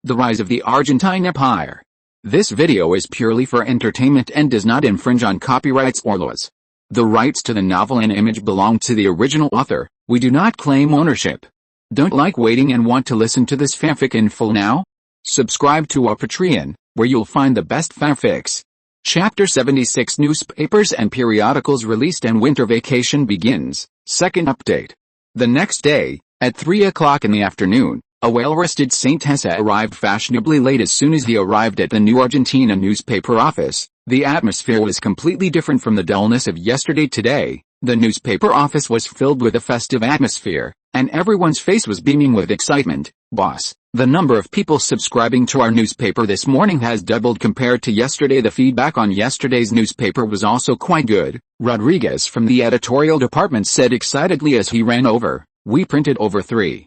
The Rise of the Argentine Empire. This video is purely for entertainment and does not infringe on copyrights or laws. The rights to the novel and image belong to the original author. We do not claim ownership. Don't like waiting and want to listen to this fanfic in full now? Subscribe to our Patreon, where you'll find the best fanfics. Chapter 76 Newspapers and periodicals released and winter vacation begins. Second update. The next day, at 3 o'clock in the afternoon, a well-rested Saint Tessa arrived fashionably late. As soon as he arrived at the New Argentina newspaper office, the atmosphere was completely different from the dullness of yesterday. Today, the newspaper office was filled with a festive atmosphere, and everyone's face was beaming with excitement. Boss, the number of people subscribing to our newspaper this morning has doubled compared to yesterday. The feedback on yesterday's newspaper was also quite good, Rodriguez from the editorial department said excitedly as he ran over. We printed over 3,000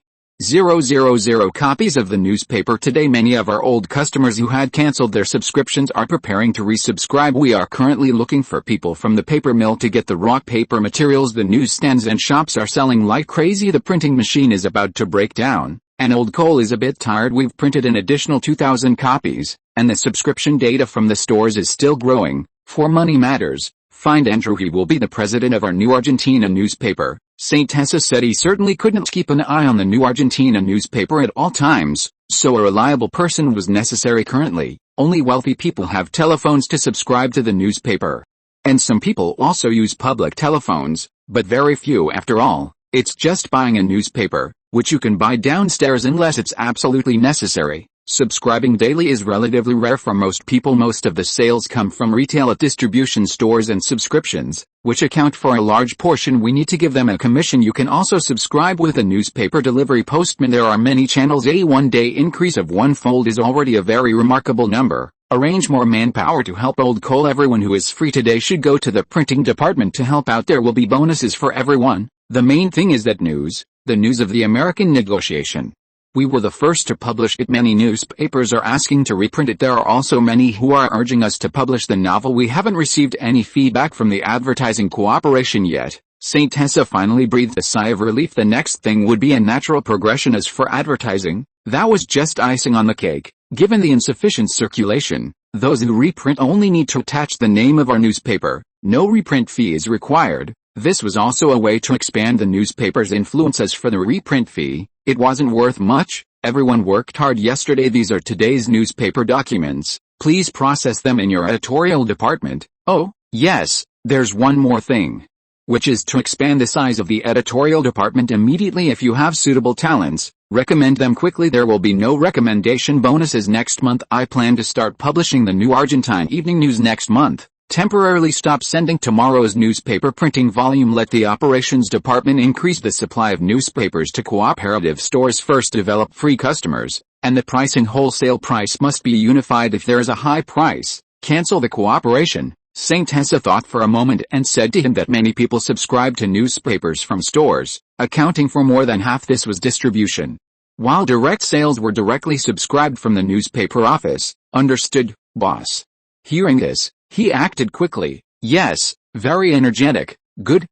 copies of the newspaper today. Many of our old customers who had canceled their subscriptions are preparing to resubscribe. We are currently looking for people from the paper mill to get the raw paper materials. The newsstands and shops are selling like crazy. The printing machine is about to break down, and Old Cole is a bit tired. We've printed an additional 2,000 copies, and the subscription data from the stores is still growing. For money matters, find Andrew. He will be the president of our New Argentina newspaper. Saint Tessa said he certainly couldn't keep an eye on the New Argentina newspaper at all times, so a reliable person was necessary. Currently, only wealthy people have telephones to subscribe to the newspaper. And some people also use public telephones, but very few. After all, it's just buying a newspaper, which you can buy downstairs unless it's absolutely necessary. Subscribing daily is relatively rare for most people. Most of the sales come from retail at distribution stores and subscriptions, which account for a large portion. We need to give them a commission. You can also subscribe with a newspaper delivery postman. There are many channels. A one-day increase of 1-fold is already a very remarkable number. Arrange more manpower to help Old Cole. Everyone who is free today should go to the printing department to help out. There will be bonuses for everyone. The main thing is that the news of the American negotiation. We were the first to publish it. Many newspapers are asking to reprint it. There are also many who are urging us to publish the novel. We haven't received any feedback from the advertising cooperation yet. Saint Tessa finally breathed a sigh of relief. The next thing would be a natural progression. As for advertising, that was just icing on the cake. Given the insufficient circulation, those who reprint only need to attach the name of our newspaper. No reprint fee is required. This was also a way to expand the newspaper's influence. As for the reprint fee, it wasn't worth much. Everyone worked hard yesterday. These are today's newspaper documents. Please process them in your editorial department. Oh, yes, there's one more thing, which is to expand the size of the editorial department immediately. If you have suitable talents, recommend them quickly. There will be no recommendation bonuses next month. I plan to start publishing the New Argentine Evening News next month. Temporarily stop sending tomorrow's newspaper printing volume. Let the operations department increase the supply of newspapers to cooperative stores. First develop free customers, and the pricing wholesale price must be unified. If there is a high price, cancel the cooperation. Saint Tessa thought for a moment and said to him that many people subscribe to newspapers from stores, accounting for more than half. This was distribution, while direct sales were directly subscribed from the newspaper office. Understood, boss. Hearing this, he acted quickly. Yes, very energetic. Good.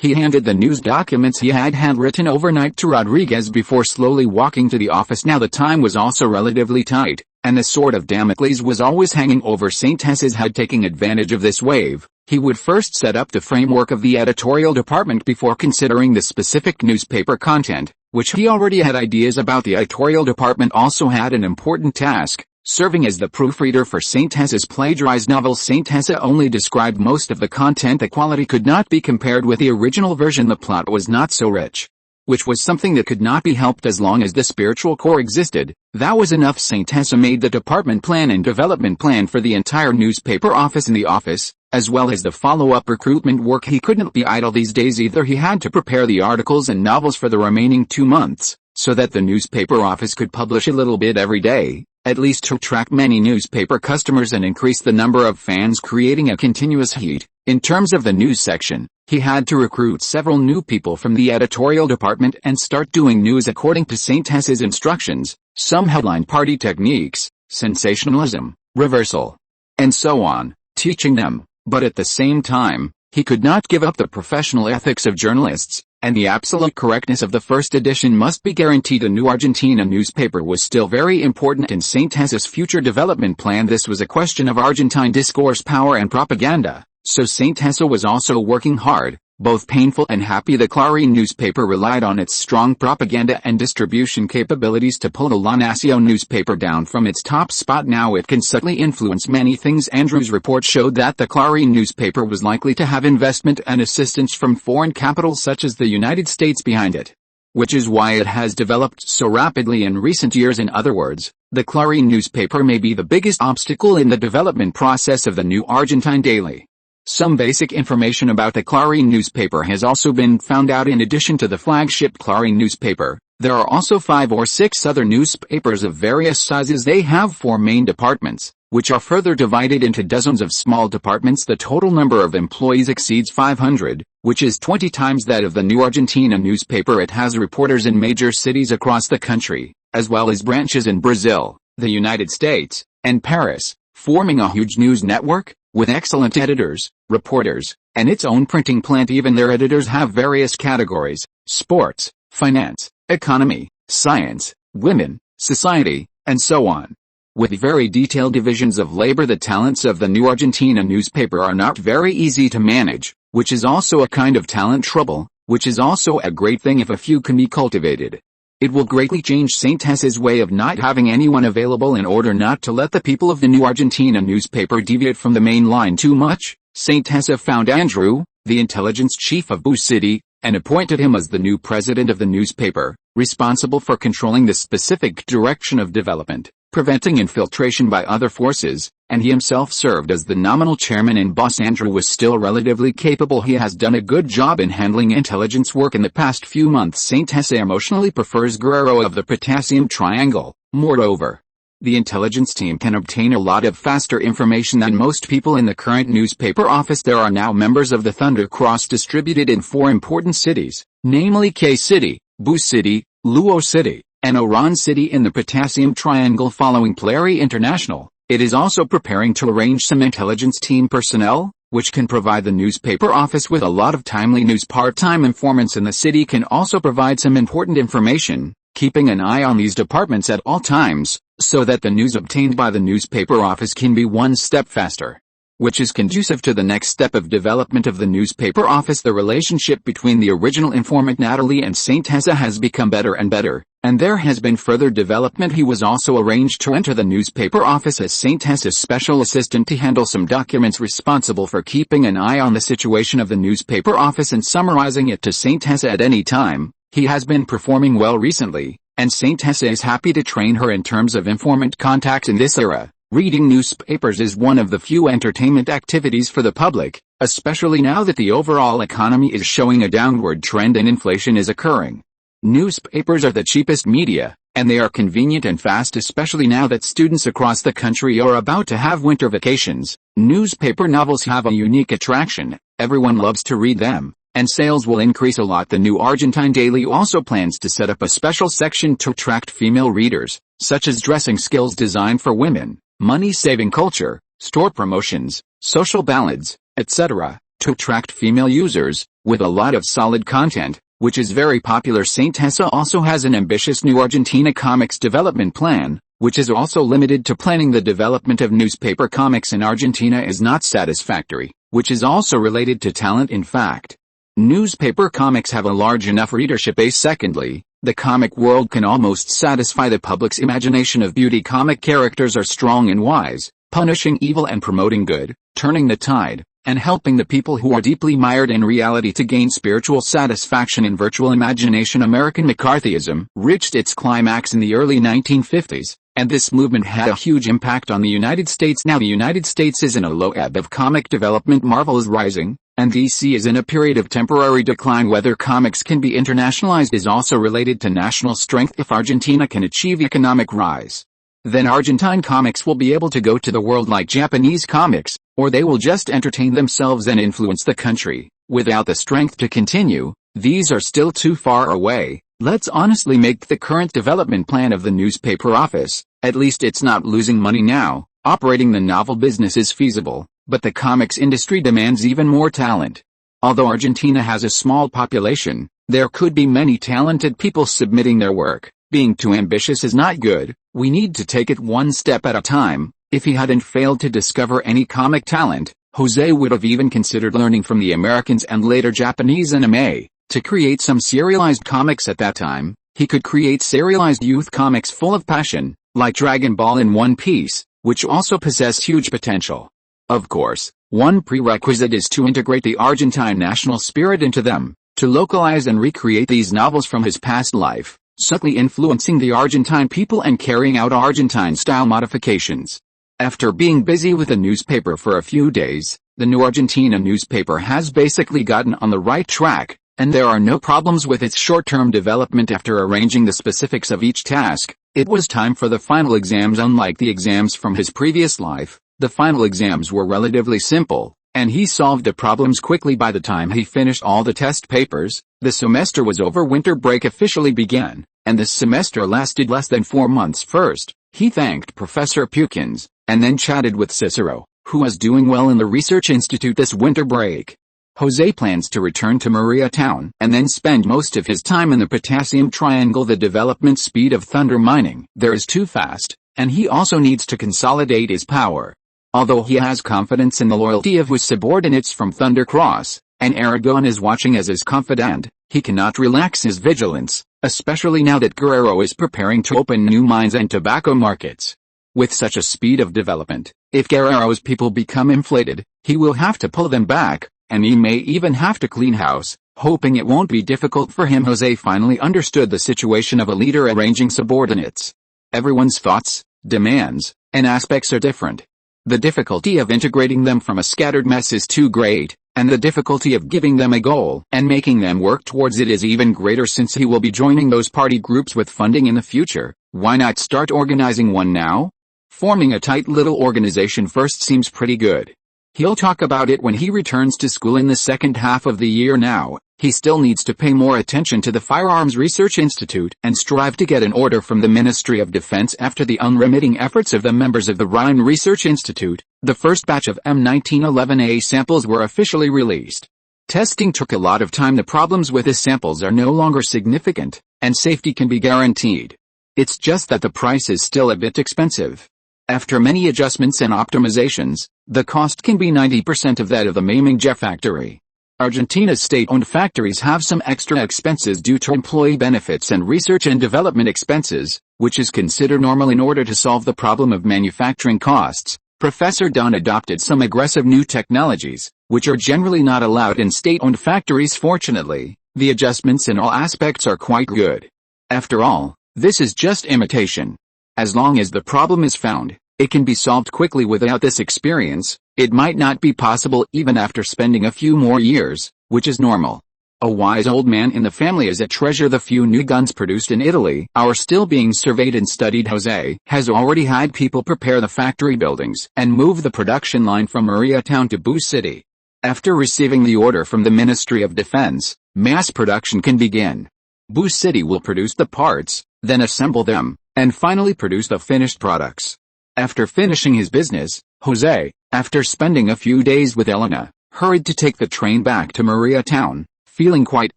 He handed the news documents he had handwritten overnight to Rodriguez before slowly walking to the office. Now the time was also relatively tight, and the sword of Damocles was always hanging over Saint Tessa's head. Taking advantage of this wave, he would first set up the framework of the editorial department before considering the specific newspaper content, which he already had ideas about. The editorial department also had an important task, serving as the proofreader for Saint Tessa's plagiarized novel. Saint Tessa only described most of the content. The quality could not be compared with the original version. The plot was not so rich, which was something that could not be helped as long as the spiritual core existed. That was enough. Saint Tessa made the department plan and development plan for the entire newspaper office and the office, as well as the follow-up recruitment work. He couldn't be idle these days either. He had to prepare the articles and novels for the remaining 2 months, so that the newspaper office could publish a little bit every day, at least to attract many newspaper customers and increase the number of fans, creating a continuous heat. In terms of the news section, he had to recruit several new people from the editorial department and start doing news according to Saint Tessa's instructions. Some headline party techniques, sensationalism, reversal, and so on, teaching them. But at the same time, he could not give up the professional ethics of journalists. and the absolute correctness of the first edition must be guaranteed. A new Argentina newspaper was still very important in Saint Tesa's future development plan. This was a question of Argentine discourse power and propaganda, so Saint Tesa was also working hard, both painful and happy. The Clarín newspaper relied on its strong propaganda and distribution capabilities to pull the La Nación newspaper down from its top spot. Now it can subtly influence many things. Andrew's report showed that the Clarín newspaper was likely to have investment and assistance from foreign capitals such as the United States behind it, which is why it has developed so rapidly in recent years. In other words, the Clarín newspaper may be the biggest obstacle in the development process of the new Argentine daily. Some basic information about the Clarín newspaper has also been found out. In addition to the flagship Clarín newspaper, there are also 5 or 6 other newspapers of various sizes. They have 4 main departments, which are further divided into dozens of small departments. The total number of employees exceeds 500, which is 20 times that of the new Argentina newspaper. It has reporters in major cities across the country, as well as branches in Brazil, the United States, and Paris, forming a huge news network with excellent editors, reporters, and its own printing plant. Even their editors have various categories: sports, finance, economy, science, women, society, and so on. With very detailed divisions of labor, the talents of the new Argentina newspaper are not very easy to manage, which is also a kind of talent trouble, which is also a great thing if a few can be cultivated. It will greatly change Saint Tesa's way of not having anyone available in order not to let the people of the new Argentina newspaper deviate from the main line too much. Saint Tesa found Andrew, the intelligence chief of Boo City, and appointed him as the new president of the newspaper, responsible for controlling the specific direction of development, preventing infiltration by other forces, and he himself served as the nominal chairman and boss. Andrew was still relatively capable. He has done a good job in handling intelligence work in the past few months. Saint Tesa emotionally prefers Guerrero of the Potassium Triangle. Moreover, the intelligence team can obtain a lot of faster information than most people in the current newspaper office. There are now members of the Thunder Cross distributed in 4 important cities, namely K City, Boo City, Luo City, and Oran City in the Potassium Triangle. Following Plary International, it is also preparing to arrange some intelligence team personnel, which can provide the newspaper office with a lot of timely news. Part-time informants in the city can also provide some important information, keeping an eye on these departments at all times, so that the news obtained by the newspaper office can be one step faster, which is conducive to the next step of development of the newspaper office. The relationship between the original informant Natalie and Saint Tesa has become better and better, and there has been further development. He was also arranged to enter the newspaper office as Saint Tesa's special assistant to handle some documents, responsible for keeping an eye on the situation of the newspaper office and summarizing it to Saint Tesa at any time. He has been performing well recently, and Saint Tesa is happy to train her in terms of informant contacts in this era. Reading newspapers is one of the few entertainment activities for the public, especially now that the overall economy is showing a downward trend and inflation is occurring. Newspapers are the cheapest media, and they are convenient and fast, especially now that students across the country are about to have winter vacations. Newspaper novels have a unique attraction, everyone loves to read them, and sales will increase a lot. The new Argentine Daily also plans to set up a special section to attract female readers, such as dressing skills designed for women, money-saving culture, store promotions, social ballads, etc., to attract female users, with a lot of solid content, which is very popular. Saint Tesa also has an ambitious new Argentina comics development plan, which is also limited to planning. The development of newspaper comics in Argentina is not satisfactory, which is also related to talent. In fact, newspaper comics have a large enough readership base. Secondly, the comic world can almost satisfy the public's imagination of beauty. Comic characters are strong and wise, punishing evil and promoting good, turning the tide, and helping the people who are deeply mired in reality to gain spiritual satisfaction in virtual imagination. American McCarthyism reached its climax in the early 1950s, and this movement had a huge impact on the United States. Now the United States is in a low ebb of comic development. Marvel is rising, and DC is in a period of temporary decline. Whether comics can be internationalized is also related to national strength. If Argentina can achieve economic rise, then Argentine comics will be able to go to the world like Japanese comics, or they will just entertain themselves and influence the country, without the strength to continue. These are still too far away. Let's honestly make the current development plan of the newspaper office. At least it's not losing money now. Operating the novel business is feasible, but the comics industry demands even more talent. Although Argentina has a small population, There could be many talented people submitting their work. Being too ambitious is not good, we need to take it one step at a time. If he hadn't failed to discover any comic talent, José would have even considered learning from the Americans and later Japanese anime. To create some serialized comics at that time, he could create serialized youth comics full of passion, like Dragon Ball and One Piece, which also possess huge potential. Of course, one prerequisite is to integrate the Argentine national spirit into them, to localize and recreate these novels from his past life, subtly influencing the Argentine people and carrying out Argentine-style modifications. After being busy with the newspaper for a few days, the New Argentina newspaper has basically gotten on the right track, and there are no problems with its short-term development. After arranging the specifics of each task, it was time for the final exams. Unlike the exams from his previous life, the final exams were relatively simple, and he solved the problems quickly. By the time he finished all the test papers, the semester was over. Winter break officially began, and this semester lasted less than 4 months. First, he thanked Professor Pukins, and then chatted with Cicero, who was doing well in the research institute this winter break. José plans to return to Maria Town and then spend most of his time in the Potassium Triangle. The development speed of thunder mining there is too fast, and he also needs to consolidate his power. Although he has confidence in the loyalty of his subordinates from Thunder Cross, and Aragon is watching as his confidant, he cannot relax his vigilance, especially now that Guerrero is preparing to open new mines and tobacco markets. With such a speed of development, if Guerrero's people become inflated, he will have to pull them back, and he may even have to clean house, hoping it won't be difficult for him. José finally understood the situation of a leader arranging subordinates. Everyone's thoughts, demands, and aspects are different. The difficulty of integrating them from a scattered mess is too great, and the difficulty of giving them a goal and making them work towards it is even greater. Since he will be joining those party groups with funding in the future, why not start organizing one now? Forming a tight little organization first seems pretty good. He'll talk about it when he returns to school in the second half of the year. Now, he still needs to pay more attention to the Firearms Research Institute and strive to get an order from the Ministry of Defense. After the unremitting efforts of the members of the Rhine Research Institute, the first batch of M1911A samples were officially released. Testing took a lot of time. The problems with his samples are no longer significant, and safety can be guaranteed. It's just that the price is still a bit expensive. After many adjustments and optimizations, the cost can be 90% of that of the Mamingja factory. Argentina's state-owned factories have some extra expenses due to employee benefits and research and development expenses, which is considered normal. In order to solve the problem of manufacturing costs, Professor Don adopted some aggressive new technologies, which are generally not allowed in state-owned factories. Fortunately, the adjustments in all aspects are quite good. After all, this is just imitation. As long as the problem is found, it can be solved quickly. Without this experience, it might not be possible even after spending a few more years, which is normal. A wise old man in the family is a treasure. The few new guns produced in Italy are still being surveyed and studied. José has already had people prepare the factory buildings and move the production line from Maria Town to Boo City. After receiving the order from the Ministry of Defense, mass production can begin. Boo City will produce the parts, then assemble them, and finally produce the finished products. After finishing his business, José, after spending a few days with Elena, hurried to take the train back to Maria Town, feeling quite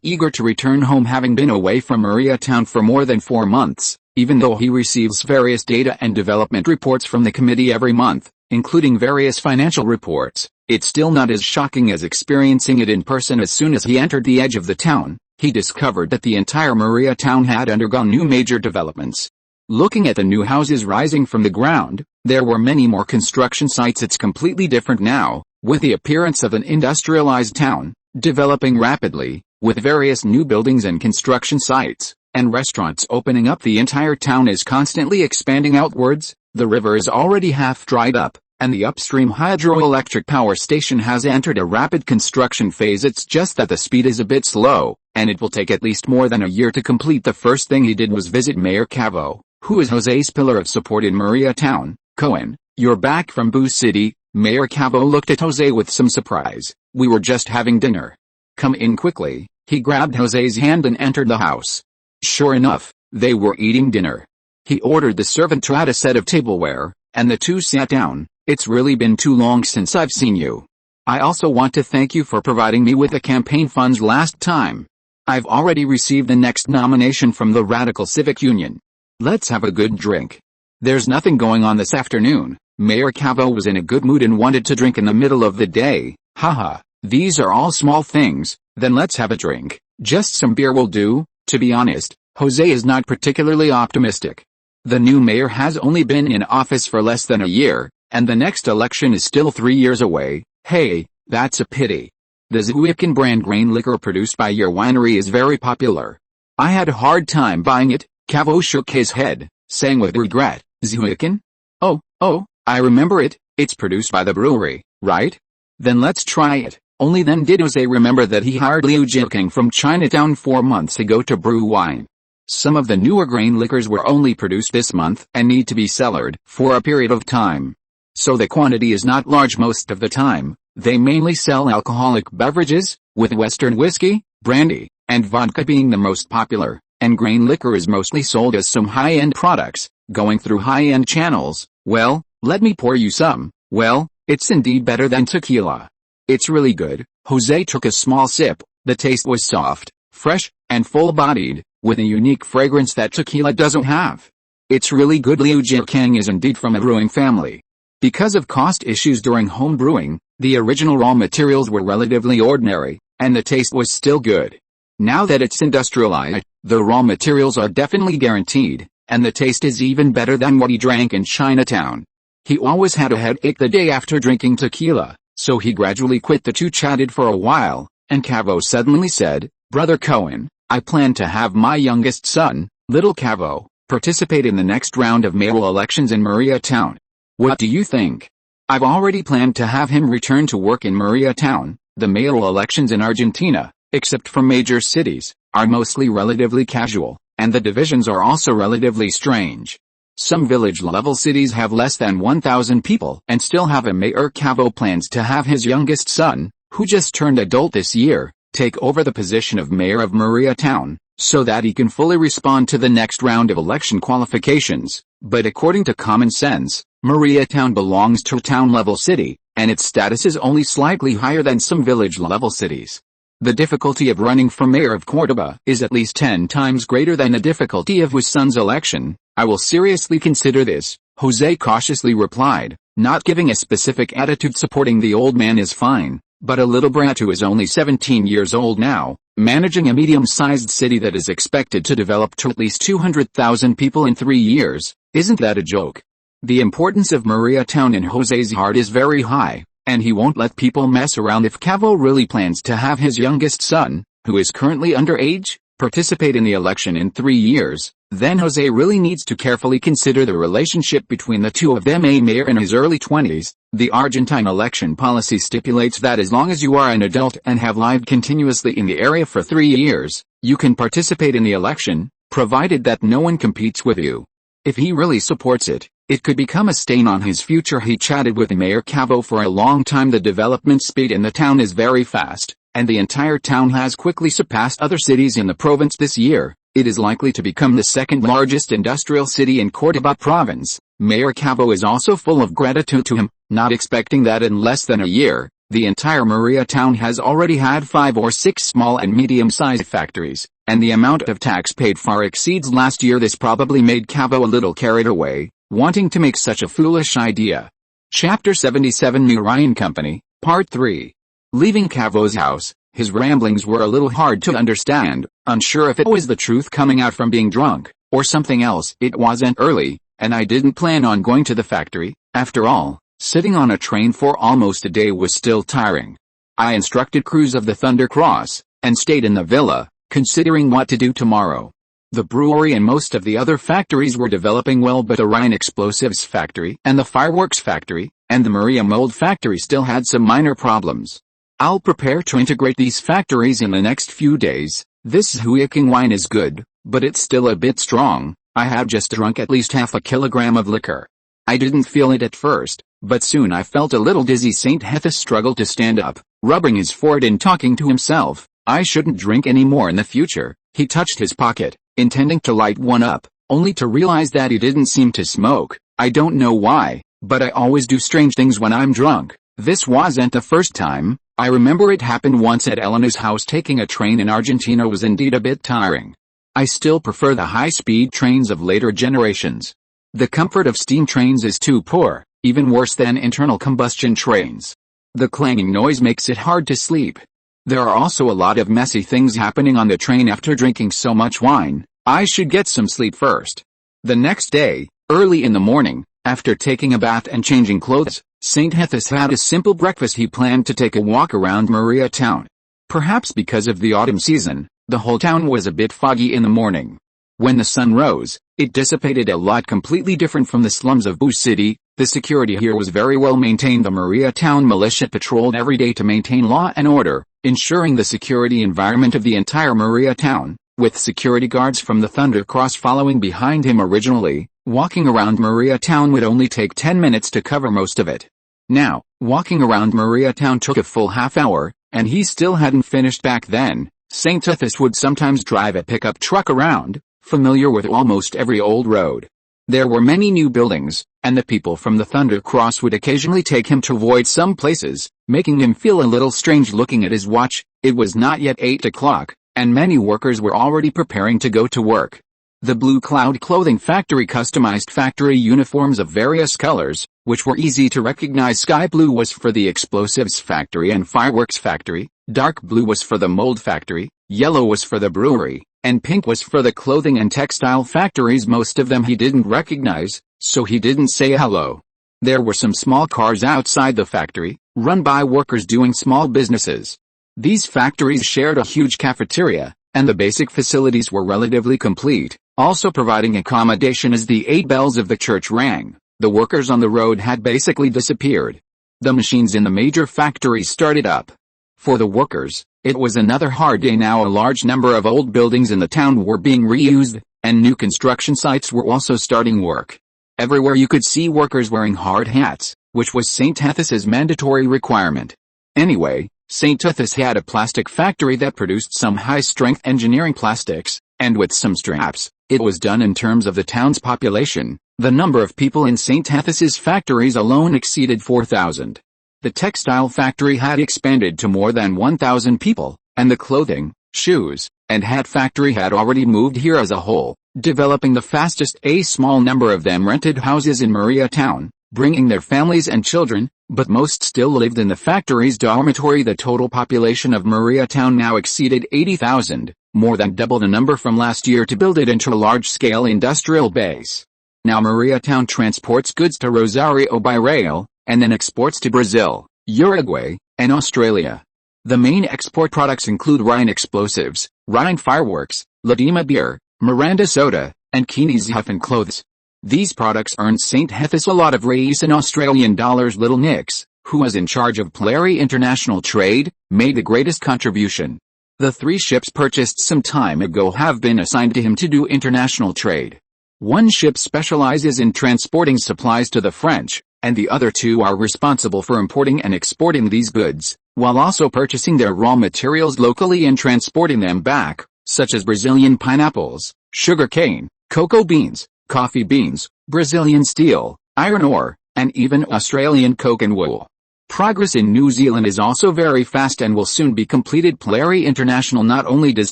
eager to return home. Having been away from Maria Town for more than 4 months, even though he receives various data and development reports from the committee every month, including various financial reports, it's still not as shocking as experiencing it in person. As soon as he entered the edge of the town, he discovered that the entire Maria Town had undergone new major developments. Looking at the new houses rising from the ground, there were many more construction sites. It's completely different now, with the appearance of an industrialized town, developing rapidly, with various new buildings and construction sites, and restaurants opening up. The entire town is constantly expanding outwards. The river is already half dried up, and the upstream hydroelectric power station has entered a rapid construction phase. It's just that the speed is a bit slow, and it will take at least more than a year to complete. The first thing he did was visit Mayor Cavo, who is José's pillar of support in Maria Town. Cohen, you're back from Boo City. Mayor Cavo looked at José with some surprise. We were just having dinner. Come in quickly. He grabbed José's hand and entered the house. Sure enough, they were eating dinner. He ordered the servant to add a set of tableware, and the two sat down. It's really been too long since I've seen you. I also want to thank you for providing me with the campaign funds last time. I've already received the next nomination from the Radical Civic Union. Let's have a good drink. There's nothing going on this afternoon. Mayor Cavo was in a good mood and wanted to drink in the middle of the day. Haha, these are all small things. Then let's have a drink. Just some beer will do. To be honest, Jose is not particularly optimistic. The new mayor has only been in office for less than a year, and the next election is still 3 years away. Hey, that's a pity. The Zuikin brand grain liquor produced by your winery is very popular. I had a hard time buying it. Cavo shook his head, saying with regret, Zuikin? Oh, I remember it. It's produced by the brewery, right? Then let's try it. Only then did Jose remember that he hired Liu Jiking from Chinatown 4 months ago to brew wine. Some of the newer grain liquors were only produced this month and need to be cellared for a period of time. So the quantity is not large most of the time. They mainly sell alcoholic beverages, with Western whiskey, brandy, and vodka being the most popular, and grain liquor is mostly sold as some high-end products, going through high-end channels. Well, let me pour you some. Well, it's indeed better than tequila. It's really good. Jose took a small sip. The taste was soft, fresh, and full-bodied, with a unique fragrance that tequila doesn't have. It's really good. Liu Jiking is indeed from a brewing family. Because of cost issues during home brewing, the original raw materials were relatively ordinary, and the taste was still good. Now that it's industrialized, the raw materials are definitely guaranteed, and the taste is even better than what he drank in Chinatown. He always had a headache the day after drinking tequila, so he gradually quit. The two chatted for a while, and Cavo suddenly said, Brother Cohen, I plan to have my youngest son, little Cavo, participate in the next round of mayoral elections in Mariatown. What do you think? I've already planned to have him return to work in Mariatown. The mayoral elections in Argentina, except for major cities, are mostly relatively casual, and the divisions are also relatively strange. Some village-level cities have less than 1,000 people and still have a mayor. Cavo plans to have his youngest son, who just turned adult this year, take over the position of mayor of Mariatown, so that he can fully respond to the next round of election qualifications. But according to common sense, Mariatown belongs to a town-level city, and its status is only slightly higher than some village-level cities. The difficulty of running for mayor of Córdoba is at least 10 times greater than the difficulty of his son's election. I will seriously consider this, Jose cautiously replied, not giving a specific attitude. Supporting the old man is fine, but a little brat who is only 17 years old now, managing a medium-sized city that is expected to develop to at least 200,000 people in 3 years, isn't that a joke? The importance of Mariatown in Jose's heart is very high, and he won't let people mess around. If Cavo really plans to have his youngest son, who is currently underage, participate in the election in 3 years, then Jose really needs to carefully consider the relationship between the two of them. A mayor in his early 20s, the Argentine election policy stipulates that as long as you are an adult and have lived continuously in the area for 3 years, you can participate in the election, provided that no one competes with you. If he really supports it, it could become a stain on his future. He chatted with Mayor Cavo for a long time. The development speed in the town is very fast, and the entire town has quickly surpassed other cities in the province this year. It is likely to become the second largest industrial city in Córdoba province. Mayor Cavo is also full of gratitude to him, not expecting that in less than a year, the entire Mariatown has already had 5 or 6 small and medium-sized factories, and the amount of tax paid far exceeds last year. This probably made Cavo a little carried away, wanting to make such a foolish idea. Chapter 77 New Ryan Company, Part 3. Leaving Cavo's house, his ramblings were a little hard to understand, unsure if it was the truth coming out from being drunk, or something else. It wasn't early, and I didn't plan on going to the factory. After all, sitting on a train for almost a day was still tiring. I instructed crews of the Thunder Cross, and stayed in the villa, considering what to do tomorrow. The brewery and most of the other factories were developing well, but the Ryan Explosives factory, and the fireworks factory, and the Maria Mold factory still had some minor problems. I'll prepare to integrate these factories in the next few days. This Zuiking wine is good, but it's still a bit strong. I have just drunk at least half a kilogram of liquor. I didn't feel it at first, but soon I felt a little dizzy. St. Hethus struggled to stand up, rubbing his forehead and talking to himself. I shouldn't drink any more in the future. He touched his pocket, intending to light one up, only to realize that he didn't seem to smoke. I don't know why, but I always do strange things when I'm drunk. This wasn't the first time. I remember it happened once at Elena's house. Taking a train in Argentina was indeed a bit tiring. I still prefer the high-speed trains of later generations. The comfort of steam trains is too poor, even worse than internal combustion trains. The clanging noise makes it hard to sleep. There are also a lot of messy things happening on the train after drinking so much wine. I should get some sleep first. The next day, early in the morning, after taking a bath and changing clothes, St. Hethus had a simple breakfast. He planned to take a walk around Maria town. Perhaps because of the autumn season, the whole town was a bit foggy in the morning. When the sun rose, it dissipated a lot, completely different from the slums of Boo City. The security here was very well maintained. The Maria town militia patrolled every day to maintain law and order, ensuring the security environment of the entire Maria town, with security guards from the Thunder Cross following behind him. Originally, walking around Maria town would only take 10 minutes to cover most of it. Now, walking around Maria town took a full half hour, and he still hadn't finished. Back then, St. Hethus would sometimes drive a pickup truck around, familiar with almost every old road. There were many new buildings, and the people from the Thunder Cross would occasionally take him to avoid some places, making him feel a little strange. Looking at his watch, it was not yet 8 o'clock, and many workers were already preparing to go to work. The Blue Cloud Clothing Factory customized factory uniforms of various colors, which were easy to recognize. Sky blue was for the explosives factory and fireworks factory, dark blue was for the mold factory, yellow was for the brewery, and pink was for the clothing and textile factories. Most of them he didn't recognize, so he didn't say hello. There were some small cars outside the factory, run by workers doing small businesses. These factories shared a huge cafeteria, and the basic facilities were relatively complete, also providing accommodation. As the 8 bells of the church rang, the workers on the road had basically disappeared. The machines in the major factories started up. For the workers, it was another hard day. Now a large number of old buildings in the town were being reused, and new construction sites were also starting work. Everywhere you could see workers wearing hard hats, which was St. Hethus's mandatory requirement. Anyway, St. Hethus had a plastic factory that produced some high-strength engineering plastics, and with some straps, it was done. In terms of the town's population, the number of people in St. Hethus's factories alone exceeded 4,000. The textile factory had expanded to more than 1,000 people, and the clothing, shoes, and hat factory had already moved here as a whole, developing the fastest. A small number of them rented houses in Maria town, bringing their families and children, but most still lived in the factory's dormitory. The total population of Maria town now exceeded 80,000, more than double the number from last year to build it into a large-scale industrial base. Now Maria town transports goods to Rosario by rail, and then exports to Brazil, Uruguay, and Australia. The main export products include Rhine explosives, Rhine fireworks, Ladima beer, Miranda soda, and Keeneshofen clothes. These products earned St. Hethus a lot of race in Australian dollars. Little Nix, who was in charge of Polari International Trade, made the greatest contribution. The 3 ships purchased some time ago have been assigned to him to do international trade. One ship specializes in transporting supplies to the French, and the other 2 are responsible for importing and exporting these goods, while also purchasing their raw materials locally and transporting them back, such as Brazilian pineapples, sugar cane, cocoa beans, coffee beans, Brazilian steel, iron ore, and even Australian coke and wool. Progress in New Zealand is also very fast and will soon be completed. Polari International not only does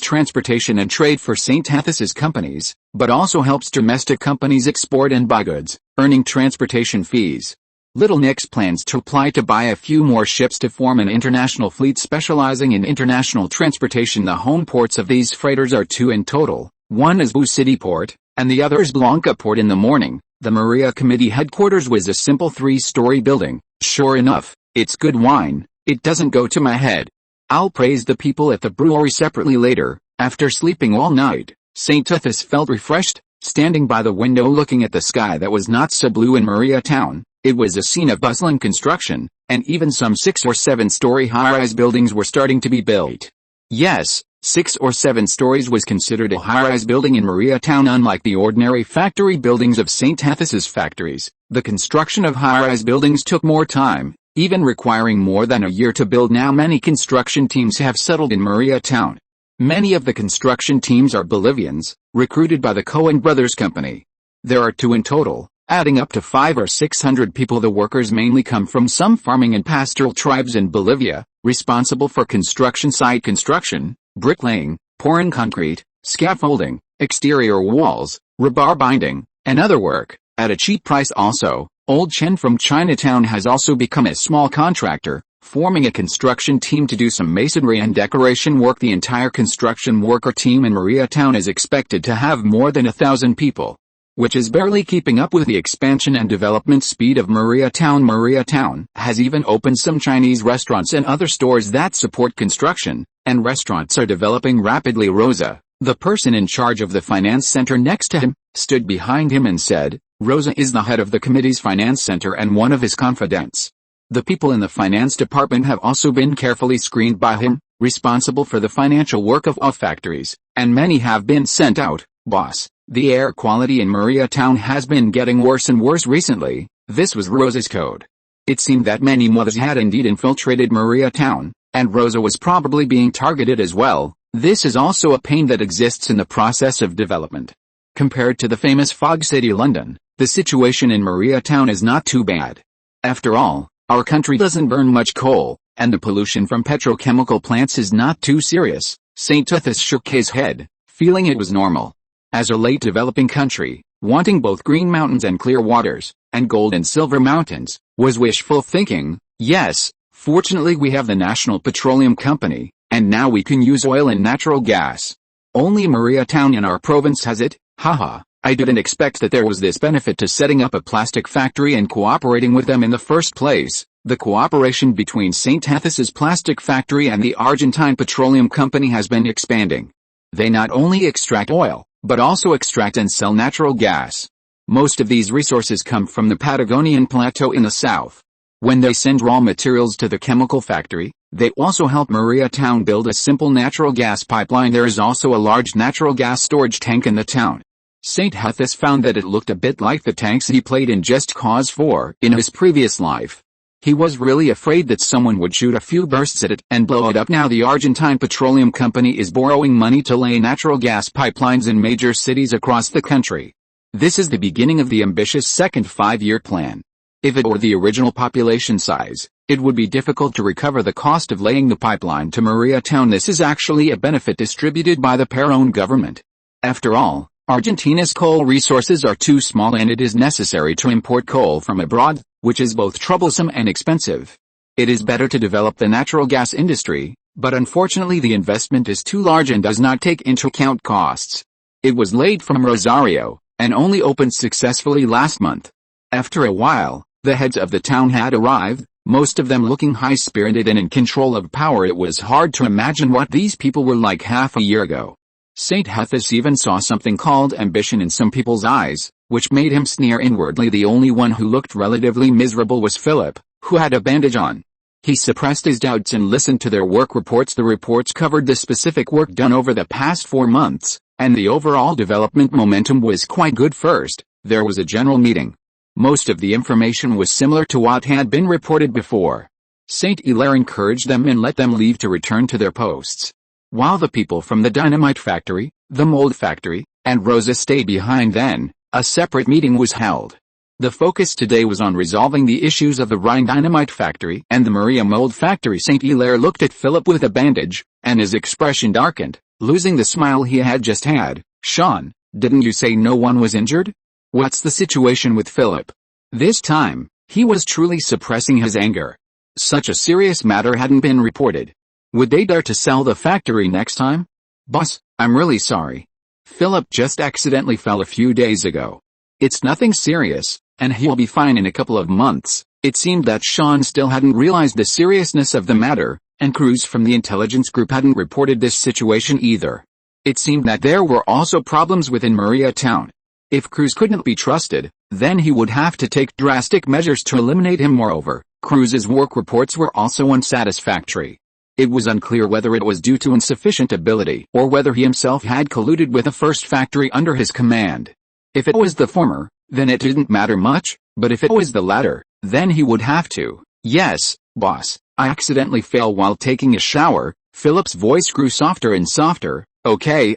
transportation and trade for St. Hethus's companies, but also helps domestic companies export and buy goods, earning transportation fees. Little Nix plans to apply to buy a few more ships to form an international fleet specializing in international transportation. The home ports of these freighters are 2 in total. One is Boo City Port, and the other is Blanca Port. In the morning, the Maria Committee headquarters was a simple 3-story building. Sure enough, it's good wine. It doesn't go to my head. I'll praise the people at the brewery separately later. After sleeping all night, St. Hethus felt refreshed, standing by the window looking at the sky that was not so blue in Maria town. It was a scene of bustling construction, and even some 6 or 7-story high-rise buildings were starting to be built. Yes, 6 or 7 stories was considered a high-rise building in Maria town. Unlike the ordinary factory buildings of St. Hethus's factories, the construction of high-rise buildings took more time, even requiring more than a year to build. Now many construction teams have settled in Maria town. Many of the construction teams are Bolivians, recruited by the Cohen Brothers Company. There are 2 in total, adding up to 500 or 600 people. The workers mainly come from some farming and pastoral tribes in Bolivia, responsible for construction site construction, bricklaying, pouring concrete, scaffolding, exterior walls, rebar binding, and other work, at a cheap price also. Old Chen from Chinatown has also become a small contractor, forming a construction team to do some masonry and decoration work. The entire construction worker team in Mariatown is expected to have more than 1,000 people, which is barely keeping up with the expansion and development speed of Mariatown. Mariatown has even opened some Chinese restaurants and other stores that support construction, and restaurants are developing rapidly. Rosa, the person in charge of the finance center next to him, stood behind him and said, Rosa is the head of the committee's finance center and one of his confidants. The people in the finance department have also been carefully screened by him, responsible for the financial work of all factories, and many have been sent out. Boss, the air quality in Mariatown has been getting worse and worse recently. This was Rosa's code. It seemed that many mothers had indeed infiltrated Mariatown, and Rosa was probably being targeted as well. This is also a pain that exists in the process of development. Compared to the famous Fog City London, the situation in Mariatown is not too bad. After all, our country doesn't burn much coal, and the pollution from petrochemical plants is not too serious. St. Tuthis shook his head, feeling it was normal. As a late developing country, wanting both green mountains and clear waters, and gold and silver mountains, was wishful thinking. Yes, fortunately we have the National Petroleum Company, and now we can use oil and natural gas. Only Mariatown in our province has it. Haha, I didn't expect that there was this benefit to setting up a plastic factory and cooperating with them in the first place. The cooperation between St. Tethys's plastic factory and the Argentine Petroleum Company has been expanding. They not only extract oil, but also extract and sell natural gas. Most of these resources come from the Patagonian Plateau in the south. When they send raw materials to the chemical factory, they also help Mariatown build a simple natural gas pipeline. There is also a large natural gas storage tank in the town. St. Tethys found that it looked a bit like the tanks he played in Just Cause 4 in his previous life. He was really afraid that someone would shoot a few bursts at it and blow it up. Now the Argentine Petroleum Company is borrowing money to lay natural gas pipelines in major cities across the country. This is the beginning of the ambitious second 5-year plan. If it were the original population size, it would be difficult to recover the cost of laying the pipeline to Mariatown. This is actually a benefit distributed by the Peron government. After all, Argentina's coal resources are too small and it is necessary to import coal from abroad, which is both troublesome and expensive. It is better to develop the natural gas industry, but unfortunately the investment is too large and does not take into account costs. It was laid from Rosario, and only opened successfully last month. After a while, the heads of the town had arrived, most of them looking high-spirited and in control of power. It was hard to imagine what these people were like half a year ago. St. Tethys even saw something called ambition in some people's eyes, which made him sneer inwardly. The only one who looked relatively miserable was Philip, who had a bandage on. He suppressed his doubts and listened to their work reports. The reports covered the specific work done over the past 4 months, and the overall development momentum was quite good. First, there was a general meeting. Most of the information was similar to what had been reported before. St. Hilaire encouraged them and let them leave to return to their posts, while the people from the dynamite factory, the mold factory, and Rosa stayed behind. Then, a separate meeting was held. The focus today was on resolving the issues of the Rhine dynamite factory and the Maria mold factory. St. Hilaire looked at Philip with a bandage, and his expression darkened, losing the smile he had just had. Sean, didn't you say no one was injured? What's the situation with Philip? This time, he was truly suppressing his anger. Such a serious matter hadn't been reported. Would they dare to sell the factory next time? Boss, I'm really sorry. Philip just accidentally fell a few days ago. It's nothing serious, and he'll be fine in a couple of months. It seemed that Sean still hadn't realized the seriousness of the matter, and Cruz from the intelligence group hadn't reported this situation either. It seemed that there were also problems within Mariatown. If Cruz couldn't be trusted, then he would have to take drastic measures to eliminate him. Moreover, Cruz's work reports were also unsatisfactory. It was unclear whether it was due to insufficient ability or whether he himself had colluded with the first factory under his command. If it was the former, then it didn't matter much, but if it was the latter, then he would have to. Yes, boss, I accidentally fell while taking a shower. Philip's voice grew softer and softer. Okay,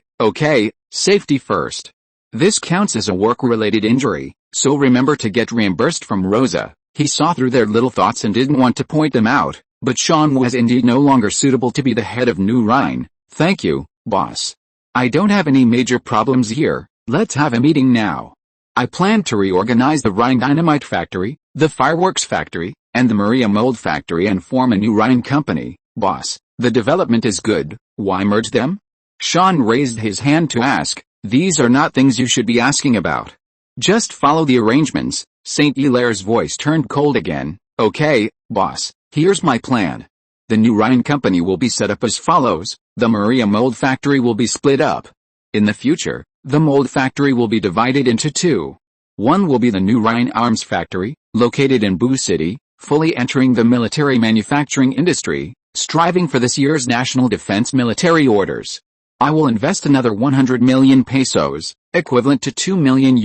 safety first. This counts as a work-related injury, so remember to get reimbursed from Rosa. He saw through their little thoughts and didn't want to point them out, But Sean was indeed no longer suitable to be the head of New Rhine. Thank you, boss. I don't have any major problems here, let's have a meeting now. I plan to reorganize the Rhine Dynamite Factory, the Fireworks Factory, and the Maria Mold Factory and form a new Rhine company. Boss, the development is good, why merge them? Sean raised his hand to ask, these are not things you should be asking about. Just follow the arrangements. St. Hilaire's voice turned cold again. Okay, boss, here's my plan. The new Rhine company will be set up as follows. The Maria Mold Factory will be split up. In the future, the mold factory will be divided into two. One will be the new Rhine Arms Factory, located in Boo City, fully entering the military manufacturing industry, striving for this year's national defense military orders. I will invest another 100 million pesos, equivalent to $2 million,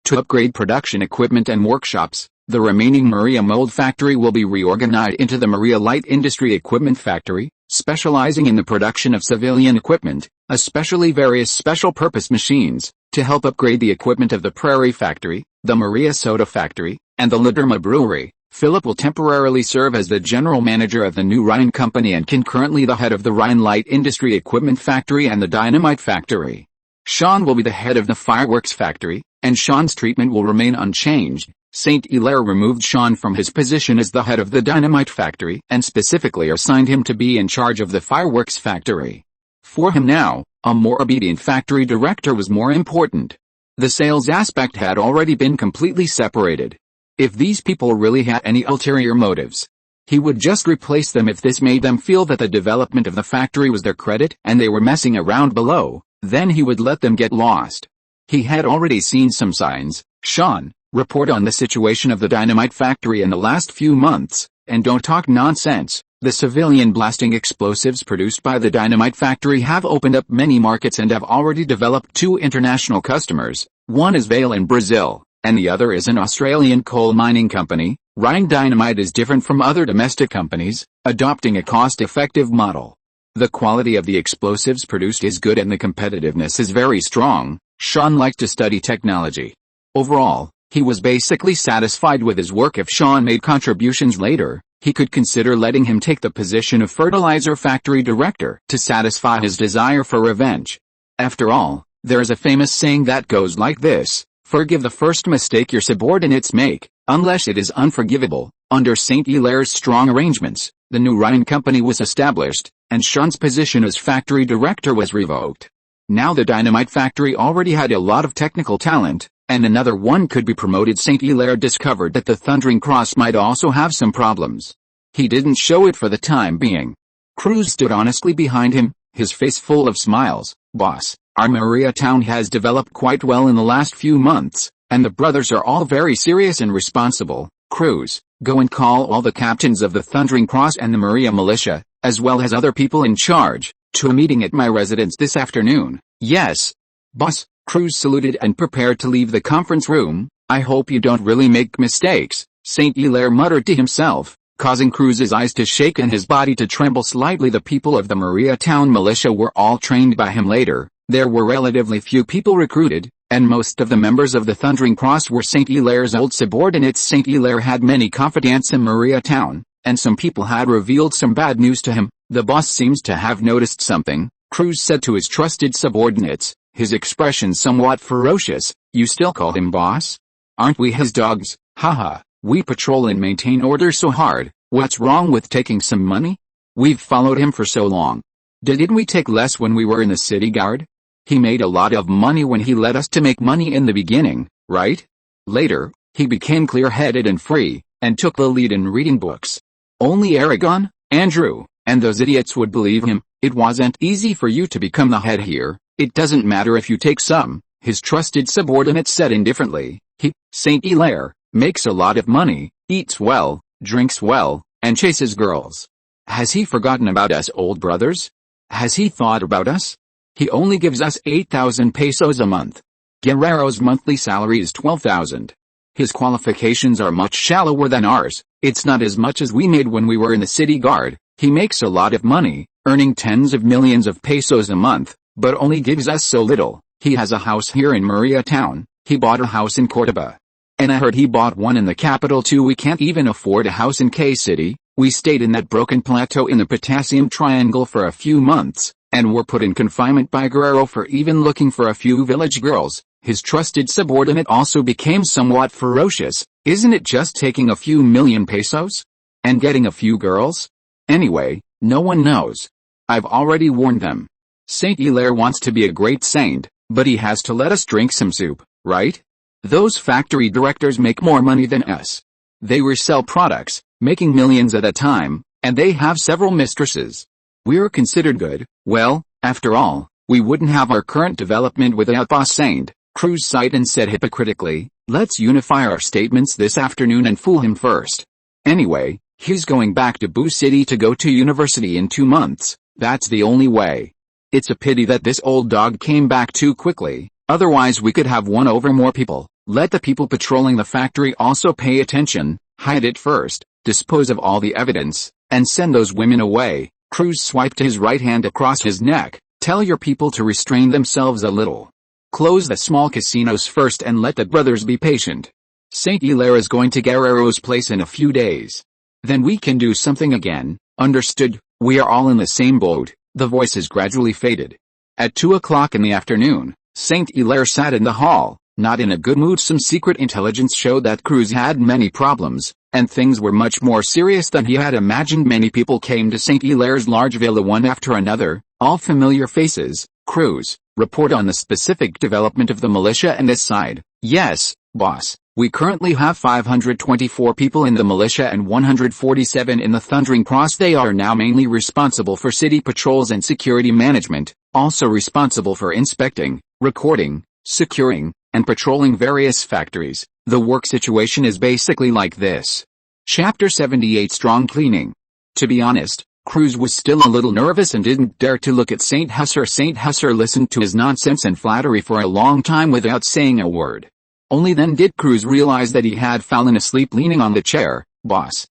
to upgrade production equipment and workshops. The remaining Maria Mold Factory will be reorganized into the Maria Light Industry Equipment Factory, specializing in the production of civilian equipment, especially various special-purpose machines, to help upgrade the equipment of the Prairie Factory, the Maria Soda Factory, and the La Derma Brewery. Philip will temporarily serve as the general manager of the new Rhine company and concurrently the head of the Rhine Light Industry Equipment Factory and the Dynamite Factory. Sean will be the head of the Fireworks Factory, and Sean's treatment will remain unchanged. St. Hilaire removed Sean from his position as the head of the Dynamite Factory and specifically assigned him to be in charge of the Fireworks Factory. For him now, a more obedient factory director was more important. The sales aspect had already been completely separated. If these people really had any ulterior motives, he would just replace them if this made them feel that the development of the factory was their credit and they were messing around below, then he would let them get lost. He had already seen some signs. Sean, report on the situation of the Dynamite Factory in the last few months, and don't talk nonsense. The civilian blasting explosives produced by the Dynamite Factory have opened up many markets and have already developed 2 international customers. One is Vale in Brazil, and the other is an Australian coal mining company. Rhine Dynamite is different from other domestic companies, adopting a cost-effective model. The quality of the explosives produced is good and the competitiveness is very strong. Sean liked to study technology. Overall, he was basically satisfied with his work. If Sean made contributions later, he could consider letting him take the position of fertilizer factory director to satisfy his desire for revenge. After all, there is a famous saying that goes like this: forgive the first mistake your subordinates make, unless it is unforgivable. Under St. Hilaire's strong arrangements, the new Rhine company was established, and Sean's position as factory director was revoked. Now the Dynamite Factory already had a lot of technical talent, and another one could be promoted. St. Hilaire discovered that the Thundering Cross might also have some problems. He didn't show it for the time being. Cruz stood honestly behind him, his face full of smiles. Boss, our Maria town has developed quite well in the last few months, and the brothers are all very serious and responsible. Cruz, go and call all the captains of the Thundering Cross and the Maria Militia, as well as other people in charge, to a meeting at my residence this afternoon. Yes, boss. Cruz saluted and prepared to leave the conference room. I hope you don't really make mistakes, St. Hilaire muttered to himself, causing Cruz's eyes to shake and his body to tremble slightly. The people of the Maria Town militia were all trained by him later. There were relatively few people recruited, and most of the members of the Thundering Cross were St. Hilaire's old subordinates. St. Hilaire had many confidants in Maria Town, and some people had revealed some bad news to him. The boss seems to have noticed something, Cruz said to his trusted subordinates, his expression somewhat ferocious. You still call him boss? Aren't we his dogs? Haha, we patrol and maintain order so hard. What's wrong with taking some money? We've followed him for so long. Didn't we take less when we were in the city guard? He made a lot of money when he let us to make money in the beginning, right? Later, he became clear-headed and free, and took the lead in reading books. Only Aragon, Andrew, and those idiots would believe him. It wasn't easy for you to become the head here. It doesn't matter if you take some, his trusted subordinate said indifferently. He, St. Hilaire, makes a lot of money, eats well, drinks well, and chases girls. Has he forgotten about us old brothers? Has he thought about us? He only gives us 8,000 pesos a month. Guerrero's monthly salary is 12,000. His qualifications are much shallower than ours. It's not as much as we made when we were in the city guard. He makes a lot of money, earning tens of millions of pesos a month, but only gives us so little. He has a house here in Maria Town. He bought a house in Cordoba. And I heard he bought one in the capital too. We can't even afford a house in K City. We stayed in that broken plateau in the potassium triangle for a few months, and were put in confinement by Guerrero for even looking for a few village girls. His trusted subordinate also became somewhat ferocious. Isn't it just taking a few million pesos? And getting a few girls? Anyway, no one knows. I've already warned them. Saint Hilaire wants to be a great saint, but he has to let us drink some soup, right? Those factory directors make more money than us. They resell products, making millions at a time, and they have several mistresses. We're considered good. Well, after all, we wouldn't have our current development without Boss Saint. Cruz sighed and said hypocritically, let's unify our statements this afternoon and fool him first. Anyway, he's going back to Boo City to go to university in 2 months. That's the only way. It's a pity that this old dog came back too quickly, otherwise we could have won over more people. Let the people patrolling the factory also pay attention, hide it first, dispose of all the evidence, and send those women away. Cruz swiped his right hand across his neck. Tell your people to restrain themselves a little. Close the small casinos first and let the brothers be patient. Saint Hilaire is going to Guerrero's place in a few days. Then we can do something again. Understood? We are all in the same boat. The voices gradually faded. At 2 o'clock in the afternoon, Saint Hilaire sat in the hall, not in a good mood. Some secret intelligence showed that Cruz had many problems, and things were much more serious than he had imagined. Many people came to Saint Hilaire's large villa one after another, all familiar faces. Cruz, report on the specific development of the militia and this side. Yes, boss. We currently have 524 people in the militia and 147 in the Thundering Cross. They are now mainly responsible for city patrols and security management, also responsible for inspecting, recording, securing, and patrolling various factories. The work situation is basically like this. Chapter 78 Strong Cleaning. To be honest, Cruz was still a little nervous and didn't dare to look at Saint Hussar. Saint Hussar listened to his nonsense and flattery for a long time without saying a word. Only then did Cruz realize that he had fallen asleep leaning on the chair. Boss.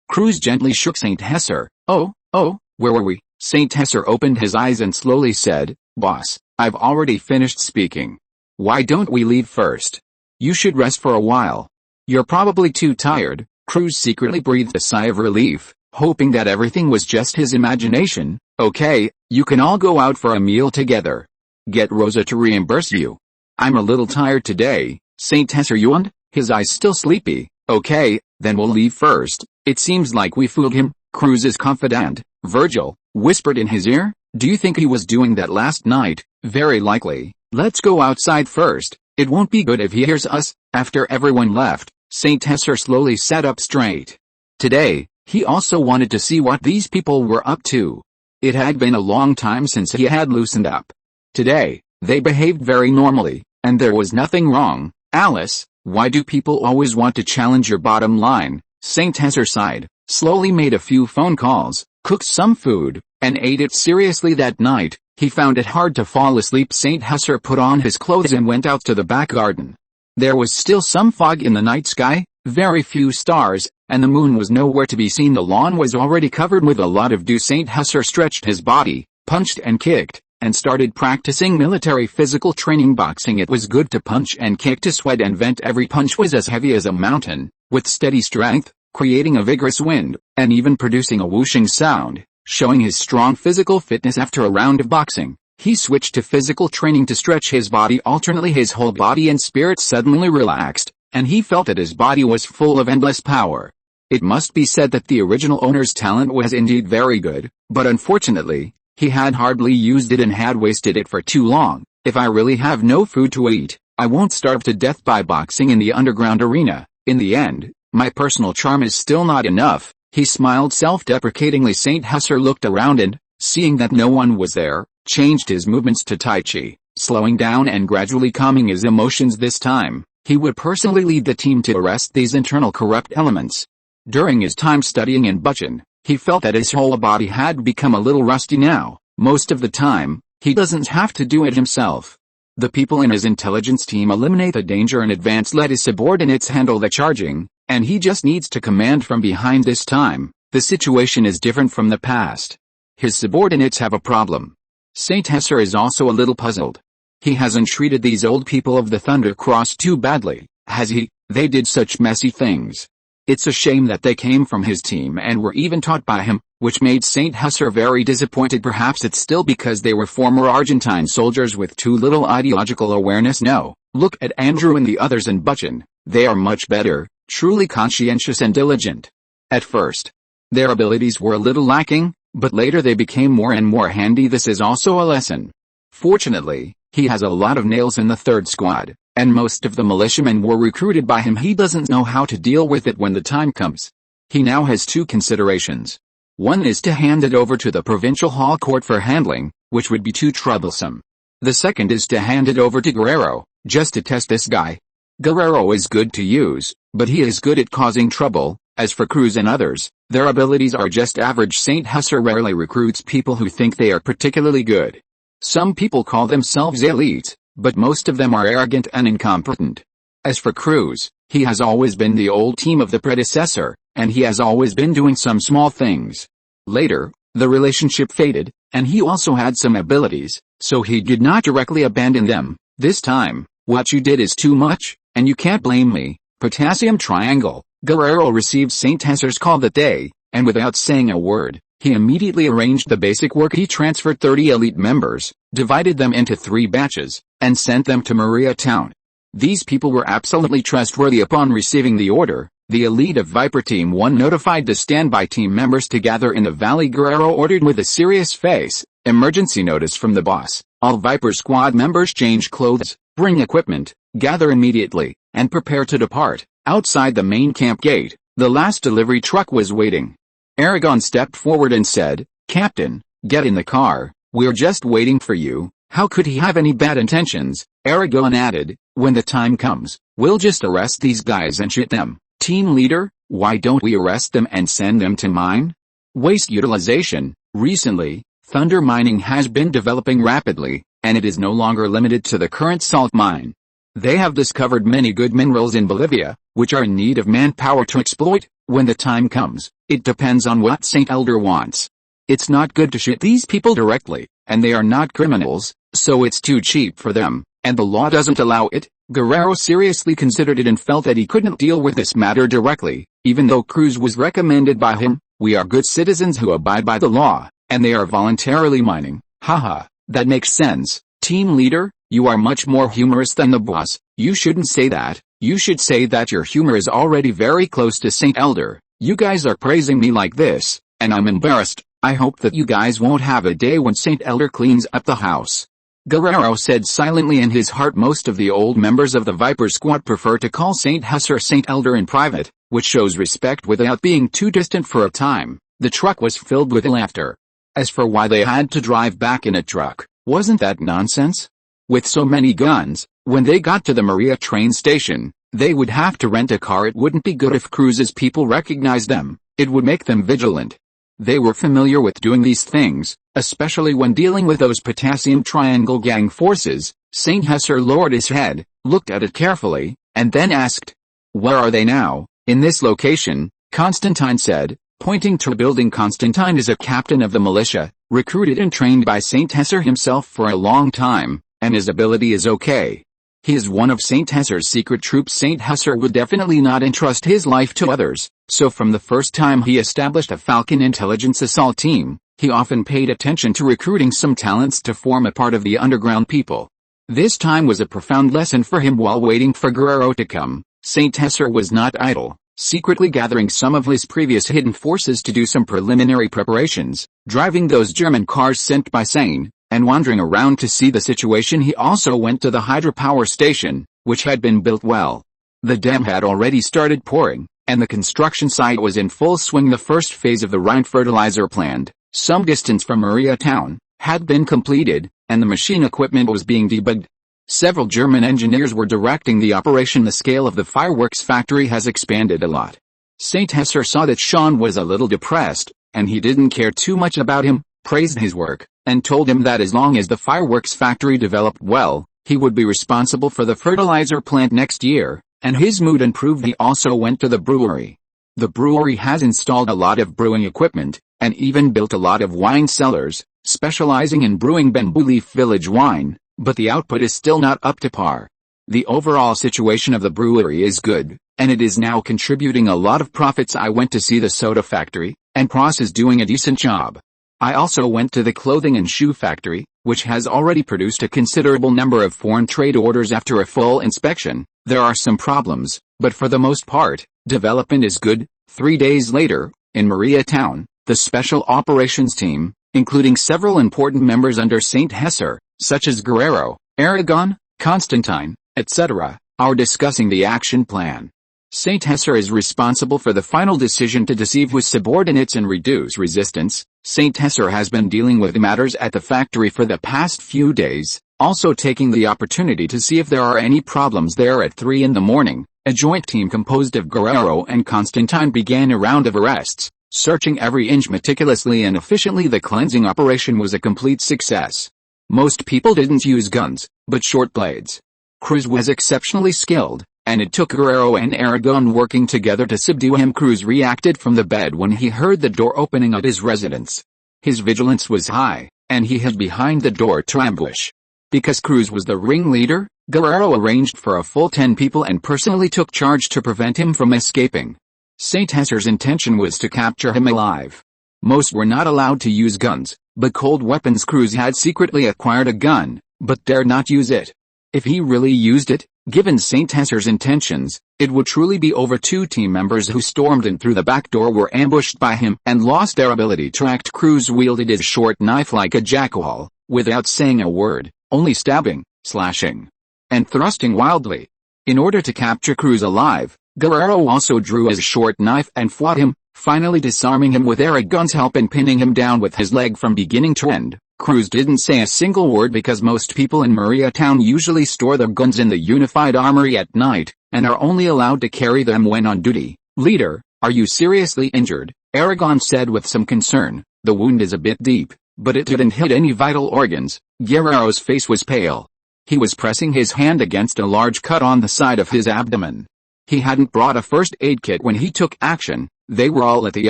Cruz gently shook Saint Hussar. Oh, where were we? Saint Hussar opened his eyes and slowly said, Boss, I've already finished speaking. Why don't we leave first? You should rest for a while. You're probably too tired. Cruz secretly breathed a sigh of relief, hoping that everything was just his imagination. Okay, you can all go out for a meal together. Get Rosa to reimburse you. I'm a little tired today. Saint Hussar yawned, his eyes still sleepy. Okay, then we'll leave first. It seems like we fooled him. Cruz's confidant, Virgil, whispered in his ear. Do you think he was doing that last night? Very likely. Let's go outside first. It won't be good if he hears us. After everyone left, Saint Hussar slowly sat up straight. Today, he also wanted to see what these people were up to. It had been a long time since he had loosened up. Today, they behaved very normally, and there was nothing wrong. Alice, why do people always want to challenge your bottom line? Saint Hussar sighed, slowly made a few phone calls, cooked some food, and ate it seriously that night. He found it hard to fall asleep. Saint Hussar put on his clothes and went out to the back garden. There was still some fog in the night sky, very few stars, and the moon was nowhere to be seen. The lawn was already covered with a lot of dew. Saint Hussar stretched his body, punched and kicked, and started practicing military physical training. Boxing. It was good to punch and kick, to sweat and vent. Every punch was as heavy as a mountain, with steady strength, creating a vigorous wind, and even producing a whooshing sound, showing his strong physical fitness. After a round of boxing, he switched to physical training to stretch his body alternately. His whole body and spirit suddenly relaxed, and he felt that his body was full of endless power. It must be said that the original owner's talent was indeed very good, but unfortunately, he had hardly used it and had wasted it for too long. If I really have no food to eat, I won't starve to death by boxing in the underground arena. In the end, my personal charm is still not enough. He smiled self-deprecatingly. Saint Hussar looked around and, seeing that no one was there, changed his movements to Tai Chi, slowing down and gradually calming his emotions. This time, he would personally lead the team to arrest these internal corrupt elements. During his time studying in Buchan, he felt that his whole body had become a little rusty now. Most of the time, he doesn't have to do it himself. The people in his intelligence team eliminate the danger in advance, let his subordinates handle the charging, and he just needs to command from behind. This time, the situation is different from the past. His subordinates have a problem. Saint Hussar is also a little puzzled. He hasn't treated these old people of the Thunder Cross too badly, has he? They did such messy things. It's a shame that they came from his team and were even taught by him, which made St. Husser very disappointed. Perhaps it's still because they were former Argentine soldiers with too little ideological awareness. No, look at Andrew and the others in Butchin. They are much better, truly conscientious and diligent. At first, their abilities were a little lacking, but later they became more and more handy. This is also a lesson. Fortunately, he has a lot of nails in the third squad, and most of the militiamen were recruited by him. He doesn't know how to deal with it when the time comes. He now has two considerations. One is to hand it over to the provincial hall court for handling, which would be too troublesome. The second is to hand it over to Guerrero, just to test this guy. Guerrero is good to use, but he is good at causing trouble. As for Cruz and others, their abilities are just average. St. Husser rarely recruits people who think they are particularly good. Some people call themselves elites, but most of them are arrogant and incompetent. As for Cruz, he has always been the old team of the predecessor, and he has always been doing some small things. Later, the relationship faded, and he also had some abilities, so he did not directly abandon them. This time, what you did is too much, and you can't blame me. Potassium triangle. Guerrero received St. Husser's call that day, and without saying a word, he immediately arranged the basic work. He transferred 30 elite members, divided them into 3 batches, and sent them to Maria Town. These people were absolutely trustworthy. Upon receiving the order, the elite of Viper Team 1 notified the standby team members to gather in the valley. Guerrero ordered with a serious face, "Emergency notice from the boss. All Viper squad members change clothes, bring equipment, gather immediately, and prepare to depart." Outside the main camp gate, the last delivery truck was waiting. Aragon stepped forward and said, "Captain, get in the car, we're just waiting for you." How could he have any bad intentions? Aragon added, "When the time comes, we'll just arrest these guys and shoot them." Team leader, why don't we arrest them and send them to mine? Waste utilization. Recently, thunder mining has been developing rapidly, and it is no longer limited to the current salt mine. They have discovered many good minerals in Bolivia, which are in need of manpower to exploit. When the time comes, it depends on what St. Elder wants. It's not good to shoot these people directly, and they are not criminals, so it's too cheap for them, and the law doesn't allow it. Guerrero seriously considered it and felt that he couldn't deal with this matter directly, even though Cruz was recommended by him. We are good citizens who abide by the law, and they are voluntarily mining. Haha, that makes sense. Team leader, you are much more humorous than the boss. You shouldn't say that. You should say that your humor is already very close to St. Elder. You guys are praising me like this, and I'm embarrassed. I hope that you guys won't have a day when St. Elder cleans up the house. Guerrero said silently in his heart. Most of the old members of the Viper squad prefer to call St. Husser St. Elder in private, which shows respect without being too distant. For a time, the truck was filled with laughter. As for why they had to drive back in a truck, wasn't that nonsense? With so many guns, when they got to the Maria train station, they would have to rent a car. It wouldn't be good if Cruz's people recognized them. It would make them vigilant. They were familiar with doing these things, especially when dealing with those Potassium Triangle gang forces. St. Husser lowered his head, looked at it carefully, and then asked, "Where are they now?" "In this location," Constantine said, pointing to a building. Constantine is a captain of the militia, recruited and trained by St. Husser himself for a long time, and his ability is okay. He is one of St. Husser's secret troops. St. Husser would definitely not entrust his life to others, so from the first time he established a Falcon intelligence assault team, he often paid attention to recruiting some talents to form a part of the underground people. This time was a profound lesson for him. While waiting for Guerrero to come, St. Husser was not idle, secretly gathering some of his previous hidden forces to do some preliminary preparations, driving those German cars sent by Sane, and wandering around to see the situation. He also went to the hydropower station, which had been built well. The dam had already started pouring, and the construction site was in full swing. The first phase of the Rhine fertilizer plant, some distance from Maria Town, had been completed, and the machine equipment was being debugged. Several German engineers were directing the operation. The scale of the fireworks factory has expanded a lot. St. Husser saw that Sean was a little depressed, and he didn't care too much about him, praised his work, and told him that as long as the fireworks factory developed well, he would be responsible for the fertilizer plant next year, and his mood improved. He also went to the brewery. The brewery has installed a lot of brewing equipment, and even built a lot of wine cellars, specializing in brewing bamboo leaf village wine, but the output is still not up to par. The overall situation of the brewery is good, and it is now contributing a lot of profits. I went to see the soda factory, and Pross is doing a decent job. I also went to the clothing and shoe factory, which has already produced a considerable number of foreign trade orders. After a full inspection, there are some problems, but for the most part, development is good. 3 days later, in Maria Town, the Special Operations Team, including several important members under Saint Hesser, such as Guerrero, Aragon, Constantine, etc., are discussing the action plan. Saint Hesser is responsible for the final decision to deceive his subordinates and reduce resistance. Saint Hesser has been dealing with matters at the factory for the past few days, also taking the opportunity to see if there are any problems there. At 3 in the morning, a joint team composed of Guerrero and Constantine began a round of arrests, searching every inch meticulously and efficiently. The cleansing operation was a complete success. Most people didn't use guns, but short blades. Cruz was exceptionally skilled, and it took Guerrero and Aragon working together to subdue him. Cruz reacted from the bed when he heard the door opening at his residence. His vigilance was high, and he hid behind the door to ambush. Because Cruz was the ringleader, Guerrero arranged for a full 10 people and personally took charge to prevent him from escaping. Saint Hesser's intention was to capture him alive. Most were not allowed to use guns, but cold weapons. Cruz had secretly acquired a gun, but dared not use it. If he really used it, given Saint Hesser's intentions, it would truly be over. 2 team members who stormed in through the back door were ambushed by him and lost their ability to act. Cruz wielded his short knife like a jackal, without saying a word, only stabbing, slashing, and thrusting wildly. In order to capture Cruz alive, Guerrero also drew his short knife and fought him, finally disarming him with Aragon's help and pinning him down with his leg from beginning to end. Cruz didn't say a single word because most people in Maria Town usually store their guns in the unified armory at night, and are only allowed to carry them when on duty. "Leader, are you seriously injured?" Aragon said with some concern. "The wound is a bit deep, but it didn't hit any vital organs." Guerrero's face was pale. He was pressing his hand against a large cut on the side of his abdomen. He hadn't brought a first aid kit when he took action. They were all at the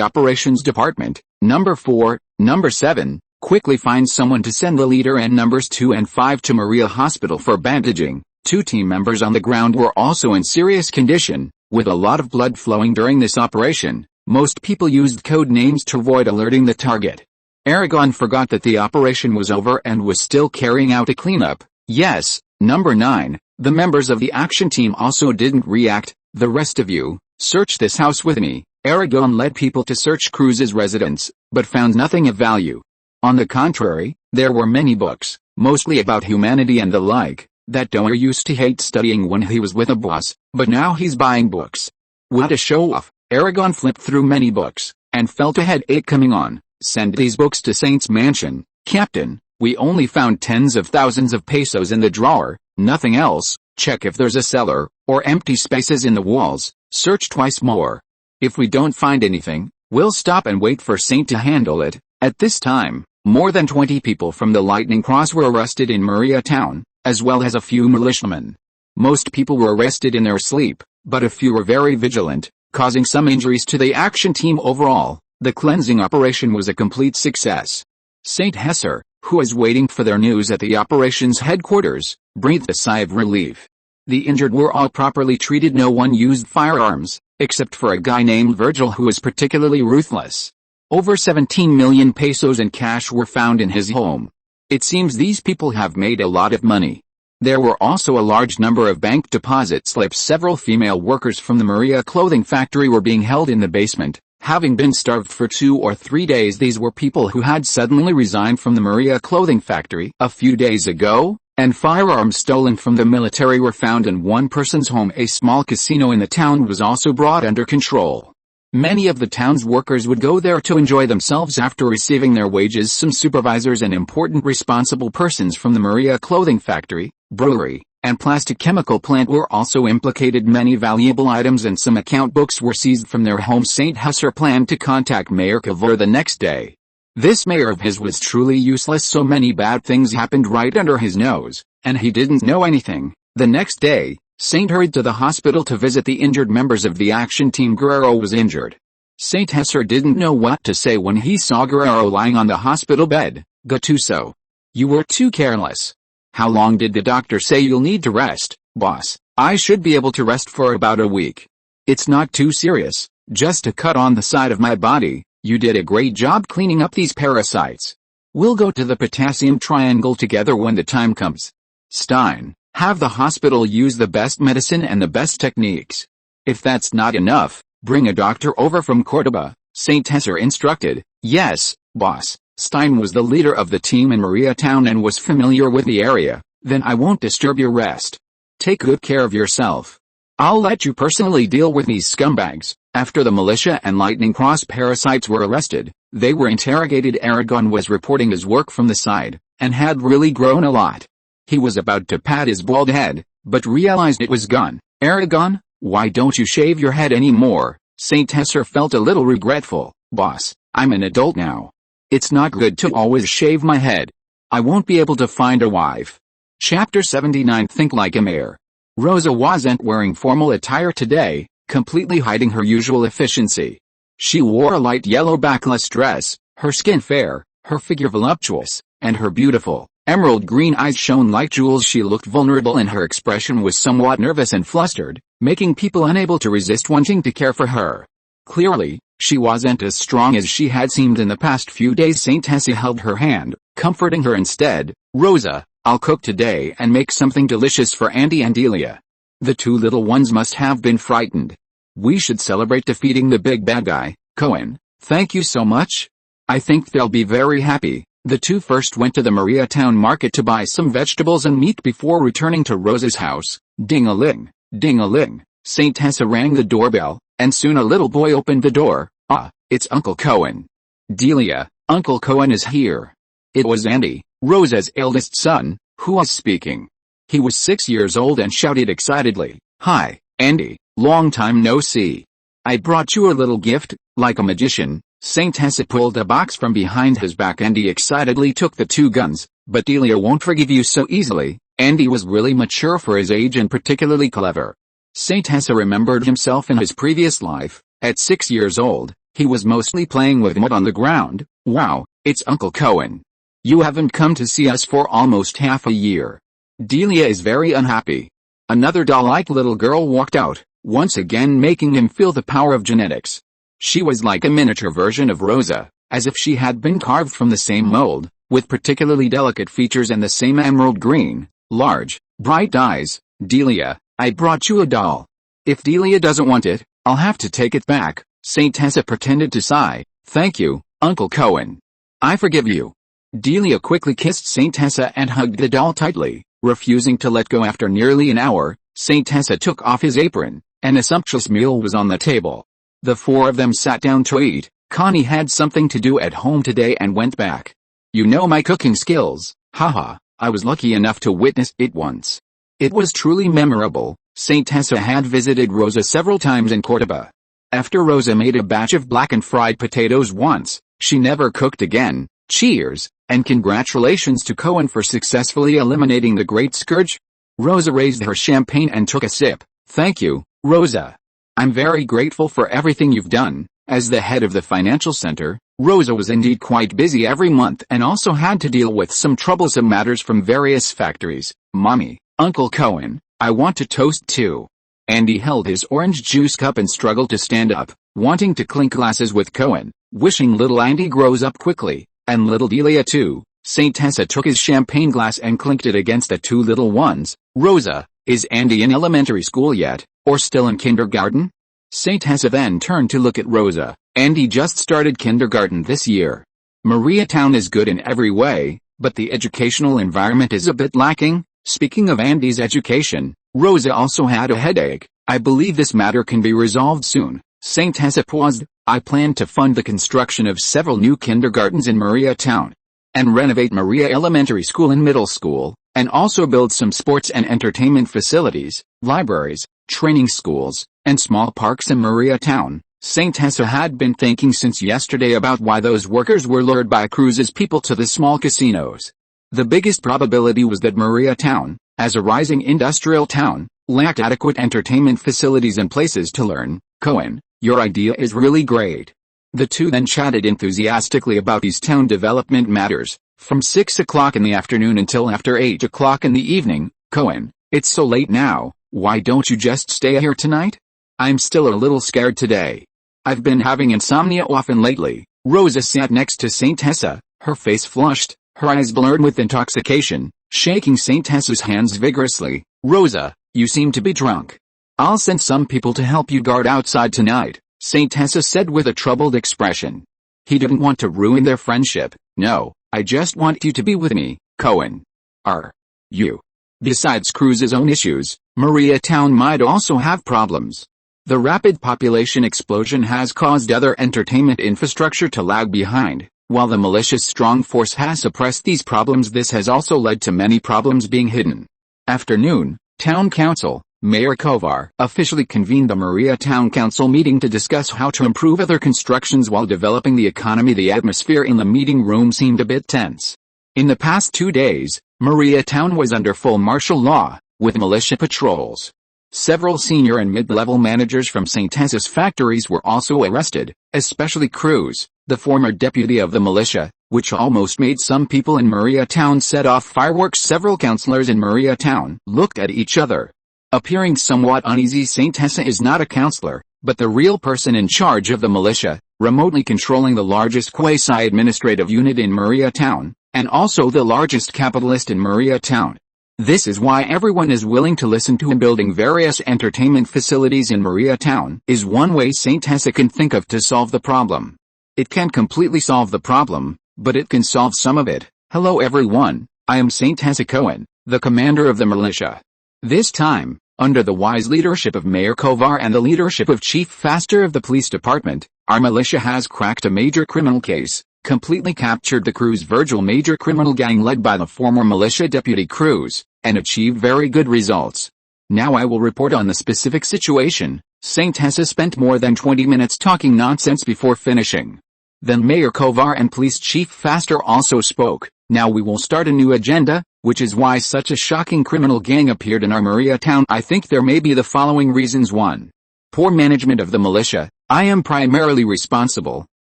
operations department. Number 4, Number 7, quickly find someone to send the leader and numbers 2 and 5 to Maria Hospital for bandaging. 2 team members on the ground were also in serious condition, with a lot of blood flowing during this operation. Most people used code names to avoid alerting the target. Aragon forgot that the operation was over and was still carrying out a cleanup. Yes, Number 9, the members of the action team also didn't react. "The rest of you, search this house with me." Aragon led people to search Cruz's residence, but found nothing of value. On the contrary, there were many books, mostly about humanity and the like, that Doer used to hate studying when he was with a boss, but now he's buying books. What a show-off! Aragon flipped through many books, and felt a headache coming on. "Send these books to Saint's mansion, Captain. We only found tens of thousands of pesos in the drawer, nothing else. Check if there's a cellar, or empty spaces in the walls. Search twice more. If we don't find anything, we'll stop and wait for Saint to handle it." At this time, more than 20 people from the Lightning Cross were arrested in Maria Town, as well as a few militiamen. Most people were arrested in their sleep, but a few were very vigilant, causing some injuries to the action team. Overall, the cleansing operation was a complete success. Saint Hesser, who was waiting for their news at the operations headquarters, breathed a sigh of relief. The injured were all properly treated. No one used firearms, except for a guy named Virgil who was particularly ruthless. Over 17 million pesos in cash were found in his home. It seems these people have made a lot of money. There were also a large number of bank deposit slips. Several female workers from the Maria clothing factory were being held in the basement, having been starved for 2 or 3 days. These were people who had suddenly resigned from the Maria clothing factory a few days ago, and firearms stolen from the military were found in one person's home. A small casino in the town was also brought under control. Many of the town's workers would go there to enjoy themselves after receiving their wages. Some supervisors and important responsible persons from the Maria clothing factory, brewery, and plastic chemical plant were also implicated. Many valuable items and some account books were seized from their home. Saint Hesser planned to contact Mayor Cavor the next day. This mayor of his was truly useless. So many bad things happened right under his nose, and he didn't know anything. The next day, Saint hurried to the hospital to visit the injured members of the action team. Guerrero was injured. Saint Hesser didn't know what to say when he saw Guerrero lying on the hospital bed. "Gattuso, you were too careless. How long did the doctor say you'll need to rest, boss?" "I should be able to rest for about a week." It's not too serious, just a cut on the side of my body. You did a great job cleaning up these parasites. We'll go to the potassium triangle together when the time comes. Stein, have the hospital use the best medicine and the best techniques. If that's not enough, bring a doctor over from Cordoba, St. Tesser instructed. Yes, boss. Stein was the leader of the team in Mariatown and was familiar with the area. Then I won't disturb your rest. Take good care of yourself. I'll let you personally deal with these scumbags. After the militia and Lightning Cross parasites were arrested, they were interrogated. Aragon was reporting his work from the side, and had really grown a lot. He was about to pat his bald head, but realized it was gone. Aragon, why don't you shave your head anymore? St. Tesser felt a little regretful. Boss, I'm an adult now. It's not good to always shave my head. I won't be able to find a wife. Chapter 79. Think like a mayor. Rosa wasn't wearing formal attire today, completely hiding her usual efficiency. She wore a light yellow backless dress, her skin fair, her figure voluptuous, and her beautiful, emerald green eyes shone like jewels. She looked vulnerable and her expression was somewhat nervous and flustered, making people unable to resist wanting to care for her. Clearly, she wasn't as strong as she had seemed in the past few days. St. Tessie held her hand, comforting her instead. Rosa, I'll cook today and make something delicious for Andy and Delia. The two little ones must have been frightened. We should celebrate defeating the big bad guy, Cohen. Thank you so much. I think they'll be very happy. The two first went to the Mariatown market to buy some vegetables and meat before returning to Rosa's house. Ding-a-ling, ding-a-ling. St. Tessa rang the doorbell, and soon a little boy opened the door. Ah, it's Uncle Cohen. Delia, Uncle Cohen is here. It was Andy, Rosa's eldest son, who was speaking. He was 6 years old and shouted excitedly, Hi, Andy, long time no see. I brought you a little gift, like a magician. St. Tessa pulled a box from behind his back. Andy excitedly took the two guns, but Delia won't forgive you so easily. Andy was really mature for his age and particularly clever. St. Tessa remembered himself in his previous life. At 6 years old, he was mostly playing with mud on the ground. Wow, it's Uncle Cohen. You haven't come to see us for almost half a year. Delia is very unhappy. Another doll-like little girl walked out, once again making him feel the power of genetics. She was like a miniature version of Rosa, as if she had been carved from the same mold, with particularly delicate features and the same emerald green, large, bright eyes. Delia, I brought you a doll. If Delia doesn't want it, I'll have to take it back. St. Tessa pretended to sigh. Thank you, Uncle Cohen. I forgive you. Delia quickly kissed St. Tessa and hugged the doll tightly, refusing to let go. After nearly an hour, St. Tessa took off his apron, and a sumptuous meal was on the table. The four of them sat down to eat. Connie had something to do at home today and went back. You know my cooking skills, haha, I was lucky enough to witness it once. It was truly memorable. St. Tessa had visited Rosa several times in Cordoba. After Rosa made a batch of blackened fried potatoes once, she never cooked again. Cheers, and congratulations to Cohen for successfully eliminating the great scourge. Rosa raised her champagne and took a sip. Thank you, Rosa. I'm very grateful for everything you've done. As the head of the financial center, Rosa was indeed quite busy every month and also had to deal with some troublesome matters from various factories. Mommy, Uncle Cohen, I want to toast too. Andy held his orange juice cup and struggled to stand up, wanting to clink glasses with Cohen, wishing little Andy grows up quickly, and little Delia too. St. Tessa took his champagne glass and clinked it against the two little ones. Rosa, is Andy in elementary school yet, or still in kindergarten? St. Tessa then turned to look at Rosa. Andy just started kindergarten this year. Mariatown is good in every way, but the educational environment is a bit lacking. Speaking of Andy's education, Rosa also had a headache. I believe this matter can be resolved soon. St. Tessa paused. I plan to fund the construction of several new kindergartens in Mariatown, and renovate Maria Elementary School and Middle School, and also build some sports and entertainment facilities, libraries, training schools, and small parks in Mariatown. St. Tessa had been thinking since yesterday about why those workers were lured by Cruz's people to the small casinos. The biggest probability was that Mariatown, as a rising industrial town, lacked adequate entertainment facilities and places to learn. Cohen, your idea is really great. The two then chatted enthusiastically about these town development matters, from 6 o'clock in the afternoon until after 8 o'clock in the evening. Cohen, it's so late now, why don't you just stay here tonight? I'm still a little scared today. I've been having insomnia often lately. Rosa sat next to Saint Tessa, her face flushed, her eyes blurred with intoxication, shaking Saint Tessa's hands vigorously. Rosa, you seem to be drunk. I'll send some people to help you guard outside tonight, Saint Tessa said with a troubled expression. He didn't want to ruin their friendship. No, I just want you to be with me, Cohen. Are you? Besides Cruz's own issues, Mariatown might also have problems. The rapid population explosion has caused other entertainment infrastructure to lag behind. While the militia's strong force has suppressed these problems, this has also led to many problems being hidden. Afternoon, Town Council, Mayor Kovar officially convened the Maria Town Council meeting to discuss how to improve other constructions while developing the economy. The atmosphere in the meeting room seemed a bit tense. In the past 2 days, Maria Town was under full martial law, with militia patrols. Several senior and mid-level managers from St. Tessa's factories were also arrested, especially Cruz, the former deputy of the militia, which almost made some people in Maria Town set off fireworks. Several councillors in Maria Town looked at each other. Appearing somewhat uneasy, St. Tessa is not a councillor, but the real person in charge of the militia, remotely controlling the largest quasi-administrative unit in Maria Town, and also the largest capitalist in Maria Town. This is why everyone is willing to listen to him. Building various entertainment facilities in Maria Town is one way St. Tessa can think of to solve the problem. It can't completely solve the problem, but it can solve some of it. Hello everyone, I am St. Tessa Cohen, the commander of the militia. This time, under the wise leadership of Mayor Kovar and the leadership of Chief Faster of the police department, our militia has cracked a major criminal case, completely captured the Cruz Virgil major criminal gang led by the former militia deputy Cruz, and achieved very good results. Now I will report on the specific situation. St. Tessa spent more than 20 minutes talking nonsense before finishing. Then Mayor Kovar and Police Chief Faster also spoke. Now we will start a new agenda, which is why such a shocking criminal gang appeared in our Maria Town. I think there may be the following reasons. 1. Poor management of the militia. I am primarily responsible.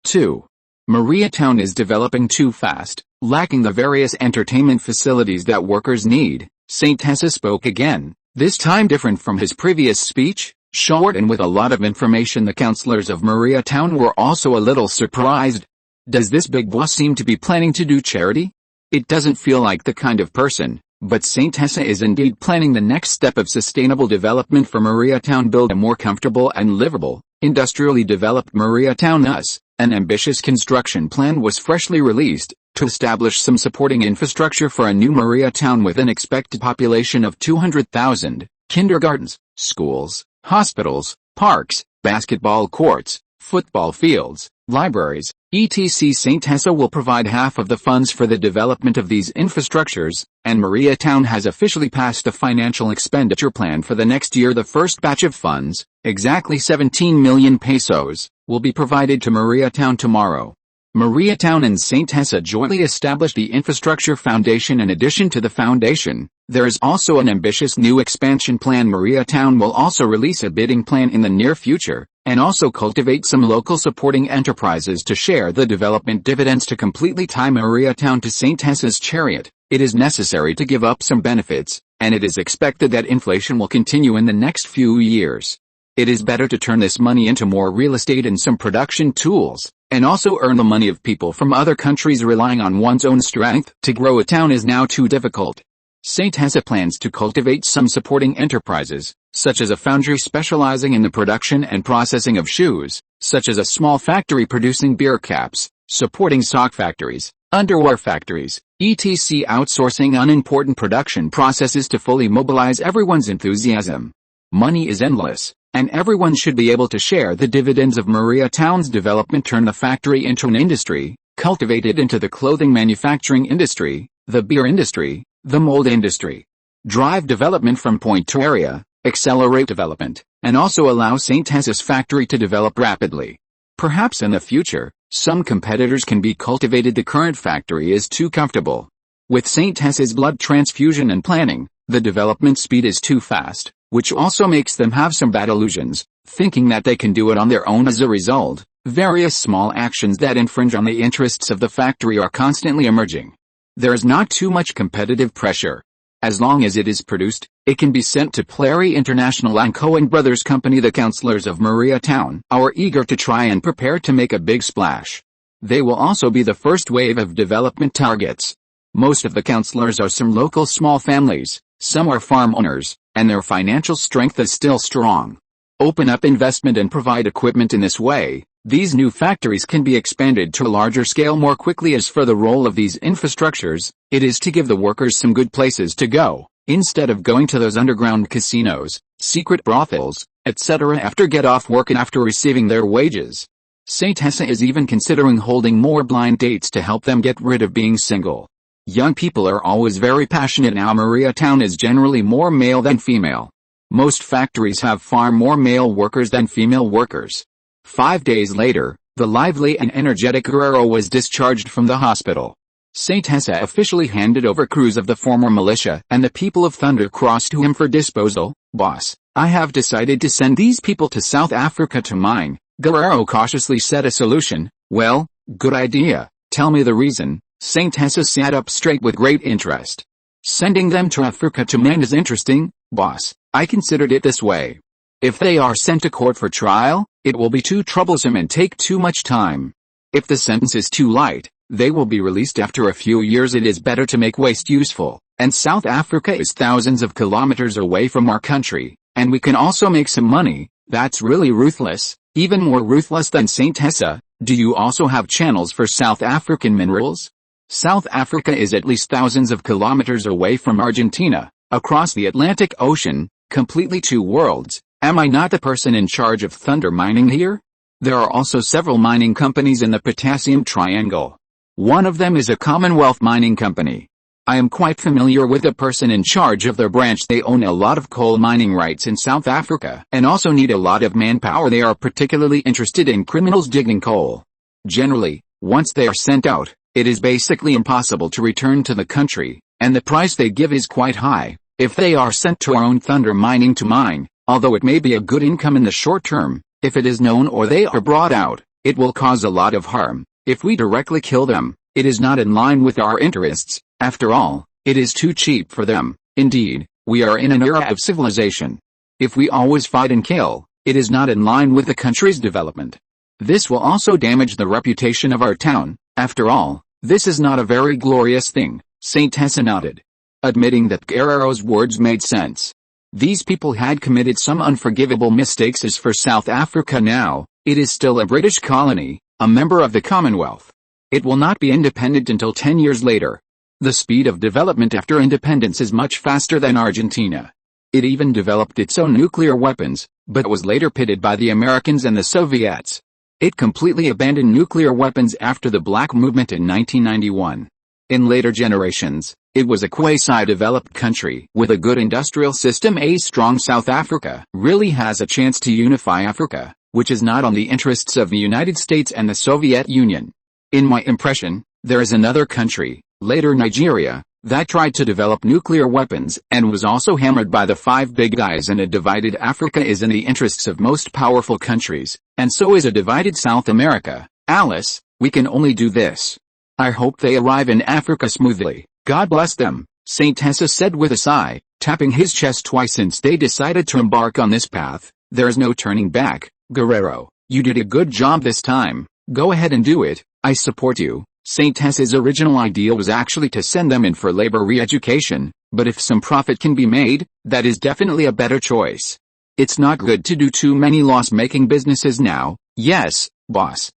2. Maria Town is developing too fast, lacking the various entertainment facilities that workers need. St. Tessa spoke again, this time different from his previous speech, short and with a lot of information. The councillors of Maria Town were also a little surprised. Does this big boss seem to be planning to do charity? It doesn't feel like the kind of person, but St. Tessa is indeed planning the next step of sustainable development for Maria Town. Build a more comfortable and livable, industrially developed Maria Town. Thus, an ambitious construction plan was freshly released, to establish some supporting infrastructure for a new Maria Town with an expected population of 200,000, kindergartens, schools, hospitals, parks, basketball courts, football fields, libraries, etc. St. Tessa will provide half of the funds for the development of these infrastructures, and Maria Town has officially passed a financial expenditure plan for the next year. The first batch of funds, exactly 17 million pesos, will be provided to Maria Town tomorrow. Maria Town and St. Tessa jointly established the Infrastructure Foundation. In addition to the foundation, there is also an ambitious new expansion plan. Maria Town will also release a bidding plan in the near future, and also cultivate some local supporting enterprises to share the development dividends. To completely tie Maria Town to St. Tessa's chariot, it is necessary to give up some benefits, and it is expected that inflation will continue in the next few years. It is better to turn this money into more real estate and some production tools, and also earn the money of people from other countries. Relying on one's own strength to grow a town is now too difficult. St. Tessa plans to cultivate some supporting enterprises, such as a foundry specializing in the production and processing of shoes, such as a small factory producing beer caps, supporting sock factories, underwear factories, etc. Outsourcing unimportant production processes to fully mobilize everyone's enthusiasm. Money is endless, and everyone should be able to share the dividends of Maria Town's development. Turn the factory into an industry, cultivate it into the clothing manufacturing industry, the beer industry, the mold industry. Drive development from point to area, accelerate development, and also allow St. Tessa's factory to develop rapidly. Perhaps in the future, some competitors can be cultivated. The current factory is too comfortable. With St. Tessa's blood transfusion and planning, the development speed is too fast, which also makes them have some bad illusions, thinking that they can do it on their own. As a result, various small actions that infringe on the interests of the factory are constantly emerging. There is not too much competitive pressure. As long as it is produced, it can be sent to Plary International and Cohen Brothers Company. The councillors of Mariatown are eager to try and prepare to make a big splash. They will also be the first wave of development targets. Most of the councillors are some local small families, some are farm owners, and their financial strength is still strong. Open up investment and provide equipment in this way. These new factories can be expanded to a larger scale more quickly. As for the role of these infrastructures, it is to give the workers some good places to go, instead of going to those underground casinos, secret brothels, etc. after get off work and after receiving their wages. St. Hesse is even considering holding more blind dates to help them get rid of being single. Young people are always very passionate. Now Mariatown is generally more male than female. Most factories have far more male workers than female workers. 5 days later, the lively and energetic Guerrero was discharged from the hospital. St. Hesse officially handed over crews of the former militia and the people of Thunder Cross to him for disposal. Boss, I have decided to send these people to South Africa to mine. Guerrero cautiously said. A solution? Well, good idea. Tell me the reason. St. Hesse sat up straight with great interest. Sending them to Africa to mine is interesting, boss. I considered it this way. If they are sent to court for trial, it will be too troublesome and take too much time. If the sentence is too light, they will be released after a few years. It is better to make waste useful, and South Africa is thousands of kilometers away from our country, and we can also make some money. That's really ruthless, even more ruthless than St. Hesse. Do you also have channels for South African minerals? South Africa is at least thousands of kilometers away from Argentina, across the Atlantic Ocean, completely two worlds. Am I not the person in charge of Thunder mining here? There are also several mining companies in the Potassium Triangle. One of them is a Commonwealth mining company. I am quite familiar with the person in charge of their branch. They own a lot of coal mining rights in South Africa and also need a lot of manpower. They are particularly interested in criminals digging coal. Generally, once they are sent out, it is basically impossible to return to the country, and the price they give is quite high. If they are sent to our own Thunder mining to mine, although it may be a good income in the short term, if it is known or they are brought out, it will cause a lot of harm. If we directly kill them, it is not in line with our interests. After all, it is too cheap for them. Indeed, we are in an era of civilization. If we always fight and kill, it is not in line with the country's development. This will also damage the reputation of our town. After all, this is not a very glorious thing. St. Hesse nodded, admitting that Guerrero's words made sense. These people had committed some unforgivable mistakes. As for South Africa now, it is still a British colony, a member of the Commonwealth. It will not be independent until 10 years later. The speed of development after independence is much faster than Argentina. It even developed its own nuclear weapons, but was later pitted by the Americans and the Soviets. It completely abandoned nuclear weapons after the Black Movement in 1991. In later generations, it was a quasi-developed country with a good industrial system. A strong South Africa really has a chance to unify Africa, which is not on the interests of the United States and the Soviet Union. In my impression, there is another country, later Nigeria, that tried to develop nuclear weapons and was also hammered by the five big guys. And a divided Africa is in the interests of most powerful countries, and so is a divided South America. Alice, we can only do this. I hope they arrive in Africa smoothly. God bless them, St. Hesse said with a sigh, tapping his chest twice. Since they decided to embark on this path, there is no turning back. Guerrero, you did a good job this time. Go ahead and do it. I support you. St. Hesse's original idea was actually to send them in for labor re-education, but if some profit can be made, that is definitely a better choice. It's not good to do too many loss-making businesses now. Yes, boss.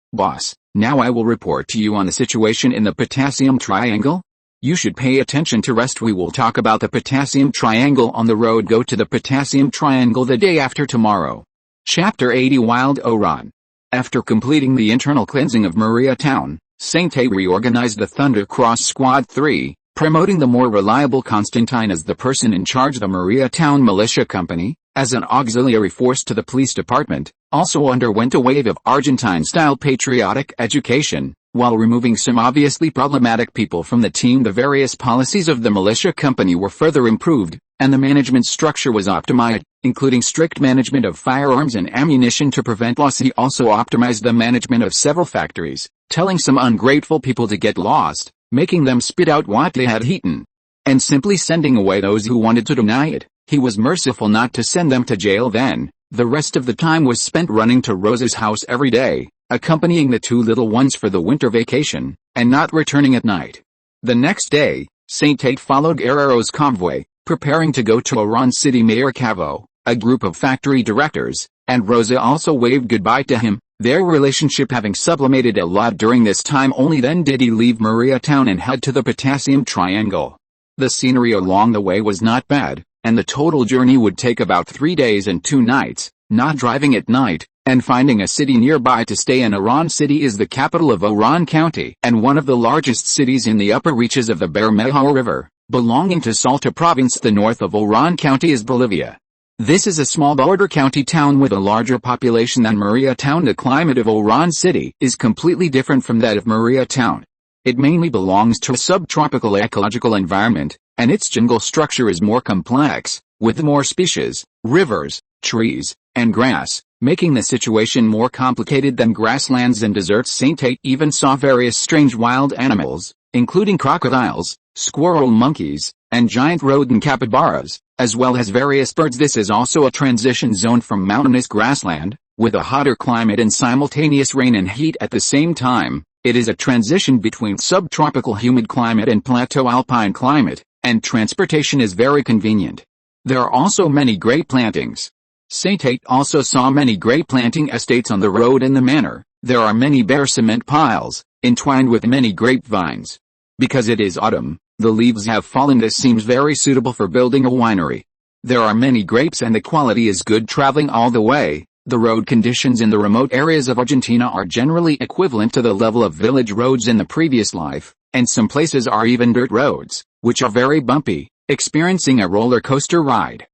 Now I will report to you on the situation in the Potassium Triangle. You should pay attention to rest. We will talk about the Potassium Triangle on the road. Go to the Potassium Triangle the day after tomorrow. Chapter 80 Wild Oran. After completing the internal cleansing of Mariatown, St. A reorganized the Thunder Cross Squad 3, promoting the more reliable Constantine as the person in charge of the Mariatown Militia Company, as an auxiliary force to the police department. Also underwent a wave of Argentine-style patriotic education, while removing some obviously problematic people from the team. The various policies of the militia company were further improved, and the management structure was optimized, including strict management of firearms and ammunition to prevent loss. He also optimized the management of several factories, telling some ungrateful people to get lost, making them spit out what they had eaten. and simply sending away those who wanted to deny it. He was merciful not to send them to jail then. The rest of the time was spent running to Rosa's house every day, accompanying the two little ones for the winter vacation, and not returning at night. The next day, Saint Tate followed Guerrero's convoy, preparing to go to Oran City Mayor Cavo, a group of factory directors, and Rosa also waved goodbye to him, their relationship having sublimated a lot during this time. Only then did he leave Maria Town and head to the Potassium Triangle. The scenery along the way was not bad, and the total journey would take about 3 days and 2 nights, not driving at night, and finding a city nearby to stay in. Oran City is the capital of Oran County and one of the largest cities in the upper reaches of the Bermejo River, belonging to Salta Province. The north of Oran County is Bolivia. This is a small border county town with a larger population than Maria Town. The climate of Oran City is completely different from that of Maria Town. It mainly belongs to a subtropical ecological environment, and its jungle structure is more complex, with more species, rivers, trees, and grass, making the situation more complicated than grasslands and deserts. Saint Tate even saw various strange wild animals, including crocodiles, squirrel monkeys, and giant rodent capybaras, as well as various birds. This is also a transition zone from mountainous grassland, with a hotter climate and simultaneous rain and heat at the same time. It is a transition between subtropical humid climate and plateau alpine climate, and transportation is very convenient. There are also many grape plantings. Saint Tate also saw many grape planting estates on the road in the manor. There are many bare cement piles, entwined with many grapevines. Because it is autumn, the leaves have fallen. This seems very suitable for building a winery. There are many grapes and the quality is good traveling all the way. The road conditions in the remote areas of Argentina are generally equivalent to the level of village roads in the previous life, and some places are even dirt roads, which are very bumpy, experiencing a roller coaster ride.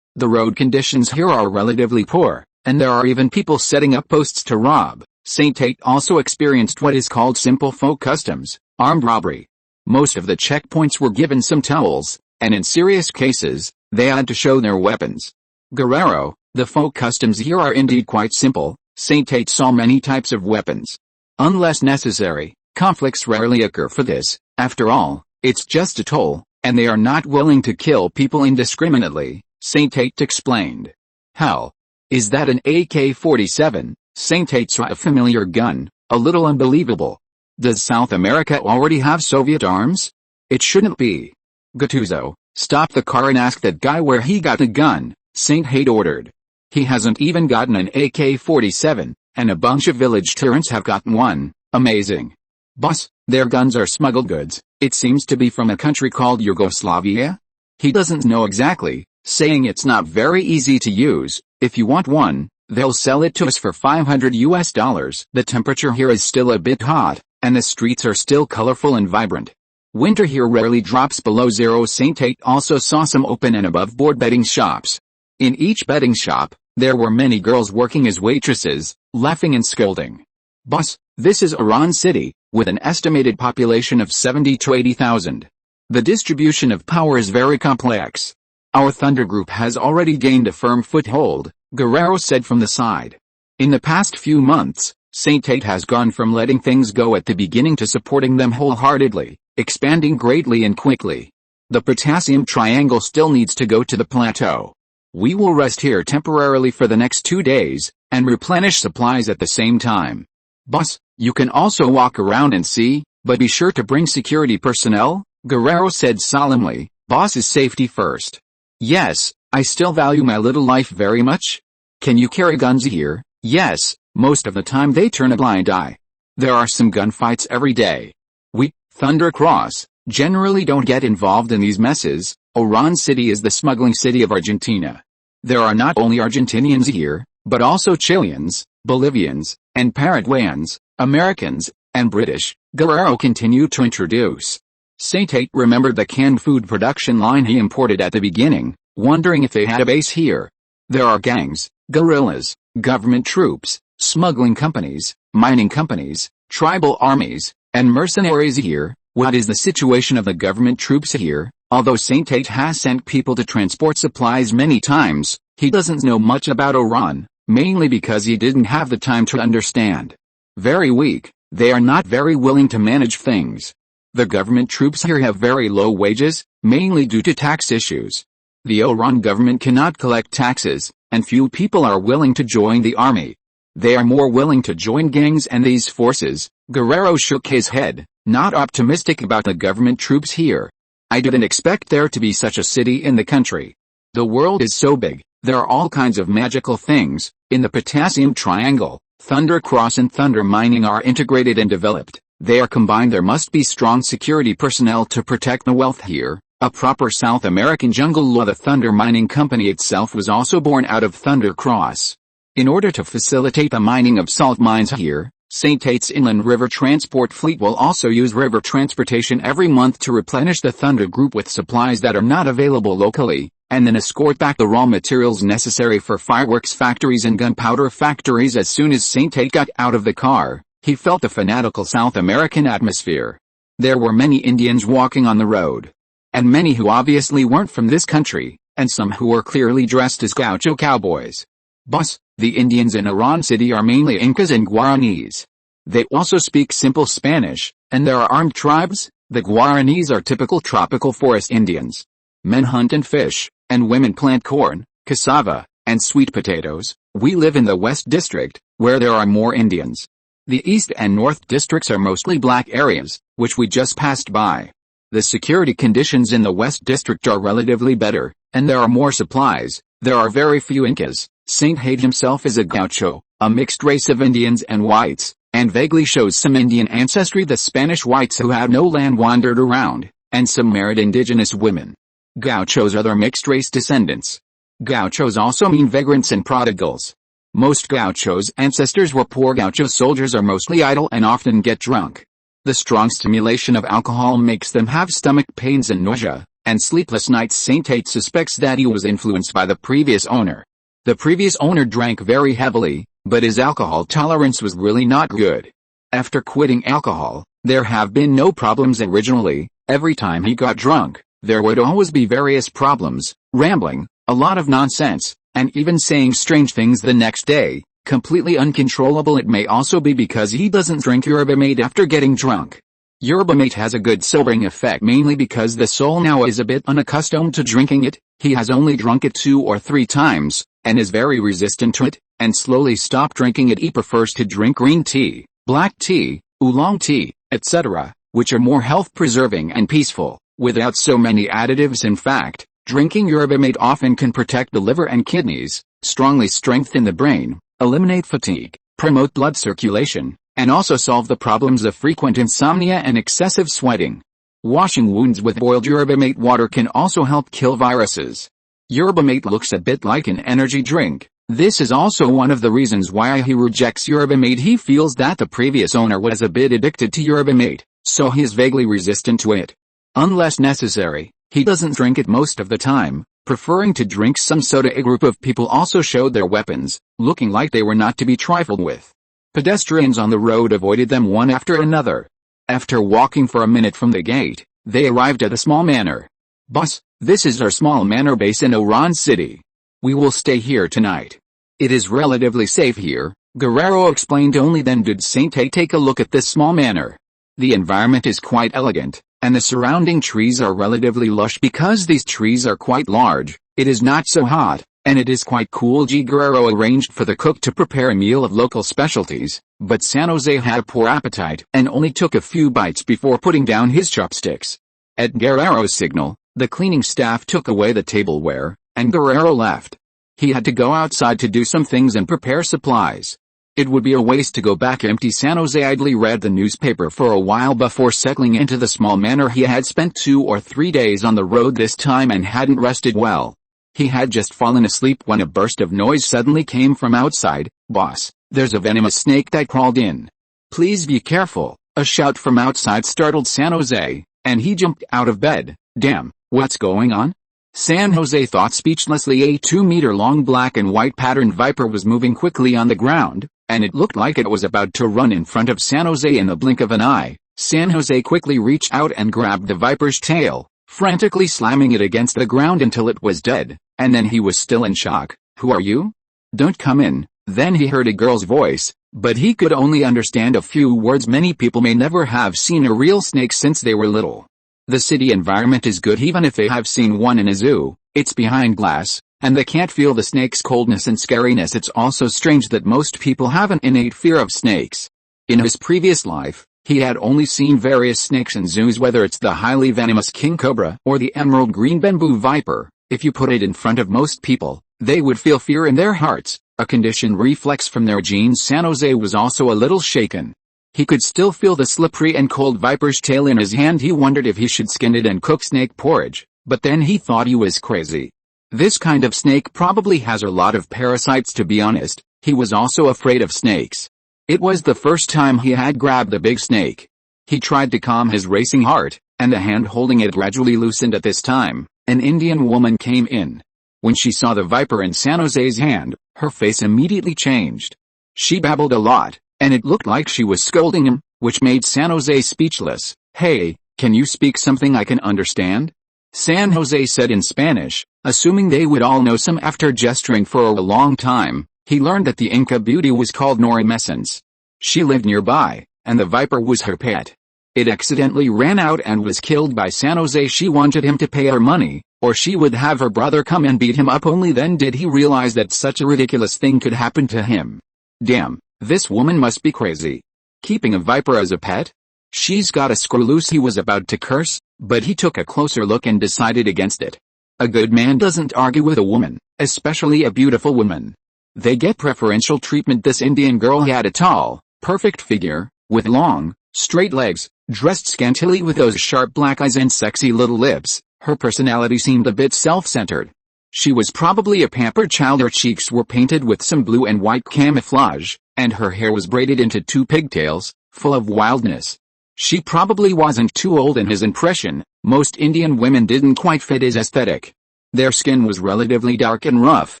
The road conditions here are relatively poor, and there are even people setting up posts to rob. Saint Tate also experienced what is called simple folk customs, armed robbery. Most of the checkpoints were given some towels, and in serious cases, they had to show their weapons. Guerrero, the folk customs here are indeed quite simple. Saint Tate saw many types of weapons. Unless necessary, conflicts rarely occur for this. After all, it's just a toll, and they are not willing to kill people indiscriminately, Saint Tate explained. How? Is that an AK-47? Saint Tate saw a familiar gun, a little unbelievable. Does South America already have Soviet arms? It shouldn't be. Gattuso, stop the car and ask that guy where he got the gun, Saint Tate ordered. He hasn't even gotten an AK-47, and a bunch of village tyrants have gotten one. Amazing. Boss, their guns are smuggled goods. It seems to be from a country called Yugoslavia? He doesn't know exactly, saying it's not very easy to use. If you want one, they'll sell it to us for $500. The temperature here is still a bit hot, and the streets are still colorful and vibrant. Winter here rarely drops below zero. Saint Tate also saw some open and above-board betting shops. In each betting shop, there were many girls working as waitresses, laughing and scolding. Boss, this is Oran City, with an estimated population of 70 to 80,000. The distribution of power is very complex. Our Thunder Group has already gained a firm foothold, Guerrero said from the side. In the past few months, Saint Tate has gone from letting things go at the beginning to supporting them wholeheartedly, expanding greatly and quickly. The Potassium Triangle still needs to go to the plateau. We will rest here temporarily for the next 2 days, and replenish supplies at the same time. Boss, you can also walk around and see, but be sure to bring security personnel, Guerrero said solemnly. Boss's safety first. Yes, I still value my little life very much. Can you carry guns here? Yes, most of the time they turn a blind eye. There are some gunfights every day. We, Thunder Cross, generally don't get involved in these messes. Oran City is the smuggling city of Argentina. There are not only Argentinians here, but also Chileans, Bolivians, and Paraguayans, Americans, and British, Guerrero continued to introduce. Saint Tate remembered the canned food production line he imported at the beginning, wondering if they had a base here. There are gangs, guerrillas, government troops, smuggling companies, mining companies, tribal armies, and mercenaries here. What is the situation of the government troops here? Although Saint Tate has sent people to transport supplies many times, he doesn't know much about Oran, mainly because he didn't have the time to understand. Very weak, they are not very willing to manage things. The government troops here have very low wages, mainly due to tax issues. The Oran government cannot collect taxes, and few people are willing to join the army. They are more willing to join gangs and these forces. Guerrero shook his head, not optimistic about the government troops here. I didn't expect there to be such a city in the country. The world is so big, there are all kinds of magical things. In the Potassium Triangle, Thunder Cross and Thunder Mining are integrated and developed. They are combined. There must be strong security personnel to protect the wealth here. A proper South American jungle law. The Thunder Mining Company itself was also born out of Thunder Cross. In order to facilitate the mining of salt mines here, St. Tate's Inland River Transport Fleet will also use river transportation every month to replenish the Thunder Group with supplies that are not available locally, and then escort back the raw materials necessary for fireworks factories and gunpowder factories. As soon as St. Tate got out of the car, he felt the fanatical South American atmosphere. There were many Indians walking on the road, and many who obviously weren't from this country, and some who were clearly dressed as gaucho cowboys. Boss, the Indians in Oran City are mainly Incas and Guaranis. They also speak simple Spanish, and there are armed tribes. The Guaranis are typical tropical forest Indians. Men hunt and fish, and women plant corn, cassava, and sweet potatoes. We live in the West District, where there are more Indians. The East and North Districts are mostly black areas, which we just passed by. The security conditions in the West District are relatively better, and there are more supplies. There are very few Incas. St. Tate himself is a gaucho, a mixed race of Indians and whites, and vaguely shows some Indian ancestry. The Spanish whites who had no land wandered around, and some married indigenous women. Gauchos are their mixed race descendants. Gauchos also mean vagrants and prodigals. Most gauchos' ancestors were poor. Gaucho soldiers are mostly idle and often get drunk. The strong stimulation of alcohol makes them have stomach pains and nausea, and sleepless nights. St. Tate suspects that he was influenced by the previous owner. The previous owner drank very heavily, but his alcohol tolerance was really not good. After quitting alcohol, there have been no problems originally. Every time he got drunk, there would always be various problems, rambling, a lot of nonsense, and even saying strange things the next day, completely uncontrollable. It may also be because he doesn't drink yerba mate after getting drunk. Yerba mate has a good sobering effect mainly because the soul now is a bit unaccustomed to drinking it. He has only drunk it 2 or 3 times, and is very resistant to it, and slowly stopped drinking it. He prefers to drink green tea, black tea, oolong tea, etc., which are more health-preserving and peaceful, without so many additives. In fact, drinking yerba mate often can protect the liver and kidneys, strongly strengthen the brain, eliminate fatigue, promote blood circulation, and also solve the problems of frequent insomnia and excessive sweating. Washing wounds with boiled yerba mate water can also help kill viruses. Yerba mate looks a bit like an energy drink. This is also one of the reasons why he rejects yerba mate. He feels that the previous owner was a bit addicted to yerba mate, so he is vaguely resistant to it. Unless necessary, he doesn't drink it most of the time, preferring to drink some soda. A group of people also showed their weapons, looking like they were not to be trifled with. Pedestrians on the road avoided them one after another. After walking for a minute from the gate, they arrived at a small manor. Boss, this is our small manor base in Oran City. We will stay here tonight. It is relatively safe here, Guerrero explained. Only then did St. Tate take a look at this small manor. The environment is quite elegant, and the surrounding trees are relatively lush because these trees are quite large. It is not so hot, and it is quite cool. Guerrero arranged for the cook to prepare a meal of local specialties, but San Jose had a poor appetite and only took a few bites before putting down his chopsticks. At Guerrero's signal, the cleaning staff took away the tableware, and Guerrero left. He had to go outside to do some things and prepare supplies. It would be a waste to go back empty. San Jose idly read the newspaper for a while before settling into the small manor. He had spent 2 or 3 days on the road this time and hadn't rested well. He had just fallen asleep when a burst of noise suddenly came from outside. Boss, there's a venomous snake that crawled in. Please be careful. A shout from outside startled San Jose, and he jumped out of bed. Damn, what's going on? San Jose thought speechlessly. A 2-meter-long black and white patterned viper was moving quickly on the ground, and it looked like it was about to run in front of San Jose in the blink of an eye. San Jose quickly reached out and grabbed the viper's tail, frantically slamming it against the ground until it was dead, and then he was still in shock. Who are you? Don't come in. Then he heard a girl's voice, But he could only understand a few words. Many people may never have seen a real snake since they were little. The city environment is good even if they have seen one in a zoo. It's behind glass, and they can't feel the snake's coldness and scariness. It's also strange that most people have an innate fear of snakes. In his previous life, he had only seen various snakes in zoos, whether it's the highly venomous king cobra or the emerald green bamboo viper. If you put it in front of most people, they would feel fear in their hearts, a conditioned reflex from their genes. San Jose was also a little shaken. He could still feel the slippery and cold viper's tail in his hand. He wondered if he should skin it and cook snake porridge, but then he thought he was crazy. This kind of snake probably has a lot of parasites. To be honest, he was also afraid of snakes. It was the first time he had grabbed a big snake. He tried to calm his racing heart, and the hand holding it gradually loosened. At this time, an Indian woman came in. When she saw the viper in San Jose's hand, her face immediately changed. She babbled a lot, and it looked like she was scolding him, which made San Jose speechless. "Hey, can you speak something I can understand?" San Jose said in Spanish, assuming they would all know some. After gesturing for a long time, he learned that the Inca beauty was called Norimescence. She lived nearby, and the viper was her pet. It accidentally ran out and was killed by San Jose. She wanted him to pay her money, or she would have her brother come and beat him up. Only then did he realize that such a ridiculous thing could happen to him. Damn, this woman must be crazy. Keeping a viper as a pet? She's got a screw loose. He was about to curse, but he took a closer look and decided against it. A good man doesn't argue with a woman, especially a beautiful woman. They get preferential treatment. This Indian girl had a tall, perfect figure, with long, straight legs, dressed scantily with those sharp black eyes and sexy little lips. Her personality seemed a bit self-centered. She was probably a pampered child. Her cheeks were painted with some blue and white camouflage, and her hair was braided into two pigtails, full of wildness. She probably wasn't too old. In his impression, most Indian women didn't quite fit his aesthetic. Their skin was relatively dark and rough,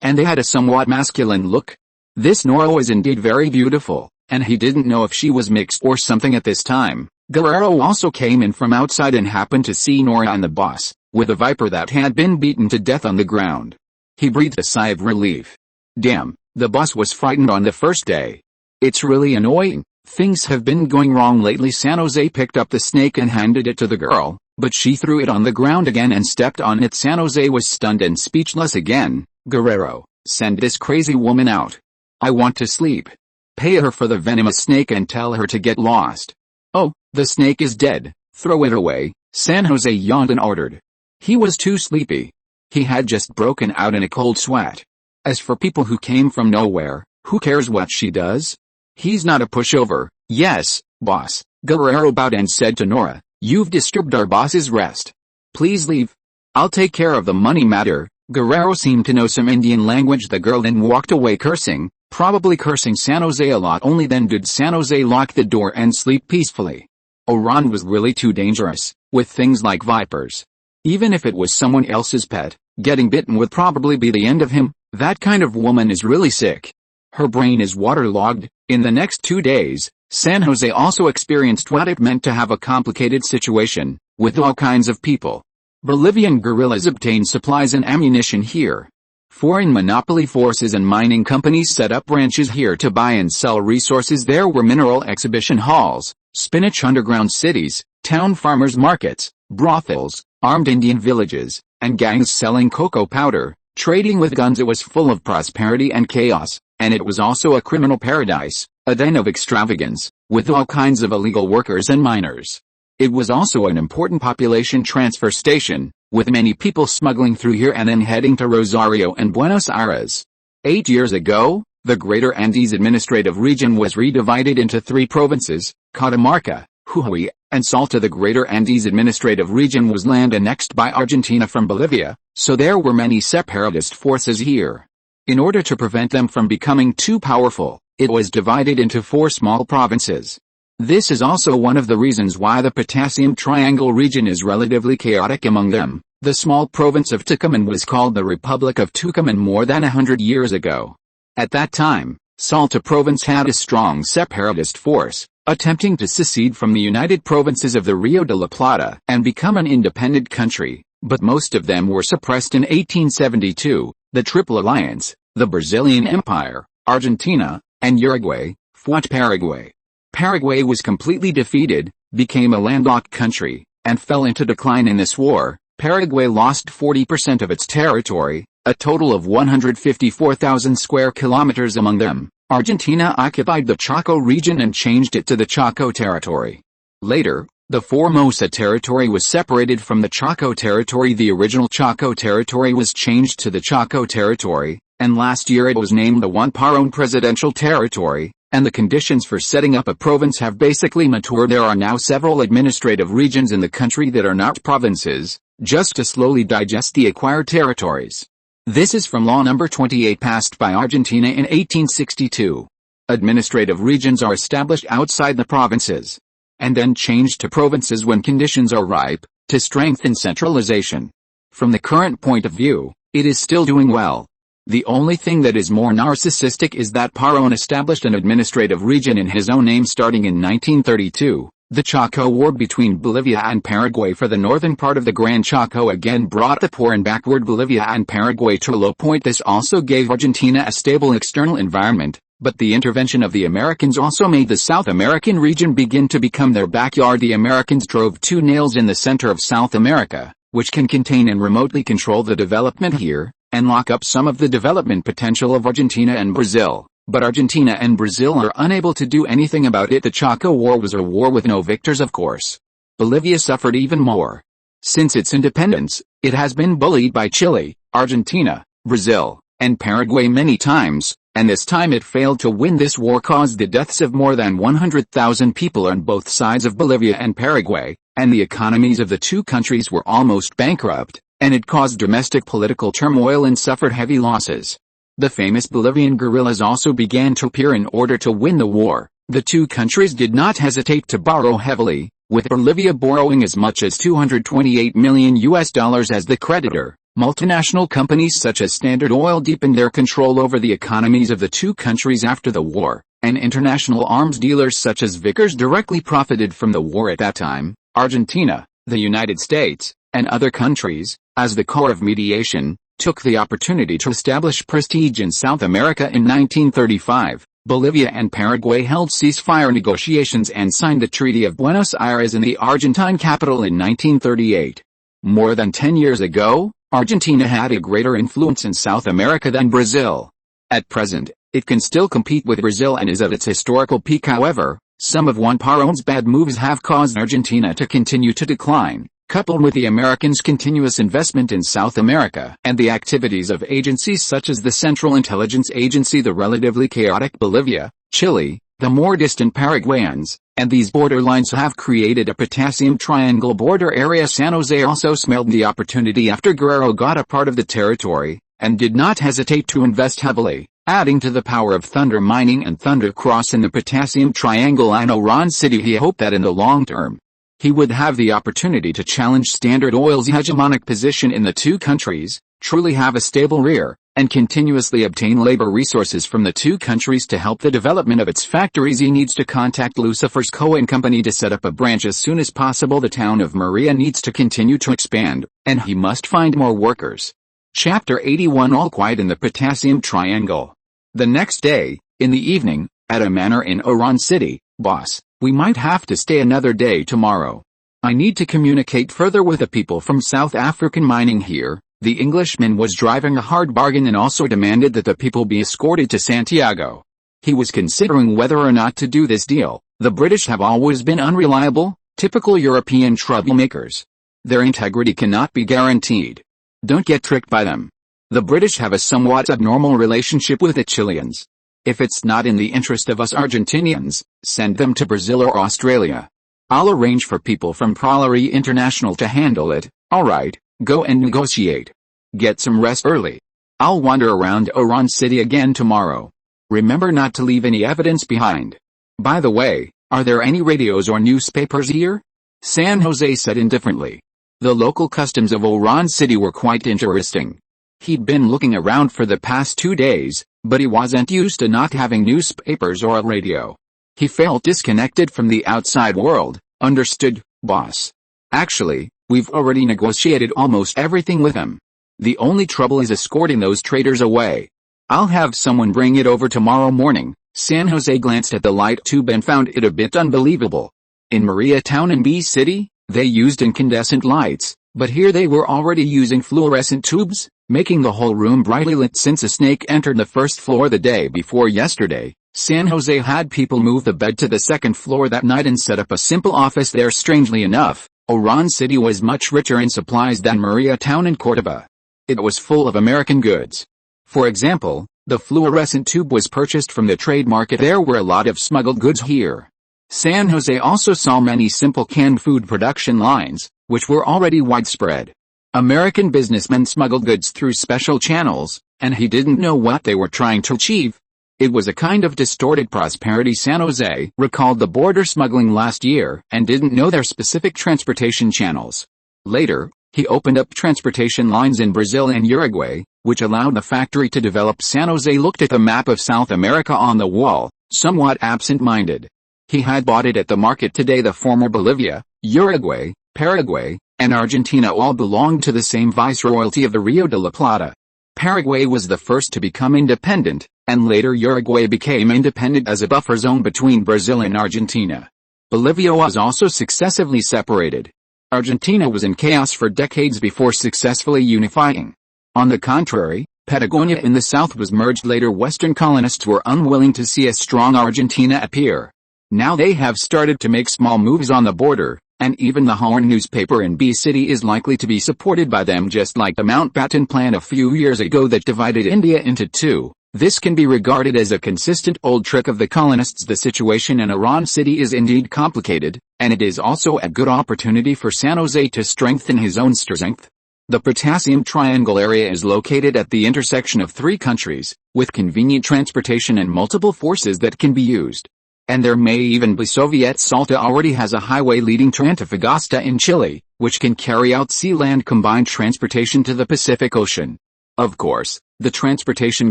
and they had a somewhat masculine look. This Nora was indeed very beautiful, and he didn't know if she was mixed or something at this time. Guerrero also came in from outside and happened to see Nora and the boss, with a viper that had been beaten to death on the ground. He breathed a sigh of relief. Damn, the boss was frightened on the first day. It's really annoying. Things have been going wrong lately. San Jose picked up the snake and handed it to the girl, but she threw it on the ground again and stepped on it. San Jose was stunned and speechless again. Guerrero, send this crazy woman out. I want to sleep. Pay her for the venomous snake and tell her to get lost. Oh, the snake is dead. Throw it away, San Jose yawned and ordered. He was too sleepy. He had just broken out in a cold sweat. As for people who came from nowhere, who cares what she does? He's not a pushover. Yes, boss. Guerrero bowed and said to Nora, you've disturbed our boss's rest. Please leave. I'll take care of the money matter. Guerrero seemed to know some Indian language. The girl then walked away cursing, probably cursing San Jose a lot. Only then did San Jose lock the door and sleep peacefully. Oran was really too dangerous, with things like vipers. Even if it was someone else's pet, getting bitten would probably be the end of him. That kind of woman is really sick. Her brain is waterlogged. In the next 2 days, San Jose also experienced what it meant to have a complicated situation, with all kinds of people. Bolivian guerrillas obtained supplies and ammunition here. Foreign monopoly forces and mining companies set up branches here to buy and sell resources. There were mineral exhibition halls, spinach underground cities, town farmers markets, brothels, armed Indian villages, and gangs selling cocoa powder, trading with guns. It was full of prosperity and chaos, and it was also a criminal paradise, a den of extravagance, with all kinds of illegal workers and miners. It was also an important population transfer station, with many people smuggling through here and then heading to Rosario and Buenos Aires. 8 years ago, the Greater Andes Administrative Region was redivided into 3 provinces, Catamarca, Jujuy, and Salta. The Greater Andes Administrative Region was land annexed by Argentina from Bolivia, so there were many separatist forces here. In order to prevent them from becoming too powerful, it was divided into 4 small provinces. This is also one of the reasons why the Potassium Triangle region is relatively chaotic among them. The small province of Tucumán was called the Republic of Tucumán more than 100 years ago. At that time, Salta province had a strong separatist force, attempting to secede from the United Provinces of the Rio de la Plata and become an independent country, but most of them were suppressed in 1872. The Triple Alliance, the Brazilian Empire, Argentina, and Uruguay, Fought Paraguay. Paraguay was completely defeated, became a landlocked country, and fell into decline in this war. Paraguay lost 40% of its territory, a total of 154,000 square kilometers. Among them, Argentina occupied the Chaco region and changed it to the Chaco territory. Later, the Formosa territory was separated from the Chaco territory. The original Chaco territory was changed to the Chaco territory, and last year it was named the Juan Perón Presidential Territory, and the conditions for setting up a province have basically matured. There are now several administrative regions in the country that are not provinces, just to slowly digest the acquired territories. This is from Law Number 28 passed by Argentina in 1862. Administrative regions are established outside the provinces, and then changed to provinces when conditions are ripe, to strengthen centralization. From the current point of view, it is still doing well. The only thing that is more narcissistic is that Perón established an administrative region in his own name starting in 1932. The Chaco War between Bolivia and Paraguay for the northern part of the Gran Chaco again brought the poor and backward Bolivia and Paraguay to a low point. This also gave Argentina a stable external environment, but the intervention of the Americans also made the South American region begin to become their backyard. The Americans drove two nails in the center of South America, which can contain and remotely control the development here, and lock up some of the development potential of Argentina and Brazil. But Argentina and Brazil are unable to do anything about it. The Chaco War was a war with no victors, of course. Bolivia suffered even more. Since its independence, it has been bullied by Chile, Argentina, Brazil, and Paraguay many times, and this time it failed to win. This war caused the deaths of more than 100,000 people on both sides of Bolivia and Paraguay, and the economies of the two countries were almost bankrupt, and it caused domestic political turmoil and suffered heavy losses. The famous Bolivian guerrillas also began to appear in order to win the war. The two countries did not hesitate to borrow heavily, with Bolivia borrowing as much as $228 million as the creditor. Multinational companies such as Standard Oil deepened their control over the economies of the two countries after the war, and international arms dealers such as Vickers directly profited from the war at that time. Argentina, the United States, and other countries, as the core of mediation, took the opportunity to establish prestige in South America. In 1935, Bolivia and Paraguay held ceasefire negotiations and signed the Treaty of Buenos Aires in the Argentine capital in 1938. More than 10 years ago, Argentina had a greater influence in South America than Brazil. At present, it can still compete with Brazil and is at its historical peak. However, some of Juan Perón's bad moves have caused Argentina to continue to decline, coupled with the Americans' continuous investment in South America and the activities of agencies such as the Central Intelligence Agency, the relatively chaotic Bolivia, Chile, the more distant Paraguayans, and these borderlines have created a potassium triangle border area. San Jose also smelled the opportunity after Guerrero got a part of the territory, and did not hesitate to invest heavily, adding to the power of thunder mining and Thunder Cross in the potassium triangle and Oran City. He hoped that in the long term, he would have the opportunity to challenge Standard Oil's hegemonic position in the two countries, truly have a stable rear, and continuously obtain labor resources from the two countries to help the development of its factories. He needs to contact Lucifer's Co. & Company to set up a branch as soon as possible. The town of Maria needs to continue to expand, and he must find more workers. Chapter 81. All quiet in the potassium triangle. The next day, in the evening, at a manor in Oran City. Boss, we might have to stay another day tomorrow. I need to communicate further with the people from South African mining here. The Englishman was driving a hard bargain and also demanded that the people be escorted to Santiago. He was considering whether or not to do this deal. The British have always been unreliable, typical European troublemakers. Their integrity cannot be guaranteed. Don't get tricked by them. The British have a somewhat abnormal relationship with the Chileans. If it's not in the interest of us Argentinians, send them to Brazil or Australia. I'll arrange for people from Prolary International to handle it. Alright, go and negotiate. Get some rest early. I'll wander around Oran City again tomorrow. Remember not to leave any evidence behind. By the way, are there any radios or newspapers here? San Jose said indifferently. The local customs of Oran City were quite interesting. He'd been looking around for the past 2 days, but he wasn't used to not having newspapers or a radio. He felt disconnected from the outside world. Understood, boss. Actually, we've already negotiated almost everything with him. The only trouble is escorting those traitors away. I'll have someone bring it over tomorrow morning. San Jose glanced at the light tube and found it a bit unbelievable. In Mariatown and B City, they used incandescent lights, but here they were already using fluorescent tubes, making the whole room brightly lit. Since a snake entered the first floor the day before yesterday, San Jose had people move the bed to the second floor that night and set up a simple office there. Strangely enough, Oran City was much richer in supplies than Mariatown and Cordoba. It was full of American goods. For example, the fluorescent tube was purchased from the trade market. There were a lot of smuggled goods here. San Jose also saw many simple canned food production lines, which were already widespread. American businessmen smuggled goods through special channels, and he didn't know what they were trying to achieve. It was a kind of distorted prosperity. San Jose recalled the border smuggling last year and didn't know their specific transportation channels. Later, he opened up transportation lines in Brazil and Uruguay, which allowed the factory to develop. San Jose looked at the map of South America on the wall, somewhat absent-minded. He had bought it at the market today. The former Bolivia, Uruguay, Paraguay, and Argentina all belonged to the same viceroyalty of the Rio de la Plata. Paraguay was the first to become independent, and later Uruguay became independent as a buffer zone between Brazil and Argentina. Bolivia was also successively separated. Argentina was in chaos for decades before successfully unifying. On the contrary, Patagonia in the south was merged later. Western colonists were unwilling to see a strong Argentina appear. Now they have started to make small moves on the border, and even the Horn newspaper in B City is likely to be supported by them, just like the Mountbatten plan a few years ago that divided India into two. This can be regarded as a consistent old trick of the colonists. The situation in Oran City is indeed complicated, and it is also a good opportunity for San Jose to strengthen his own strength. The Potassium Triangle area is located at the intersection of three countries, with convenient transportation and multiple forces that can be used. And there may even be Soviet. Salta already has a highway leading to Antofagasta in Chile, which can carry out sea-land combined transportation to the Pacific Ocean. Of course, the transportation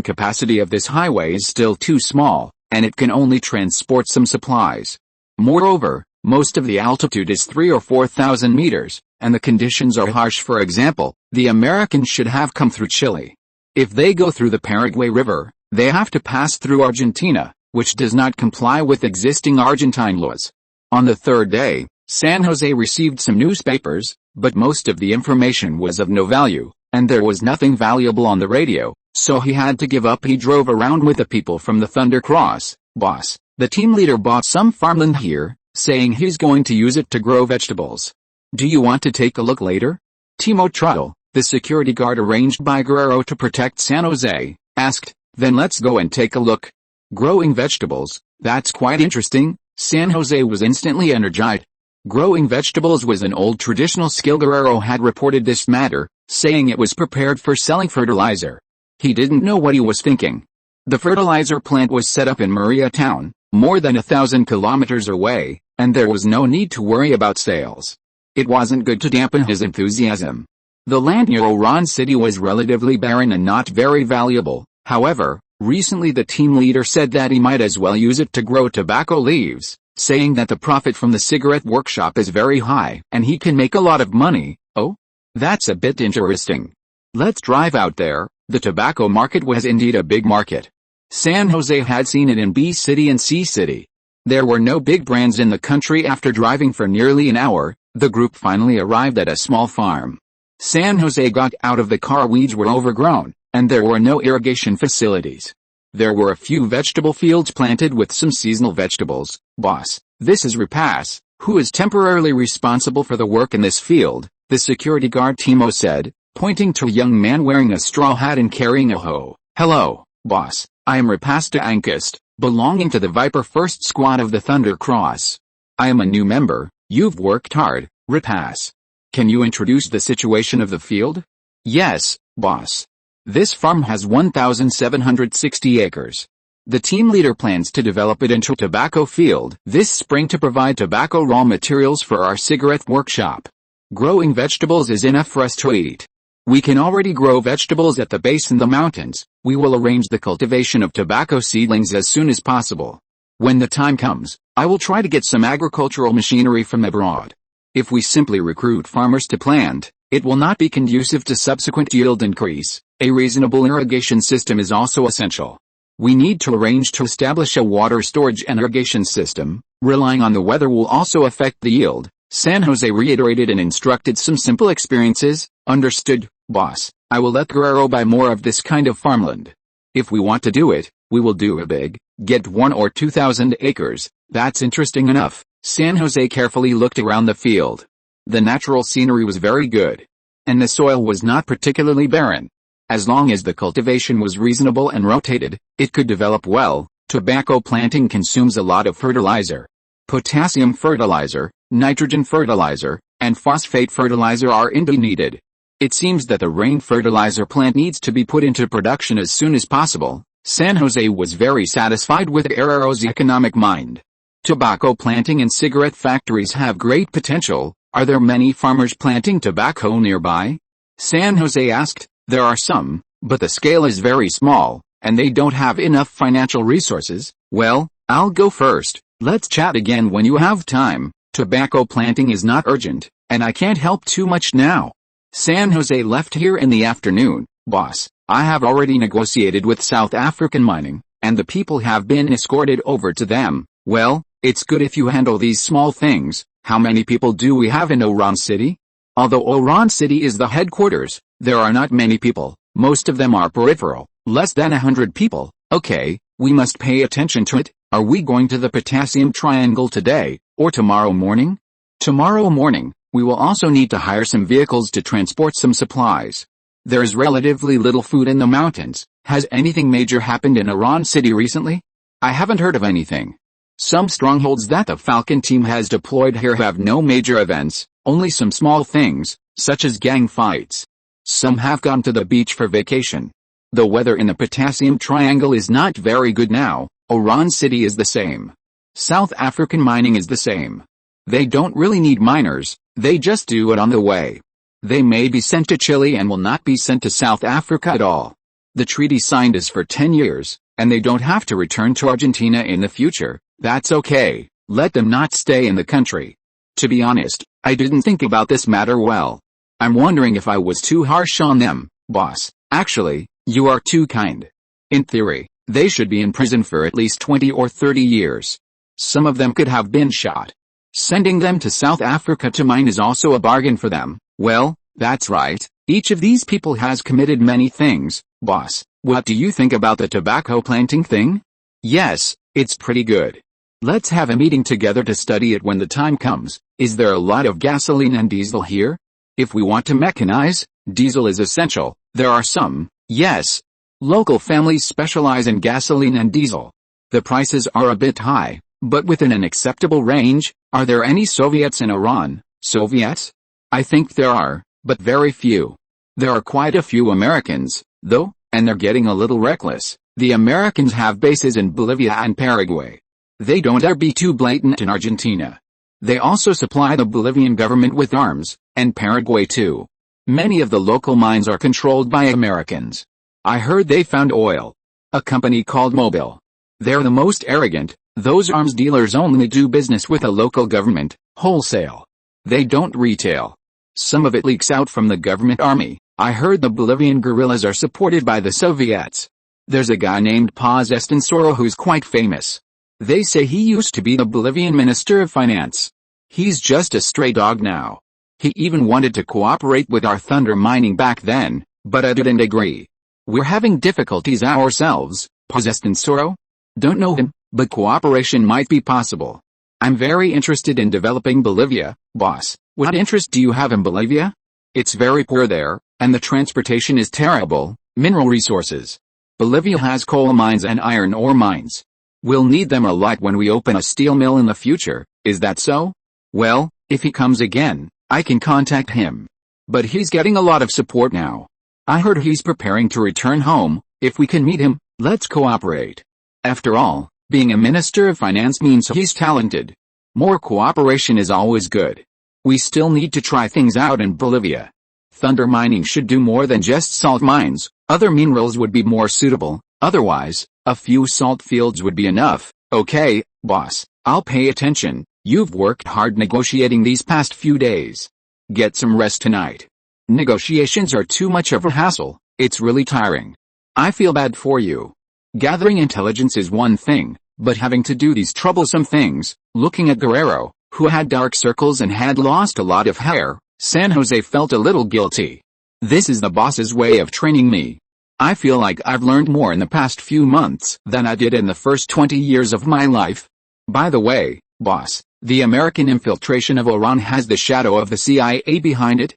capacity of this highway is still too small, and it can only transport some supplies. Moreover, most of the altitude is 3,000 or 4,000 meters, and the conditions are harsh. For example, the Americans should have come through Chile. If they go through the Paraguay River, they have to pass through Argentina, which does not comply with existing Argentine laws. On the third day, San Jose received some newspapers, but most of the information was of no value, and there was nothing valuable on the radio, so he had to give up. He drove around with the people from the Thunder Cross. Boss, the team leader bought some farmland here, saying he's going to use it to grow vegetables. Do you want to take a look later? Timo Trottle, the security guard arranged by Guerrero to protect San Jose, asked. Then let's go and take a look. Growing vegetables, that's quite interesting. San Jose was instantly energized. Growing vegetables was an old traditional skill. Guerrero had reported this matter, saying it was prepared for selling fertilizer. He didn't know what he was thinking. The fertilizer plant was set up in Mariatown, more than 1,000 kilometers away, and there was no need to worry about sales. It wasn't good to dampen his enthusiasm. The land near Oran City was relatively barren and not very valuable. However, recently the team leader said that he might as well use it to grow tobacco leaves, saying that the profit from the cigarette workshop is very high and he can make a lot of money. Oh? That's a bit interesting. Let's drive out there. The tobacco market was indeed a big market. San Jose had seen it in B City and C City. There were no big brands in the country. After driving for nearly an hour, the group finally arrived at a small farm. San Jose got out of the car. Weeds were overgrown, and there were no irrigation facilities. There were a few vegetable fields planted with some seasonal vegetables. Boss, this is Repass, who is temporarily responsible for the work in this field, the security guard Timo said, pointing to a young man wearing a straw hat and carrying a hoe. Hello, boss, I am Repass de Ancust, belonging to the Viper First Squad of the Thunder Cross. I am a new member. You've worked hard, Repass. Can you introduce the situation of the field? Yes, boss. This farm has 1,760 acres. The team leader plans to develop it into a tobacco field this spring to provide tobacco raw materials for our cigarette workshop. Growing vegetables is enough for us to eat. We can already grow vegetables at the base in the mountains. We will arrange the cultivation of tobacco seedlings as soon as possible. When the time comes, I will try to get some agricultural machinery from abroad. If we simply recruit farmers to plant, it will not be conducive to subsequent yield increase. A reasonable irrigation system is also essential. We need to arrange to establish a water storage and irrigation system. Relying on the weather will also affect the yield. San Jose reiterated and instructed some simple experiences. Understood, boss. I will let Guerrero buy more of this kind of farmland. If we want to do it, we will do it big. Get 1 or 2,000 acres. That's interesting enough. San Jose carefully looked around the field. The natural scenery was very good. And the soil was not particularly barren. As long as the cultivation was reasonable and rotated, it could develop well. Tobacco planting consumes a lot of fertilizer. Potassium fertilizer, nitrogen fertilizer, and phosphate fertilizer are indeed needed. It seems that the rain fertilizer plant needs to be put into production as soon as possible. San Jose was very satisfied with Guerrero's economic mind. Tobacco planting and cigarette factories have great potential. Are there many farmers planting tobacco nearby? San Jose asked. There are some, but the scale is very small, and they don't have enough financial resources. Well, I'll go first. Let's chat again when you have time. Tobacco planting is not urgent, and I can't help too much now. San Jose left here in the afternoon. Boss, I have already negotiated with South African mining, and the people have been escorted over to them. Well, it's good if you handle these small things. How many people do we have in Oran City? Although Oran City is the headquarters, there are not many people. Most of them are peripheral, less than 100 people. Okay, we must pay attention to it. Are we going to the Potassium Triangle today, or tomorrow morning? Tomorrow morning. We will also need to hire some vehicles to transport some supplies. There is relatively little food in the mountains. Has anything major happened in Oran City recently? I haven't heard of anything. Some strongholds that the Falcon team has deployed here have no major events, only some small things, such as gang fights. Some have gone to the beach for vacation. The weather in the Potassium Triangle is not very good now. Oran City is the same. South African mining is the same. They don't really need miners, they just do it on the way. They may be sent to Chile and will not be sent to South Africa at all. The treaty signed is for 10 years, and they don't have to return to Argentina in the future. That's okay, let them not stay in the country. To be honest, I didn't think about this matter well. I'm wondering if I was too harsh on them, boss. Actually, you are too kind. In theory, they should be in prison for at least 20 or 30 years. Some of them could have been shot. Sending them to South Africa to mine is also a bargain for them. Well, that's right. Each of these people has committed many things. Boss, what do you think about the tobacco planting thing? Yes, it's pretty good. Let's have a meeting together to study it when the time comes. Is there a lot of gasoline and diesel here? If we want to mechanize, diesel is essential. There are some, yes. Local families specialize in gasoline and diesel. The prices are a bit high, but within an acceptable range. Are there any Soviets in Iran? Soviets? I think there are, but very few. There are quite a few Americans, though, and they're getting a little reckless. The Americans have bases in Bolivia and Paraguay. They don't dare be too blatant in Argentina. They also supply the Bolivian government with arms, and Paraguay too. Many of the local mines are controlled by Americans. I heard they found oil. A company called Mobil. They're the most arrogant. Those arms dealers only do business with the local government, wholesale. They don't retail. Some of it leaks out from the government army. I heard the Bolivian guerrillas are supported by the Soviets. There's a guy named Paz Estensoro who's quite famous. They say he used to be the Bolivian Minister of Finance. He's just a stray dog now. He even wanted to cooperate with our thunder mining back then, but I didn't agree. We're having difficulties ourselves. Paz Estensoro? Don't know him, but cooperation might be possible. I'm very interested in developing Bolivia, boss. What interest do you have in Bolivia? It's very poor there, and the transportation is terrible. Mineral resources. Bolivia has coal mines and iron ore mines. We'll need them a lot when we open a steel mill in the future, is that so? Well, if he comes again, I can contact him. But he's getting a lot of support now. I heard he's preparing to return home. If we can meet him, let's cooperate. After all, being a minister of finance means he's talented. More cooperation is always good. We still need to try things out in Bolivia. Thunder mining should do more than just salt mines. Other minerals would be more suitable. Otherwise, a few salt fields would be enough. Okay, boss, I'll pay attention. You've worked hard negotiating these past few days. Get some rest tonight. Negotiations are too much of a hassle. It's really tiring. I feel bad for you. Gathering intelligence is one thing, but having to do these troublesome things, looking at Guerrero, who had dark circles and had lost a lot of hair, San Jose felt a little guilty. This is the boss's way of training me. I feel like I've learned more in the past few months than I did in the first 20 years of my life. By the way, boss, the American infiltration of Iran has the shadow of the CIA behind it.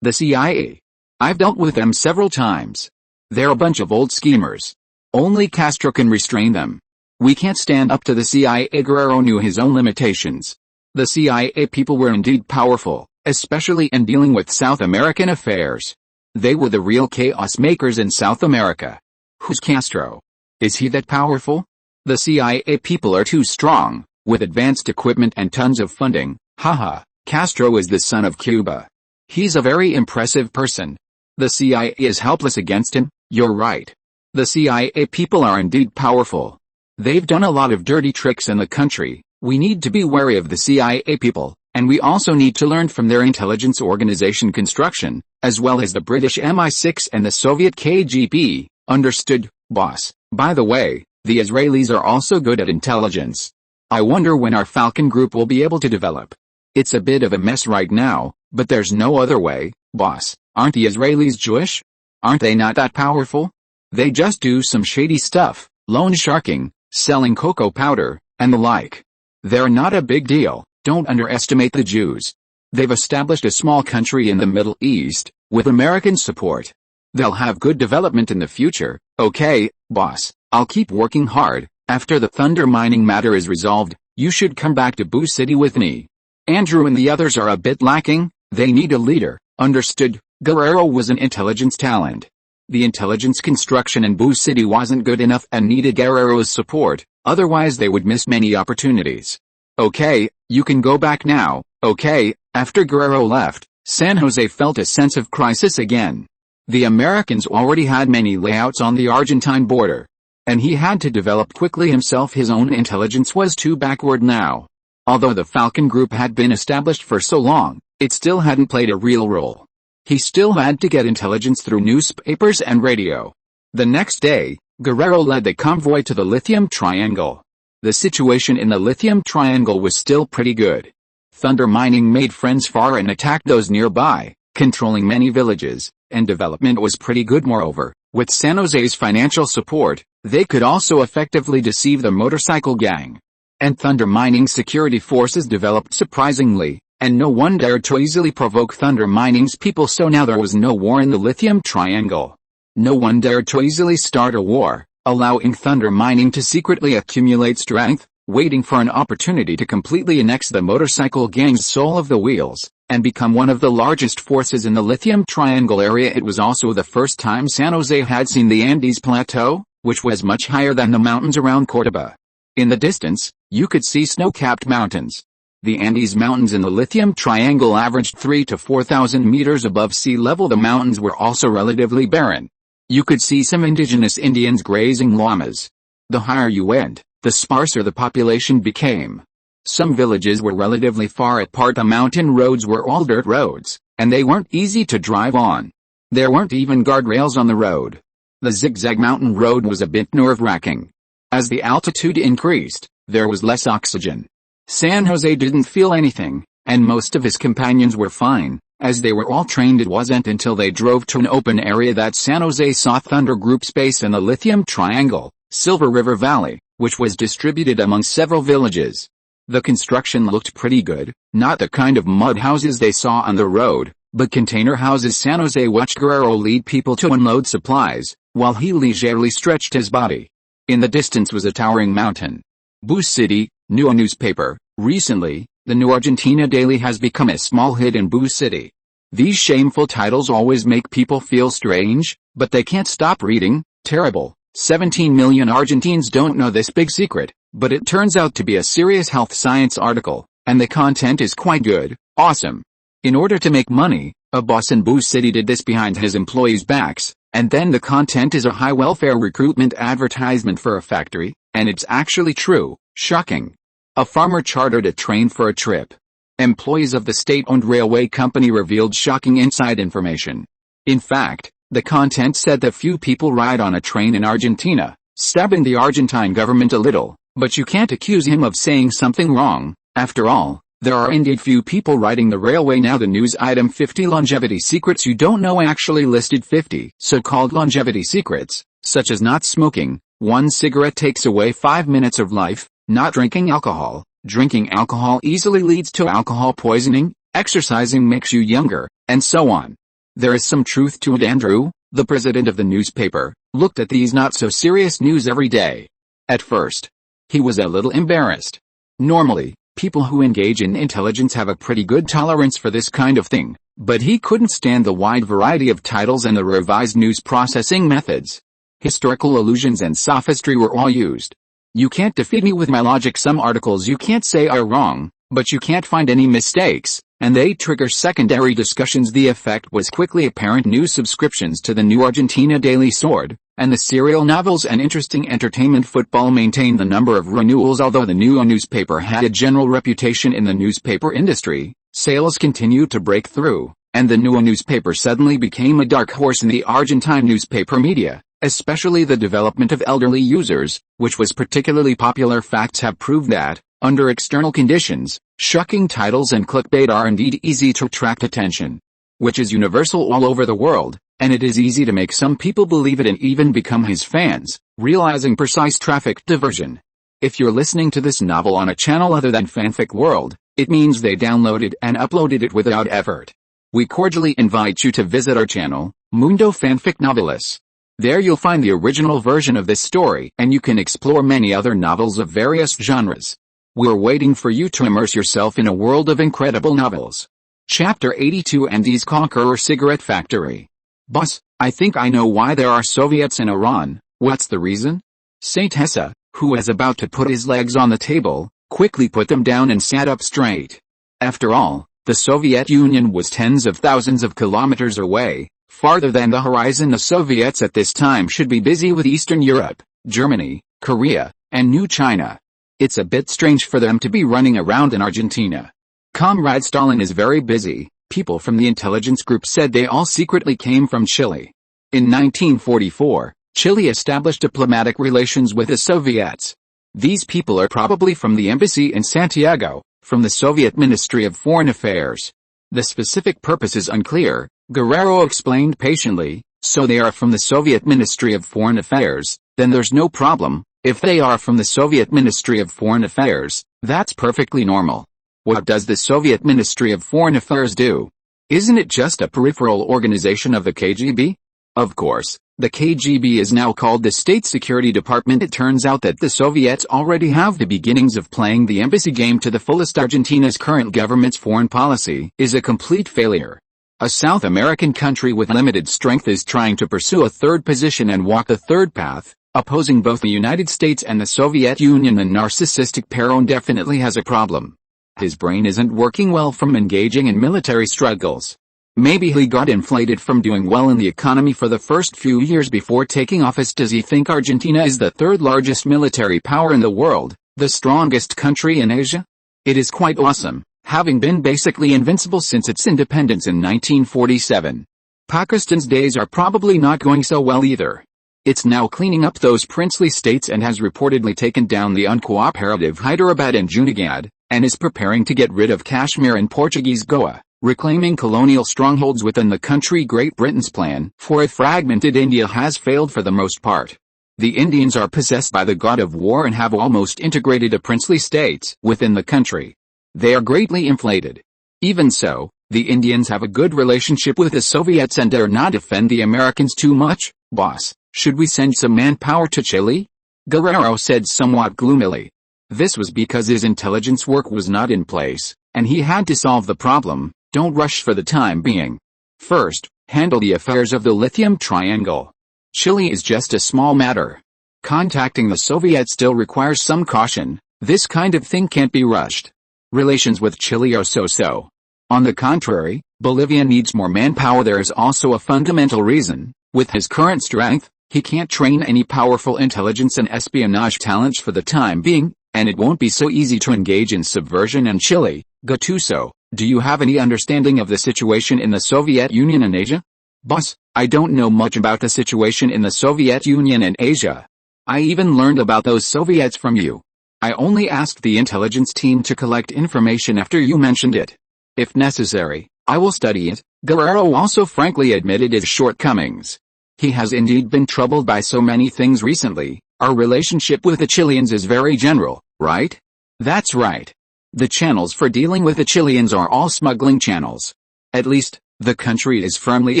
The CIA. I've dealt with them several times. They're a bunch of old schemers. Only Castro can restrain them. We can't stand up to the CIA. Guerrero knew his own limitations. The CIA people were indeed powerful, especially in dealing with South American affairs. They were the real chaos makers in South America. Who's Castro? Is he that powerful? The CIA people are too strong, with advanced equipment and tons of funding. Haha, Castro is the son of Cuba. He's a very impressive person. The CIA is helpless against him. You're right. The CIA people are indeed powerful. They've done a lot of dirty tricks in the country. We need to be wary of the CIA people, and we also need to learn from their intelligence organization construction, as well as the British MI6 and the Soviet KGB. Understood, boss. By the way, the Israelis are also good at intelligence. I wonder when our Falcon group will be able to develop. It's a bit of a mess right now, but there's no other way, boss. Aren't the Israelis Jewish? Aren't they not that powerful? They just do some shady stuff, loan sharking, selling cocoa powder, and the like. They're not a big deal. Don't underestimate the Jews. They've established a small country in the Middle East, with American support. They'll have good development in the future. Okay, boss, I'll keep working hard. After the thunder mining matter is resolved, you should come back to Boo City with me. Andrew and the others are a bit lacking. They need a leader. Understood. Guerrero was an intelligence talent. The intelligence construction in Boo City wasn't good enough and needed Guerrero's support, otherwise they would miss many opportunities. Okay, you can go back now. Okay. After Guerrero left, San Jose felt a sense of crisis again. The Americans already had many layouts on the Argentine border, and he had to develop quickly himself. His own intelligence was too backward now. Although the Falcon Group had been established for so long, it still hadn't played a real role. He still had to get intelligence through newspapers and radio. The next day, Guerrero led the convoy to the Lithium Triangle. The situation in the Lithium Triangle was still pretty good. Thunder Mining made friends far and attacked those nearby, controlling many villages, and development was pretty good. Moreover, with San Jose's financial support, they could also effectively deceive the motorcycle gang. And Thunder Mining's security forces developed surprisingly, and no one dared to easily provoke Thunder Mining's people, so now there was no war in the Lithium Triangle. No one dared to easily start a war, allowing Thunder Mining to secretly accumulate strength, waiting for an opportunity to completely annex the motorcycle gang's soul of the wheels, and become one of the largest forces in the Lithium Triangle area. It was also the first time San Jose had seen the Andes Plateau, which was much higher than the mountains around Cordoba. In the distance, you could see snow-capped mountains. The Andes Mountains in the Lithium Triangle averaged 3,000 to 4,000 meters above sea level. The mountains were also relatively barren. You could see some indigenous Indians grazing llamas. The higher you went, the sparser the population became. Some villages were relatively far apart. The mountain roads were all dirt roads, and they weren't easy to drive on. There weren't even guardrails on the road. The zigzag mountain road was a bit nerve-wracking. As the altitude increased, there was less oxygen. San Jose didn't feel anything, and most of his companions were fine, as they were all trained. It wasn't until they drove to an open area that San Jose saw Thunder Group's base in the Lithium Triangle, Silver River Valley, which was distributed among several villages. The construction looked pretty good, not the kind of mud houses they saw on the road, but container houses. San Jose watched Guerrero lead people to unload supplies, while he leisurely stretched his body. In the distance was a towering mountain. Boo City, new newspaper. Recently, the New Argentina Daily has become a small hit in Boo City. These shameful titles always make people feel strange, but they can't stop reading. Terrible. 17 million Argentines don't know this big secret, but it turns out to be a serious health science article, and the content is quite good. Awesome. In order to make money, a boss in Boo City did this behind his employees' backs, and then the content is a high welfare recruitment advertisement for a factory, and it's actually true. Shocking. A farmer chartered a train for a trip. Employees of the state-owned railway company revealed shocking inside information. In fact, the content said that few people ride on a train in Argentina, stabbing the Argentine government a little, but you can't accuse him of saying something wrong. After all, there are indeed few people riding the railway now. The news item 50 longevity secrets you don't know actually listed 50 so-called longevity secrets, such as not smoking. 1 cigarette takes away 5 minutes of life, not drinking alcohol. Drinking alcohol easily leads to alcohol poisoning, exercising makes you younger, and so on. There is some truth to it. Andrew, the president of the newspaper, looked at these not-so-serious news every day. At first, he was a little embarrassed. Normally, people who engage in intelligence have a pretty good tolerance for this kind of thing, but he couldn't stand the wide variety of titles and the revised news processing methods. Historical allusions and sophistry were all used. You can't defeat me with my logic. Some articles you can't say are wrong, but you can't find any mistakes, and they trigger secondary discussions. The effect was quickly apparent. New subscriptions to the New Argentina Daily soared, and the serial novels and interesting entertainment football maintained the number of renewals. Although the new newspaper had a general reputation in the newspaper industry, sales continued to break through, and the new newspaper suddenly became a dark horse in the Argentine newspaper media, especially the development of elderly users, which was particularly popular. Facts have proved that, under external conditions, shocking titles and clickbait are indeed easy to attract attention, which is universal all over the world, and it is easy to make some people believe it and even become his fans, realizing precise traffic diversion. If you're listening to this novel on a channel other than Fanfic World, it means they downloaded and uploaded it without effort. We cordially invite you to visit our channel, Mundo Fanfic Novelis. There you'll find the original version of this story, and you can explore many other novels of various genres. We're waiting for you to immerse yourself in a world of incredible novels. Chapter 82 Andes Conqueror Cigarette Factory. Boss, I think I know why there are Soviets in Iran. What's the reason? Saint Hessa, who was about to put his legs on the table, quickly put them down and sat up straight. After all, the Soviet Union was tens of thousands of kilometers away, farther than the horizon. The Soviets at this time should be busy with Eastern Europe, Germany, Korea, and New China. It's a bit strange for them to be running around in Argentina. Comrade Stalin is very busy. People from the intelligence group said they all secretly came from Chile. In 1944, Chile established diplomatic relations with the Soviets. These people are probably from the embassy in Santiago, from the Soviet Ministry of Foreign Affairs. The specific purpose is unclear, Guerrero explained patiently. So they are from the Soviet Ministry of Foreign Affairs, then there's no problem. If they are from the Soviet Ministry of Foreign Affairs, that's perfectly normal. What does the Soviet Ministry of Foreign Affairs do? Isn't it just a peripheral organization of the KGB? Of course, the KGB is now called the State Security Department. It turns out that the Soviets already have the beginnings of playing the embassy game to the fullest. Argentina's current government's foreign policy is a complete failure. A South American country with limited strength is trying to pursue a third position and walk the third path, opposing both the United States and the Soviet Union. The narcissistic Perón definitely has a problem. His brain isn't working well from engaging in military struggles. Maybe he got inflated from doing well in the economy for the first few years before taking office. Does he think Argentina is the third largest military power in the world, the strongest country in Asia? It is quite awesome, having been basically invincible since its independence in 1947. Pakistan's days are probably not going so well either. It's now cleaning up those princely states and has reportedly taken down the uncooperative Hyderabad and Junagadh, and is preparing to get rid of Kashmir and Portuguese Goa, reclaiming colonial strongholds within the country. Great Britain's plan for a fragmented India has failed for the most part. The Indians are possessed by the god of war and have almost integrated the princely states within the country. They are greatly inflated. Even so, the Indians have a good relationship with the Soviets and dare not offend the Americans too much. Boss, should we send some manpower to Chile? Guerrero said somewhat gloomily. This was because his intelligence work was not in place, and he had to solve the problem. Don't rush for the time being. First, handle the affairs of the Lithium Triangle. Chile is just a small matter. Contacting the Soviets still requires some caution. This kind of thing can't be rushed. Relations with Chile are so-so. On the contrary, Bolivia needs more manpower. There is also a fundamental reason. With his current strength, he can't train any powerful intelligence and espionage talents for the time being, and it won't be so easy to engage in subversion in Chile. Gattuso, do you have any understanding of the situation in the Soviet Union and Asia? Boss, I don't know much about the situation in the Soviet Union and Asia. I even learned about those Soviets from you. I only asked the intelligence team to collect information after you mentioned it. If necessary, I will study it. Guerrero also frankly admitted his shortcomings. He has indeed been troubled by so many things recently. Our relationship with the Chileans is very general, right? That's right. The channels for dealing with the Chileans are all smuggling channels. At least, the country is firmly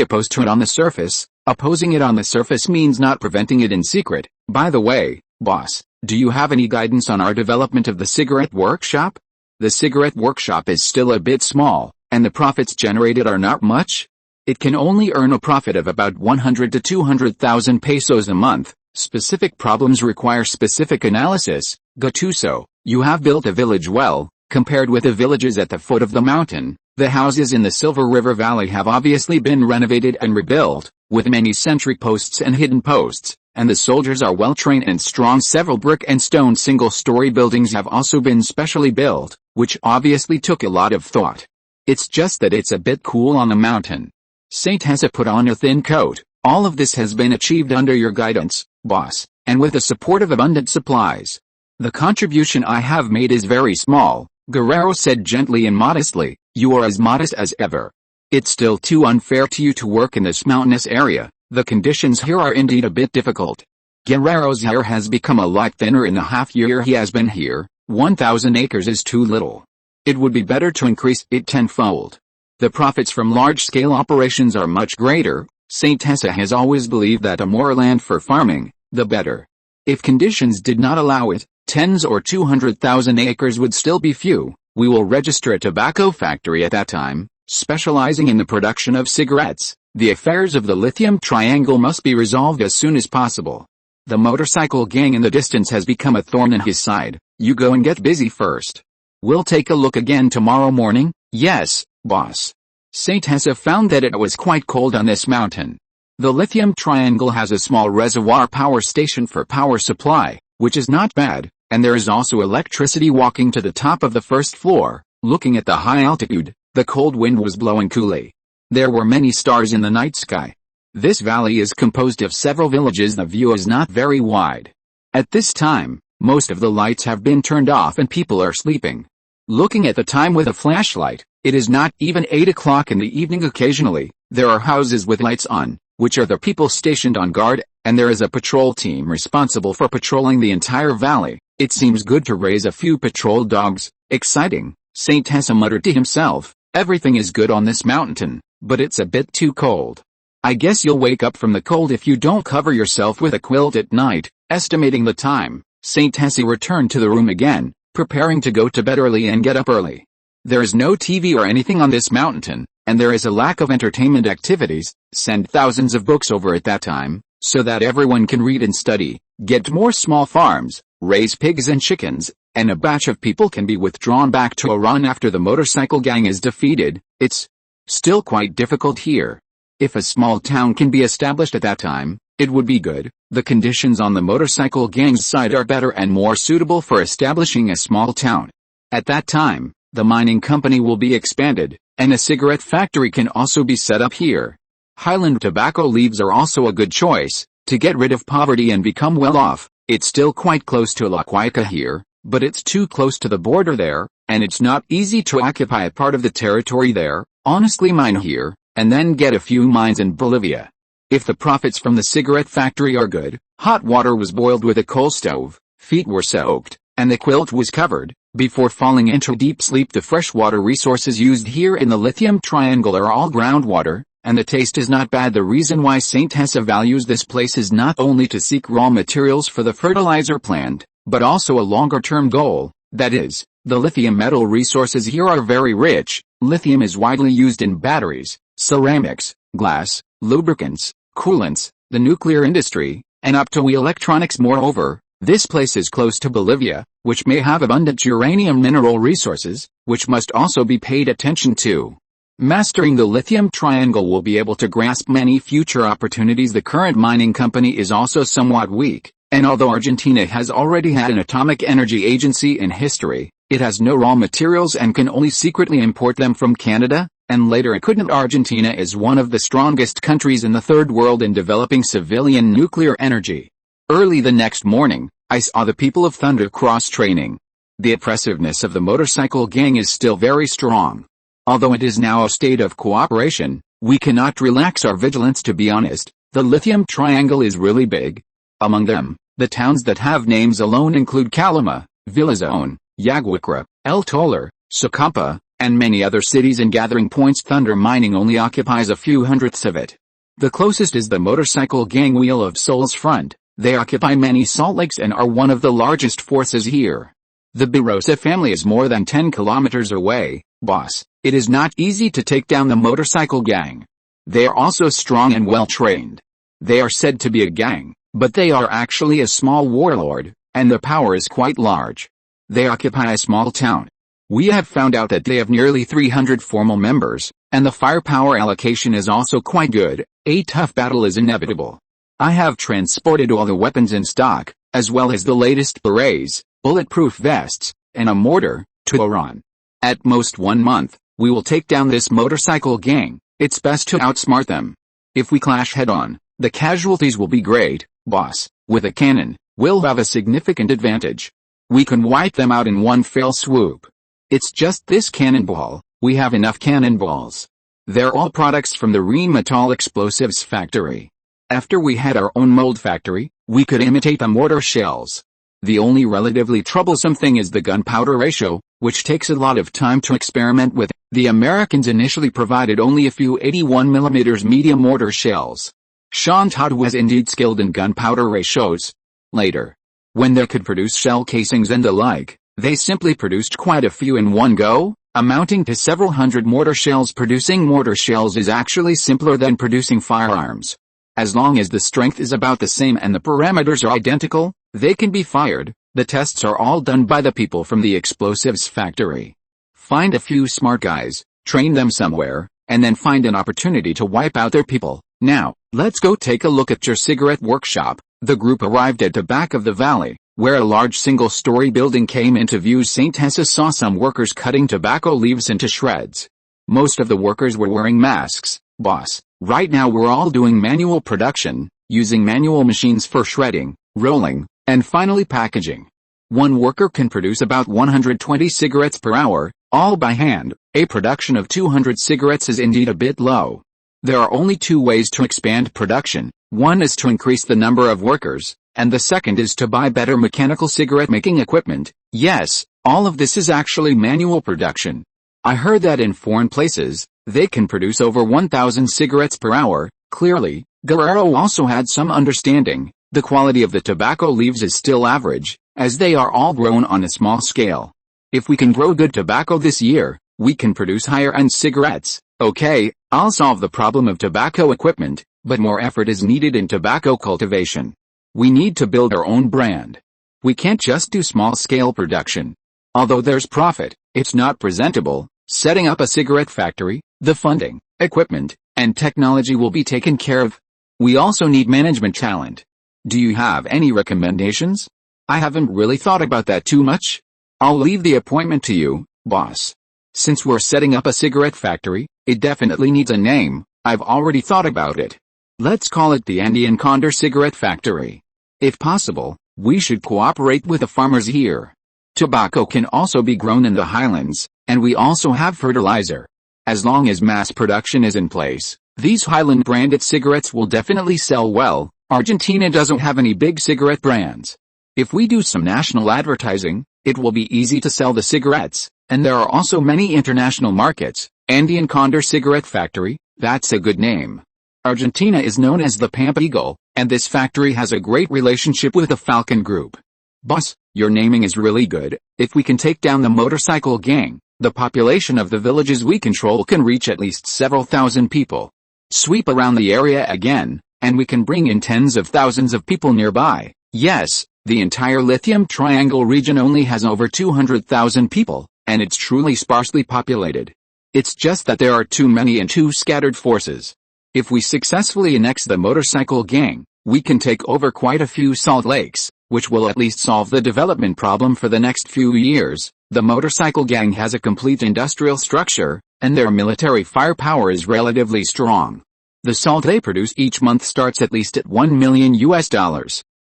opposed to it on the surface. Opposing it on the surface means not preventing it in secret. By the way, boss, do you have any guidance on our development of the cigarette workshop? The cigarette workshop is still a bit small, and the profits generated are not much. It can only earn a profit of about 100 to 200,000 pesos a month. Specific problems require specific analysis. Gattuso, you have built a village well. Compared with the villages at the foot of the mountain, the houses in the Silver River Valley have obviously been renovated and rebuilt, with many sentry posts and hidden posts, and the soldiers are well trained and strong. Several brick and stone single-story buildings have also been specially built, which obviously took a lot of thought. It's just that it's a bit cool on the mountain. Saint Hessa put on a thin coat. All of this has been achieved under your guidance, boss, and with the support of abundant supplies. The contribution I have made is very small, Guerrero said gently and modestly. You are as modest as ever. It's still too unfair to you to work in this mountainous area. The conditions here are indeed a bit difficult. Guerrero's hair has become a lot thinner in the half year he has been here. 1,000 acres is too little. It would be better to increase it tenfold. The profits from large-scale operations are much greater. Saint Hessa has always believed that the more land for farming, the better. If conditions did not allow it, tens or 200,000 acres would still be few. We will register a tobacco factory at that time, specializing in the production of cigarettes. The affairs of the lithium triangle must be resolved as soon as possible. The motorcycle gang in the distance has become a thorn in his side. You go and get busy first. We'll take a look again tomorrow morning. Yes, boss. Saint Hessa found that it was quite cold on this mountain. The lithium triangle has a small reservoir power station for power supply, which is not bad, and there is also electricity. Walking to the top of the first floor, looking at the high altitude, the cold wind was blowing coolly. There were many stars in the night sky. This valley is composed of several villages. The view is not very wide. At this time, most of the lights have been turned off and people are sleeping. Looking at the time with a flashlight, it is not even 8 o'clock in the evening. Occasionally, there are houses with lights on, which are the people stationed on guard, and there is a patrol team responsible for patrolling the entire valley. It seems good to raise a few patrol dogs. Exciting, Saint Hessa muttered to himself. Everything is good on this mountain, but it's a bit too cold. I guess you'll wake up from the cold if you don't cover yourself with a quilt at night. Estimating the time, Saint Hessa returned to the room again, preparing to go to bed early and get up early. There is no TV or anything on this mountain, and there is a lack of entertainment activities. Send thousands of books over at that time, so that everyone can read and study. Get more small farms, raise pigs and chickens, and a batch of people can be withdrawn back to Iran after the motorcycle gang is defeated. It's still quite difficult here. If a small town can be established at that time, it would be good. The conditions on the motorcycle gang's side are better and more suitable for establishing a small town. At that time, the mining company will be expanded, and a cigarette factory can also be set up here. Highland tobacco leaves are also a good choice, to get rid of poverty and become well off. It's still quite close to La Guaica here, but it's too close to the border there, and it's not easy to occupy a part of the territory there. Honestly, mine here, and then get a few mines in Bolivia. If the profits from the cigarette factory are good, hot water was boiled with a coal stove, feet were soaked, and the quilt was covered, before falling into deep sleep. The freshwater resources used here in the lithium triangle are all groundwater, and the taste is not bad. The reason why Saint Hessa values this place is not only to seek raw materials for the fertilizer plant, but also a longer-term goal, that is, the lithium metal resources here are very rich. Lithium is widely used in batteries, ceramics, glass, lubricants, coolants, the nuclear industry, and optoelectronics. Moreover, this place is close to Bolivia, which may have abundant uranium mineral resources, which must also be paid attention to. Mastering the lithium triangle will be able to grasp many future opportunities. The current mining company is also somewhat weak, and although Argentina has already had an atomic energy agency in history, it has no raw materials and can only secretly import them from Canada, and later it couldn't. Argentina is one of the strongest countries in the third world in developing civilian nuclear energy. Early the next morning, I saw the people of Thunder Cross training. The oppressiveness of the motorcycle gang is still very strong. Although it is now a state of cooperation, we cannot relax our vigilance. To be honest, the lithium triangle is really big. Among them, the towns that have names alone include Calama, Villazón, Yaguacra, El Tolar, Socapa, and many other cities and gathering points. Thunder Mining only occupies a few hundredths of it. The closest is the motorcycle gang Wheel of Souls front. They occupy many salt lakes and are one of the largest forces here. The Birosa family is more than 10 kilometers away, boss. It is not easy to take down the motorcycle gang. They are also strong and well trained. They are said to be a gang, but they are actually a small warlord, and their power is quite large. They occupy a small town. We have found out that they have nearly 300 formal members, and the firepower allocation is also quite good. A tough battle is inevitable. I have transported all the weapons in stock, as well as the latest berets, bulletproof vests, and a mortar, to Iran. At most 1 month, we will take down this motorcycle gang. It's best to outsmart them. If we clash head-on, the casualties will be great, boss. With a cannon, we'll have a significant advantage. We can wipe them out in one fell swoop. It's just this cannonball. We have enough cannonballs. They're all products from the Rheinmetall explosives factory. After we had our own mold factory, we could imitate the mortar shells. The only relatively troublesome thing is the gunpowder ratio, which takes a lot of time to experiment with. The Americans initially provided only a few 81mm medium mortar shells. Chantal was indeed skilled in gunpowder ratios. Later, when they could produce shell casings and the like, they simply produced quite a few in one go, amounting to several hundred mortar shells. Producing mortar shells is actually simpler than producing firearms. As long as the strength is about the same and the parameters are identical, they can be fired. The tests are all done by the people from the explosives factory. Find a few smart guys, train them somewhere, and then find an opportunity to wipe out their people. Now, let's go take a look at your cigarette workshop. The group arrived at the back of the valley, where a large single-story building came into view. St. Tessa saw some workers cutting tobacco leaves into shreds. Most of the workers were wearing masks, boss. Right now we're all doing manual production, using manual machines for shredding, rolling, and finally packaging. One worker can produce about 120 cigarettes per hour, all by hand. A production of 200 cigarettes is indeed a bit low. There are only two ways to expand production. One is to increase the number of workers, and the second is to buy better mechanical cigarette making equipment. Yes, all of this is actually manual production. I heard that in foreign places, they can produce over 1,000 cigarettes per hour. Clearly, Guerrero also had some understanding. The quality of the tobacco leaves is still average, as they are all grown on a small scale. If we can grow good tobacco this year, we can produce higher-end cigarettes. Okay, I'll solve the problem of tobacco equipment, but more effort is needed in tobacco cultivation. We need to build our own brand. We can't just do small-scale production. Although there's profit, it's not presentable. Setting up a cigarette factory, the funding, equipment, and technology will be taken care of. We also need management talent. Do you have any recommendations? I haven't really thought about that too much. I'll leave the appointment to you, boss. Since we're setting up a cigarette factory, it definitely needs a name. I've already thought about it. Let's call it the Andean Condor Cigarette Factory. If possible, we should cooperate with the farmers here. Tobacco can also be grown in the highlands, and we also have fertilizer. As long as mass production is in place, these Highland branded cigarettes will definitely sell well. Argentina doesn't have any big cigarette brands. If we do some national advertising, it will be easy to sell the cigarettes, and there are also many international markets. Andean Condor Cigarette Factory, that's a good name. Argentina is known as the Pampa Eagle, and this factory has a great relationship with the Falcon Group. Boss, your naming is really good. If we can take down the motorcycle gang, the population of the villages we control can reach at least several thousand people. Sweep around the area again, and we can bring in tens of thousands of people nearby. Yes, the entire Lithium Triangle region only has over 200,000 people, and it's truly sparsely populated. It's just that there are too many and too scattered forces. If we successfully annex the motorcycle gang, we can take over quite a few salt lakes, which will at least solve the development problem for the next few years. The motorcycle gang has a complete industrial structure, and their military firepower is relatively strong. The salt they produce each month starts at least at $1 million.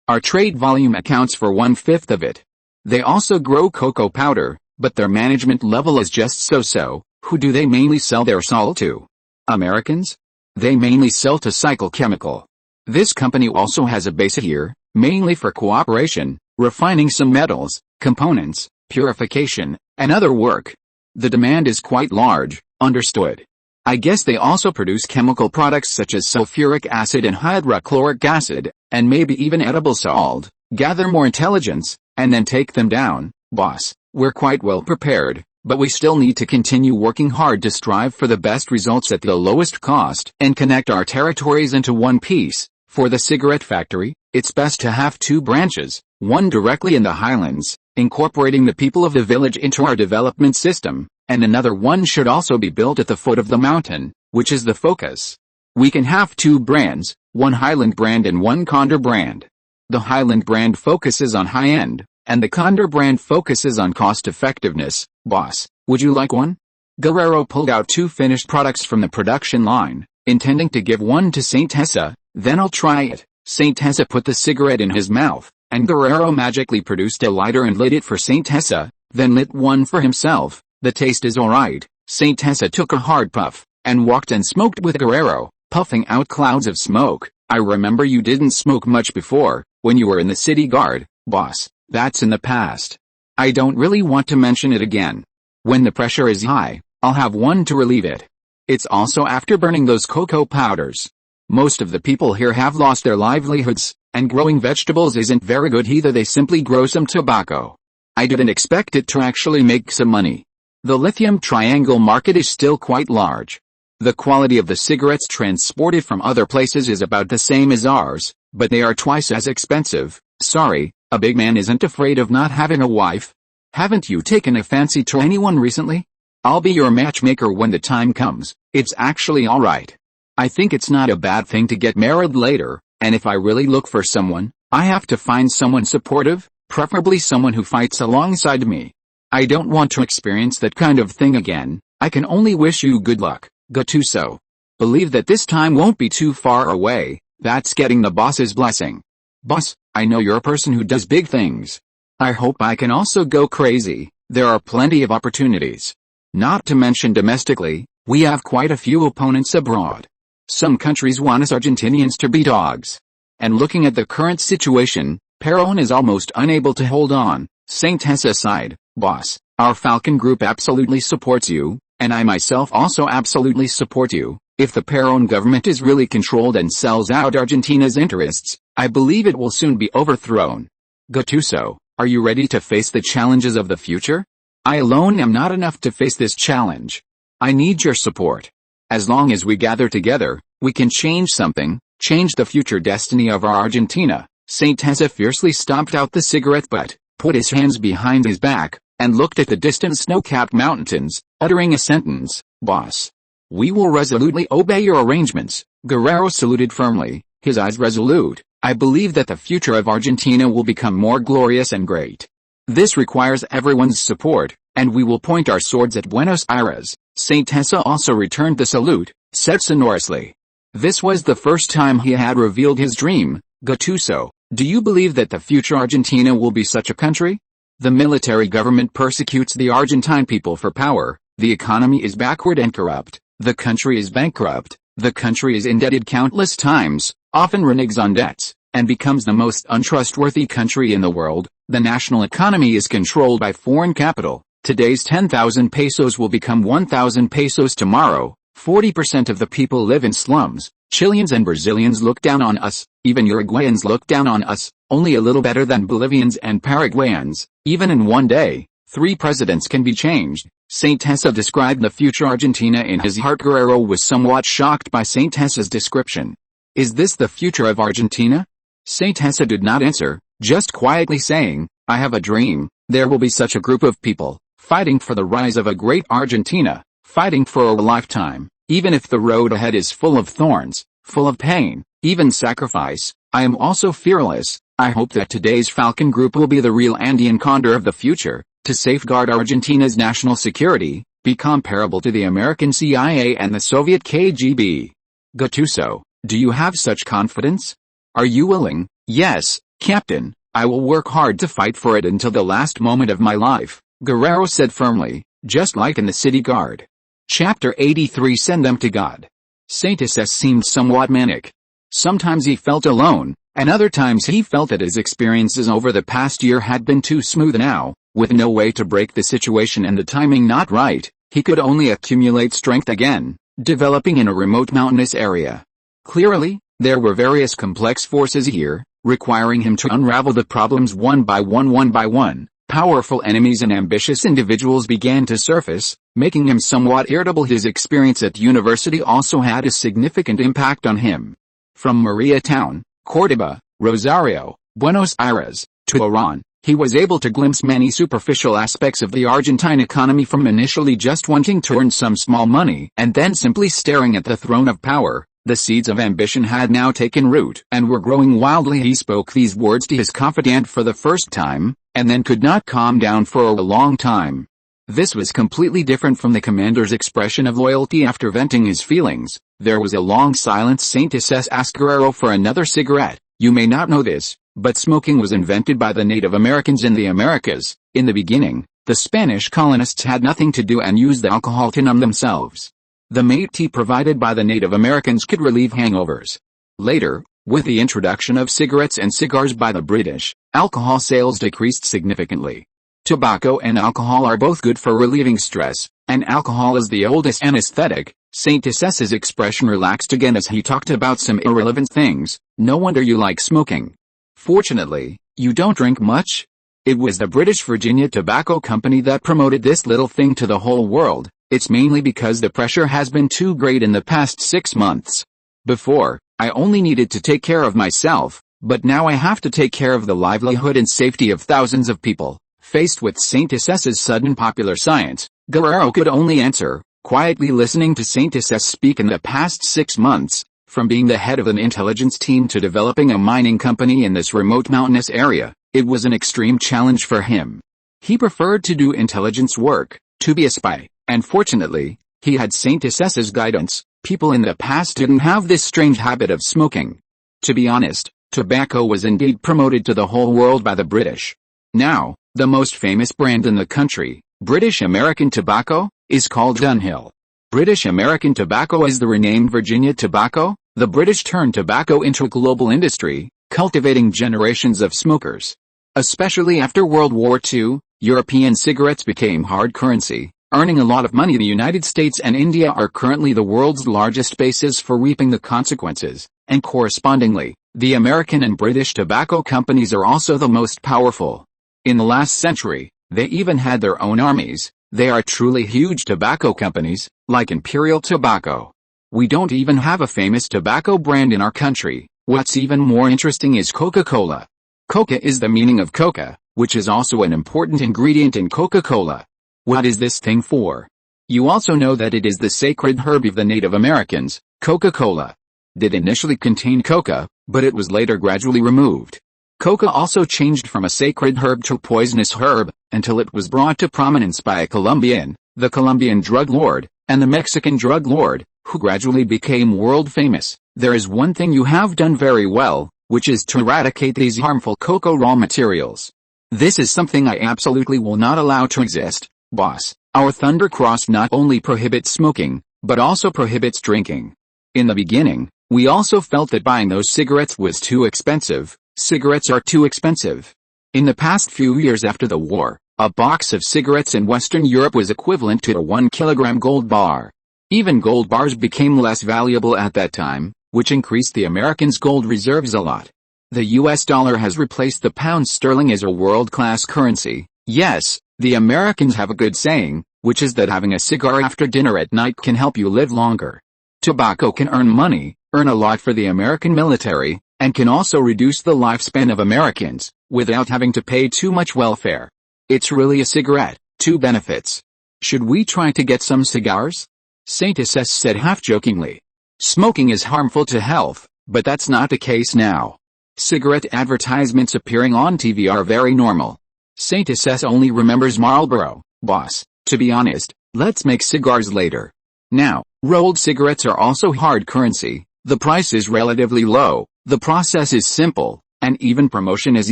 Our trade volume accounts for 1/5 of it. They also grow cocoa powder, but their management level is just so-so. Who do they mainly sell their salt to? Americans? They mainly sell to Cycle Chemical. This company also has a base here, mainly for cooperation, refining some metals, components, purification, and other work. The demand is quite large, understood. I guess they also produce chemical products such as sulfuric acid and hydrochloric acid, and maybe even edible salt. Gather more intelligence, and then take them down, boss. We're quite well prepared, but we still need to continue working hard to strive for the best results at the lowest cost and connect our territories into one piece. For the cigarette factory, it's best to have 2 branches, one directly in the highlands, incorporating the people of the village into our development system, and another one should also be built at the foot of the mountain, which is the focus. We can have 2 brands, one Highland brand and one Condor brand. The Highland brand focuses on high-end, and the Condor brand focuses on cost-effectiveness. Boss, would you like one? Guerrero pulled out 2 finished products from the production line, intending to give one to Saint Tessa. Then I'll try it. Saint Tessa put the cigarette in his mouth, and Guerrero magically produced a lighter and lit it for Saint Tessa, then lit one for himself. The taste is alright. Saint Tessa took a hard puff, and walked and smoked with Guerrero, puffing out clouds of smoke. I remember you didn't smoke much before, when you were in the city guard, boss. That's in the past. I don't really want to mention it again. When the pressure is high, I'll have one to relieve it. It's also after burning those cocoa powders. Most of the people here have lost their livelihoods, and growing vegetables isn't very good either. They simply grow some tobacco. I didn't expect it to actually make some money. The lithium triangle market is still quite large. The quality of the cigarettes transported from other places is about the same as ours, but they are twice as expensive. Sorry, a big man isn't afraid of not having a wife. Haven't you taken a fancy to anyone recently? I'll be your matchmaker when the time comes. It's actually alright. I think it's not a bad thing to get married later, and if I really look for someone, I have to find someone supportive, preferably someone who fights alongside me. I don't want to experience that kind of thing again. I can only wish you good luck, Gattuso. Believe that this time won't be too far away. That's getting the boss's blessing. Boss, I know you're a person who does big things. I hope I can also go crazy. There are plenty of opportunities. Not to mention domestically, we have quite a few opponents abroad. Some countries want us Argentinians to be dogs. And looking at the current situation, Perón is almost unable to hold on. Saint Tessa sighed, boss, our Falcon group absolutely supports you, and I myself also absolutely support you. If the Perón government is really controlled and sells out Argentina's interests, I believe it will soon be overthrown. Gattuso, are you ready to face the challenges of the future? I alone am not enough to face this challenge. I need your support. As long as we gather together, we can change something, change the future destiny of our Argentina. Saint Tessa fiercely stomped out the cigarette butt, put his hands behind his back, and looked at the distant snow-capped mountains, uttering a sentence, boss. We will resolutely obey your arrangements. Guerrero saluted firmly, his eyes resolute. I believe that the future of Argentina will become more glorious and great. This requires everyone's support, and we will point our swords at Buenos Aires. Saint Tessa also returned the salute, said sonorously. This was the first time he had revealed his dream. Gattuso, do you believe that the future Argentina will be such a country? The military government persecutes the Argentine people for power, the economy is backward and corrupt, the country is bankrupt, the country is indebted countless times, often reneges on debts, and becomes the most untrustworthy country in the world. The national economy is controlled by foreign capital. Today's 10,000 pesos will become 1,000 pesos tomorrow. 40% of the people live in slums. Chileans and Brazilians look down on us. Even Uruguayans look down on us. Only a little better than Bolivians and Paraguayans. Even in one day, 3 presidents can be changed. Saint Tessa described the future Argentina in his heart. Guerrero was somewhat shocked by Saint Tessa's description. Is this the future of Argentina? Saint Tessa did not answer, just quietly saying, I have a dream. There will be such a group of people, fighting for the rise of a great Argentina, fighting for a lifetime, even if the road ahead is full of thorns, full of pain, even sacrifice. I am also fearless. I hope that today's Falcon Group will be the real Andean condor of the future, to safeguard Argentina's national security, be comparable to the American CIA and the Soviet KGB. Gattuso, do you have such confidence? Are you willing? Yes, "Captain, I will work hard to fight for it until the last moment of my life," Guerrero said firmly, just like in the city guard. Chapter 83 Send Them to God. SYNOPSIS seemed somewhat manic. Sometimes he felt alone, and other times he felt that his experiences over the past year had been too smooth. Now, with no way to break the situation and the timing not right, he could only accumulate strength again, developing in a remote mountainous area. Clearly, there were various complex forces here, requiring him to unravel the problems one by one. Powerful enemies and ambitious individuals began to surface, making him somewhat irritable. His experience at university also had a significant impact on him. From Maria Town, Córdoba, Rosario, Buenos Aires, to Iran, he was able to glimpse many superficial aspects of the Argentine economy, from initially just wanting to earn some small money and then simply staring at the throne of power. The seeds of ambition had now taken root and were growing wildly. He spoke these words to his confidant for the first time, and then could not calm down for a long time. This was completely different from the commander's expression of loyalty after venting his feelings. There was a long silence. SYNOPSIS asked Guerrero for another cigarette. "You may not know this, but smoking was invented by the Native Americans in the Americas. In the beginning, the Spanish colonists had nothing to do and used the alcohol to numb themselves. The métis provided by the Native Americans could relieve hangovers. Later, with the introduction of cigarettes and cigars by the British, alcohol sales decreased significantly. Tobacco and alcohol are both good for relieving stress, and alcohol is the oldest anesthetic." SYNOPSIS's expression relaxed again as he talked about some irrelevant things. "No wonder you like smoking. Fortunately, you don't drink much." It was the British Virginia Tobacco Company that promoted this little thing to the whole world. "It's mainly because the pressure has been too great in the past 6 months. Before, I only needed to take care of myself, but now I have to take care of the livelihood and safety of thousands of people." Faced with SYNOPSIS's sudden popular science, Guerrero could only answer, quietly listening to SYNOPSIS speak in the past 6 months, from being the head of an intelligence team to developing a mining company in this remote mountainous area, it was an extreme challenge for him. He preferred to do intelligence work, to be a spy, and fortunately, he had SYNOPSIS's guidance. People in the past didn't have this strange habit of smoking. To be honest, tobacco was indeed promoted to the whole world by the British. Now, the most famous brand in the country, British American Tobacco, is called Dunhill. British American Tobacco is the renamed Virginia Tobacco. The British turned tobacco into a global industry, cultivating generations of smokers. Especially after World War II, European cigarettes became hard currency, earning a lot of money. The United States and India are currently the world's largest bases for reaping the consequences, and correspondingly, the American and British tobacco companies are also the most powerful. In the last century, they even had their own armies. They are truly huge tobacco companies, like Imperial Tobacco. We don't even have a famous tobacco brand in our country. What's even more interesting is Coca-Cola. Coca is the meaning of coca, which is also an important ingredient in Coca-Cola. What is this thing for? You also know that it is the sacred herb of the Native Americans. Coca-Cola did initially contain coca, but it was later gradually removed. Coca also changed from a sacred herb to a poisonous herb, until it was brought to prominence by a Colombian, the Colombian drug lord, and the Mexican drug lord, who gradually became world famous. There is one thing you have done very well, which is to eradicate these harmful cocoa raw materials. This is something I absolutely will not allow to exist, boss. Our Thunder Cross not only prohibits smoking, but also prohibits drinking. In the beginning, we also felt that buying those cigarettes was too expensive. Cigarettes are too expensive. In the past few years after the war, a box of cigarettes in Western Europe was equivalent to a 1 kilogram gold bar. Even gold bars became less valuable at that time, which increased the Americans' gold reserves a lot. The US dollar has replaced the pound sterling as a world-class currency. Yes, the Americans have a good saying, which is that having a cigar after dinner at night can help you live longer. Tobacco can earn money, earn a lot for the American military, and can also reduce the lifespan of Americans, without having to pay too much welfare. It's really a cigarette, 2 benefits. Should we try to get some cigars? SYNOPSIS said half-jokingly. Smoking is harmful to health, but that's not the case now. Cigarette advertisements appearing on TV are very normal. SYNOPSIS only remembers Marlboro. Boss, to be honest, let's make cigars later. Now, rolled cigarettes are also hard currency. The price is relatively low. The process is simple. and even promotion is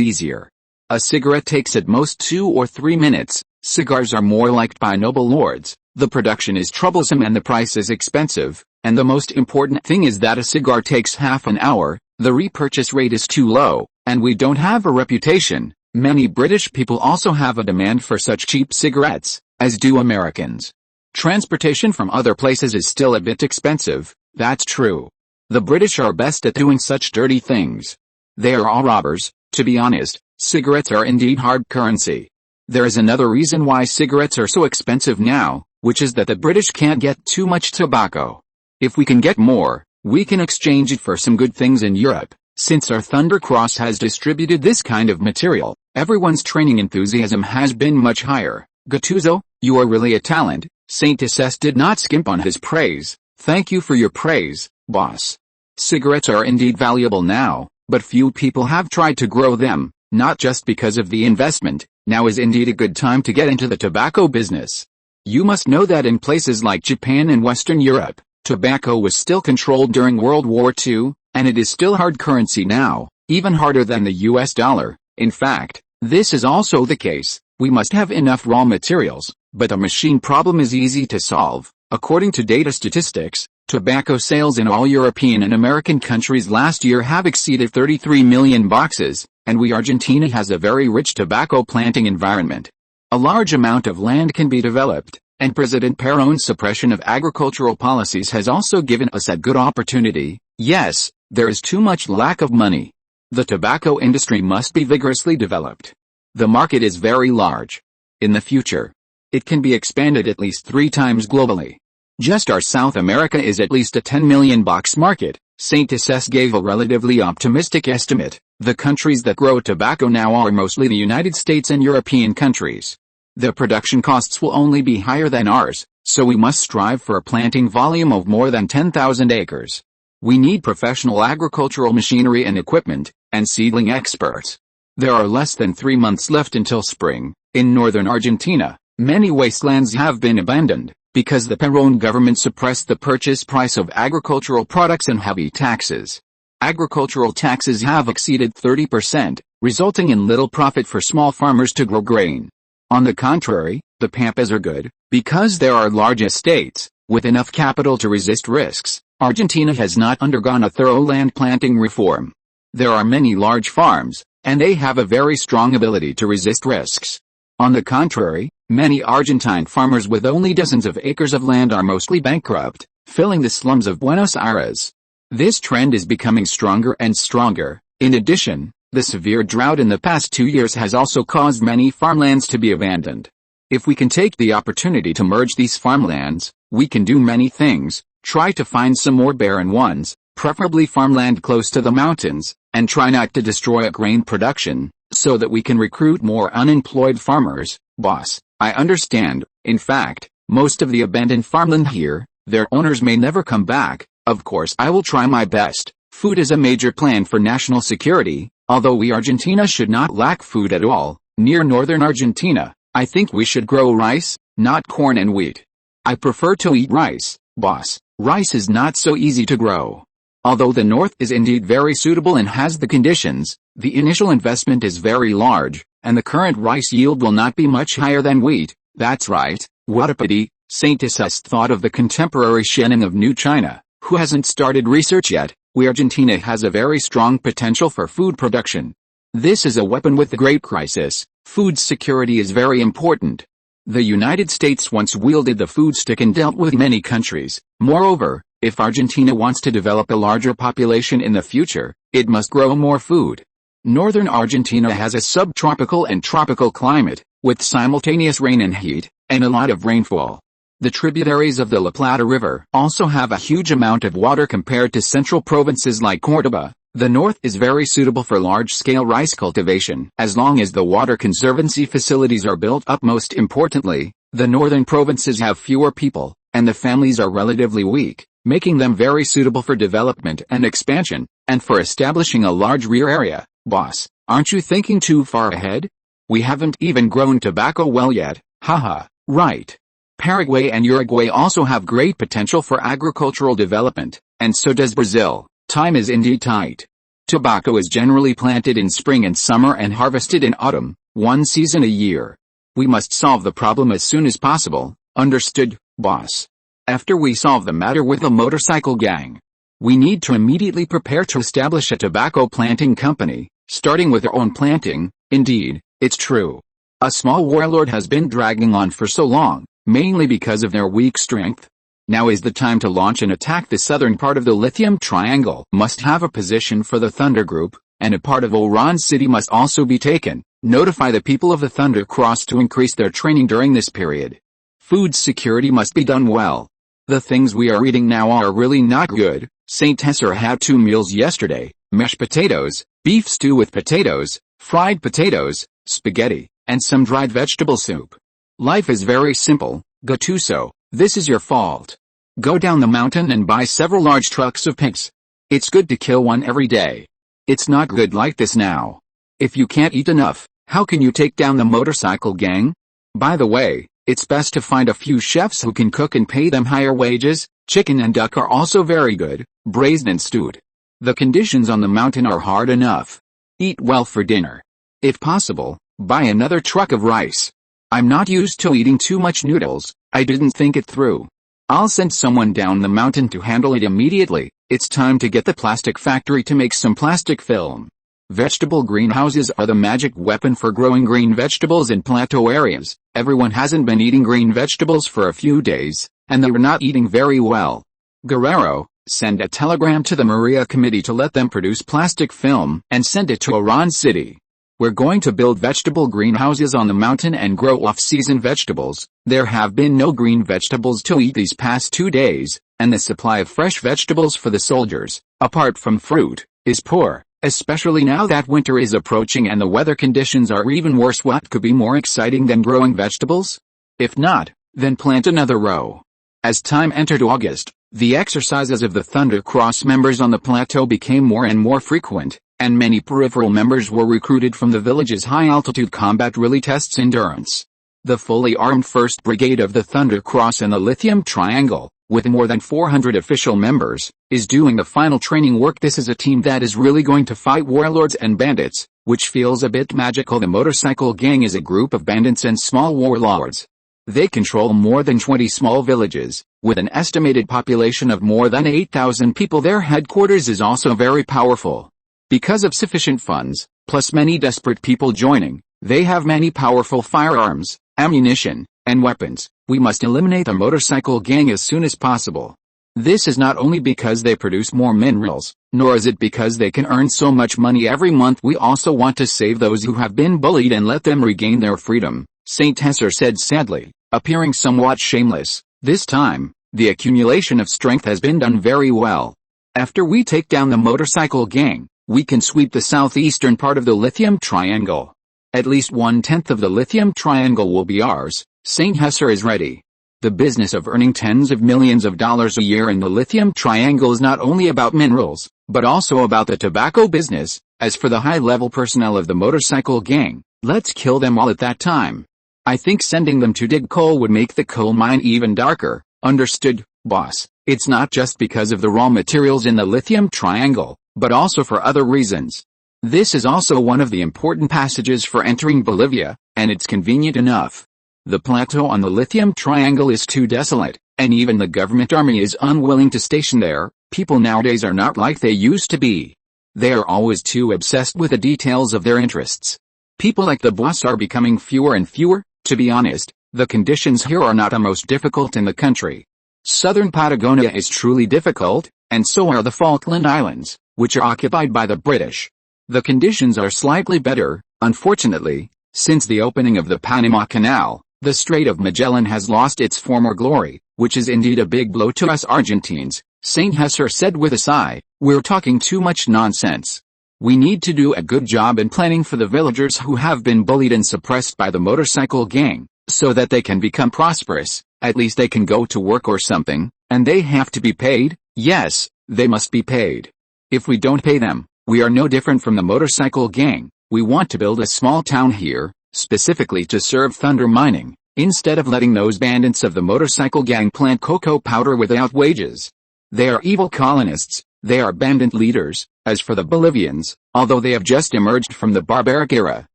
easier. A cigarette takes at most 2 or 3 minutes. Cigars are more liked by noble lords, the production is troublesome and the price is expensive, and the most important thing is that a cigar takes half an hour, the repurchase rate is too low, and we don't have a reputation. Many British people also have a demand for such cheap cigarettes, as do Americans. Transportation from other places is still a bit expensive, that's true. The British are best at doing such dirty things. They are all robbers. To be honest, cigarettes are indeed hard currency. There is another reason why cigarettes are so expensive now, which is that the British can't get too much tobacco. If we can get more, we can exchange it for some good things in Europe. Since our Thunder Cross has distributed this kind of material, everyone's training enthusiasm has been much higher. Gattuso, you are really a talent. Saint Assess did not skimp on his praise. Thank you for your praise, boss. Cigarettes are indeed valuable now, but few people have tried to grow them, not just because of the investment. Now is indeed a good time to get into the tobacco business. You must know that in places like Japan and Western Europe, tobacco was still controlled during World War II, and it is still hard currency now, even harder than the US dollar. In fact, this is also the case. We must have enough raw materials, but the machine problem is easy to solve. According to data statistics, tobacco sales in all European and American countries last year have exceeded 33 million boxes, and Argentina has a very rich tobacco planting environment. A large amount of land can be developed, and President Perón's suppression of agricultural policies has also given us a good opportunity. Yes, there is too much lack of money. The tobacco industry must be vigorously developed. The market is very large. In the future, it can be expanded at least 3 times globally. Just our South America is at least a 10 million box market. Saint Assess gave a relatively optimistic estimate. The countries that grow tobacco now are mostly the United States and European countries. The production costs will only be higher than ours, so we must strive for a planting volume of more than 10,000 acres. We need professional agricultural machinery and equipment, and seedling experts. There are less than 3 months left until spring. In northern Argentina, many wastelands have been abandoned, because the Perón government suppressed the purchase price of agricultural products and heavy taxes. Agricultural taxes have exceeded 30%, resulting in little profit for small farmers to grow grain. On the contrary, the pampas are good, because there are large estates, with enough capital to resist risks. Argentina has not undergone a thorough land planting reform. There are many large farms, and they have a very strong ability to resist risks. On the contrary, many Argentine farmers with only dozens of acres of land are mostly bankrupt, filling the slums of Buenos Aires. This trend is becoming stronger and stronger. In addition, the severe drought in the past 2 years has also caused many farmlands to be abandoned. If we can take the opportunity to merge these farmlands, we can do many things. Try to find some more barren ones, preferably farmland close to the mountains, and try not to destroy grain production, so that we can recruit more unemployed farmers. Boss, I understand. In fact, most of the abandoned farmland here, their owners may never come back. Of course I will try my best. Food is a major plan for national security, although Argentina should not lack food at all. Near northern Argentina, I think we should grow rice, not corn and wheat. I prefer to eat rice, boss. Rice is not so easy to grow. Although the north is indeed very suitable and has the conditions, the initial investment is very large, and the current rice yield will not be much higher than wheat. That's right. What a pity. Saint Assess thought of the contemporary Shannon of New China, who hasn't started research yet. Argentina has a very strong potential for food production. This is a weapon with the great crisis. Food security is very important. The United States once wielded the food stick and dealt with many countries. Moreover, if Argentina wants to develop a larger population in the future, it must grow more food. Northern Argentina has a subtropical and tropical climate, with simultaneous rain and heat, and a lot of rainfall. The tributaries of the La Plata River also have a huge amount of water compared to central provinces like Córdoba. The north is very suitable for large-scale rice cultivation, as long as the water conservancy facilities are built up. Most importantly, the northern provinces have fewer people, and the families are relatively weak, making them very suitable for development and expansion, and for establishing a large rear area. Boss, aren't you thinking too far ahead? We haven't even grown tobacco well yet. Haha, right. Paraguay and Uruguay also have great potential for agricultural development, and so does Brazil. Time is indeed tight. Tobacco is generally planted in spring and summer and harvested in autumn, one season a year. We must solve the problem as soon as possible, understood, boss? After we solve the matter with the motorcycle gang, we need to immediately prepare to establish a tobacco planting company, starting with our own planting. Indeed, it's true. A small warlord has been dragging on for so long, mainly because of their weak strength. Now is the time to launch and attack the southern part of the Lithium Triangle. Must have a position for the Thunder Group, and a part of Oran City must also be taken. Notify the people of the Thunder Cross to increase their training during this period. Food security must be done well. The things we are eating now are really not good. Saint Hesser had 2 meals yesterday, mashed potatoes, beef stew with potatoes, fried potatoes, spaghetti, and some dried vegetable soup. Life is very simple, Gattuso. This is your fault. Go down the mountain and buy several large trucks of pigs. It's good to kill one every day. It's not good like this now. If you can't eat enough, how can you take down the motorcycle gang? By the way, it's best to find a few chefs who can cook and pay them higher wages. Chicken and duck are also very good, braised and stewed. The conditions on the mountain are hard enough. Eat well for dinner. If possible, buy another truck of rice. I'm not used to eating too much noodles. I didn't think it through. I'll send someone down the mountain to handle it immediately. It's time to get the plastic factory to make some plastic film. Vegetable greenhouses are the magic weapon for growing green vegetables in plateau areas. Everyone hasn't been eating green vegetables for a few days, and they were not eating very well. Guerrero, send a telegram to the Maria Committee to let them produce plastic film and send it to Oran City. We're going to build vegetable greenhouses on the mountain and grow off-season vegetables. There have been no green vegetables to eat these past 2 days, and the supply of fresh vegetables for the soldiers, apart from fruit, is poor, especially now that winter is approaching and the weather conditions are even worse. What could be more exciting than growing vegetables? If not, then plant another row. As time entered August, the exercises of the Thunder Cross members on the plateau became more and more frequent, and many peripheral members were recruited from the village's high-altitude combat really tests endurance. The fully armed 1st Brigade of the Thunder Cross and the Lithium Triangle, with more than 400 official members, is doing the final training work. This is a team that is really going to fight warlords and bandits, which feels a bit magical. The motorcycle gang is a group of bandits and small warlords. They control more than 20 small villages, with an estimated population of more than 8,000 people. Their headquarters is also very powerful. Because of sufficient funds, plus many desperate people joining, they have many powerful firearms, ammunition, and weapons. We must eliminate the motorcycle gang as soon as possible. This is not only because they produce more minerals, nor is it because they can earn so much money every month. We also want to save those who have been bullied and let them regain their freedom, Saint Hesser said sadly, appearing somewhat shameless. This time, the accumulation of strength has been done very well. After we take down the motorcycle gang, we can sweep the southeastern part of the Lithium Triangle. At least 1/10 of the Lithium Triangle will be ours. Saint Hesser is ready. The business of earning tens of millions of dollars a year in the Lithium Triangle is not only about minerals, but also about the tobacco business. As for the high-level personnel of the motorcycle gang, let's kill them all at that time. I think sending them to dig coal would make the coal mine even darker. Understood, boss. It's not just because of the raw materials in the Lithium Triangle, but also for other reasons. This is also one of the important passages for entering Bolivia, and it's convenient enough. The plateau on the Lithium Triangle is too desolate, and even the government army is unwilling to station there. People nowadays are not like they used to be. They are always too obsessed with the details of their interests. People like the boss are becoming fewer and fewer. To be honest, the conditions here are not the most difficult in the country. Southern Patagonia is truly difficult, and so are the Falkland Islands, which are occupied by the British. The conditions are slightly better, unfortunately. Since the opening of the Panama Canal, the Strait of Magellan has lost its former glory, which is indeed a big blow to us Argentines, Saint Hesser said with a sigh. We're talking too much nonsense. We need to do a good job in planning for the villagers who have been bullied and suppressed by the motorcycle gang, so that they can become prosperous. At least they can go to work or something, and they have to be paid. Yes, they must be paid. If we don't pay them, we are no different from the motorcycle gang. We want to build a small town here, specifically to serve thunder mining, instead of letting those bandits of the motorcycle gang plant cocoa powder without wages. They are evil colonists. They are bandit leaders. As for the Bolivians, although they have just emerged from the barbaric era,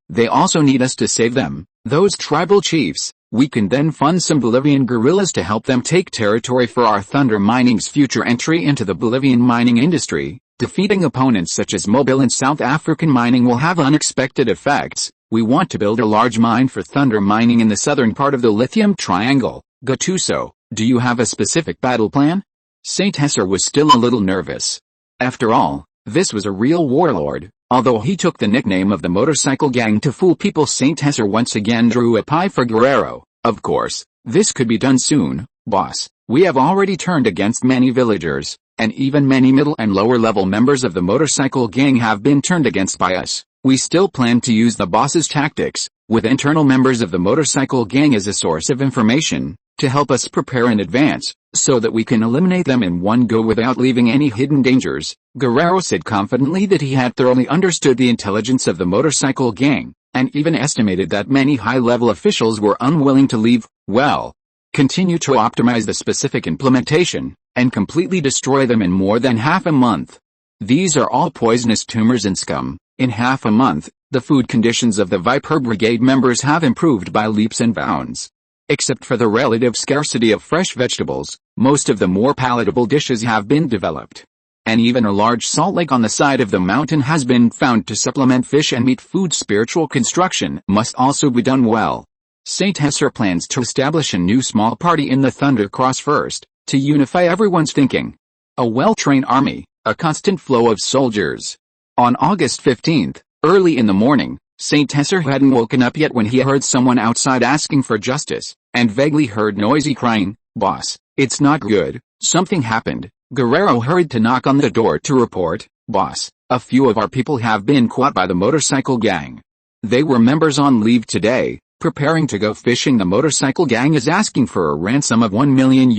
they also need us to save them, those tribal chiefs. We can then fund some Bolivian guerrillas to help them take territory for our Thunder Mining's future entry into the Bolivian mining industry. Defeating opponents such as Mobil and South African mining will have unexpected effects. We want to build a large mine for Thunder Mining in the southern part of the Lithium Triangle. Gattuso, do you have a specific battle plan? Saint Hesser was still a little nervous. After all, this was a real warlord. Although he took the nickname of the motorcycle gang to fool people, Saint Hesser once again drew a pie for Guerrero. Of course, this could be done soon, boss. We have already turned against many villagers, and even many middle and lower level members of the motorcycle gang have been turned against by us. We still plan to use the boss's tactics, with internal members of the motorcycle gang as a source of information, to help us prepare in advance, so that we can eliminate them in one go without leaving any hidden dangers. Guerrero said confidently that he had thoroughly understood the intelligence of the motorcycle gang, and even estimated that many high-level officials were unwilling to leave. Well, continue to optimize the specific implementation, and completely destroy them in more than half a month. These are all poisonous tumors and scum. In half a month, the food conditions of the Viper Brigade members have improved by leaps and bounds. Except for the relative scarcity of fresh vegetables, most of the more palatable dishes have been developed. And even a large salt lake on the side of the mountain has been found to supplement fish and meat food. Spiritual construction must also be done well. Saint Hesser plans to establish a new small party in the Thunder Cross first, to unify everyone's thinking. A well-trained army, a constant flow of soldiers. On August 15th, early in the morning, Saint Hesser hadn't woken up yet when he heard someone outside asking for justice, and vaguely heard noisy crying. Boss, it's not good, something happened. Guerrero hurried to knock on the door to report. Boss, a few of our people have been caught by the motorcycle gang. They were members on leave today, preparing to go fishing. The motorcycle gang is asking for a ransom of $1 million,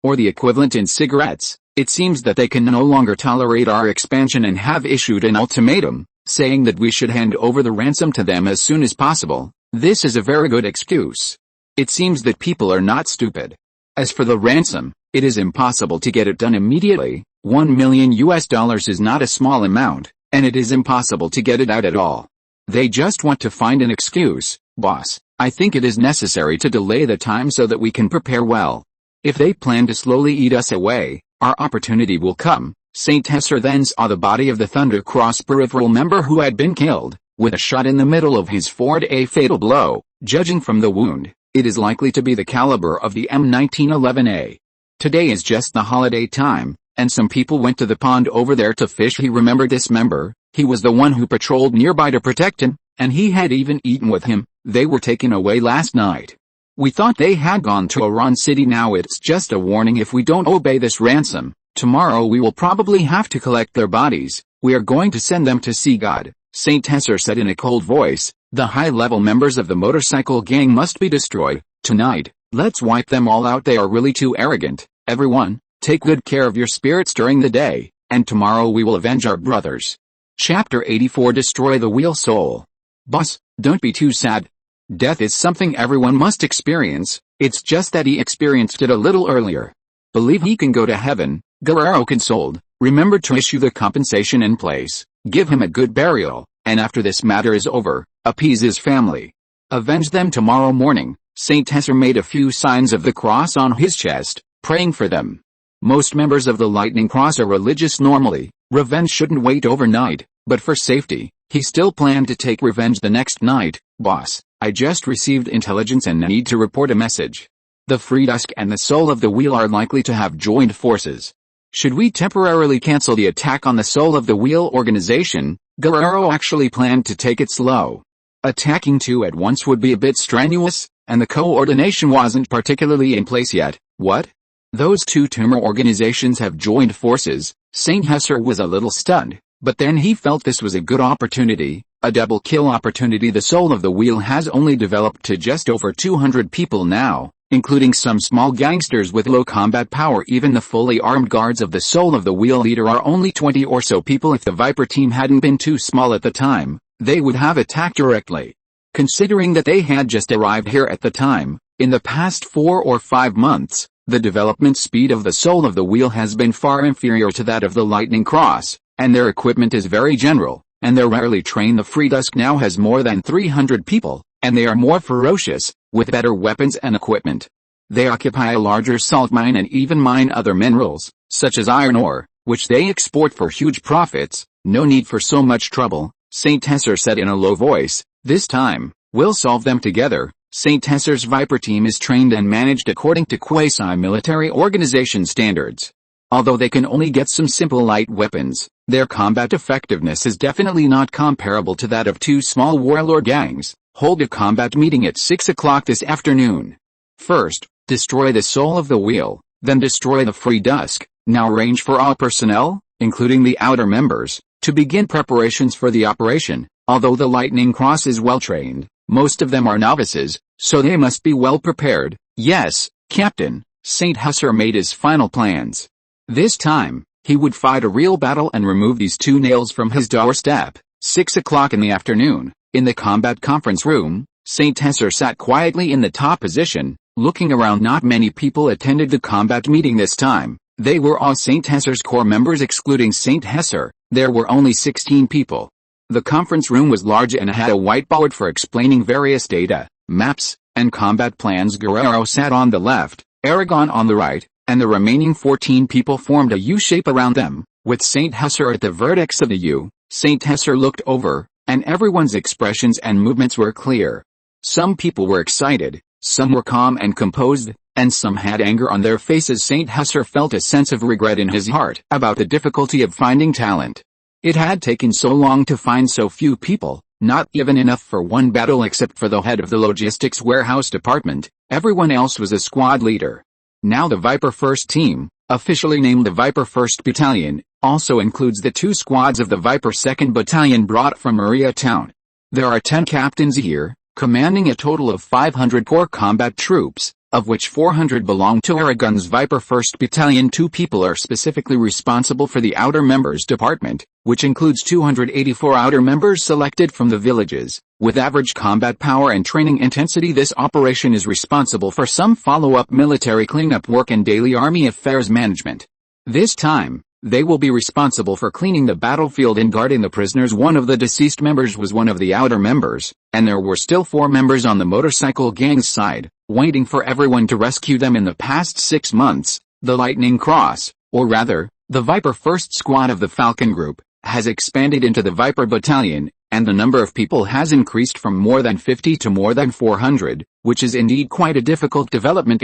or the equivalent in cigarettes. It seems that they can no longer tolerate our expansion and have issued an ultimatum, saying that we should hand over the ransom to them as soon as possible. This is a very good excuse. It seems that people are not stupid. As for the ransom, it is impossible to get it done immediately. $1 million is not a small amount, and it is impossible to get it out at all. They just want to find an excuse. Boss, I think it is necessary to delay the time so that we can prepare well. If they plan to slowly eat us away, our opportunity will come. Saint Hesser then saw the body of the Thunder Cross peripheral member who had been killed, with a shot in the middle of his forehead, a fatal blow. Judging from the wound, it is likely to be the caliber of the M1911A. Today is just the holiday time, and some people went to the pond over there to fish. He remembered this member. He was the one who patrolled nearby to protect him, and he had even eaten with him. They were taken away last night. We thought they had gone to Iran City. Now it's just a warning. If we don't obey this ransom, tomorrow we will probably have to collect their bodies. We are going to send them to see God. Saint Hesser said in a cold voice, the high-level members of the motorcycle gang must be destroyed. Tonight, let's wipe them all out. They are really too arrogant. Everyone, take good care of your spirits during the day, and tomorrow we will avenge our brothers. Chapter 84. Destroy the Wheel Soul. Boss, don't be too sad. Death is something everyone must experience. It's just that he experienced it a little earlier. Believe he can go to heaven. Guerrero consoled. Remember to issue the compensation in place. Give him a good burial, and after this matter is over, appease his family. Avenge them tomorrow morning. Saint Hesser made a few signs of the cross on his chest, praying for them. Most members of the Lightning Cross are religious normally. Revenge shouldn't wait overnight, but for safety, he still planned to take revenge the next night. Boss, I just received intelligence and need to report a message. The Freedusk and the Soul of the Wheel are likely to have joined forces. Should we temporarily cancel the attack on the Soul of the Wheel organization? Guerrero actually planned to take it slow. Attacking two at once would be a bit strenuous, and the coordination wasn't particularly in place yet. What? Those two tumor organizations have joined forces? Saint Hesser was a little stunned, but then he felt this was a good opportunity, a double kill opportunity. The Soul of the Wheel has only developed to just over 200 people now, including some small gangsters with low combat power. Even the fully armed guards of the Soul of the Wheel leader are only 20 or so people. If the Viper team hadn't been too small at the time, they would have attacked directly. Considering that they had just arrived here at the time, in the past 4 or 5 months, The development speed of the soul of the wheel has been far inferior to that of the lightning cross, and their equipment is very general, and they're rarely trained. The Free Dusk now has more than 300 people, and they are more ferocious, with better weapons and equipment. They occupy a larger salt mine and even mine other minerals, such as iron ore, which they export for huge profits. No need for so much trouble, St. Tesser said in a low voice. This time, we'll solve them together. St. Tesser's Viper team is trained and managed according to quasi-military organization standards. Although they can only get some simple light weapons, their combat effectiveness is definitely not comparable to that of two small warlord gangs. Hold a combat meeting at 6 o'clock this afternoon. First, destroy the soul of the wheel, then destroy the Free Dusk. Now arrange for all personnel, including the outer members, to begin preparations for the operation. Although the Lightning Cross is well trained, most of them are novices, so they must be well prepared. Yes, Captain, St. Hesser made his final plans. This time, he would fight a real battle and remove these two nails from his doorstep. 6 o'clock in the afternoon, in the combat conference room, St. Hesser sat quietly in the top position, looking around. Not many people attended the combat meeting this time. They were all St. Hesser's core members excluding St. Hesser. There were only 16 people. The conference room was large and had a whiteboard for explaining various data, maps, and combat plans. Guerrero sat on the left, Aragon on the right, and the remaining 14 people formed a U-shape around them, with St. Hesser at the vertex of the U. St. Hesser looked over, and everyone's expressions and movements were clear. Some people were excited, some were calm and composed, and some had anger on their faces. St. Hesser felt a sense of regret in his heart about the difficulty of finding talent. It had taken so long to find so few people, not even enough for one battle except for the head of the logistics warehouse department. Everyone else was a squad leader. Now the Viper 1st team, officially named the Viper 1st Battalion, also includes the two squads of the Viper 2nd Battalion brought from Maria Town. There are 10 captains here, commanding a total of 500 core combat troops, of which 400 belong to Aragon's Viper 1st Battalion. 2 people are specifically responsible for the outer members department, which includes 284 outer members selected from the villages. With average combat power and training intensity, this operation is responsible for some follow-up military cleanup work and daily army affairs management. This time, they will be responsible for cleaning the battlefield and guarding the prisoners. One of the deceased members was one of the outer members, and there were still 4 members on the motorcycle gang's side, waiting for everyone to rescue them. In the past 6 months, the Lightning Cross, or rather, the Viper 1st Squad of the Falcon Group, has expanded into the Viper Battalion, and the number of people has increased from more than 50 to more than 400, which is indeed quite a difficult development.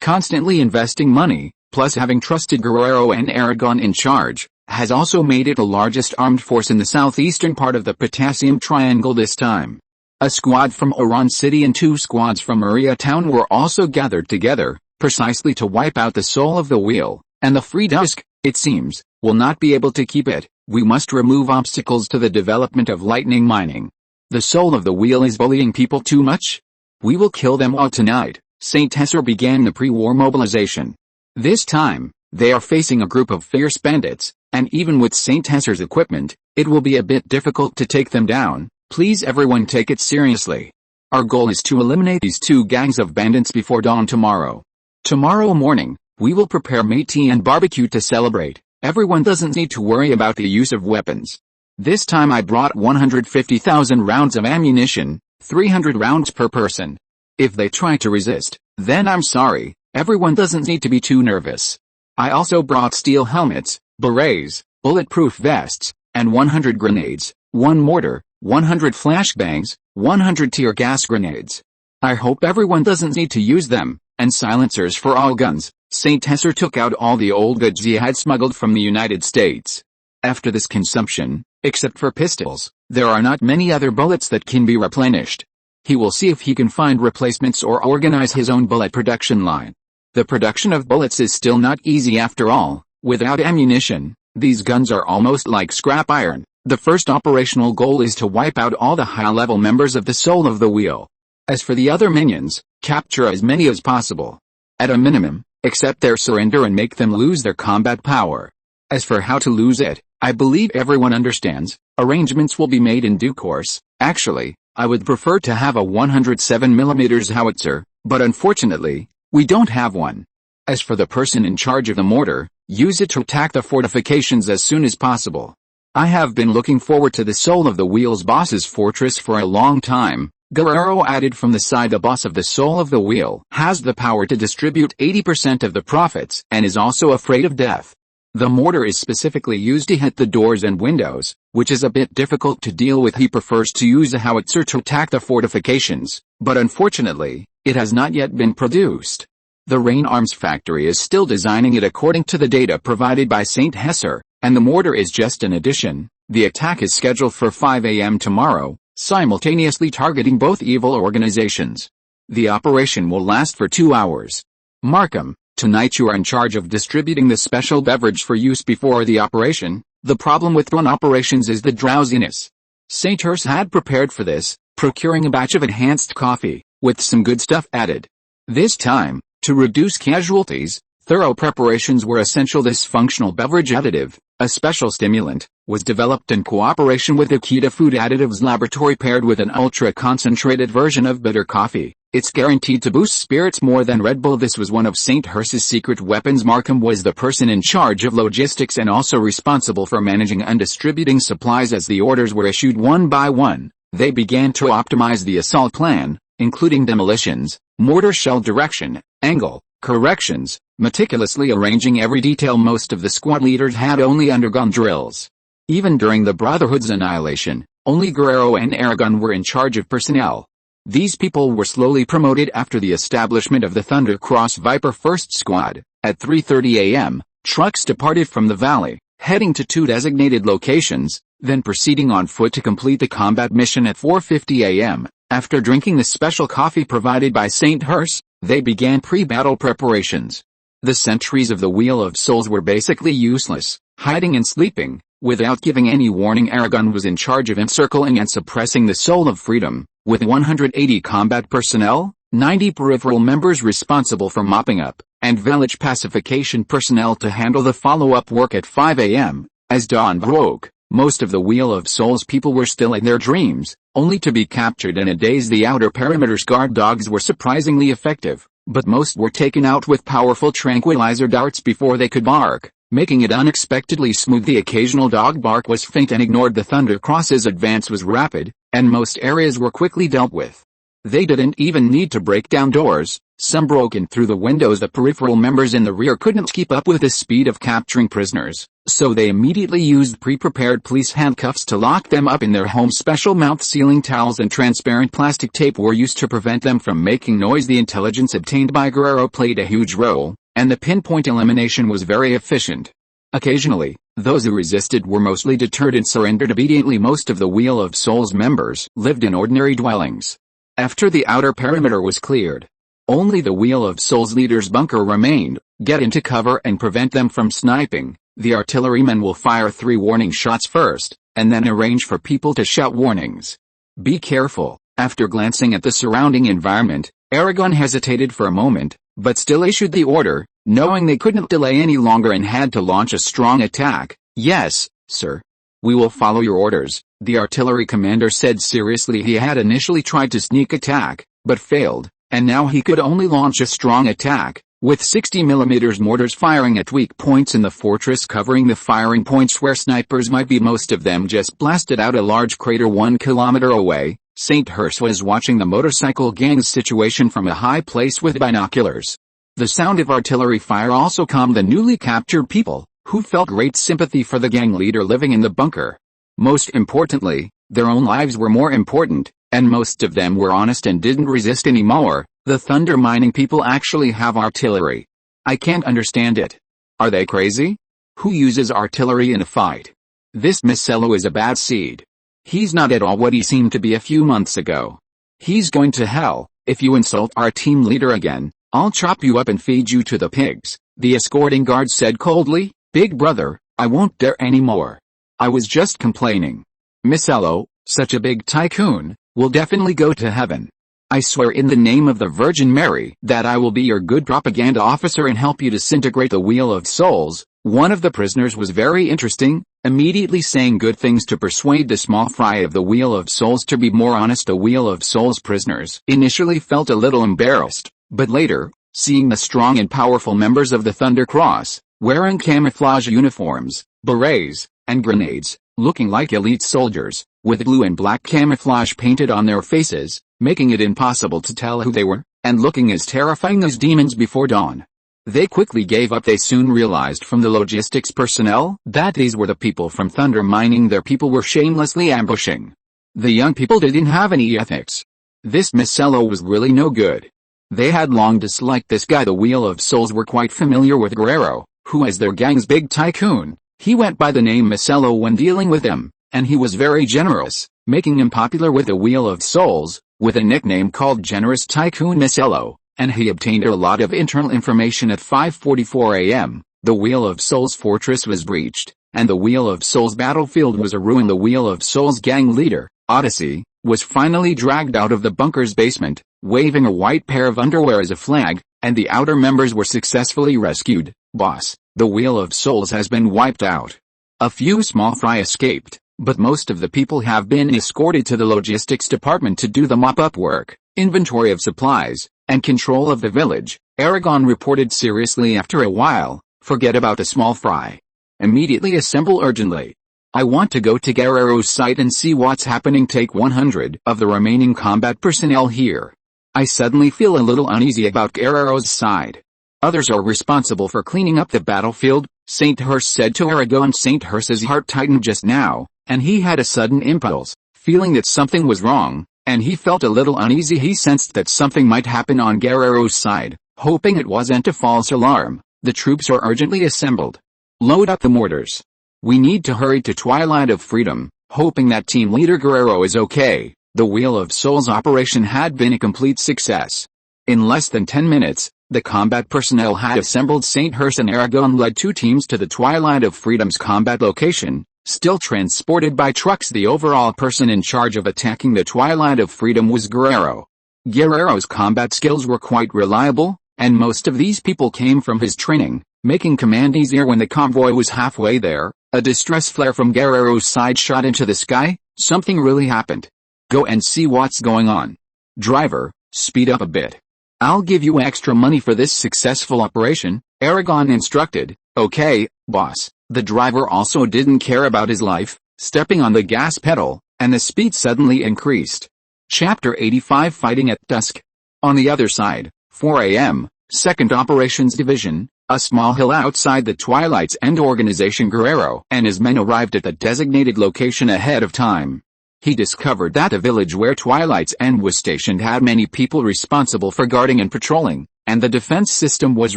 Constantly investing money, plus having trusted Guerrero and Aragon in charge, has also made it the largest armed force in the southeastern part of the Potassium Triangle this time. A squad from Oran City and 2 squads from Maria Town were also gathered together, precisely to wipe out the soul of the wheel, and the Free Dusk, it seems, will not be able to keep it. We must remove obstacles to the development of lightning mining. The soul of the wheel is bullying people too much. We will kill them all tonight. St. Hesser began the pre-war mobilization. This time, they are facing a group of fierce bandits, and even with St. Hesser's equipment, it will be a bit difficult to take them down. Please everyone take it seriously. Our goal is to eliminate these 2 gangs of bandits before dawn tomorrow. Tomorrow morning, we will prepare métis and barbecue to celebrate. Everyone doesn't need to worry about the use of weapons. This time I brought 150,000 rounds of ammunition, 300 rounds per person. If they try to resist, then I'm sorry, everyone doesn't need to be too nervous. I also brought steel helmets, berets, bulletproof vests, and 100 grenades, 1 mortar, 100 flashbangs, 100 tear gas grenades. I hope everyone doesn't need to use them, and silencers for all guns. St. Hesser took out all the old goods he had smuggled from the United States. After this consumption, except for pistols, there are not many other bullets that can be replenished. He will see if he can find replacements or organize his own bullet production line. The production of bullets is still not easy after all. Without ammunition, these guns are almost like scrap iron. The first operational goal is to wipe out all the high-level members of the soul of the wheel. As for the other minions, capture as many as possible. At a minimum, accept their surrender and make them lose their combat power. As for how to lose it, I believe everyone understands. Arrangements will be made in due course. Actually, I would prefer to have a 107mm howitzer, but unfortunately, We don't have one. As for the person in charge of the mortar, use it to attack the fortifications as soon as possible. I have been looking forward to the Soul of the Wheel's boss's fortress for a long time. Guerrero added from the side. The boss of the Soul of the Wheel has the power to distribute 80% of the profits and is also afraid of death. The mortar is specifically used to hit the doors and windows, which is a bit difficult to deal with. He prefers to use a howitzer to attack the fortifications, but unfortunately, it has not yet been produced. The Rain Arms factory is still designing it according to the data provided by St. Hesser, and the mortar is just an addition. The attack is scheduled for 5 a.m. tomorrow, simultaneously targeting both evil organizations. The operation will last for 2 hours. Markham, tonight you are in charge of distributing the special beverage for use before the operation. The problem with drone operations is the drowsiness. St. Hers had prepared for this, procuring a batch of enhanced coffee, with some good stuff added. This time, to reduce casualties, thorough preparations were essential. This functional beverage additive, a special stimulant, was developed in cooperation with Akita Food Additives Laboratory paired with an ultra-concentrated version of bitter coffee. It's guaranteed to boost spirits more than Red Bull. This was one of St. Hers's secret weapons. Markham was the person in charge of logistics and also responsible for managing and distributing supplies. As the orders were issued one by one, they began to optimize the assault plan, including demolitions, mortar shell direction, angle, corrections, meticulously arranging every detail. Most of the squad leaders had only undergone drills. Even during the Brotherhood's annihilation, only Guerrero and Aragon were in charge of personnel. These people were slowly promoted after the establishment of the Thunder Cross Viper 1st Squad. At 3:30 a.m., trucks departed from the valley, heading to 2 designated locations, then proceeding on foot to complete the combat mission at 4:50 a.m. After drinking the special coffee provided by St. Hers, they began pre-battle preparations. The sentries of the Wheel of Souls were basically useless, hiding and sleeping. Without giving any warning, Aragon was in charge of encircling and suppressing the Soul of Freedom, with 180 combat personnel, 90 peripheral members responsible for mopping up, and village pacification personnel to handle the follow-up work. At 5 a.m., as dawn broke, most of the Wheel of Souls people were still in their dreams, only to be captured in a daze. The outer perimeter's guard dogs were surprisingly effective, but most were taken out with powerful tranquilizer darts before they could bark, making it unexpectedly smooth. The occasional dog bark was faint and ignored. The Thunder Cross's advance was rapid, and most areas were quickly dealt with. They didn't even need to break down doors. Some broke in through the windows. The peripheral members in the rear couldn't keep up with the speed of capturing prisoners, so they immediately used pre-prepared police handcuffs to lock them up in their homes. Special mouth-sealing towels and transparent plastic tape were used to prevent them from making noise. The intelligence obtained by Guerrero played a huge role, and the pinpoint elimination was very efficient. Occasionally, those who resisted were mostly deterred and surrendered obediently. Most of the Wheel of Souls members lived in ordinary dwellings. After the outer perimeter was cleared, only the Wheel of Souls leader's bunker remained. Get into cover and prevent them from sniping. The artillerymen will fire 3 warning shots first, and then arrange for people to shout warnings. Be careful. After glancing at the surrounding environment, Aragon hesitated for a moment, but still issued the order, knowing they couldn't delay any longer and had to launch a strong attack. Yes, sir. We will follow your orders, the artillery commander said seriously. He had initially tried to sneak attack, but failed, and now he could only launch a strong attack, with 60mm mortars firing at weak points in the fortress, covering the firing points where snipers might be. Most of them just blasted out a large crater 1 kilometer away. St. Hers was watching the motorcycle gang's situation from a high place with binoculars. The sound of artillery fire also calmed the newly captured people, who felt great sympathy for the gang leader living in the bunker. Most importantly, their own lives were more important, and most of them were honest and didn't resist anymore. The thunder mining people actually have artillery. I can't understand it. Are they crazy? Who uses artillery in a fight? This Micello is a bad seed. He's not at all what he seemed to be a few months ago. He's going to hell. If you insult our team leader again, I'll chop you up and feed you to the pigs, the escorting guard said coldly. Big brother, I won't dare anymore. I was just complaining. Micello, such a big tycoon, will definitely go to heaven. I swear in the name of the Virgin Mary that I will be your good propaganda officer and help you disintegrate the Wheel of Souls. One of the prisoners was very interesting, immediately saying good things to persuade the small fry of the Wheel of Souls to be more honest. The Wheel of Souls prisoners initially felt a little embarrassed, but later, Seeing the strong and powerful members of the Thunder Cross, wearing camouflage uniforms, berets, and grenades, looking like elite soldiers, with blue and black camouflage painted on their faces, making it impossible to tell who they were, and looking as terrifying as demons before dawn. They quickly gave up. They soon realized from the logistics personnel that these were the people from Thunder Mining their people were shamelessly ambushing. The young people didn't have any ethics. This Micello was really no good. They had long disliked this guy. The Wheel of Souls were quite familiar with Guerrero, who as their gang's big tycoon. He went by the name Micello when dealing with him, and he was very generous, making him popular with the Wheel of Souls, with a nickname called Generous Tycoon Micello, and he obtained a lot of internal information. At 5:44 a.m., the Wheel of Souls fortress was breached, and the Wheel of Souls battlefield was a ruin. The Wheel of Souls gang leader, Odyssey, was finally dragged out of the bunker's basement, waving a white pair of underwear as a flag, and the outer members were successfully rescued. Boss, the Wheel of Souls has been wiped out. A few small fry escaped, but most of the people have been escorted to the logistics department to do the mop-up work, inventory of supplies, and control of the village. Aragon reported seriously after a while. Forget about the small fry. Immediately assemble urgently. I want to go to Guerrero's site and see what's happening. Take 100 of the remaining combat personnel here. I suddenly feel a little uneasy about Guerrero's side. Others are responsible for cleaning up the battlefield, St. Hurst said to Aragon. St. Hurst's heart tightened just now, and he had a sudden impulse, feeling that something was wrong, and he felt a little uneasy. He sensed that something might happen on Guerrero's side, hoping it wasn't a false alarm. The troops are urgently assembled. Load up the mortars. We need to hurry to Twilight of Freedom, hoping that team leader Guerrero is okay. The Wheel of Souls operation had been a complete success. In less than 10 minutes, the combat personnel had assembled. St. Hurst and Aragon led two teams to the Twilight of Freedom's combat location, still transported by trucks. The overall person in charge of attacking the Twilight of Freedom was Guerrero. Guerrero's combat skills were quite reliable, and most of these people came from his training, making command easier. When the convoy was halfway there, a distress flare from Guerrero's side shot into the sky. Something really happened. Go and see what's going on. Driver, speed up a bit. I'll give you extra money for this successful operation, Aragon instructed. Okay, boss. The driver also didn't care about his life, stepping on the gas pedal, and the speed suddenly increased. Chapter 85 Fighting at Dusk. On the other side, 4 a.m., 2nd Operations Division, a small hill outside the Twilight's End organization. Guerrero and his men arrived at the designated location ahead of time. He discovered that the village where Twilight's End was stationed had many people responsible for guarding and patrolling, and the defense system was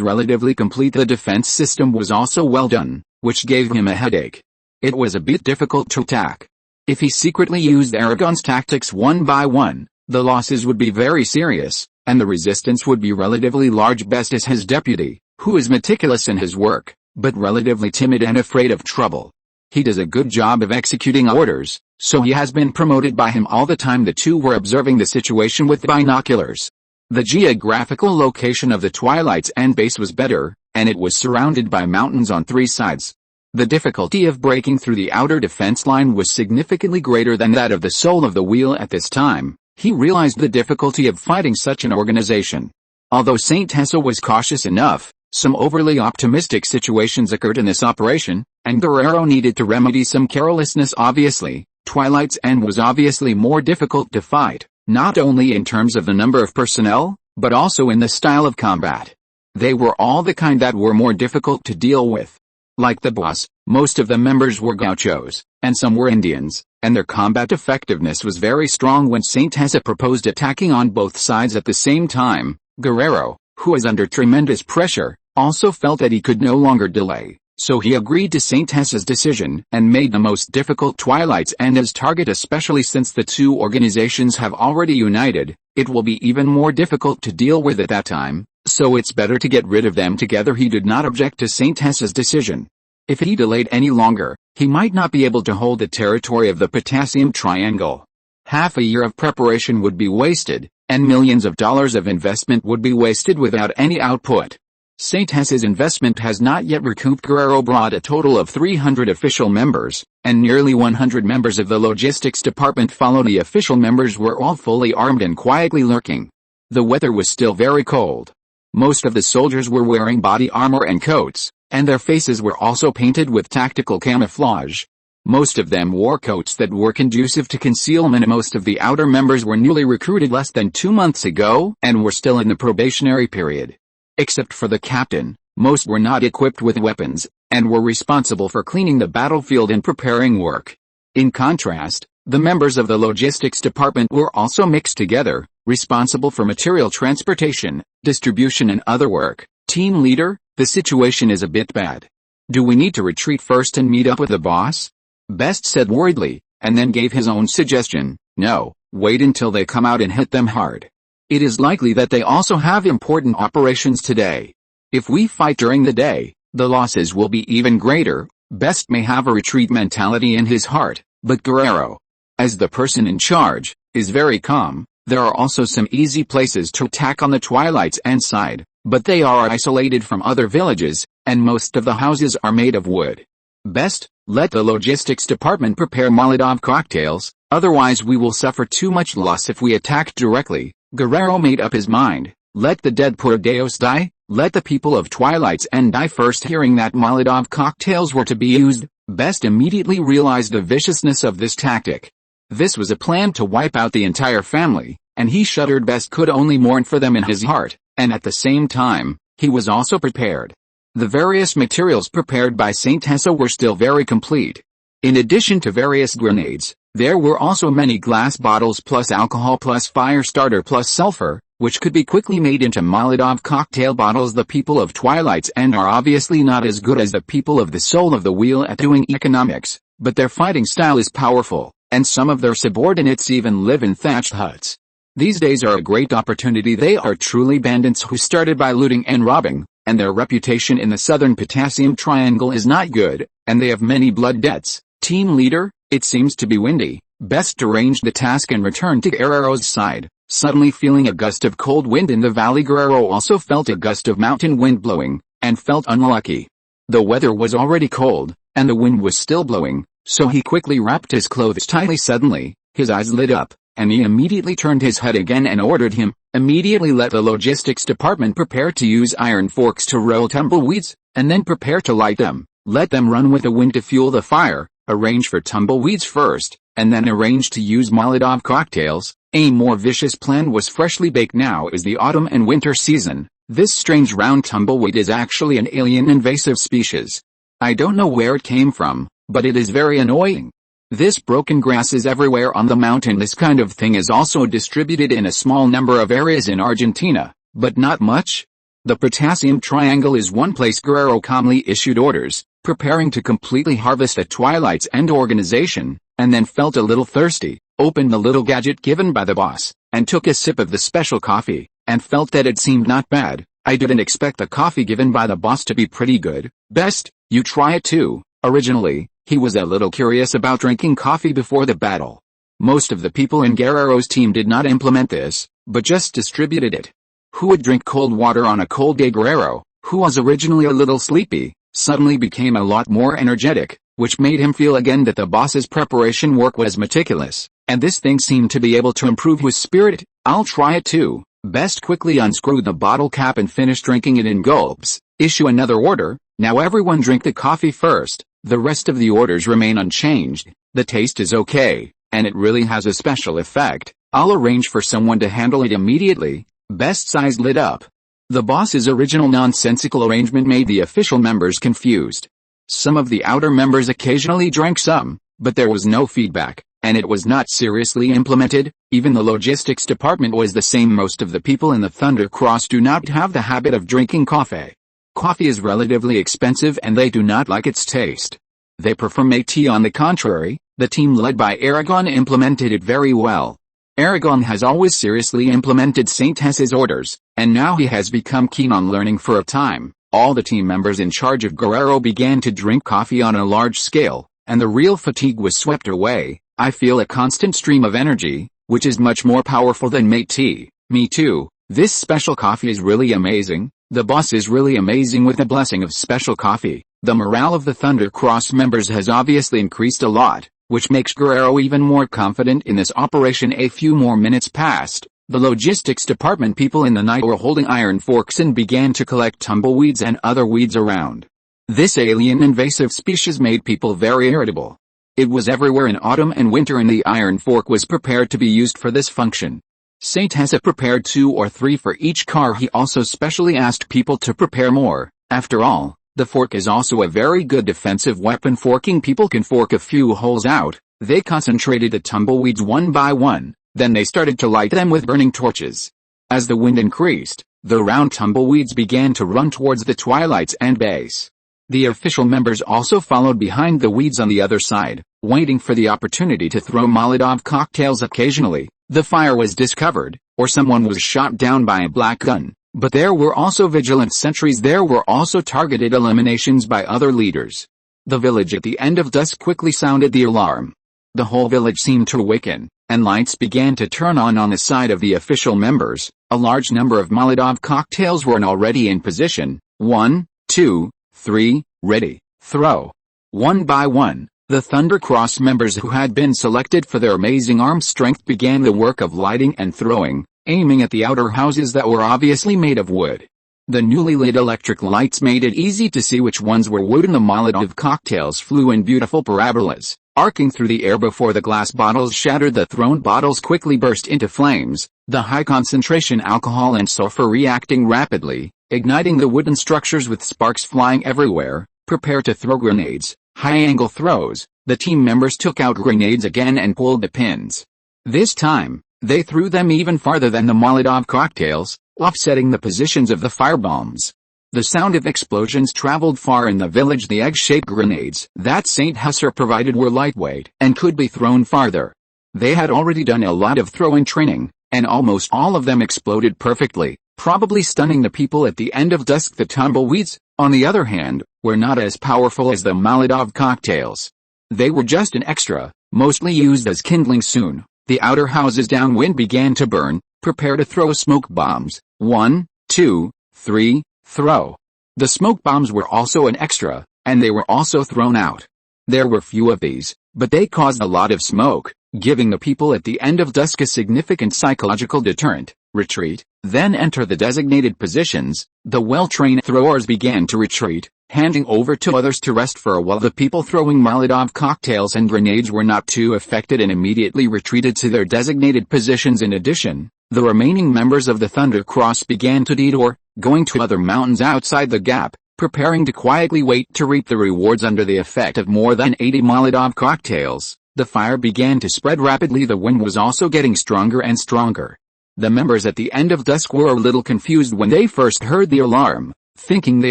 relatively complete. The defense system was also well done, which gave him a headache. It was a bit difficult to attack. If he secretly used Aragon's tactics one by one, the losses would be very serious, and the resistance would be relatively large. Best is his deputy, who is meticulous in his work, but relatively timid and afraid of trouble. He does a good job of executing orders, so he has been promoted by him all the time. The two were observing the situation with binoculars. The geographical location of the Twilight's End base was better, and it was surrounded by mountains on three sides. The difficulty of breaking through the outer defense line was significantly greater than that of the Soul of the Wheel at this time. He realized the difficulty of fighting such an organization. Although St. Hessa was cautious enough, some overly optimistic situations occurred in this operation, and Guerrero needed to remedy some carelessness. Obviously, Twilight's End was obviously more difficult to fight, not only in terms of the number of personnel, but also in the style of combat. They were all the kind that were more difficult to deal with. Like the boss, most of the members were gauchos, and some were Indians, and their combat effectiveness was very strong. When St. Hessa proposed attacking on both sides at the same time, Guerrero, who was under tremendous pressure, also felt that he could no longer delay, so he agreed to St. Hessa's decision and made the most difficult Twilight's End as target. Especially since the two organizations have already united, it will be even more difficult to deal with at that time, so it's better to get rid of them together. He did not object to St. Hessa's decision. If he delayed any longer, he might not be able to hold the territory of the Potassium Triangle. Half a year of preparation would be wasted, and millions of dollars of investment would be wasted without any output. St. Hessa's investment has not yet recouped. Guerrero brought a total of 300 official members, and nearly 100 members of the logistics department followed. The official members were all fully armed and quietly lurking. The weather was still very cold. Most of the soldiers were wearing body armor and coats, and their faces were also painted with tactical camouflage. Most of them wore coats that were conducive to concealment. Most of the outer members were newly recruited less than 2 months ago and were still in the probationary period. Except for the captain, most were not equipped with weapons, and were responsible for cleaning the battlefield and preparing work. In contrast, the members of the logistics department were also mixed together, responsible for material transportation, distribution and other work. Team leader, the situation is a bit bad. Do we need to retreat first and meet up with the boss? Best said worriedly, and then gave his own suggestion. No, wait until they come out and hit them hard. It is likely that they also have important operations today. If we fight during the day, the losses will be even greater. Best may have a retreat mentality in his heart, but Guerrero, as the person in charge, is very calm. There are also some easy places to attack on the Twilight's end side, but they are isolated from other villages, and most of the houses are made of wood. Best, let the logistics department prepare Molotov cocktails, otherwise we will suffer too much loss if we attack directly. Guerrero made up his mind. Let the dead por Dios die, let the people of Twilight's End die first. Hearing that Molotov cocktails were to be used, Best immediately realized the viciousness of this tactic. This was a plan to wipe out the entire family, and he shuddered. Best could only mourn for them in his heart, and at the same time, he was also prepared. The various materials prepared by Saint Tessa were still very complete. In addition to various grenades, there were also many glass bottles plus alcohol plus fire starter plus sulfur, which could be quickly made into Molotov cocktail bottles. The people of Twilight's End are obviously not as good as the people of the Soul of the Wheel at doing economics, but their fighting style is powerful, and some of their subordinates even live in thatched huts. These days are a great opportunity. They are truly bandits who started by looting and robbing, and their reputation in the southern Potassium Triangle is not good, and they have many blood debts. Team leader, it seems to be windy. Best arranged the task and returned to Guerrero's side, suddenly feeling a gust of cold wind in the valley. Guerrero also felt a gust of mountain wind blowing, and felt unlucky. The weather was already cold, and the wind was still blowing, so he quickly wrapped his clothes tightly. Suddenly, his eyes lit up, and he immediately turned his head again and ordered him, immediately let the logistics department prepare to use iron forks to roll tumbleweeds, and then prepare to light them. Let them run with the wind to fuel the fire, arrange for tumbleweeds first, and then arrange to use Molotov cocktails. A more vicious plan was freshly baked. Now is the autumn and winter season. This strange round tumbleweed is actually an alien invasive species. I don't know where it came from, but it is very annoying. This broken grass is everywhere on the mountain. This kind of thing is also distributed in a small number of areas in Argentina, but not much. The Potassium Triangle is one place. Guerrero calmly issued orders, preparing to completely harvest a Twilight's End organization, and then felt a little thirsty, opened the little gadget given by the boss, and took a sip of the special coffee, and felt that it seemed not bad. I didn't expect the coffee given by the boss to be pretty good. Best, you try it too. Originally, he was a little curious about drinking coffee before the battle. Most of the people in Guerrero's team did not implement this, but just distributed it. Who would drink cold water on a cold day? Guerrero, who was originally a little sleepy, suddenly became a lot more energetic, which made him feel again that the boss's preparation work was meticulous, and this thing seemed to be able to improve his spirit. I'll try it too. Best quickly unscrewed the bottle cap and finished drinking it in gulps. Issue another order. Now everyone drink the coffee first. The rest of the orders remain unchanged. The taste is okay, and it really has a special effect. I'll arrange for someone to handle it immediately. Best's eyes lit up. The boss's original nonsensical arrangement made the official members confused. Some of the outer members occasionally drank some, but there was no feedback, and it was not seriously implemented. Even the logistics department was the same. Most of the people in the Thunder Cross do not have the habit of drinking coffee. Coffee is relatively expensive and they do not like its taste. They prefer tea. On the contrary, the team led by Aragon implemented it very well. Aragon has always seriously implemented Saint Tessa's orders, and now he has become keen on learning. For a time, all the team members in charge of Guerrero began to drink coffee on a large scale, and the real fatigue was swept away. I feel a constant stream of energy, which is much more powerful than tea. Me too. This special coffee is really amazing. The boss is really amazing. With the blessing of special coffee, the morale of the Thunder Cross members has obviously increased a lot, which makes Guerrero even more confident in this operation. A few more minutes passed. The logistics department people in the night were holding iron forks and began to collect tumbleweeds and other weeds around. This alien invasive species made people very irritable. It was everywhere in autumn and winter, and the iron fork was prepared to be used for this function. Saint Hessa prepared 2 or 3 for each car. He also specially asked people to prepare more. After all, the fork is also a very good defensive weapon. Forking people can fork a few holes out. They concentrated the tumbleweeds one by one, then they started to light them with burning torches. As the wind increased, the round tumbleweeds began to run towards the twilights and base. The official members also followed behind the weeds on the other side, waiting for the opportunity to throw Molotov cocktails. Occasionally, the fire was discovered, or someone was shot down by a black gun, but there were also vigilant sentries. There were also targeted eliminations by other leaders. The village at the end of dusk quickly sounded the alarm. The whole village seemed to awaken, and lights began to turn on the side of the official members. A large number of Molotov cocktails were already in position. 1, 2, 3, ready, throw. One by one, the Thunder Cross members who had been selected for their amazing arm strength began the work of lighting and throwing, aiming at the outer houses that were obviously made of wood. The newly lit electric lights made it easy to see which ones were wood, and the Molotov cocktails flew in beautiful parabolas, arcing through the air before the glass bottles shattered. The thrown bottles quickly burst into flames, the high concentration alcohol and sulfur reacting rapidly, igniting the wooden structures with sparks flying everywhere. Prepare to throw grenades. High-angle throws. The team members took out grenades again and pulled the pins. This time, they threw them even farther than the Molotov cocktails, offsetting the positions of the firebombs. The sound of explosions traveled far in the village. The egg-shaped grenades that St. Hesser provided were lightweight and could be thrown farther. They had already done a lot of throwing training, and almost all of them exploded perfectly, probably stunning the people at the end of dusk. The tumbleweeds, on the other hand, were not as powerful as the Molotov cocktails. They were just an extra, mostly used as kindling. Soon, the outer houses downwind began to burn. Prepare to throw smoke bombs. 1, 2, 3, throw. The smoke bombs were also an extra, and they were also thrown out. There were few of these, but they caused a lot of smoke, giving the people at the end of dusk a significant psychological deterrent. Retreat, then enter the designated positions. The well-trained throwers began to retreat, handing over to others to rest for a while. The people throwing Molotov cocktails and grenades were not too affected and immediately retreated to their designated positions. In addition, the remaining members of the Thunder Cross began to detour, going to other mountains outside the gap, preparing to quietly wait to reap the rewards. Under the effect of more than 80 Molotov cocktails, the fire began to spread rapidly. The wind was also getting stronger and stronger. The members at the end of dusk were a little confused when they first heard the alarm, thinking they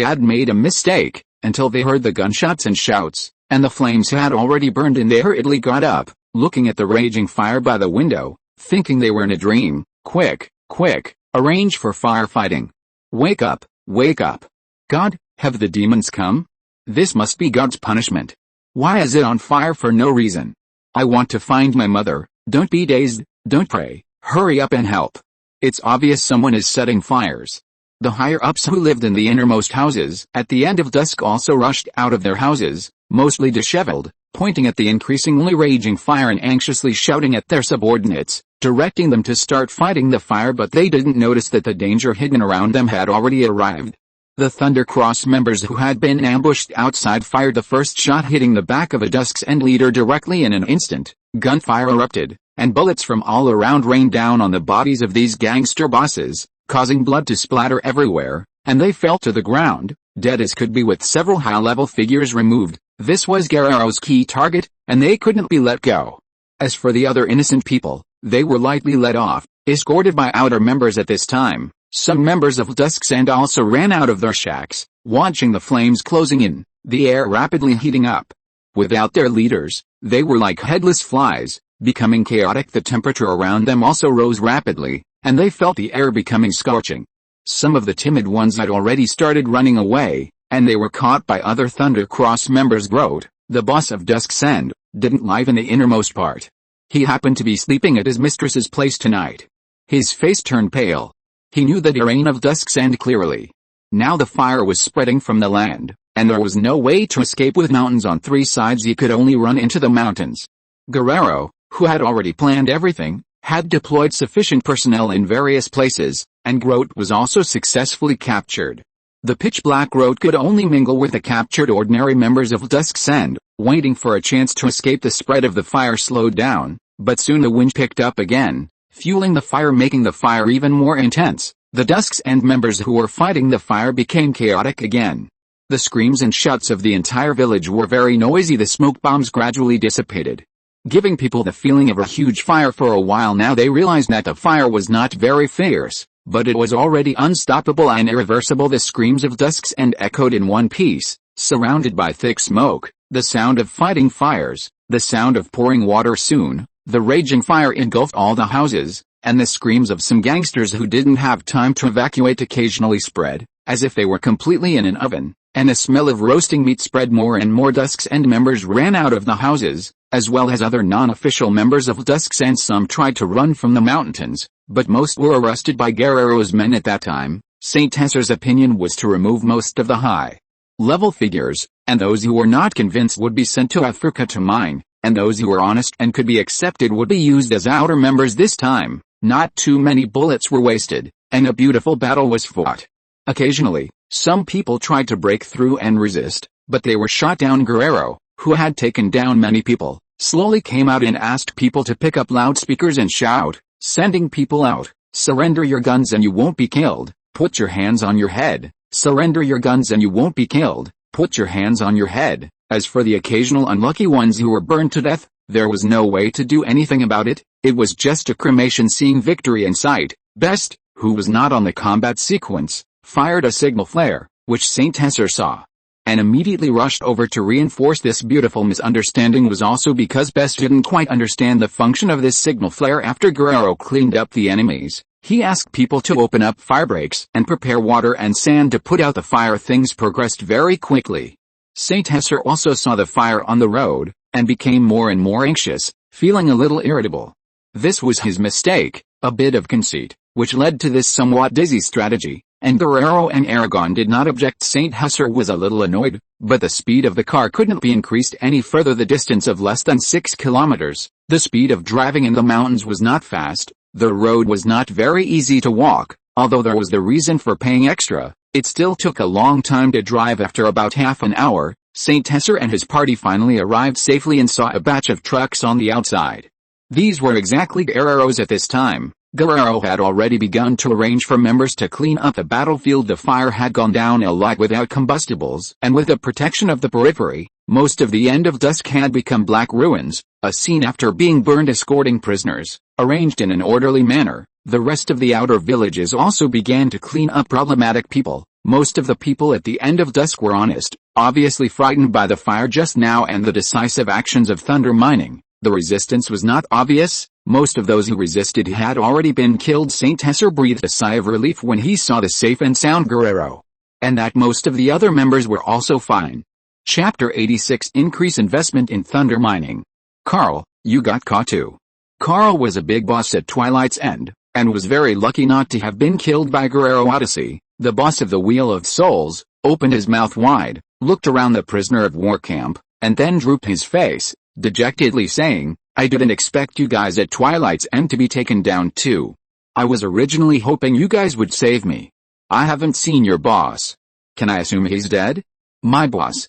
had made a mistake, until they heard the gunshots and shouts, and the flames had already burned in. They hurriedly got up, looking at the raging fire by the window, thinking they were in a dream. Quick, quick, arrange for firefighting. Wake up, wake up. God, have the demons come? This must be God's punishment. Why is it on fire for no reason? I want to find my mother. Don't be dazed, don't pray. Hurry up and help. It's obvious someone is setting fires. The higher-ups who lived in the innermost houses at the end of dusk also rushed out of their houses, mostly disheveled, pointing at the increasingly raging fire and anxiously shouting at their subordinates, directing them to start fighting the fire. But they didn't notice that the danger hidden around them had already arrived. The Thunder Cross members who had been ambushed outside fired the first shot, hitting the back of a Dusk's End leader directly. In an instant, gunfire erupted, and bullets from all around rained down on the bodies of these gangster bosses, causing blood to splatter everywhere, and they fell to the ground, dead as could be, with several high-level figures removed. This was Guerrero's key target, and they couldn't be let go. As for the other innocent people, they were lightly let off, escorted by outer members. At this time, some members of Dusk's End also ran out of their shacks, watching the flames closing in, the air rapidly heating up. Without their leaders, they were like headless flies, becoming chaotic. The temperature around them also rose rapidly, and they felt the air becoming scorching. Some of the timid ones had already started running away, and they were caught by other Thunder Cross members. Grote, the boss of Dusk's End, didn't live in the innermost part. He happened to be sleeping at his mistress's place tonight. His face turned pale. He knew the terrain of Dusk's End clearly. Now the fire was spreading from the land, and there was no way to escape. With mountains on 3 sides, he could only run into the mountains. Guerrero, who had already planned everything, had deployed sufficient personnel in various places, and Grote was also successfully captured. The pitch-black Grote could only mingle with the captured ordinary members of Dusk's End, waiting for a chance to escape. The spread of the fire slowed down, but soon the wind picked up again, fueling the fire, making the fire even more intense. The Dusk's End members who were fighting the fire became chaotic again. The screams and shouts of the entire village were very noisy. The smoke bombs gradually dissipated, giving people the feeling of a huge fire. For a while now they realized that the fire was not very fierce, but it was already unstoppable and irreversible. The screams of Dusk's End echoed in one piece, surrounded by thick smoke, the sound of fighting fires, the sound of pouring water. Soon, the raging fire engulfed all the houses, and the screams of some gangsters who didn't have time to evacuate occasionally spread, as if they were completely in an oven, and a smell of roasting meat spread more and more. Dusk's End members ran out of the houses, as well as other non-official members of Dusk's End. Some tried to run from the mountains, but most were arrested by Guerrero's men at that time. St. Tesser's opinion was to remove most of the high-level figures, and those who were not convinced would be sent to Africa to mine, and those who were honest and could be accepted would be used as outer members. This time, not too many bullets were wasted, and a beautiful battle was fought. Occasionally, some people tried to break through and resist, but they were shot down. Guerrero, who had taken down many people, slowly came out and asked people to pick up loudspeakers and shout, sending people out, "Surrender your guns and you won't be killed, put your hands on your head, surrender your guns and you won't be killed, put your hands on your head." As for the occasional unlucky ones who were burned to death, there was no way to do anything about it. It was just a cremation. Seeing victory in sight, Best, who was not on the combat sequence, fired a signal flare, which St. Tesser saw, and immediately rushed over to reinforce. This beautiful misunderstanding was also because Best didn't quite understand the function of this signal flare. After Guerrero cleaned up the enemies, he asked people to open up fire breaks and prepare water and sand to put out the fire. Things progressed very quickly. St. Tesser also saw the fire on the road, and became more and more anxious, feeling a little irritable. This was his mistake, a bit of conceit, which led to this somewhat dizzy strategy, and Guerrero and Aragon did not object. St. Tesser was a little annoyed, but the speed of the car couldn't be increased any further. The distance of less than 6 kilometers, the speed of driving in the mountains was not fast. The road was not very easy to walk, although there was the reason for paying extra. It still took a long time to drive. After about half an hour, St. Tesser and his party finally arrived safely and saw a batch of trucks on the outside. These were exactly Guerrero's. At this time, Guerrero had already begun to arrange for members to clean up the battlefield. The fire had gone down a lot without combustibles, and with the protection of the periphery, most of the end of dusk had become black ruins, a scene after being burned. Escorting prisoners, arranged in an orderly manner, the rest of the outer villages also began to clean up problematic people. Most of the people at the end of dusk were honest, obviously frightened by the fire just now and the decisive actions of Thunder Mining. The resistance was not obvious. Most of those who resisted had already been killed. St. Tesser breathed a sigh of relief when he saw the safe and sound Guerrero, and that most of the other members were also fine. Chapter 86: Increase investment in Thunder Mining. Carl, you got caught too. Carl was a big boss at Twilight's End, and was very lucky not to have been killed by Guerrero. Odyssey, the boss of the Wheel of Souls, opened his mouth wide, looked around the prisoner of war camp, and then drooped his face, dejectedly saying, "I didn't expect you guys at Twilight's End to be taken down too. I was originally hoping you guys would save me. I haven't seen your boss. Can I assume he's dead?" "My boss?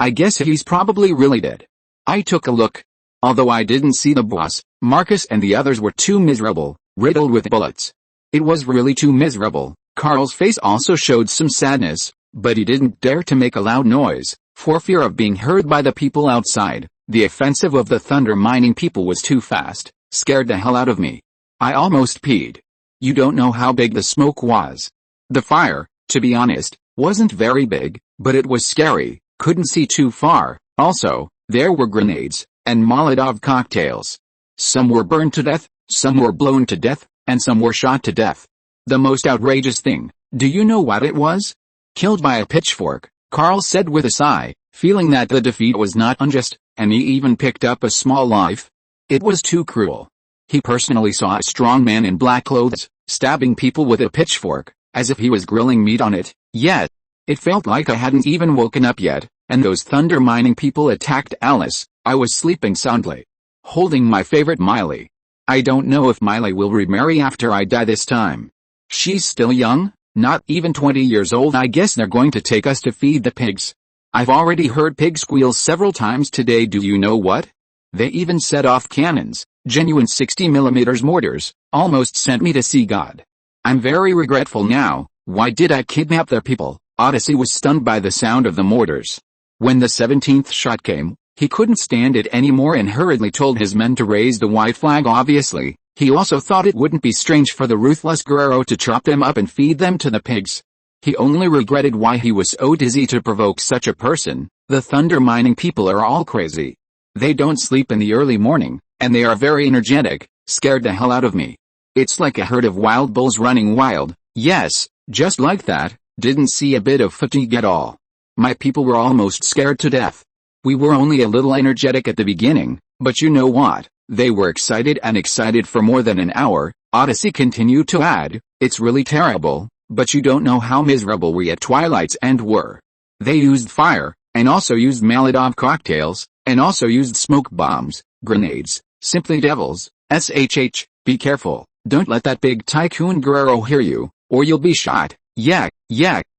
I guess he's probably really dead. I took a look. Although I didn't see the boss, Marcus and the others were too miserable, riddled with bullets. It was really too miserable." Carl's face also showed some sadness, but he didn't dare to make a loud noise, for fear of being heard by the people outside. "The offensive of the Thunder Mining people was too fast, scared the hell out of me. I almost peed. You don't know how big the smoke was. The fire, to be honest, wasn't very big, but it was scary, couldn't see too far. Also, there were grenades, and Molotov cocktails. Some were burned to death, some were blown to death, and some were shot to death. The most outrageous thing, do you know what it was? Killed by a pitchfork," Carl said with a sigh, feeling that the defeat was not unjust, and he even picked up a small life. It was too cruel. He personally saw a strong man in black clothes, stabbing people with a pitchfork, as if he was grilling meat on it. Yet, it felt like I hadn't even woken up yet, and those Thunder Mining people attacked Alice. I was sleeping soundly, holding my favorite Miley. I don't know if Miley will remarry after I die this time. She's still young, not even 20 years old. I guess they're going to take us to feed the pigs. I've already heard pigs squeal several times today. Do you know what? They even set off cannons, genuine 60mm mortars, almost sent me to see God. I'm very regretful now. Why did I kidnap their people? Odyssey was stunned by the sound of the mortars. When the 17th shot came, he couldn't stand it anymore and hurriedly told his men to raise the white flag. Obviously, he also thought it wouldn't be strange for the ruthless Guerrero to chop them up and feed them to the pigs. He only regretted why he was so dizzy to provoke such a person. The thunder mining people are all crazy. They don't sleep in the early morning, and they are very energetic, scared the hell out of me. It's like a herd of wild bulls running wild. Yes, just like that. Didn't see a bit of fatigue at all. My people were almost scared to death. We were only a little energetic at the beginning, but you know what? They were excited and excited for more than an hour. Odyssey continued to add, it's really terrible, but you don't know how miserable we at Twilight's End were. They used fire, and also used Molotov cocktails, and also used smoke bombs, grenades, simply devils. SHH, be careful, don't let that big tycoon Guerrero hear you, or you'll be shot. Yeah,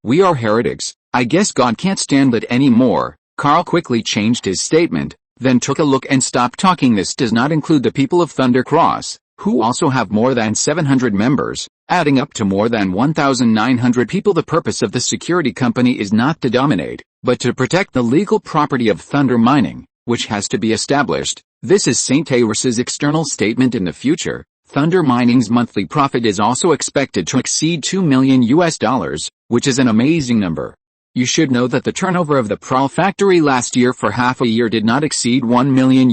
we are heretics. I guess God can't stand it anymore. Carl quickly changed his statement, then took a look and stopped talking. This does not include the people of Thunder Cross, who also have more than 700 members, adding up to more than 1,900 people. The purpose of the security company is not to dominate, but to protect the legal property of Thunder Mining, which has to be established. This is St. Aris's external statement. In the future, Thunder Mining's monthly profit is also expected to exceed $2 million, which is an amazing number. You should know that the turnover of the Pearl factory last year for half a year did not exceed $1 million.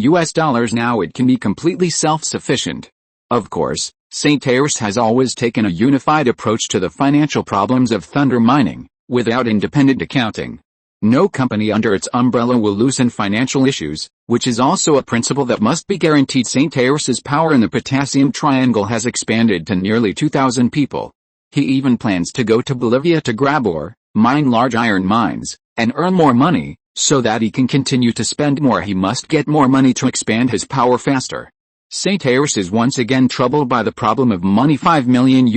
Now it can be completely self-sufficient. Of course, St. Aris has always taken a unified approach to the financial problems of Thunder Mining, without independent accounting. No company under its umbrella will loosen financial issues, which is also a principle that must be guaranteed. St. Aris's power in the Potassium Triangle has expanded to nearly 2,000 people. He even plans to go to Bolivia to grab ore, mine large iron mines, and earn more money, so that he can continue to spend more. He must get more money to expand his power faster. St. Aris is once again troubled by the problem of money. $5 million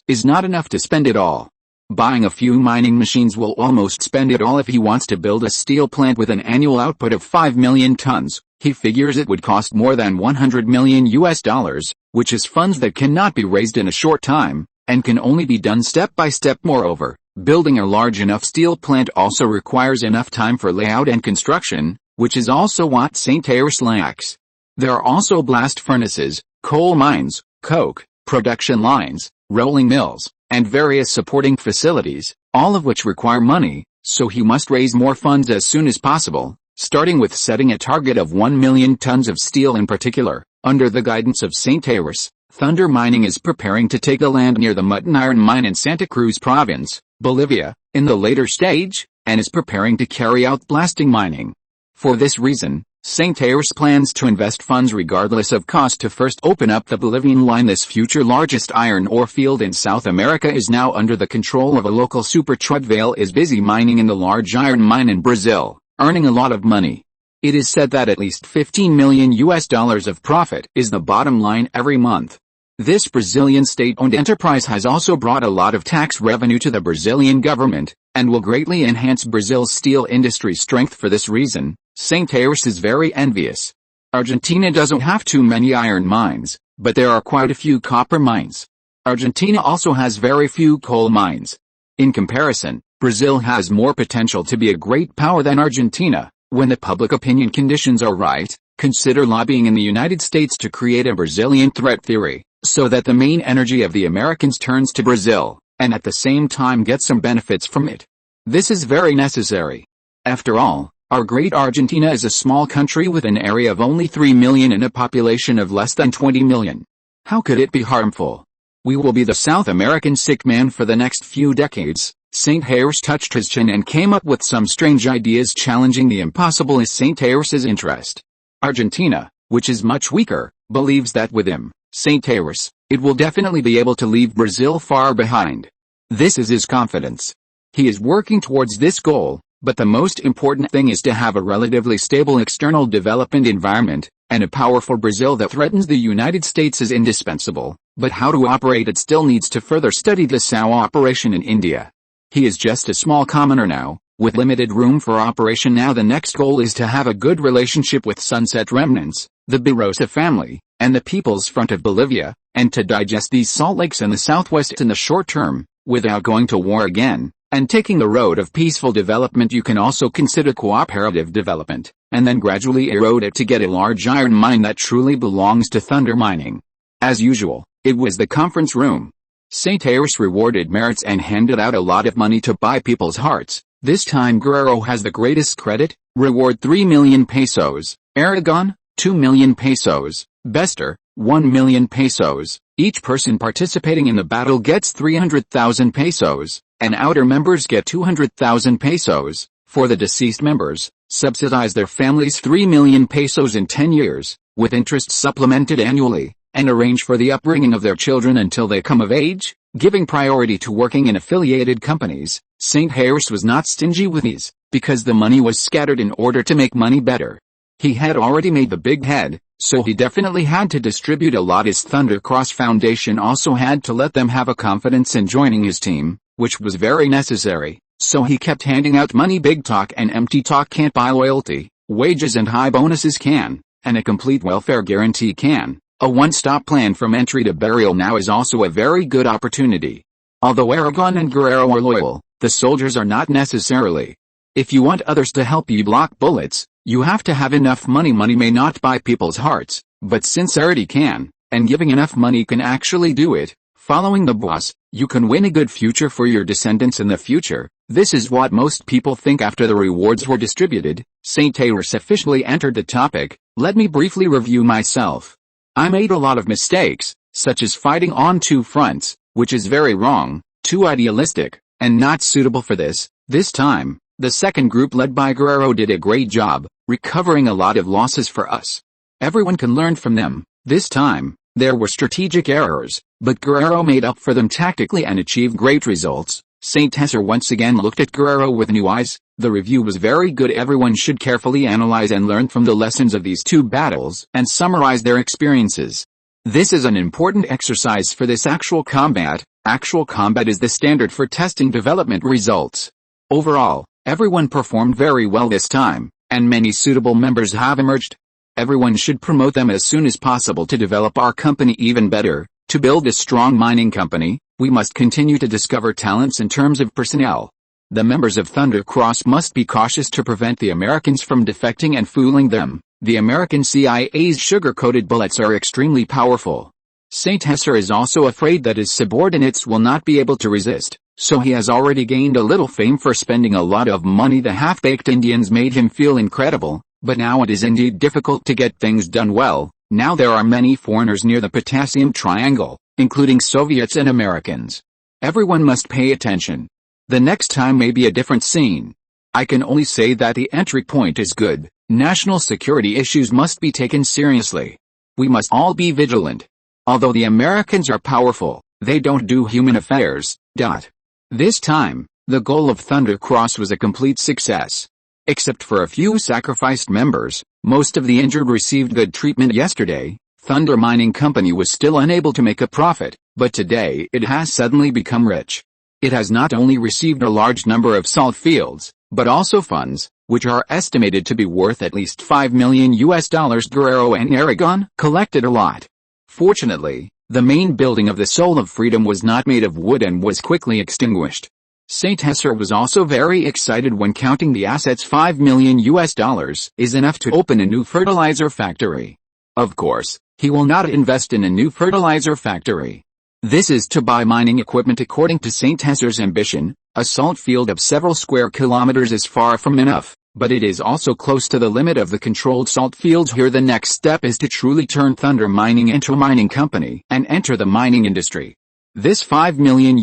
is not enough to spend it all. Buying a few mining machines will almost spend it all. If he wants to build a steel plant with an annual output of 5 million tons, he figures it would cost more than $100 million, which is funds that cannot be raised in a short time, and can only be done step by step. Moreover, building a large enough steel plant also requires enough time for layout and construction, which is also what St. Aris lacks. There are also blast furnaces, coal mines, coke production lines, rolling mills, and various supporting facilities, all of which require money, so he must raise more funds as soon as possible, starting with setting a target of 1 million tons of steel in particular. Under the guidance of St. Aris, Thunder Mining is preparing to take the land near the Mutton Iron Mine in Santa Cruz Province, Bolivia, in the later stage, and is preparing to carry out blasting mining. For this reason, St. Aris plans to invest funds regardless of cost to first open up the Bolivian line. This future largest iron ore field in South America is now under the control of a local super truck. Vale is busy mining in the large iron mine in Brazil, earning a lot of money. It is said that at least $15 million of profit is the bottom line every month. This Brazilian state-owned enterprise has also brought a lot of tax revenue to the Brazilian government, and will greatly enhance Brazil's steel industry strength. For this reason, St. Aris is very envious. Argentina doesn't have too many iron mines, but there are quite a few copper mines. Argentina also has very few coal mines. In comparison, Brazil has more potential to be a great power than Argentina. When the public opinion conditions are right, consider lobbying in the United States to create a Brazilian threat theory, so that the main energy of the Americans turns to Brazil, and at the same time get some benefits from it. This is very necessary. After all, our great Argentina is a small country with an area of only 3 million and a population of less than 20 million. How could it be harmful? We will be the South American sick man for the next few decades. St. Aris touched his chin and came up with some strange ideas challenging the impossible. Is St. Aris's interest? Argentina, which is much weaker, believes that with him, St. Aris, it will definitely be able to leave Brazil far behind. This is his confidence. He is working towards this goal, but the most important thing is to have a relatively stable external development environment, and a powerful Brazil that threatens the United States is indispensable, but how to operate it still needs to further study the SAO operation in India. He is just a small commoner now, with limited room for operation. Now the next goal is to have a good relationship with Sunset Remnants, the Birosa family, and the People's Front of Bolivia, and to digest these salt lakes in the southwest in the short term, without going to war again, and taking the road of peaceful development. You can also consider cooperative development, and then gradually erode it to get a large iron mine that truly belongs to Thunder Mining. As usual, it was the conference room. St. Harris rewarded merits and handed out a lot of money to buy people's hearts. This time Guerrero has the greatest credit. Reward 3 million pesos, Aragon, 2 million pesos, Bester, 1 million pesos. Each person participating in the battle gets 300,000 pesos, and outer members get 200,000 pesos. For the deceased members, subsidize their families 3 million pesos in 10 years, with interest supplemented annually, and arrange for the upbringing of their children until they come of age, giving priority to working in affiliated companies. St. Harris was not stingy with these, because the money was scattered in order to make money better. He had already made the big head, so he definitely had to distribute a lot. His Thunder Cross Foundation also had to let them have a confidence in joining his team, which was very necessary, so he kept handing out money. Big talk and empty talk can't buy loyalty. Wages and high bonuses can, and a complete welfare guarantee can. A one-stop plan from entry to burial now is also a very good opportunity. Although Aragon and Guerrero are loyal, the soldiers are not necessarily. If you want others to help you block bullets, you have to have enough money. Money may not buy people's hearts, but sincerity can, and giving enough money can actually do it. Following the boss, you can win a good future for your descendants in the future. This is what most people think. After the rewards were distributed, St. Harris officially entered the topic. Let me briefly review myself. I made a lot of mistakes, such as fighting on two fronts, which is very wrong, too idealistic, and not suitable for this. This time, the second group led by Guerrero did a great job, recovering a lot of losses for us. Everyone can learn from them. This time, there were strategic errors, but Guerrero made up for them tactically and achieved great results. St. Hesser once again looked at Guerrero with new eyes. The review was very good. Everyone should carefully analyze and learn from the lessons of these two battles and summarize their experiences. This is an important exercise for this actual combat. Actual combat is the standard for testing development results. Overall, everyone performed very well this time, and many suitable members have emerged. Everyone should promote them as soon as possible to develop our company even better. To build a strong mining company, we must continue to discover talents in terms of personnel. The members of Thunder Cross must be cautious to prevent the Americans from defecting and fooling them. The American CIA's sugar-coated bullets are extremely powerful. St. Hesser is also afraid that his subordinates will not be able to resist, so he has already gained a little fame for spending a lot of money. The half-baked Indians made him feel incredible, but now it is indeed difficult to get things done well. Now there are many foreigners near the Potassium Triangle, including Soviets and Americans. Everyone must pay attention. The next time may be a different scene. I can only say that the entry point is good. National security issues must be taken seriously. We must all be vigilant. Although the Americans are powerful, they don't do human affairs. This time, the goal of Thunder Cross was a complete success. Except for a few sacrificed members, most of the injured received good treatment. Yesterday, Thunder Mining Company was still unable to make a profit, but today it has suddenly become rich. It has not only received a large number of salt fields, but also funds, which are estimated to be worth at least $5 million. Guerrero and Aragon collected a lot. Fortunately, the main building of the Soul of Freedom was not made of wood and was quickly extinguished. St. Hesser was also very excited when counting the assets. $5 million is enough to open a new fertilizer factory. Of course, he will not invest in a new fertilizer factory. This is to buy mining equipment. According to St. Hesser's ambition, a salt field of several square kilometers is far from enough, but it is also close to the limit of the controlled salt fields. Here the next step is to truly turn Thunder Mining into a mining company and enter the mining industry. This $5 million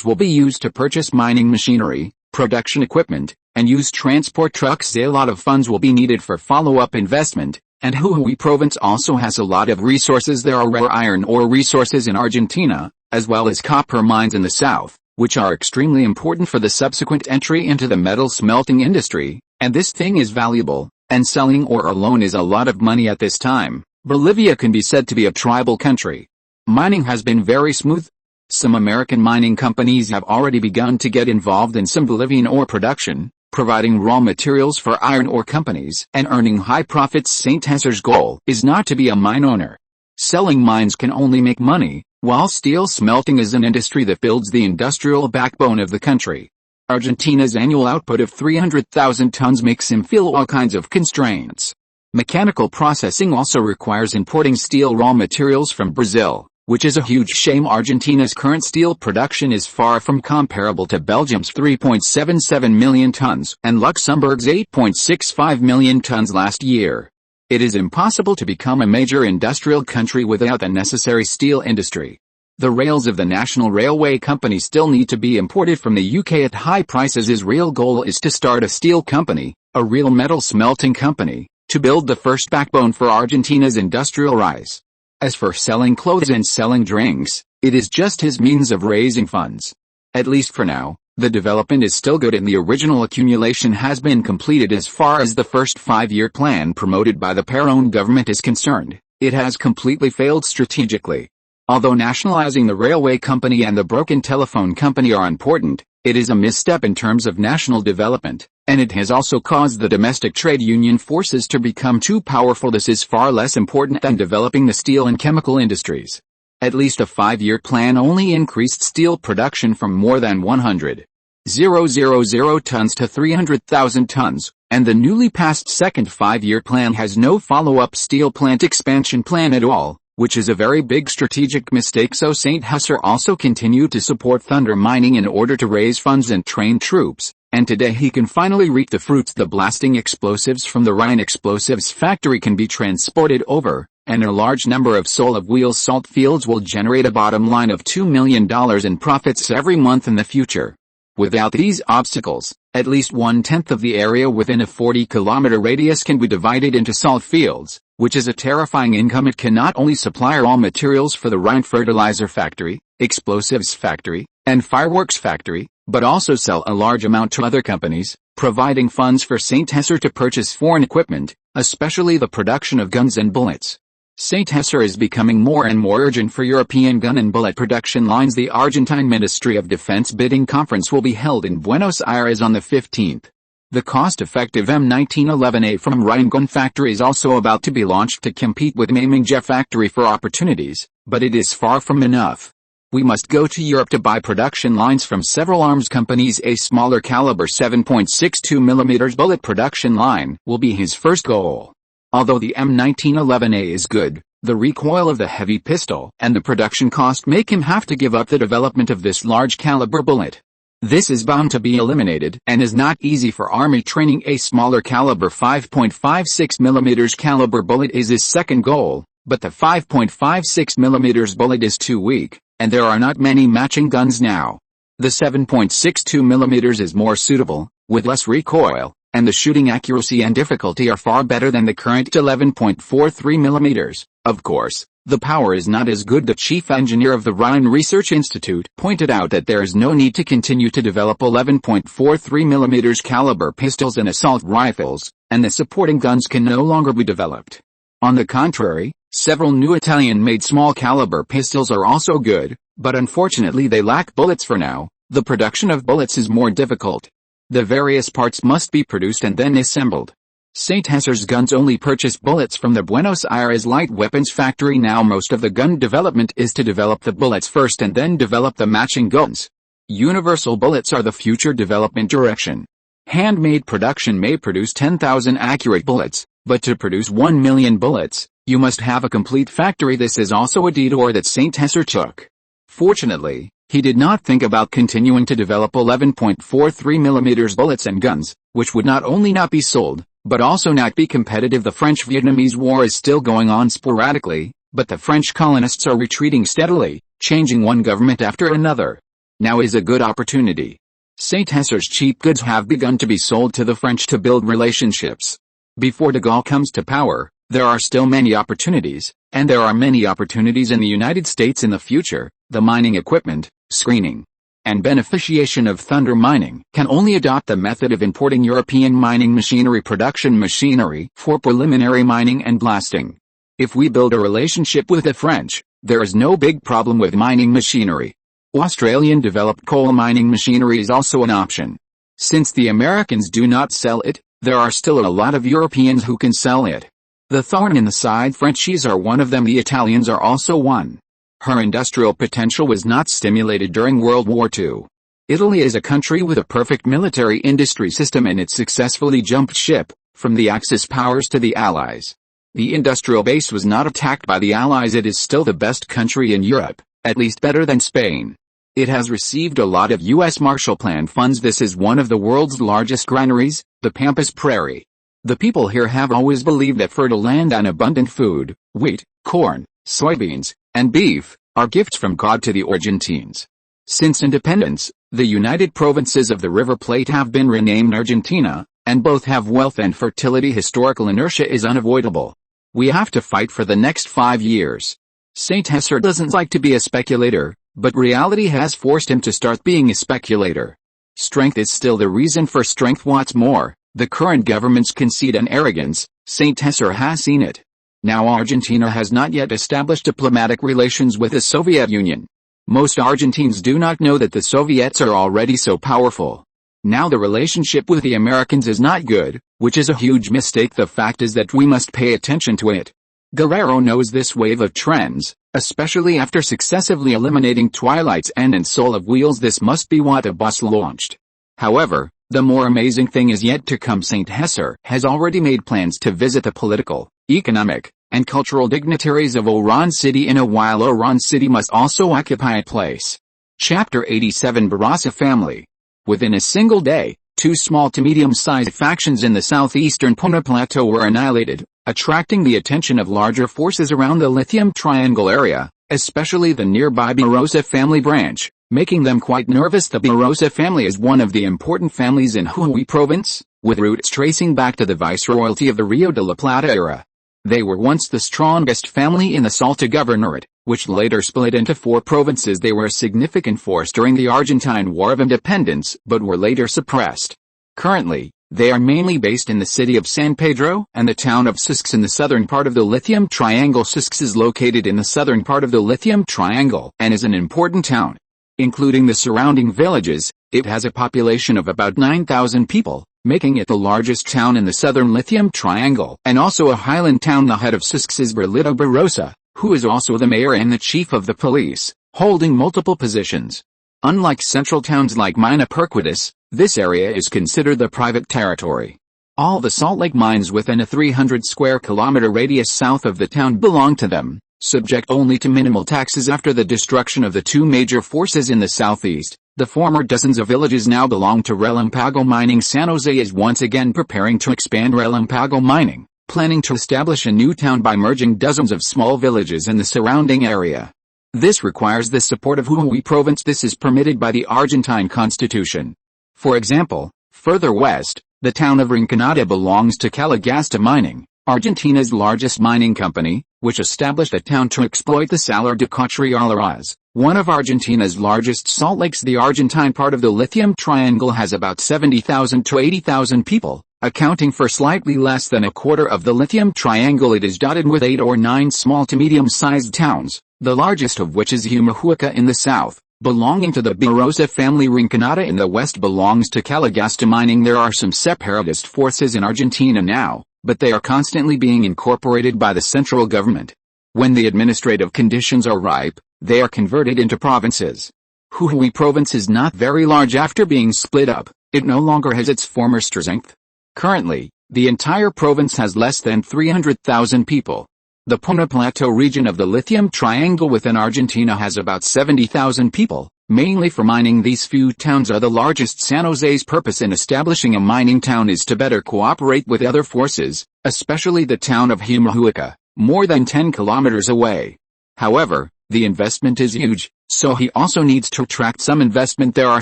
will be used to purchase mining machinery, production equipment, and use transport trucks. A lot of funds will be needed for follow-up investment, and Jujuy province also has a lot of resources. There are rare iron ore resources in Argentina, as well as copper mines in the south, which are extremely important for the subsequent entry into the metal smelting industry, and this thing is valuable. and selling ore alone is a lot of money at this time. Bolivia can be said to be a tribal country. Mining has been very smooth. Some American mining companies have already begun to get involved in some Bolivian ore production, providing raw materials for iron ore companies and earning high profits. St. Hesar's goal is not to be a mine owner. Selling mines can only make money, while steel smelting is an industry that builds the industrial backbone of the country. Argentina's annual output of 300,000 tons makes him feel all kinds of constraints. Mechanical processing also requires importing steel raw materials from Brazil, which is a huge shame. Argentina's current steel production is far from comparable to Belgium's 3.77 million tons and Luxembourg's 8.65 million tons last year. It is impossible to become a major industrial country without the necessary steel industry. The rails of the National Railway Company still need to be imported from the UK at high prices. His real goal is to start a steel company, a real metal smelting company, to build the first backbone for Argentina's industrial rise. As for selling clothes and selling drinks, it is just his means of raising funds. At least for now, the development is still good and the original accumulation has been completed. As far as the first 5-year plan promoted by the Perón government is concerned, it has completely failed strategically. Although nationalizing the railway company and the broken telephone company are important, it is a misstep in terms of national development, and it has also caused the domestic trade union forces to become too powerful. This is far less important than developing the steel and chemical industries. At least a 5-year plan only increased steel production from more than 100,000 tons to 300,000 tons, and the newly passed second 5-year plan has no follow-up steel plant expansion plan at all, which is a very big strategic mistake. So St. Hesar also continued to support thunder mining in order to raise funds and train troops, and today he can finally reap the fruits. The blasting explosives from the Rhine explosives factory can be transported over, and a large number of Sol-of-Wheels salt fields will generate a bottom line of $2 million in profits every month in the future. Without these obstacles, at least 1/10 of the area within a 40-kilometer radius can be divided into salt fields, which is a terrifying income. It can not only supply raw materials for the Rhine fertilizer factory, explosives factory, and fireworks factory, but also sell a large amount to other companies, providing funds for St. Hesar to purchase foreign equipment, especially the production of guns and bullets. St. Hesar is becoming more and more urgent for European gun and bullet production lines. The Argentine Ministry of Defense bidding conference will be held in Buenos Aires on the 15th. The cost-effective M1911A from Rhine gun factory is also about to be launched to compete with Meiminge factory for opportunities, but it is far from enough. We must go to Europe to buy production lines from several arms companies. A smaller caliber 7.62mm bullet production line will be his first goal. Although the M1911A is good, the recoil of the heavy pistol and the production cost make him have to give up the development of this large caliber bullet. This is bound to be eliminated and is not easy for army training. A smaller caliber 5.56mm caliber bullet is his second goal, but the 5.56mm bullet is too weak, and there are not many matching guns now. The 7.62mm is more suitable, with less recoil, and the shooting accuracy and difficulty are far better than the current 11.43mm. Of course, the power is not as good. The chief engineer of the Rhine Research Institute pointed out that there is no need to continue to develop 11.43mm caliber pistols and assault rifles, and the supporting guns can no longer be developed. On the contrary, several new Italian-made small caliber pistols are also good, but unfortunately they lack bullets for now. The production of bullets is more difficult. The various parts must be produced and then assembled. St. Hesar's guns only purchase bullets from the Buenos Aires light weapons factory. Now most of the gun development is to develop the bullets first and then develop the matching guns. Universal bullets are the future development direction. Handmade production may produce 10,000 accurate bullets, but to produce 1 million bullets, you must have a complete factory. This is also a detour that St. Hesar took. Fortunately, he did not think about continuing to develop 11.43mm bullets and guns, which would not only not be sold, but also not be competitive. The French-Vietnamese War is still going on sporadically, but the French colonists are retreating steadily, changing one government after another. Now is a good opportunity. St. Hesar's cheap goods have begun to be sold to the French to build relationships. Before de Gaulle comes to power, there are still many opportunities, and there are many opportunities in the United States in the future. The mining equipment, screening, and beneficiation of thunder mining, can only adopt the method of importing European mining machinery production machinery for preliminary mining and blasting. If we build a relationship with the French, there is no big problem with mining machinery. Australian developed coal mining machinery is also an option. Since the Americans do not sell it, there are still a lot of Europeans who can sell it. The thorn in the side Frenchies are one of them, the Italians are also one. Her industrial potential was not stimulated during World War II. Italy is a country with a perfect military industry system and it successfully jumped ship, from the Axis powers to the Allies. The industrial base was not attacked by the Allies. It is still the best country in Europe, at least better than Spain. It has received a lot of U.S. Marshall Plan funds. This is one of the world's largest granaries, the Pampas Prairie. The people here have always believed that fertile land and abundant food, wheat, corn, soybeans, and beef, are gifts from God to the Argentines. Since independence, the United Provinces of the River Plate have been renamed Argentina, and both have wealth and fertility. Historical inertia is unavoidable. We have to fight for the next 5 years. Saint Hesser doesn't like to be a speculator, but reality has forced him to start being a speculator. Strength is still the reason for strength. What's more, the current government's conceit and arrogance, Saint Hesser has seen it. Now Argentina has not yet established diplomatic relations with the Soviet Union. Most Argentines do not know that the Soviets are already so powerful. Now the relationship with the Americans is not good, which is a huge mistake. The fact is that we must pay attention to it. Guerrero knows this wave of trends, especially after successively eliminating Twilight's end and Soul of Wheels. This must be what the boss launched. However, the more amazing thing is yet to come. Saint Hesser has already made plans to visit the political, economic, and cultural dignitaries of Oran City in a while. Oran City must also occupy a place. Chapter 87 Barraza Family. Within a single day, 2 small to medium-sized factions in the southeastern Puna Plateau were annihilated, attracting the attention of larger forces around the Lithium Triangle area, especially the nearby Barraza family branch, making them quite nervous. The Barraza family is one of the important families in Jujuy province, with roots tracing back to the viceroyalty of the Rio de la Plata era. They were once the strongest family in the Salta Governorate, which later split into 4 provinces. They were a significant force during the Argentine War of Independence, but were later suppressed. Currently, they are mainly based in the city of San Pedro and the town of Susques in the southern part of the Lithium Triangle. Susques is located in the southern part of the Lithium Triangle and is an important town. Including the surrounding villages, it has a population of about 9,000 people, making it the largest town in the southern Lithium Triangle, and also a highland town. The head of Susques is Berlito Barrosa, who is also the mayor and the chief of the police, holding multiple positions. Unlike central towns like Mina Perquidis, this area is considered the private territory. All the Salt Lake mines within a 300 square kilometer radius south of the town belong to them, subject only to minimal taxes. After the destruction of the 2 major forces in the southeast, the former dozens of villages now belong to Relampago Mining. San Jose is once again preparing to expand Relampago Mining, planning to establish a new town by merging dozens of small villages in the surrounding area. This requires the support of Jujuy province. This is permitted by the Argentine constitution. For example, further west, the town of Rinconada belongs to Calagasta Mining, Argentina's largest mining company, which established a town to exploit the Salar de Catriolaraz, one of Argentina's largest salt lakes. The Argentine part of the Lithium Triangle has about 70,000 to 80,000 people, accounting for slightly less than a quarter of the Lithium Triangle. It is dotted with 8 or 9 small to medium-sized towns, the largest of which is Humahuaca in the south, belonging to the Barrosa family. Rinconada in the west belongs to Calagasta Mining. There are some separatist forces in Argentina now, but they are constantly being incorporated by the central government. When the administrative conditions are ripe, they are converted into provinces. Jujuy province is not very large. After being split up, it no longer has its former strength. Currently, the entire province has less than 300,000 people. The Puna Plateau region of the Lithium Triangle within Argentina has about 70,000 people, mainly for mining. These few towns are the largest. San Jose's purpose in establishing a mining town is to better cooperate with other forces, especially the town of Humahuaca, more than 10 kilometers away. However, the investment is huge, so he also needs to attract some investment. There are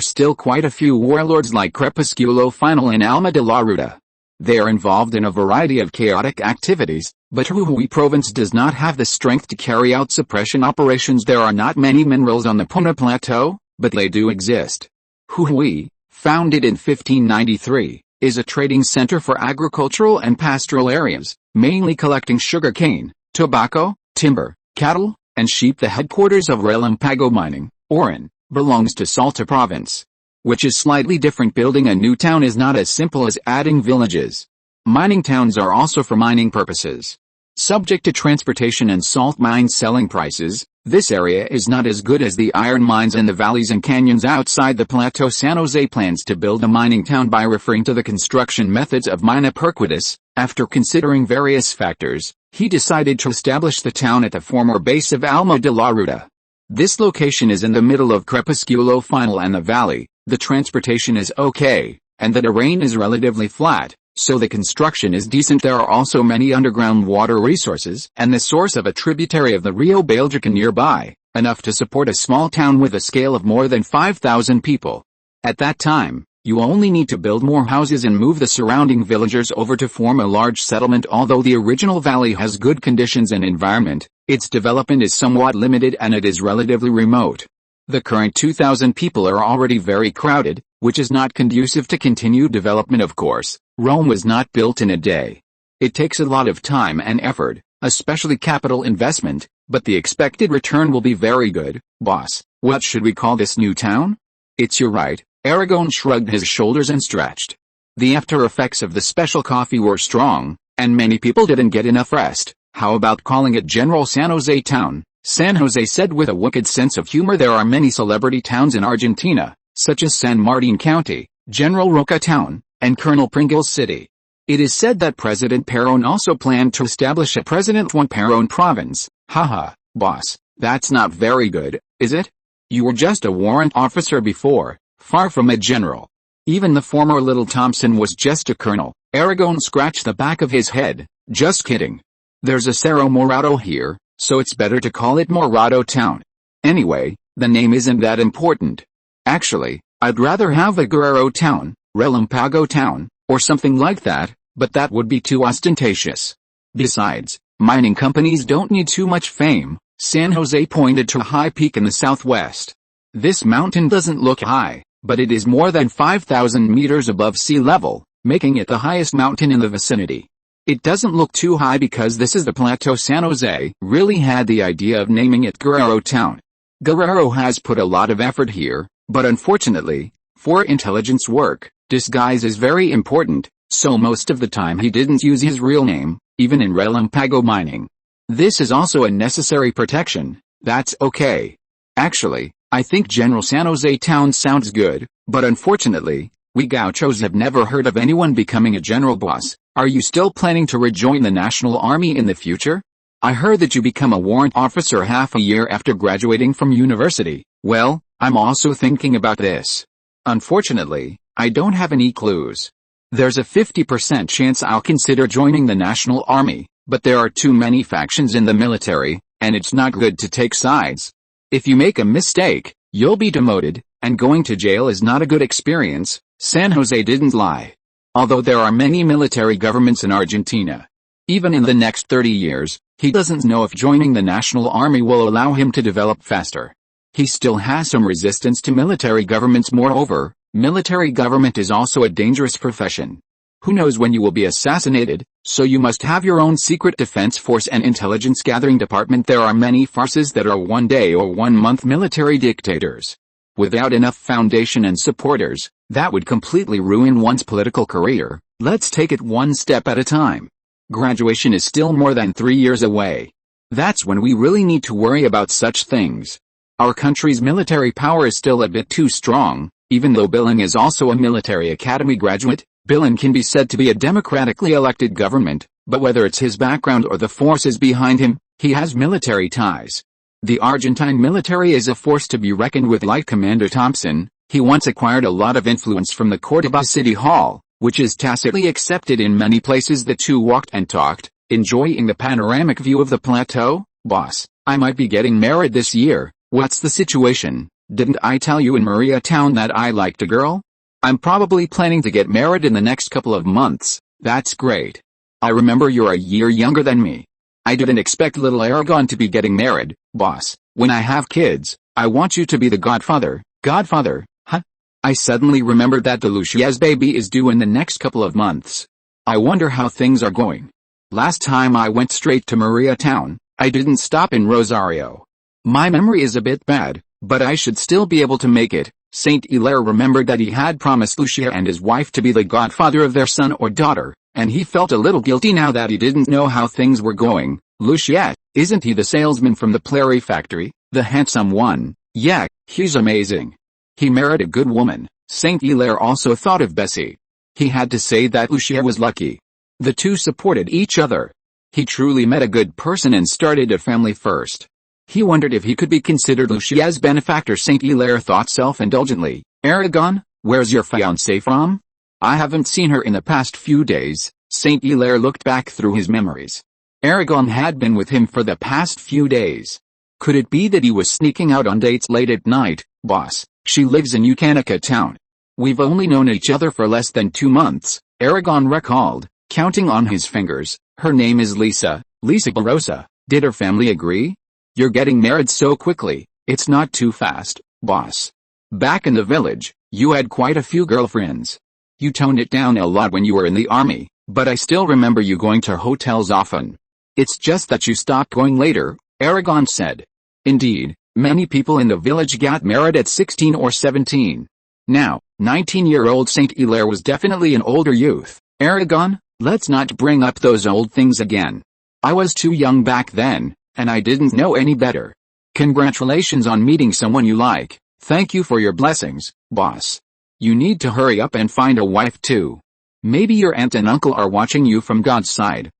still quite a few warlords like Crepusculo Final and Alma de la Ruta. They are involved in a variety of chaotic activities, but Jujuy province does not have the strength to carry out suppression operations. There are not many minerals on the Puna Plateau, but they do exist. Jujuy, founded in 1593, is a trading center for agricultural and pastoral areas, mainly collecting sugarcane, tobacco, timber, cattle, and sheep. The headquarters of Relampago Mining, Oran, belongs to Salta province, which is slightly different. Building a new town is not as simple as adding villages. Mining towns are also for mining purposes. Subject to transportation and salt mine selling prices, this area is not as good as the iron mines in the valleys and canyons outside the plateau. San Jose plans to build a mining town by referring to the construction methods of Mina Perquitas. After considering various factors, he decided to establish the town at the former base of Alma de la Ruta. This location is in the middle of Crepusculo Final and the valley. The transportation is okay, and the terrain is relatively flat, so the construction is decent. There are also many underground water resources and the source of a tributary of the Rio Belgica nearby, enough to support a small town with a scale of more than 5,000 people. At that time, you only need to build more houses and move the surrounding villagers over to form a large settlement. Although the original valley has good conditions and environment, its development is somewhat limited and it is relatively remote. The current 2,000 people are already very crowded, which is not conducive to continued development. Of course, Rome was not built in a day. It takes a lot of time and effort, especially capital investment, but the expected return will be very good. Boss, what should we call this new town? It's your right. Aragon shrugged his shoulders and stretched. The after effects of the special coffee were strong, and many people didn't get enough rest. How about calling it General San Jose Town? San Jose said with a wicked sense of humor. There are many celebrity towns in Argentina, such as San Martin County, General Roca Town, and Colonel Pringles City. It is said that President Perón also planned to establish a President Juan Perón province. Haha, boss, that's not very good, is it? You were just a warrant officer before, far from a general. Even the former Little Thompson was just a colonel. Aragon scratched the back of his head. Just kidding. There's a Cerro Morado here, so it's better to call it Morado Town. Anyway, the name isn't that important. Actually, I'd rather have a Guerrero Town, Relampago Town, or something like that, but that would be too ostentatious. Besides, mining companies don't need too much fame. San Jose pointed to a high peak in the southwest. This mountain doesn't look high, but it is more than 5,000 meters above sea level, making it the highest mountain in the vicinity. It doesn't look too high because this is the plateau. San Jose really had the idea of naming it Guerrero Town. Guerrero has put a lot of effort here, but unfortunately, for intelligence work, disguise is very important, so most of the time he didn't use his real name, even in Relampago mining. This is also a necessary protection. That's okay. Actually, I think General San Jose Town sounds good, but unfortunately, we gauchos have never heard of anyone becoming a general. Boss, are you still planning to rejoin the National Army in the future? I heard that you become a warrant officer half a year after graduating from university. Well, I'm also thinking about this. Unfortunately, I don't have any clues. There's a 50% chance I'll consider joining the National Army, but there are too many factions in the military, and it's not good to take sides. If you make a mistake, you'll be demoted, and going to jail is not a good experience. San Jose didn't lie. Although there are many military governments in Argentina, even in the next 30 years, he doesn't know if joining the National Army will allow him to develop faster. He still has some resistance to military governments. Moreover, military government is also a dangerous profession. Who knows when you will be assassinated, so you must have your own secret defense force and intelligence gathering department. There are many farces that are one-day or one-month military dictators. Without enough foundation and supporters, that would completely ruin one's political career. Let's take it one step at a time. Graduation is still more than 3 years away. That's when we really need to worry about such things. Our country's military power is still a bit too strong. Even though Billing is also a military academy graduate, Billing can be said to be a democratically elected government, but whether it's his background or the forces behind him, he has military ties. The Argentine military is a force to be reckoned with. Like Commander Thompson, he once acquired a lot of influence from the Córdoba City Hall, which is tacitly accepted in many places. The two walked and talked, enjoying the panoramic view of the plateau. Boss, I might be getting married this year. What's the situation? Didn't I tell you in Maria Town that I liked a girl? I'm probably planning to get married in the next couple of months. That's great. I remember you're a year younger than me. I didn't expect little Aragon to be getting married. Boss, when I have kids, I want you to be the godfather. Godfather, huh? I suddenly remembered that the Lucia's baby is due in the next couple of months. I wonder how things are going. Last time I went straight to Maria Town, I didn't stop in Rosario. My memory is a bit bad, but I should still be able to make it. Saint Hilaire remembered that he had promised Lucia and his wife to be the godfather of their son or daughter, and he felt a little guilty now that he didn't know how things were going. Lucia, isn't he the salesman from the Plary factory, the handsome one? Yeah, he's amazing. He married a good woman. Saint Hilaire also thought of Bessie. He had to say that Lucia was lucky. The two supported each other. He truly met a good person and started a family first. He wondered if he could be considered Lucia's benefactor. Saint Hilaire thought self-indulgently. Aragon, where's your fiancée from? I haven't seen her in the past few days. Saint Hilaire looked back through his memories. Aragon had been with him for the past few days. Could it be that he was sneaking out on dates late at night? Boss, she lives in Ucanica Town. We've only known each other for less than 2 months, Aragon recalled, counting on his fingers. Her name is Lisa Barossa. Did her family agree? You're getting married so quickly. It's not too fast, boss. Back in the village, you had quite a few girlfriends. You toned it down a lot when you were in the army, but I still remember you going to hotels often. It's just that you stopped going later, Aragon said. Indeed, many people in the village got married at 16 or 17. Now, 19-year-old Saint Hilaire was definitely an older youth. Aragon, let's not bring up those old things again. I was too young back then, and I didn't know any better. Congratulations on meeting someone you like. Thank you for your blessings, boss. You need to hurry up and find a wife too. Maybe your aunt and uncle are watching you from God's side.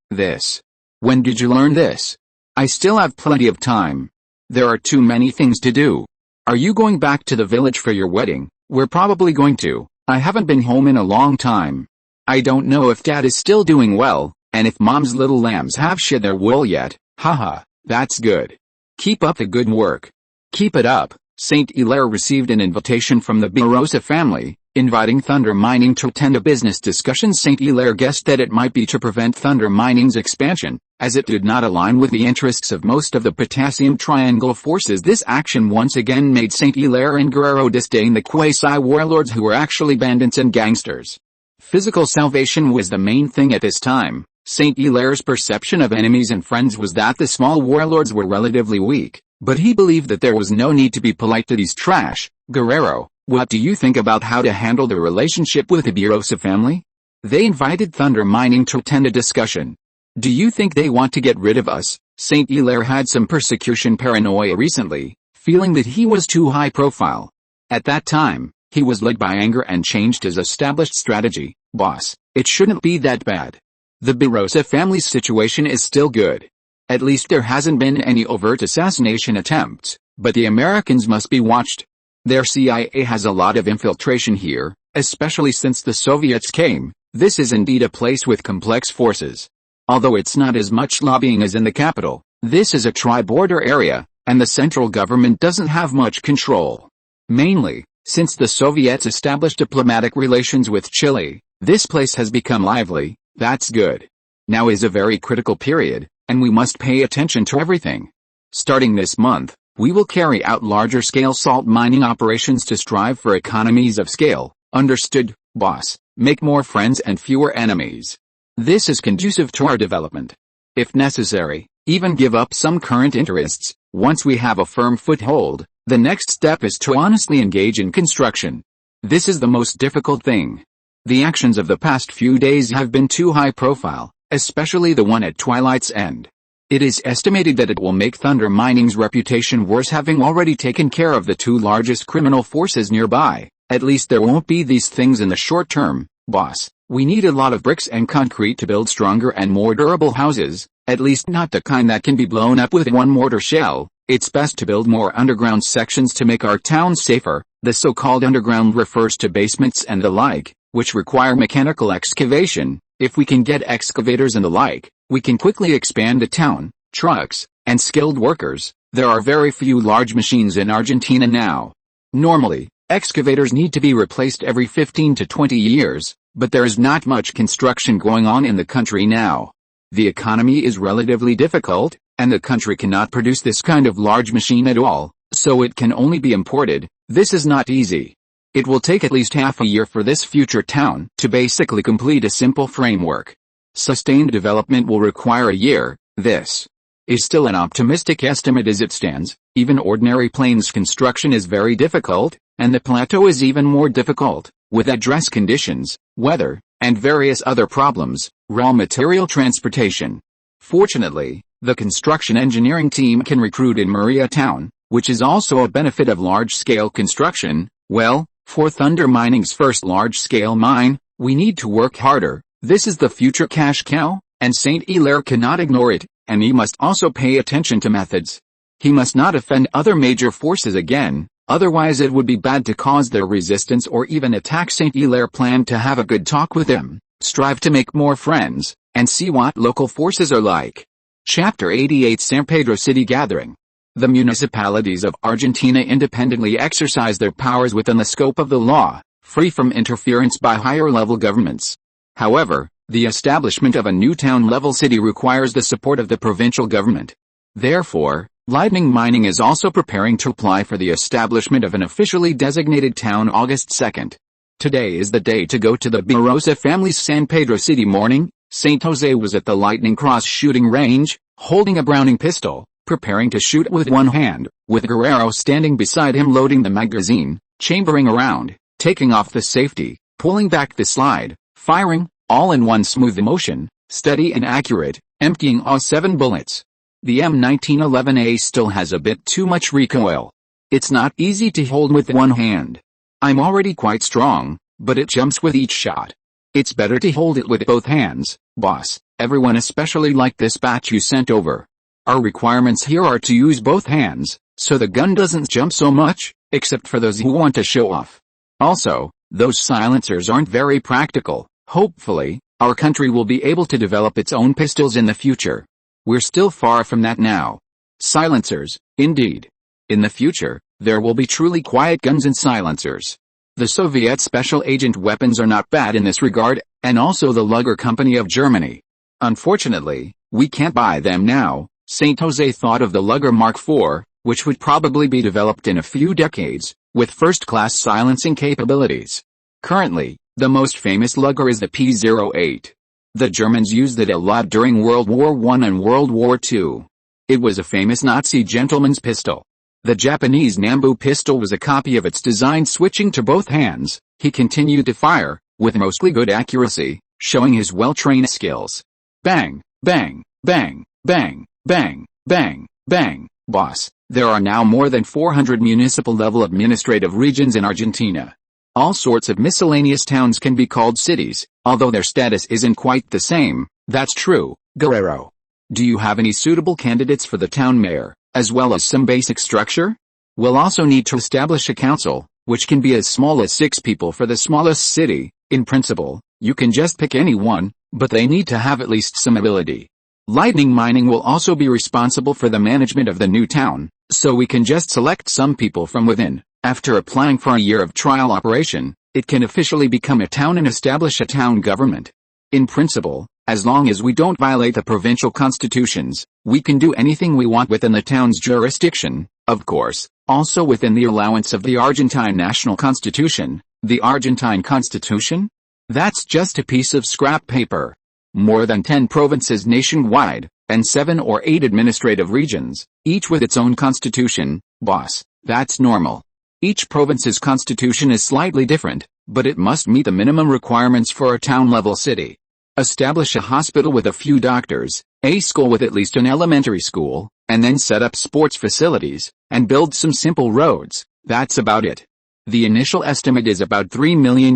When did you learn this? I still have plenty of time. There are too many things to do. Are you going back to the village for your wedding? We're probably going to. I haven't been home in a long time. I don't know if Dad is still doing well, and if Mom's little lambs have shed their wool yet. Haha, that's good. Keep up the good work. Keep it up. Saint Hilaire received an invitation from the Barossa family, inviting Thunder Mining to attend a business discussion. Saint Hilaire guessed that it might be to prevent Thunder Mining's expansion, as it did not align with the interests of most of the Potassium Triangle forces. This action once again made Saint Hilaire and Guerrero disdain the quasi-warlords who were actually bandits and gangsters. Physical salvation was the main thing at this time. Saint Hilaire's perception of enemies and friends was that the small warlords were relatively weak, but he believed that there was no need to be polite to these trash. Guerrero, what do you think about how to handle the relationship with the Barossa family? They invited Thunder Mining to attend a discussion. Do you think they want to get rid of us? Saint Hilaire had some persecution paranoia recently, feeling that he was too high profile. At that time, he was led by anger and changed his established strategy. Boss, it shouldn't be that bad. The Barossa family's situation is still good. At least there hasn't been any overt assassination attempts, but the Americans must be watched. Their CIA has a lot of infiltration here, especially since the Soviets came. This is indeed a place with complex forces. Although it's not as much lobbying as in the capital, this is a tri-border area, and the central government doesn't have much control. Mainly, since the Soviets established diplomatic relations with Chile, this place has become lively. That's good. Now is a very critical period, and we must pay attention to everything. Starting this month, we will carry out larger-scale salt mining operations to strive for economies of scale. Understood, boss. Make more friends and fewer enemies. This is conducive to our development. If necessary, even give up some current interests. Once we have a firm foothold, the next step is to honestly engage in construction. This is the most difficult thing. The actions of the past few days have been too high profile, especially the one at Twilight's End. It is estimated that it will make Thunder Mining's reputation worse, having already taken care of the two largest criminal forces nearby. At least there won't be these things in the short term, boss. We need a lot of bricks and concrete to build stronger and more durable houses, at least not the kind that can be blown up with one mortar shell. It's best to build more underground sections to make our town safer. The so-called underground refers to basements and the like, which require mechanical excavation. If we can get excavators and the like, we can quickly expand the town. Trucks, and skilled workers. There are very few large machines in Argentina now. Normally, excavators need to be replaced every 15 to 20 years, but there is not much construction going on in the country now. The economy is relatively difficult, and the country cannot produce this kind of large machine at all. so it can only be imported. This is not easy. It will take at least half a year for this future town to basically complete a simple framework. Sustained development will require a year. This is still an optimistic estimate as it stands. Even ordinary plains construction is very difficult, and the plateau is even more difficult, with address conditions, weather, and various other problems, raw material transportation. Fortunately, the construction engineering team can recruit in Maria Town, which is also a benefit of large-scale construction. Well, for Thunder Mining's first large-scale mine, we need to work harder. This is the future cash cow, and Saint Hilaire cannot ignore it, and he must also pay attention to methods. He must not offend other major forces again, otherwise it would be bad to cause their resistance or even attack. Saint Hilaire planned to have a good talk with him, strive to make more friends, and see what local forces are like. Chapter 88 San Pedro City Gathering. The municipalities of Argentina independently exercise their powers within the scope of the law, free from interference by higher-level governments. However, the establishment of a new town-level city requires the support of the provincial government. Therefore, Lightning Mining is also preparing to apply for the establishment of an officially designated town August 2nd. Today is the day to go to the Barossa family's San Pedro City morning. Saint José was at the Lightning Cross shooting range, holding a Browning pistol, preparing to shoot with one hand, with Guerrero standing beside him loading the magazine, chambering around, taking off the safety, pulling back the slide, firing, all in one smooth motion, steady and accurate, emptying all 7 bullets. The M1911A still has a bit too much recoil. It's not easy to hold with one hand. I'm already quite strong, but it jumps with each shot. It's better to hold it with both hands, boss. Everyone especially liked this batch you sent over. Our requirements here are to use both hands, so the gun doesn't jump so much, except for those who want to show off. Also, those silencers aren't very practical. Hopefully, our country will be able to develop its own pistols in the future. We're still far from that now. Silencers, indeed. In the future, there will be truly quiet guns and silencers. The Soviet special agent weapons are not bad in this regard, and also the Luger Company of Germany. Unfortunately, we can't buy them now. Saint José thought of the Luger Mark IV, which would probably be developed in a few decades, with first-class silencing capabilities. Currently, the most famous Luger is the P08. The Germans used it a lot during World War I and World War II. It was a famous Nazi gentleman's pistol. The Japanese Nambu pistol was a copy of its design. Switching to both hands, he continued to fire, with mostly good accuracy, showing his well-trained skills. Bang, bang, bang, bang, bang, bang, bang. Boss, there are now more than 400 municipal-level administrative regions in Argentina. All sorts of miscellaneous towns can be called cities, although their status isn't quite the same. That's true, Guerrero. Do you have any suitable candidates for the town mayor, as well as some basic structure? We'll also need to establish a council, which can be as small as 6 people for the smallest city. In principle, you can just pick any one, but they need to have at least some ability. Lightning Mining will also be responsible for the management of the new town, so we can just select some people from within. After applying for a year of trial operation, it can officially become a town and establish a town government. In principle, as long as we don't violate the provincial constitutions, we can do anything we want within the town's jurisdiction, of course, also within the allowance of the Argentine national constitution. The Argentine constitution? That's just a piece of scrap paper. More than 10 provinces nationwide, and 7 or 8 administrative regions, each with its own constitution. Boss, that's normal. Each province's constitution is slightly different, but it must meet the minimum requirements for a town-level city. Establish a hospital with a few doctors, a school with at least an elementary school, and then set up sports facilities, and build some simple roads. That's about it. The initial estimate is about $3 million.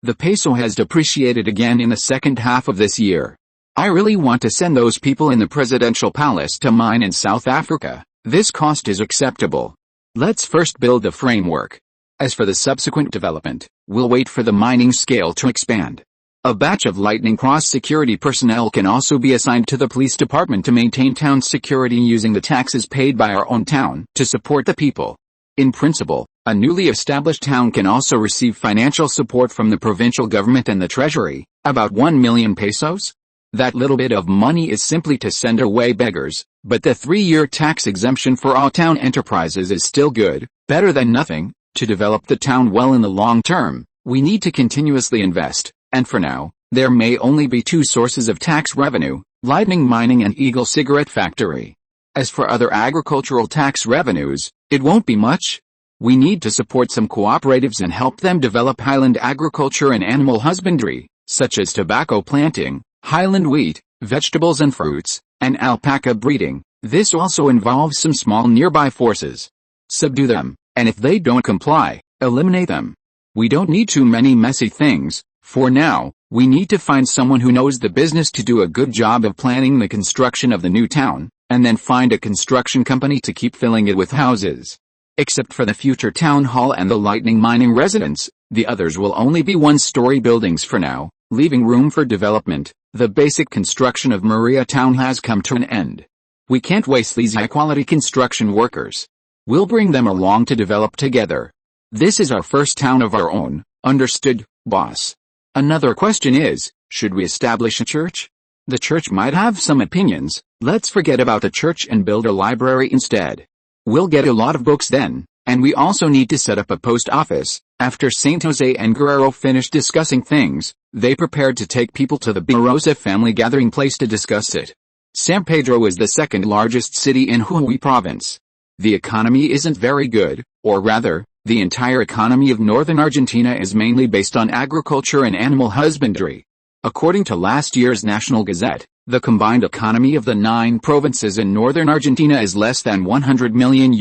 The peso has depreciated again in the second half of this year. I really want to send those people in the presidential palace to mine in South Africa. This cost is acceptable. Let's first build the framework. As for the subsequent development, we'll wait for the mining scale to expand. A batch of Lightning Cross security personnel can also be assigned to the police department to maintain town security using the taxes paid by our own town to support the people. In principle, a newly established town can also receive financial support from the provincial government and the treasury, about 1 million pesos. That little bit of money is simply to send away beggars, but the 3-year tax exemption for all town enterprises is still good, better than nothing. To develop the town well in the long term, we need to continuously invest, and for now, there may only be 2 sources of tax revenue, Lightning Mining and Eagle Cigarette Factory. As for other agricultural tax revenues, it won't be much. We need to support some cooperatives and help them develop highland agriculture and animal husbandry, such as tobacco planting, highland wheat, vegetables and fruits, and alpaca breeding. This also involves some small nearby forces. Subdue them, and if they don't comply, eliminate them. We don't need too many messy things. For now, we need to find someone who knows the business to do a good job of planning the construction of the new town, and then find a construction company to keep filling it with houses. Except for the future town hall and the Lightning Mining residence, the others will only be 1-story buildings for now, leaving room for development. The basic construction of Maria Town has come to an end. We can't waste these high-quality construction workers. We'll bring them along to develop together. This is our first town of our own, understood, boss? Another question is, should we establish a church? The church might have some opinions. Let's forget about the church and build a library instead. We'll get a lot of books then, and we also need to set up a post office. After Saint José and Guerrero finished discussing things, they prepared to take people to the Barossa family gathering place to discuss it. San Pedro is the 2nd largest city in Jujuy province. The economy isn't very good, or rather, the entire economy of northern Argentina is mainly based on agriculture and animal husbandry. According to last year's National Gazette, the combined economy of the 9 provinces in northern Argentina is less than $100 million,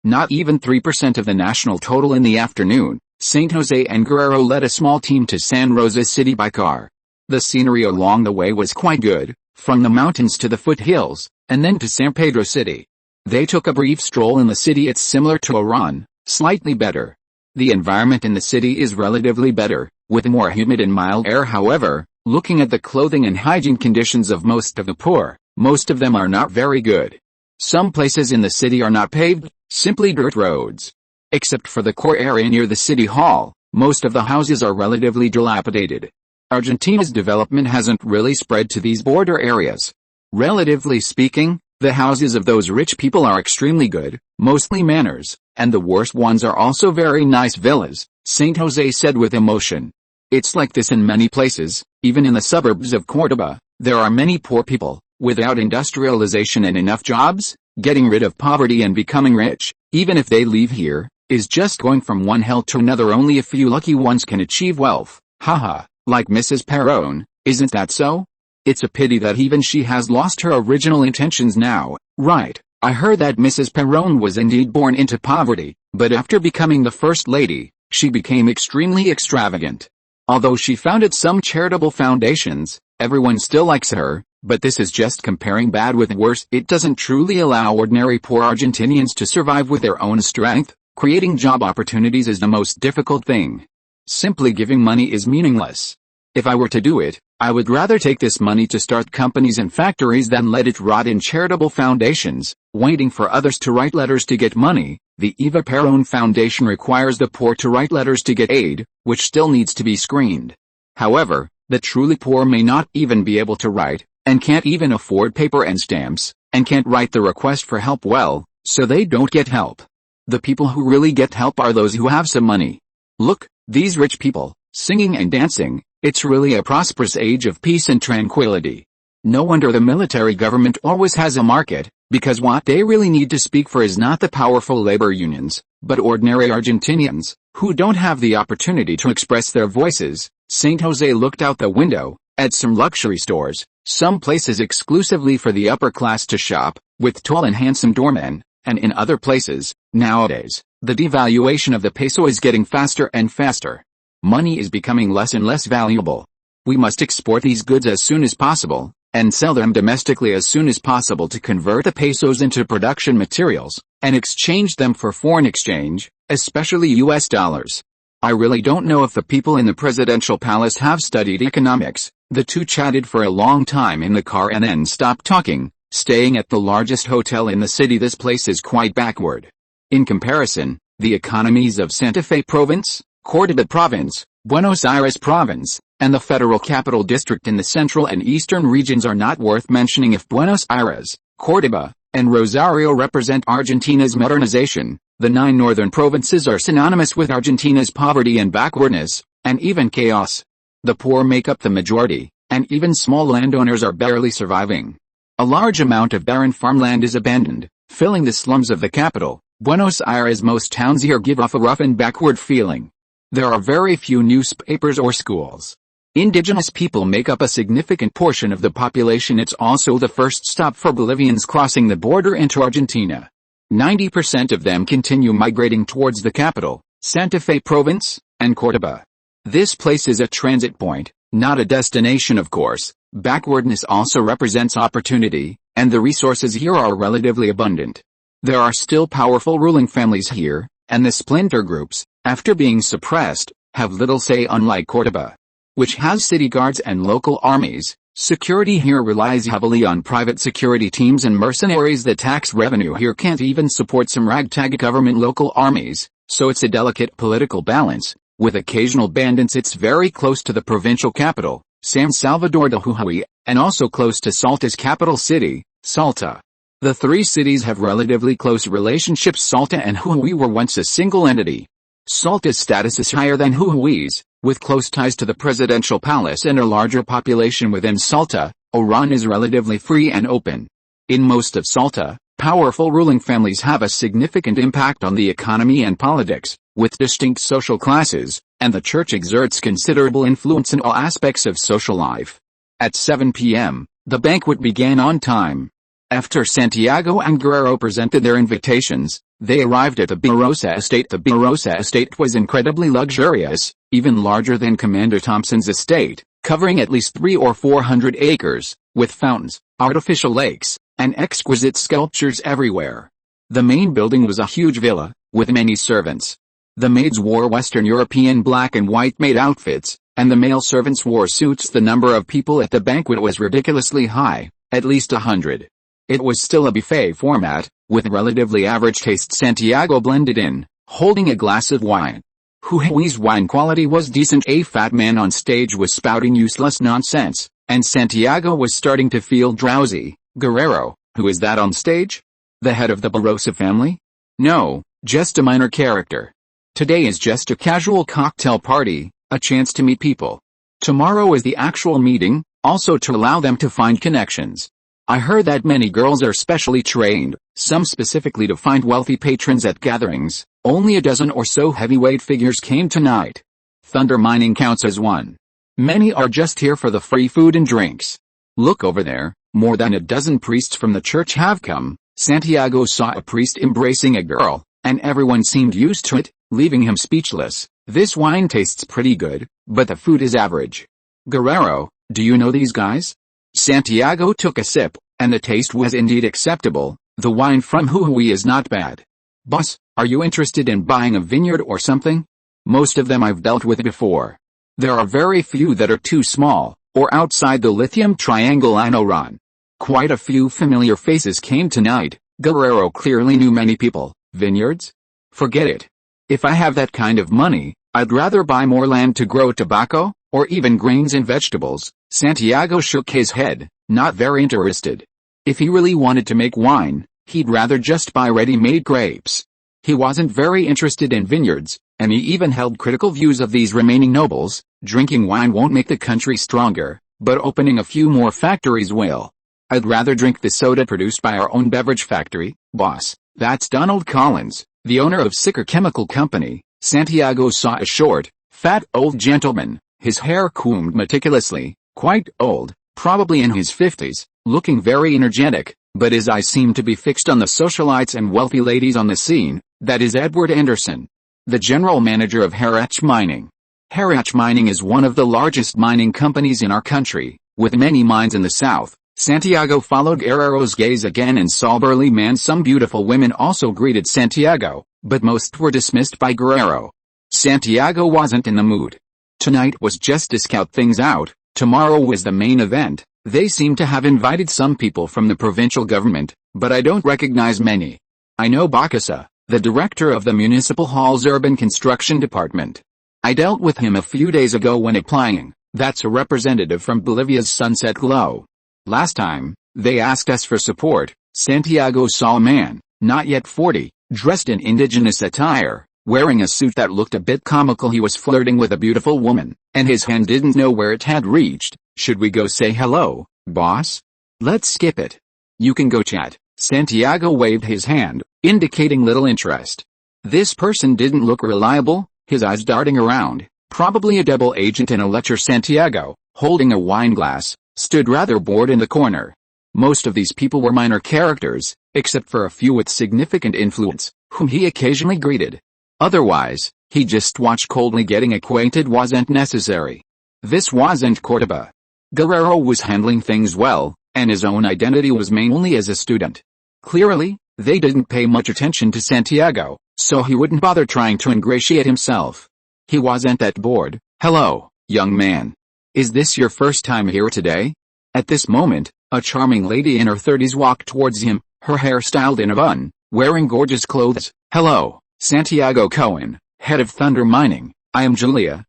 not even 3% of the national total. In the afternoon, Saint José and Guerrero led a small team to San Rosa City by car. The scenery along the way was quite good, from the mountains to the foothills, and then to San Pedro City. They took a brief stroll in the city. It's similar to Oran, slightly better. The environment in the city is relatively better, with more humid and mild air. However, looking at the clothing and hygiene conditions of most of the poor, most of them are not very good. Some places in the city are not paved, simply dirt roads. Except for the core area near the city hall, most of the houses are relatively dilapidated. Argentina's development hasn't really spread to these border areas. Relatively speaking, the houses of those rich people are extremely good, mostly manors, and the worst ones are also very nice villas, Saint José said with emotion. It's like this in many places, even in the suburbs of Córdoba. There are many poor people, without industrialization and enough jobs. Getting rid of poverty and becoming rich, even if they leave here, is just going from one hell to another. Only a few lucky ones can achieve wealth. Haha, like Mrs. Perón, isn't that so? It's a pity that even she has lost her original intentions now, right? I heard that Mrs. Perón was indeed born into poverty, but after becoming the First Lady, she became extremely extravagant. Although she founded some charitable foundations, everyone still likes her, but this is just comparing bad with worse. It doesn't truly allow ordinary poor Argentinians to survive with their own strength. Creating job opportunities is the most difficult thing. Simply giving money is meaningless. If I were to do it, I would rather take this money to start companies and factories than let it rot in charitable foundations, waiting for others to write letters to get money. The Eva Perón Foundation requires the poor to write letters to get aid, which still needs to be screened. However, the truly poor may not even be able to write, and can't even afford paper and stamps, and can't write the request for help well, so they don't get help. The people who really get help are those who have some money. Look, these rich people, singing and dancing. It's really a prosperous age of peace and tranquility. No wonder the military government always has a market, because what they really need to speak for is not the powerful labor unions, but ordinary Argentinians, who don't have the opportunity to express their voices. Saint José looked out the window, at some luxury stores, some places exclusively for the upper class to shop, with tall and handsome doormen, and in other places, nowadays, the devaluation of the peso is getting faster and faster. Money is becoming less and less valuable. We must export these goods as soon as possible, and sell them domestically as soon as possible to convert the pesos into production materials, and exchange them for foreign exchange, especially US dollars. I really don't know if the people in the presidential palace have studied economics. The two chatted for a long time in the car and then stopped talking, staying at the largest hotel in the city. This place is quite backward. In comparison, the economies of Santa Fe Province, Córdoba Province, Buenos Aires province, and the federal capital district in the central and eastern regions are not worth mentioning if Buenos Aires, Córdoba, and Rosario represent Argentina's modernization. The 9 northern provinces are synonymous with Argentina's poverty and backwardness, and even chaos. The poor make up the majority, and even small landowners are barely surviving. A large amount of barren farmland is abandoned, filling the slums of the capital, Buenos Aires. Most towns here give off a rough and backward feeling. There are very few newspapers or schools. Indigenous people make up a significant portion of the population. It's also the first stop for Bolivians crossing the border into Argentina. 90% of them continue migrating towards the capital, Santa Fe province, and Córdoba. This place is a transit point, not a destination, of course. Backwardness also represents opportunity, and the resources here are relatively abundant. There are still powerful ruling families here, and the splinter groups, after being suppressed, have little say. Unlike Córdoba, which has city guards and local armies, security here relies heavily on private security teams and mercenaries. The tax revenue here can't even support some ragtag government local armies, so it's a delicate political balance. With occasional bandits, it's very close to the provincial capital, San Salvador de Jujuy, and also close to Salta's capital city, Salta. The 3 cities have relatively close relationships. Salta and Jujuy were once a single entity. Salta's status is higher than Jujuy's, with close ties to the presidential palace and a larger population within Salta. Oran is relatively free and open. In most of Salta, powerful ruling families have a significant impact on the economy and politics, with distinct social classes, and the church exerts considerable influence in all aspects of social life. At 7 p.m., the banquet began on time. After Santiago and Guerrero presented their invitations, they arrived at the Barossa estate. The Barossa estate was incredibly luxurious, even larger than Commander Thompson's estate, covering at least 300 or 400 acres, with fountains, artificial lakes, and exquisite sculptures everywhere. The main building was a huge villa, with many servants. The maids wore Western European black and white maid outfits, and the male servants wore suits. The number of people at the banquet was ridiculously high, at least 100. It was still a buffet format, with relatively average taste. Santiago blended in, holding a glass of wine. Jujuy's wine quality was decent. A fat man on stage was spouting useless nonsense, and Santiago was starting to feel drowsy. Guerrero, who is that on stage? The head of the Barossa family? No, just a minor character. Today is just a casual cocktail party, a chance to meet people. Tomorrow is the actual meeting, also to allow them to find connections. I heard that many girls are specially trained, some specifically to find wealthy patrons at gatherings. Only a dozen or so heavyweight figures came tonight. Thunder mining counts as one. Many are just here for the free food and drinks. Look over there, more than a dozen priests from the church have come. Santiago saw a priest embracing a girl, and everyone seemed used to it, leaving him speechless. This wine tastes pretty good, but the food is average. Guerrero, do you know these guys? Santiago took a sip, and the taste was indeed acceptable. The wine from Jujuy is not bad. Boss, are you interested in buying a vineyard or something? Most of them I've dealt with before. There are very few that are too small, or outside the lithium triangle and Oran. Quite a few familiar faces came tonight. Guerrero clearly knew many people. Vineyards? Forget it. If I have that kind of money, I'd rather buy more land to grow tobacco, or even grains and vegetables. Santiago shook his head, not very interested. If he really wanted to make wine, he'd rather just buy ready-made grapes. He wasn't very interested in vineyards, and he even held critical views of these remaining nobles. Drinking wine won't make the country stronger, but opening a few more factories will. I'd rather drink the soda produced by our own beverage factory, boss. That's Donald Collins, the owner of Sicker Chemical Company. Santiago saw a short, fat old gentleman, his hair combed meticulously, quite old, probably in his 50s, looking very energetic, but his eyes seemed to be fixed on the socialites and wealthy ladies on the scene. That is Edward Anderson, the general manager of Harrach Mining. Harrach Mining is one of the largest mining companies in our country, with many mines in the south. Santiago followed Guerrero's gaze again and saw a burly man. Some beautiful women also greeted Santiago, but most were dismissed by Guerrero. Santiago wasn't in the mood. Tonight was just to scout things out. Tomorrow was the main event. They seem to have invited some people from the provincial government, but I don't recognize many. I know Bacasa, the director of the Municipal Hall's Urban Construction Department. I dealt with him a few days ago when applying. That's a representative from Bolivia's Sunset Glow. Last time, they asked us for support. Santiago saw a man, not yet 40, dressed in indigenous attire, wearing a suit that looked a bit comical. He was flirting with a beautiful woman, and his hand didn't know where it had reached. Should we go say hello, boss? Let's skip it. You can go chat. Santiago waved his hand, indicating little interest. This person didn't look reliable, his eyes darting around. Probably a double agent in a lecture. Santiago, holding a wine glass, stood rather bored in the corner. Most of these people were minor characters, except for a few with significant influence, whom he occasionally greeted. Otherwise, he just watched coldly. Getting acquainted wasn't necessary. This wasn't Cordoba. Guerrero was handling things well, and his own identity was mainly as a student. Clearly, they didn't pay much attention to Santiago, so he wouldn't bother trying to ingratiate himself. He wasn't that bored. Hello, young man. Is this your first time here today? At this moment, a charming lady in her 30s walked towards him, her hair styled in a bun, wearing gorgeous clothes. Hello, Santiago Cohen, head of Thunder Mining. I am Julia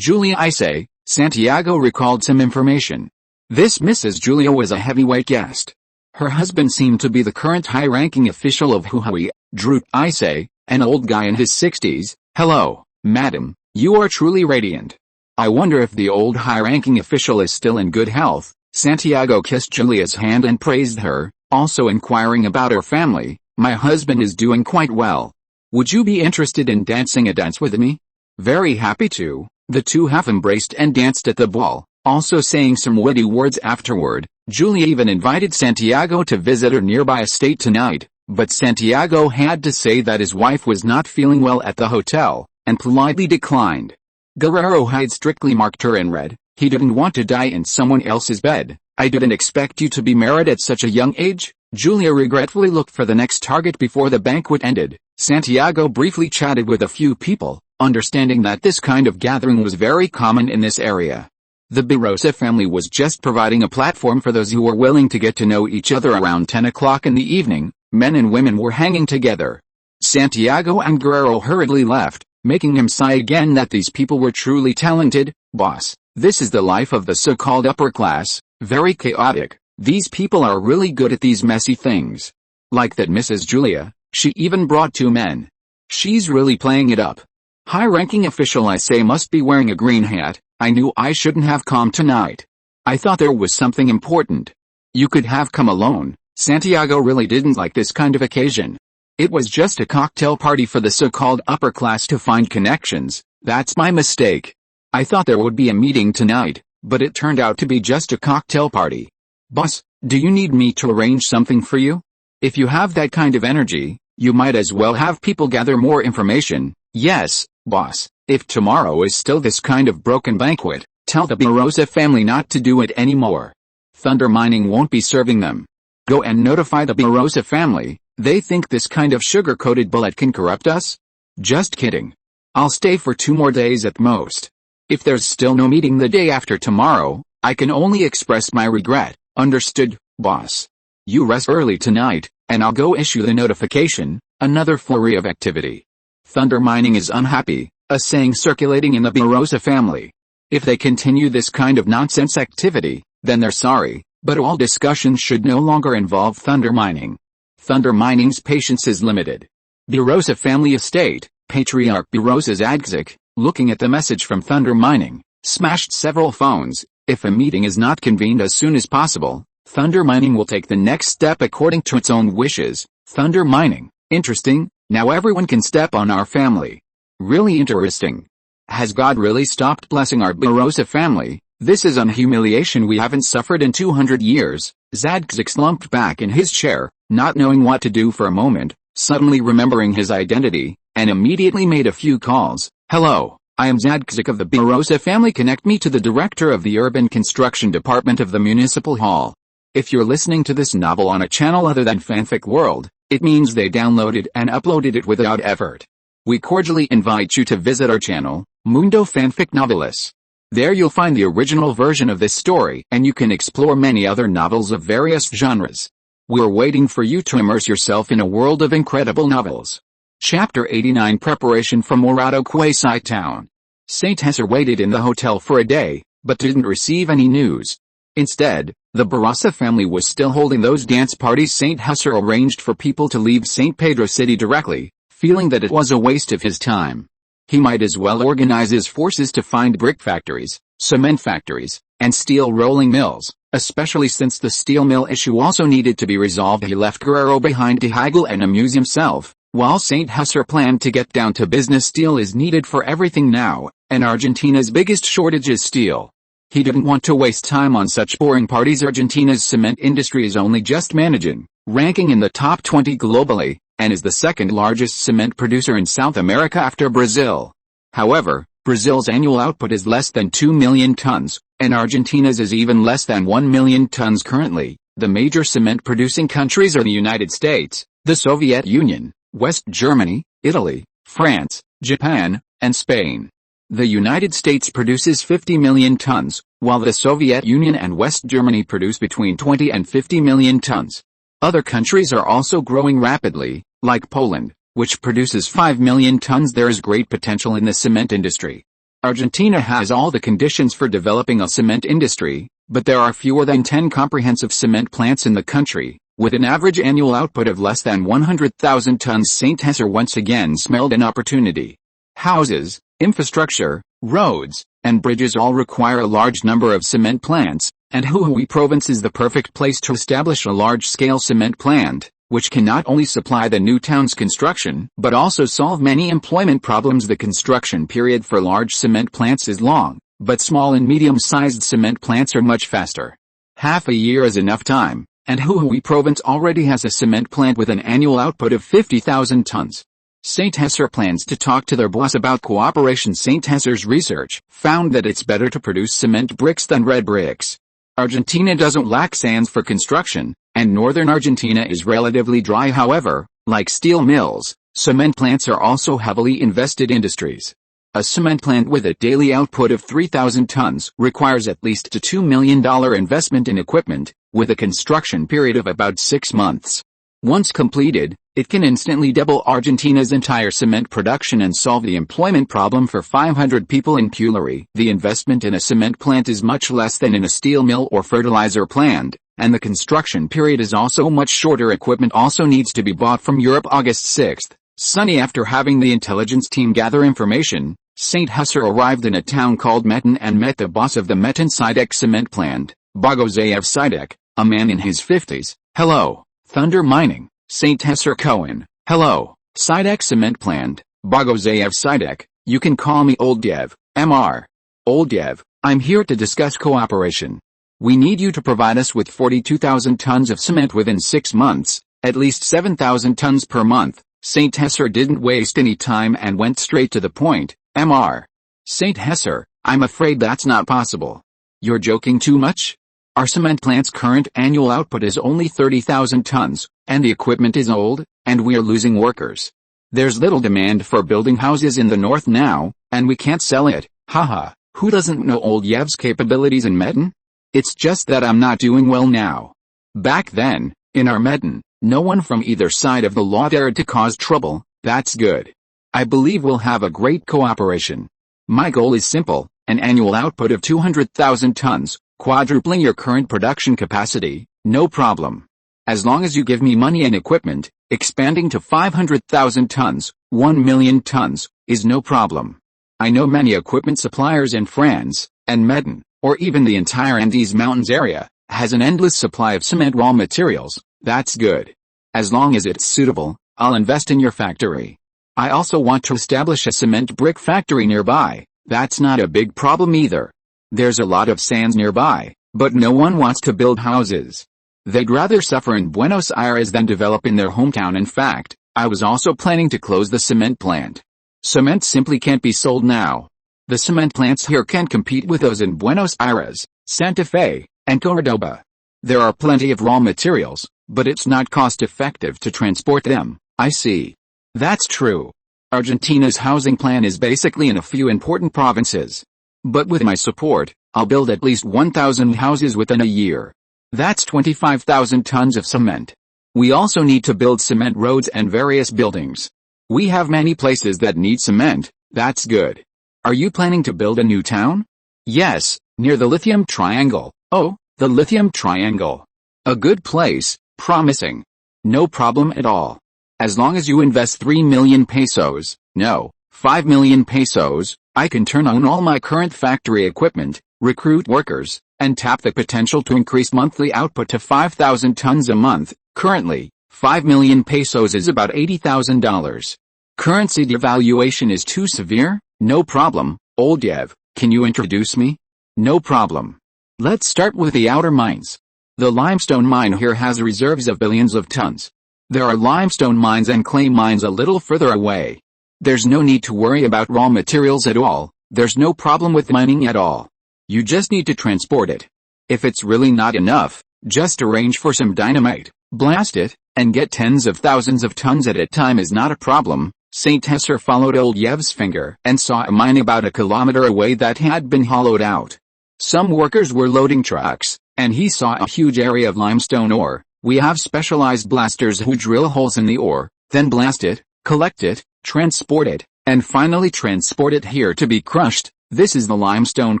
I say. Santiago recalled some information. This Mrs. Julia was a heavyweight guest. Her husband seemed to be the current high-ranking official of Huawei, Drew I say, an old guy in his 60s. Hello, madam. You are truly radiant. I wonder if the old high-ranking official is still in good health. Santiago kissed Julia's hand and praised her, also inquiring about her family. My husband is doing quite well. Would you be interested in dancing a dance with me? Very happy to. The two half embraced and danced at the ball, also saying some witty words afterward. Julia even invited Santiago to visit her nearby estate tonight, but Santiago had to say that his wife was not feeling well at the hotel, and politely declined. Guerrero had strictly marked her in red. He didn't want to die in someone else's bed. I didn't expect you to be married at such a young age. Julia regretfully looked for the next target before the banquet ended. Santiago briefly chatted with a few people, understanding that this kind of gathering was very common in this area. The Barossa family was just providing a platform for those who were willing to get to know each other. Around 10 o'clock in the evening, men and women were hanging together. Santiago and Guerrero hurriedly left, making him sigh again that these people were truly talented. Boss, this is the life of the so-called upper class, very chaotic. These people are really good at these messy things. Like that Mrs. Julia, she even brought two men. She's really playing it up. High-ranking official I say must be wearing a green hat. I knew I shouldn't have come tonight. I thought there was something important. You could have come alone. Santiago really didn't like this kind of occasion. It was just a cocktail party for the so-called upper class to find connections. That's my mistake. I thought there would be a meeting tonight, but it turned out to be just a cocktail party. Boss, do you need me to arrange something for you? If you have that kind of energy, you might as well have people gather more information. Yes, boss. If tomorrow is still this kind of broken banquet, tell the Barossa family not to do it anymore. Thunder Mining won't be serving them. Go and notify the Barossa family. They think this kind of sugar-coated bullet can corrupt us? Just kidding. I'll stay for 2 more days at most. If there's still no meeting the day after tomorrow, I can only express my regret. Understood, boss. You rest early tonight, and I'll go issue the notification. Another flurry of activity. Thunder Mining is unhappy, a saying circulating in the Barossa family. If they continue this kind of nonsense activity, then they're sorry, but all discussions should no longer involve Thunder Mining. Thunder Mining's patience is limited. Barossa family estate, Patriarch Barossa Zagzik, looking at the message from Thunder Mining, smashed several phones. If a meeting is not convened as soon as possible, Thunder Mining will take the next step according to its own wishes. Thunder Mining, interesting, now everyone can step on our family. Really interesting. Has God really stopped blessing our Barossa family? This is an humiliation we haven't suffered in 200 years. Zagzik slumped back in his chair, not knowing what to do for a moment, suddenly remembering his identity, and immediately made a few calls. Hello, I am Zagzik of the Barossa family. Connect me to the director of the Urban Construction Department of the Municipal Hall. If you're listening to this novel on a channel other than Fanfic World, it means they downloaded and uploaded it without effort. We cordially invite you to visit our channel, Mundo Fanfic Novelis. There you'll find the original version of this story, and you can explore many other novels of various genres. We're waiting for you to immerse yourself in a world of incredible novels. Chapter 89 Preparation for Morado Quasi Town. Saint Hesser waited in the hotel for a day, but didn't receive any news. Instead, the Barraza family was still holding those dance parties. Saint Hesser arranged for people to leave St. Pedro City directly, feeling that it was a waste of his time. He might as well organize his forces to find brick factories, cement factories, and steel rolling mills, especially since the steel mill issue also needed to be resolved. He left Guerrero behind to haggle and amuse himself, while Saint Hesser planned to get down to business. Steel is needed for everything now, and Argentina's biggest shortage is steel. He didn't want to waste time on such boring parties. Argentina's cement industry is only just managing, ranking in the top 20 globally, and is the second largest cement producer in South America after Brazil. However, Brazil's annual output is less than 2 million tons, and Argentina's is even less than 1 million tons currently. The major cement-producing countries are the United States, the Soviet Union, West Germany, Italy, France, Japan, and Spain. The United States produces 50 million tons, while the Soviet Union and West Germany produce between 20 and 50 million tons. Other countries are also growing rapidly, like Poland, which produces 5 million tons. There is great potential in the cement industry. Argentina has all the conditions for developing a cement industry, but there are fewer than 10 comprehensive cement plants in the country, with an average annual output of less than 100,000 tons. Saint Hesser once again smelled an opportunity. Houses, infrastructure, roads, and bridges all require a large number of cement plants, and Jujuy province is the perfect place to establish a large-scale cement plant, which can not only supply the new town's construction, but also solve many employment problems. The construction period for large cement plants is long, but small and medium-sized cement plants are much faster. Half a year is enough time, and Jujuy province already has a cement plant with an annual output of 50,000 tons. Saint Hesser plans to talk to their boss about cooperation. Saint Hesser's research found that it's better to produce cement bricks than red bricks. Argentina doesn't lack sands for construction, and northern Argentina is relatively dry. However, like steel mills, cement plants are also heavily invested industries. A cement plant with a daily output of 3,000 tons requires at least a $2 million investment in equipment, with a construction period of about 6 months. Once completed, it can instantly double Argentina's entire cement production and solve the employment problem for 500 people in Pulery. The investment in a cement plant is much less than in a steel mill or fertilizer plant, and the construction period is also much shorter. Equipment also needs to be bought from Europe. August 6. Sunny. After having the intelligence team gather information, Saint Hesser arrived in a town called Metin and met the boss of the Metin Sidek cement plant, José Sidek, a man in his 50s. Hello, Thunder Mining. Saint Hesser Cohen. Hello, Sidek cement plant, José Sidek. You can call me Old Dev, Mr. Old Dev. I'm here to discuss cooperation. We need you to provide us with 42,000 tons of cement within 6 months, at least 7,000 tons per month. Saint Hesser didn't waste any time and went straight to the point. Mr. Saint Hesser, I'm afraid that's not possible. You're joking too much? Our cement plant's current annual output is only 30,000 tons, and the equipment is old, and we're losing workers. There's little demand for building houses in the north now, and we can't sell it. Haha, who doesn't know Old Yev's capabilities in Metin? It's just that I'm not doing well now. Back then, in our Metin, no one from either side of the law dared to cause trouble. That's good. I believe we'll have a great cooperation. My goal is simple, an annual output of 200,000 tons, quadrupling your current production capacity, no problem. As long as you give me money and equipment, expanding to 500,000 tons, 1 million tons, is no problem. I know many equipment suppliers in France, and Metin, or even the entire Andes Mountains area, has an endless supply of cement raw materials. That's good. As long as it's suitable, I'll invest in your factory. I also want to establish a cement brick factory nearby. That's not a big problem either. There's a lot of sands nearby, but no one wants to build houses. They'd rather suffer in Buenos Aires than develop in their hometown. In fact, I was also planning to close the cement plant. Cement simply can't be sold now. The cement plants here can't compete with those in Buenos Aires, Santa Fe, and Cordoba. There are plenty of raw materials, but it's not cost-effective to transport them. I see. That's true. Argentina's housing plan is basically in a few important provinces. But with my support, I'll build at least 1,000 houses within a year. That's 25,000 tons of cement. We also need to build cement roads and various buildings. We have many places that need cement. That's good. Are you planning to build a new town? Yes, near the Lithium Triangle. Oh, the Lithium Triangle. A good place, promising. No problem at all. As long as you invest 3 million pesos, no, 5 million pesos, I can turn on all my current factory equipment, recruit workers, and tap the potential to increase monthly output to 5,000 tons a month. Currently, 5 million pesos is about $80,000. Currency devaluation is too severe? No problem, Oldiev, can you introduce me? No problem. Let's start with the outer mines. The limestone mine here has reserves of billions of tons. There are limestone mines and clay mines a little further away. There's no need to worry about raw materials at all, there's no problem with mining at all. You just need to transport it. If it's really not enough, just arrange for some dynamite, blast it, and get tens of thousands of tons at a time is not a problem. Saint Hesser followed Oldiev's finger and saw a mine about a kilometer away that had been hollowed out. Some workers were loading trucks, and he saw a huge area of limestone ore. We have specialized blasters who drill holes in the ore, then blast it, collect it, transport it, and finally transport it here to be crushed. This is the limestone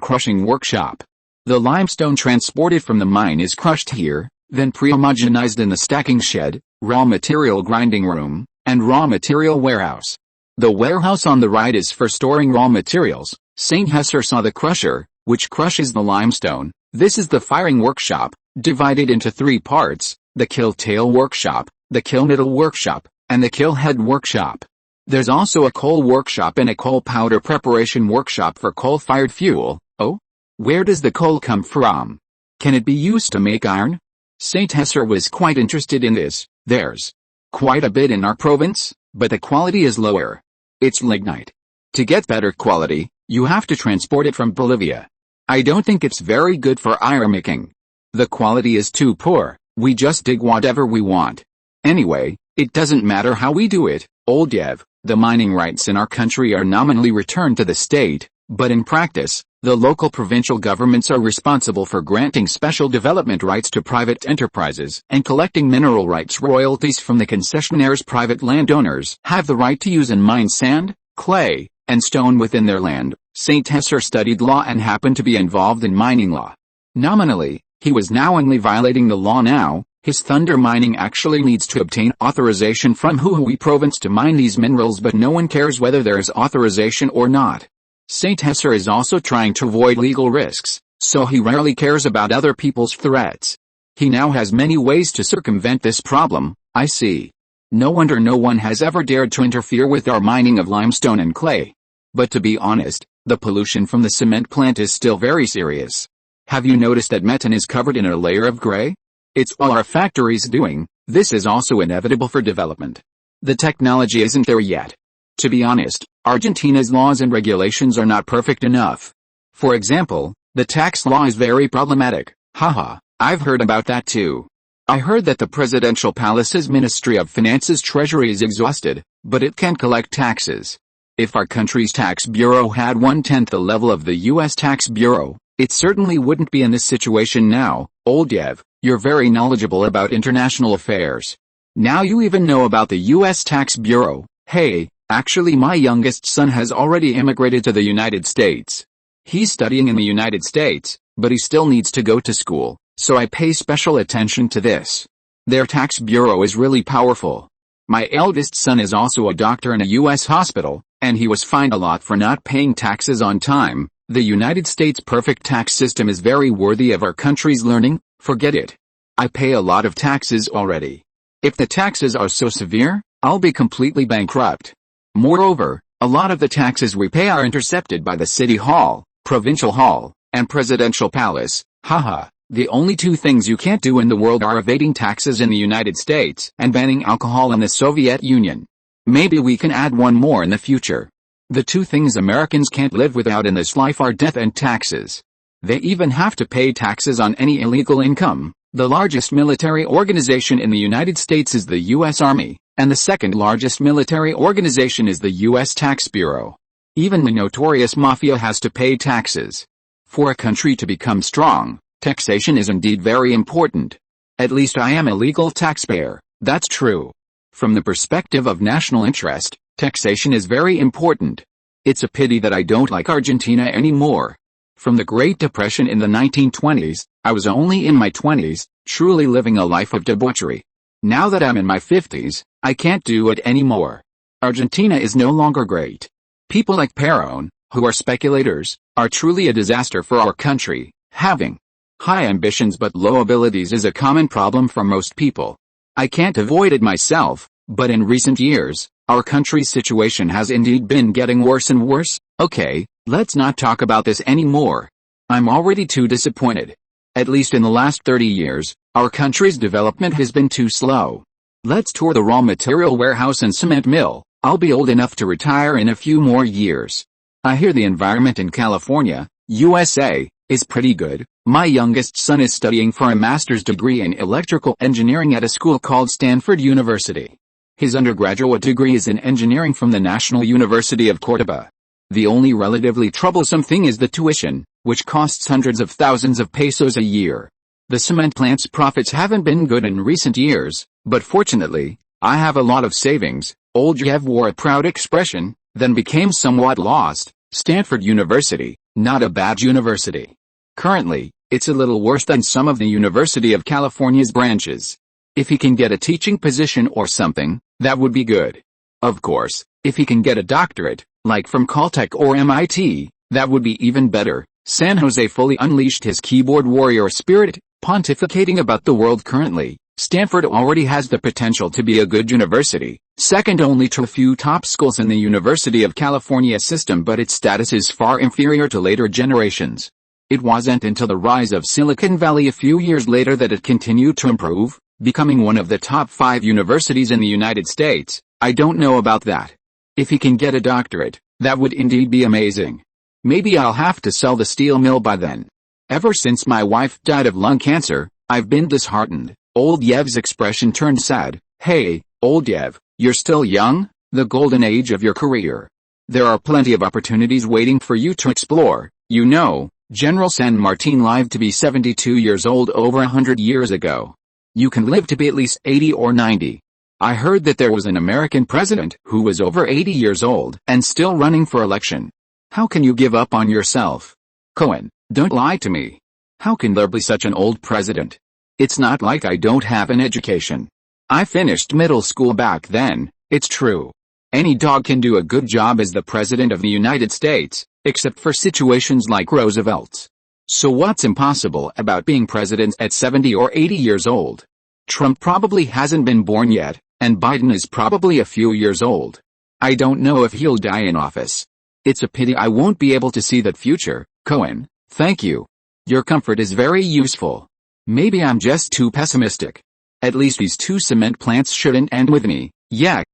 crushing workshop. The limestone transported from the mine is crushed here, then pre-homogenized in the stacking shed, raw material grinding room, and raw material warehouse. The warehouse on the right is for storing raw materials. Saint Hesser saw the crusher, which crushes the limestone. This is the firing workshop, divided into 3 parts, the kill tail workshop, the kill middle workshop, and the kill head workshop. There's also a coal workshop and a coal powder preparation workshop for coal-fired fuel. Oh? Where does the coal come from? Can it be used to make iron? Saint Hesser was quite interested in this. There's quite a bit in our province, but the quality is lower. It's lignite. To get better quality, you have to transport it from Bolivia. I don't think it's very good for iron making. The quality is too poor, we just dig whatever we want. Anyway, it doesn't matter how we do it, Oldiev. The mining rights in our country are nominally returned to the state, but in practice, the local provincial governments are responsible for granting special development rights to private enterprises and collecting mineral rights royalties from the concessionaires. Private landowners have the right to use and mine sand, clay, and stone within their land. Saint Hesser studied law and happened to be involved in mining law. Nominally, he was knowingly violating the law now. His thunder mining actually needs to obtain authorization from Huhui province to mine these minerals, but no one cares whether there is authorization or not. Saint Hesser is also trying to avoid legal risks, so he rarely cares about other people's threats. He now has many ways to circumvent this problem. I see. No wonder no one has ever dared to interfere with our mining of limestone and clay. But to be honest, the pollution from the cement plant is still very serious. Have you noticed that methane is covered in a layer of gray? It's all our factories doing. This is also inevitable for development. The technology isn't there yet. To be honest, Argentina's laws and regulations are not perfect enough. For example, the tax law is very problematic. Haha, I've heard about that too. I heard that the presidential palace's Ministry of Finance's treasury is exhausted, but it can collect taxes. If our country's tax bureau had 1/10 the level of the US tax bureau, it certainly wouldn't be in this situation now. Oldiev, you're very knowledgeable about international affairs. Now you even know about the US tax bureau. Hey, actually my youngest son has already immigrated to the United States. He's studying in the United States, but he still needs to go to school, so I pay special attention to this. Their tax bureau is really powerful. My eldest son is also a doctor in a US hospital, and he was fined a lot for not paying taxes on time. The United States' perfect tax system is very worthy of our country's learning. Forget it. I pay a lot of taxes already. If the taxes are so severe, I'll be completely bankrupt. Moreover, a lot of the taxes we pay are intercepted by the City Hall, Provincial Hall, and Presidential Palace. Haha, the only 2 things you can't do in the world are evading taxes in the United States and banning alcohol in the Soviet Union. Maybe we can add one more in the future. The 2 things Americans can't live without in this life are death and taxes. They even have to pay taxes on any illegal income. The largest military organization in the United States is the U.S. Army, and the second largest military organization is the U.S. Tax Bureau. Even the notorious mafia has to pay taxes. For a country to become strong, taxation is indeed very important. At least I am a legal taxpayer, that's true. From the perspective of national interest, taxation is very important. It's a pity that I don't like Argentina anymore. From the Great Depression in the 1920s, I was only in my 20s, truly living a life of debauchery. Now that I'm in my 50s, I can't do it anymore. Argentina is no longer great. People like Perón, who are speculators, are truly a disaster for our country. Having high ambitions but low abilities is a common problem for most people. I can't avoid it myself, but in recent years, our country's situation has indeed been getting worse and worse. Okay, let's not talk about this anymore. I'm already too disappointed. At least in the last 30 years, our country's development has been too slow. Let's tour the raw material warehouse and cement mill. I'll be old enough to retire in a few more years. I hear the environment in California, USA, is pretty good. My youngest son is studying for a master's degree in electrical engineering at a school called Stanford University. His undergraduate degree is in engineering from the National University of Córdoba. The only relatively troublesome thing is the tuition, which costs hundreds of thousands of pesos a year. The cement plant's profits haven't been good in recent years, but fortunately, I have a lot of savings. Old Jev wore a proud expression, then became somewhat lost. Stanford University, not a bad university. Currently, it's a little worse than some of the University of California's branches. If he can get a teaching position or something, that would be good. Of course, if he can get a doctorate, like from Caltech or MIT, that would be even better. San Jose fully unleashed his keyboard warrior spirit, pontificating about the world currently. Stanford already has the potential to be a good university, second only to a few top schools in the University of California system, but its status is far inferior to later generations. It wasn't until the rise of Silicon Valley a few years later that it continued to improve, becoming one of the top 5 universities in the United States. I don't know about that. If he can get a doctorate, that would indeed be amazing. Maybe I'll have to sell the steel mill by then. Ever since my wife died of lung cancer, I've been disheartened. Old Yev's expression turned sad. Hey, old Yev, you're still young, the golden age of your career. There are plenty of opportunities waiting for you to explore. You know, General San Martin lived to be 72 years old over 100 years ago. You can live to be at least 80 or 90. I heard that there was an American president who was over 80 years old and still running for election. How can you give up on yourself? Cohen, don't lie to me. How can there be such an old president? It's not like I don't have an education. I finished middle school back then, it's true. Any dog can do a good job as the President of the United States, except for situations like Roosevelt's. So what's impossible about being president at 70 or 80 years old? Trump probably hasn't been born yet, and Biden is probably a few years old. I don't know if he'll die in office. It's a pity I won't be able to see that future. Cohen, thank you. Your comfort is very useful. Maybe I'm just too pessimistic. At least these 2 cement plants shouldn't end with me. Yeah,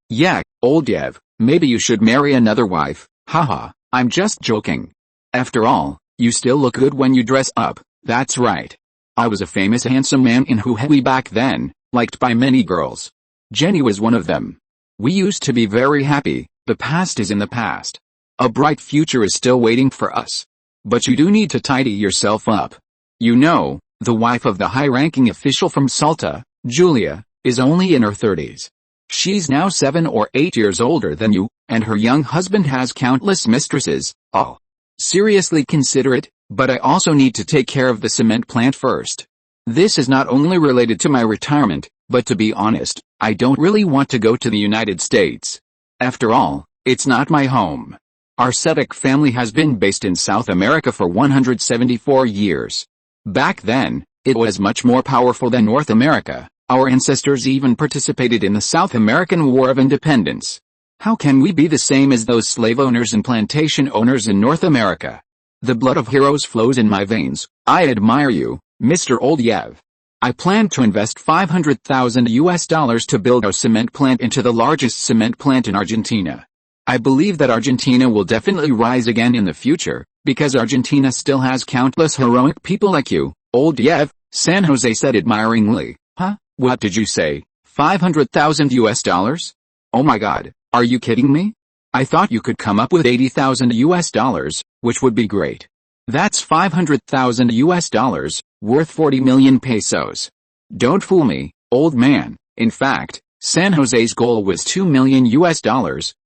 old Yev, maybe you should marry another wife. Haha, I'm just joking. After all, you still look good when you dress up. That's right. I was a famous handsome man in Huhui back then, liked by many girls. Jenny was one of them. We used to be very happy. The past is in the past. A bright future is still waiting for us. But you do need to tidy yourself up. You know, the wife of the high-ranking official from Salta, Julia, is only in her 30s. She's now 7 or 8 years older than you, and her young husband has countless mistresses. Oh. Seriously consider it, but I also need to take care of the cement plant first. This is not only related to my retirement, but to be honest, I don't really want to go to the United States. After all, it's not my home. Our Sedek family has been based in South America for 174 years. Back then, it was much more powerful than North America. Our ancestors even participated in the South American War of Independence. How can we be the same as those slave owners and plantation owners in North America? The blood of heroes flows in my veins. I admire you, Mr. Old Yev. I plan to invest $500,000 to build our cement plant into the largest cement plant in Argentina. I believe that Argentina will definitely rise again in the future, because Argentina still has countless heroic people like you, Old Yev, San Jose said admiringly. Huh? What did you say? $500,000? Oh my god, are you kidding me? I thought you could come up with $80,000, which would be great. That's $500,000, worth 40 million pesos. Don't fool me, old man. In fact, San Jose's goal was $2 million,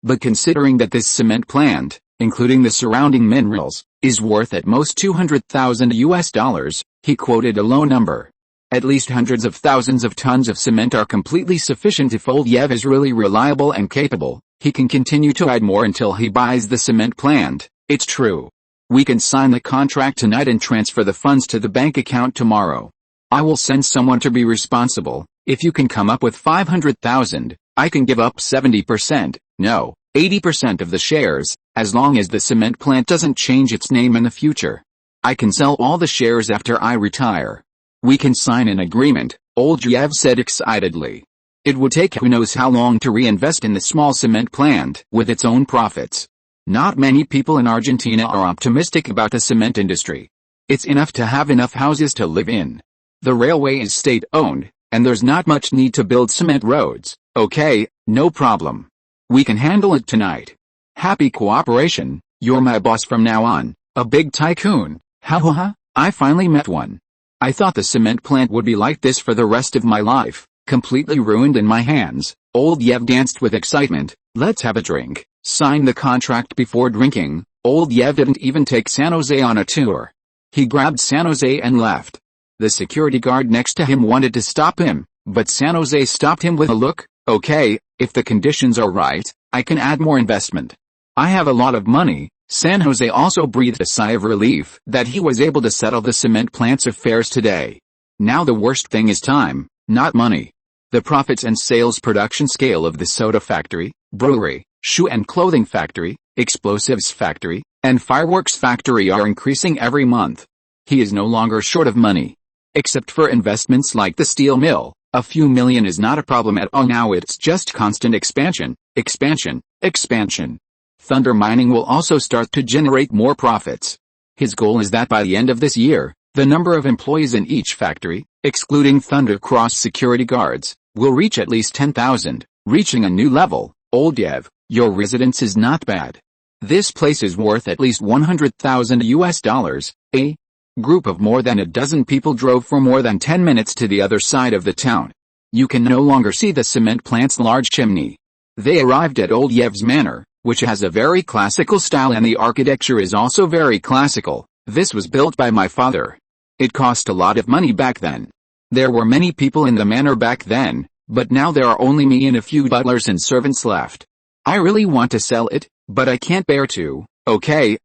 but considering that this cement plant including the surrounding minerals, is worth at most $200,000. He quoted a low number. At least hundreds of thousands of tons of cement are completely sufficient if Oldyev is really reliable and capable. He can continue to add more until he buys the cement plant. It's true. We can sign the contract tonight and transfer the funds to the bank account tomorrow. I will send someone to be responsible. If you can come up with 500,000, I can give up 70%, no, 80% of the shares, as long as the cement plant doesn't change its name in the future. I can sell all the shares after I retire. We can sign an agreement, Oldyev said excitedly. It would take who knows how long to reinvest in the small cement plant with its own profits. Not many people in Argentina are optimistic about the cement industry. It's enough to have enough houses to live in. The railway is state-owned, and there's not much need to build cement roads. Okay, no problem. We can handle it tonight. Happy cooperation. You're my boss from now on, a big tycoon. Ha ha ha, I finally met one. I thought the cement plant would be like this for the rest of my life, completely ruined in my hands. Oldyev danced with excitement. Let's have a drink. Sign the contract before drinking. Oldyev didn't even take San Jose on a tour. He grabbed San Jose and left. The security guard next to him wanted to stop him, but San Jose stopped him with a look. Okay, if the conditions are right, I can add more investment. I have a lot of money. San Jose also breathed a sigh of relief that he was able to settle the cement plant's affairs today. Now the worst thing is time, not money. The profits and sales production scale of the soda factory, brewery, shoe and clothing factory, explosives factory, and fireworks factory are increasing every month. He is no longer short of money. Except for investments like the steel mill, a few million is not a problem at all now. It's just constant expansion, expansion, expansion. Thunder Mining will also start to generate more profits. His goal is that by the end of this year, the number of employees in each factory, excluding Thunder Cross security guards, will reach at least 10,000, reaching a new level. Oldyev, your residence is not bad. This place is worth at least $100,000. A group of more than a dozen people drove for more than 10 minutes to the other side of the town. You can no longer see the cement plant's large chimney. They arrived at Oldyev's manor, which has a very classical style, and the architecture is also very classical. This was built by my father. It cost a lot of money back then. There were many people in the manor back then, but now there are only me and a few butlers and servants left. I really want to sell it, but I can't bear to. Okay,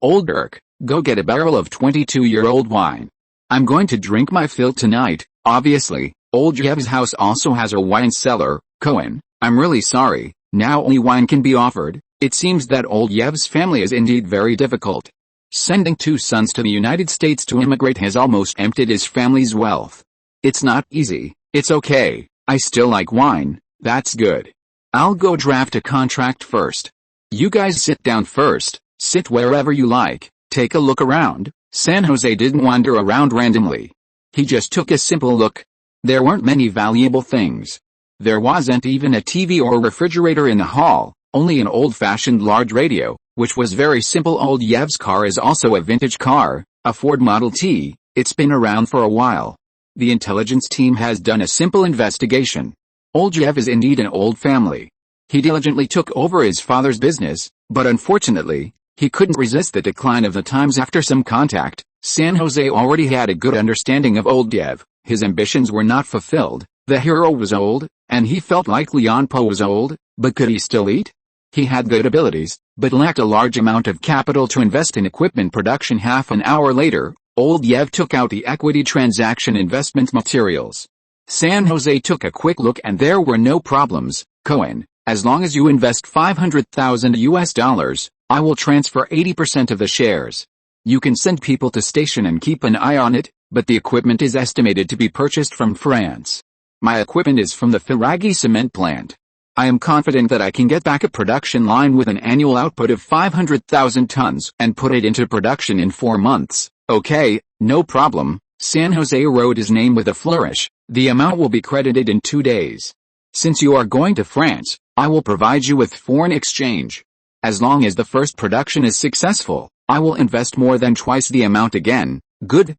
old Dirk, go get a barrel of 22-year-old wine. I'm going to drink my fill tonight, obviously. Oldyev's house also has a wine cellar. Cohen, I'm really sorry, now only wine can be offered. It seems that Oldyev family is indeed very difficult. Sending 2 sons to the United States to immigrate has almost emptied his family's wealth. It's not easy. It's okay, I still like wine. That's good. I'll go draft a contract first. You guys sit down first, sit wherever you like, take a look around. San Jose didn't wander around randomly. He just took a simple look. There weren't many valuable things. There wasn't even a TV or refrigerator in the hall, only an old-fashioned large radio, which was very simple. Oldyev's car is also a vintage car, a Ford Model T. It's been around for a while. The intelligence team has done a simple investigation. Oldyev is indeed an old family. He diligently took over his father's business, but unfortunately, he couldn't resist the decline of the times. After some contact, San Jose already had a good understanding of Oldyev. His ambitions were not fulfilled. The hero was old, and he felt like Leon Po was old, but could he still eat? He had good abilities, but lacked a large amount of capital to invest in equipment production. Half an hour later, Oldyev took out the equity transaction investment materials. San Jose took a quick look and there were no problems. Cohen, as long as you invest $500,000, I will transfer 80% of the shares. You can send people to station and keep an eye on it, but the equipment is estimated to be purchased from France. My equipment is from the Firagi cement plant. I am confident that I can get back a production line with an annual output of 500,000 tons and put it into production in 4 months. Okay, no problem. San Jose wrote his name with a flourish. The amount will be credited in 2 days. Since you are going to France, I will provide you with foreign exchange. As long as the first production is successful, I will invest more than twice the amount again. Good.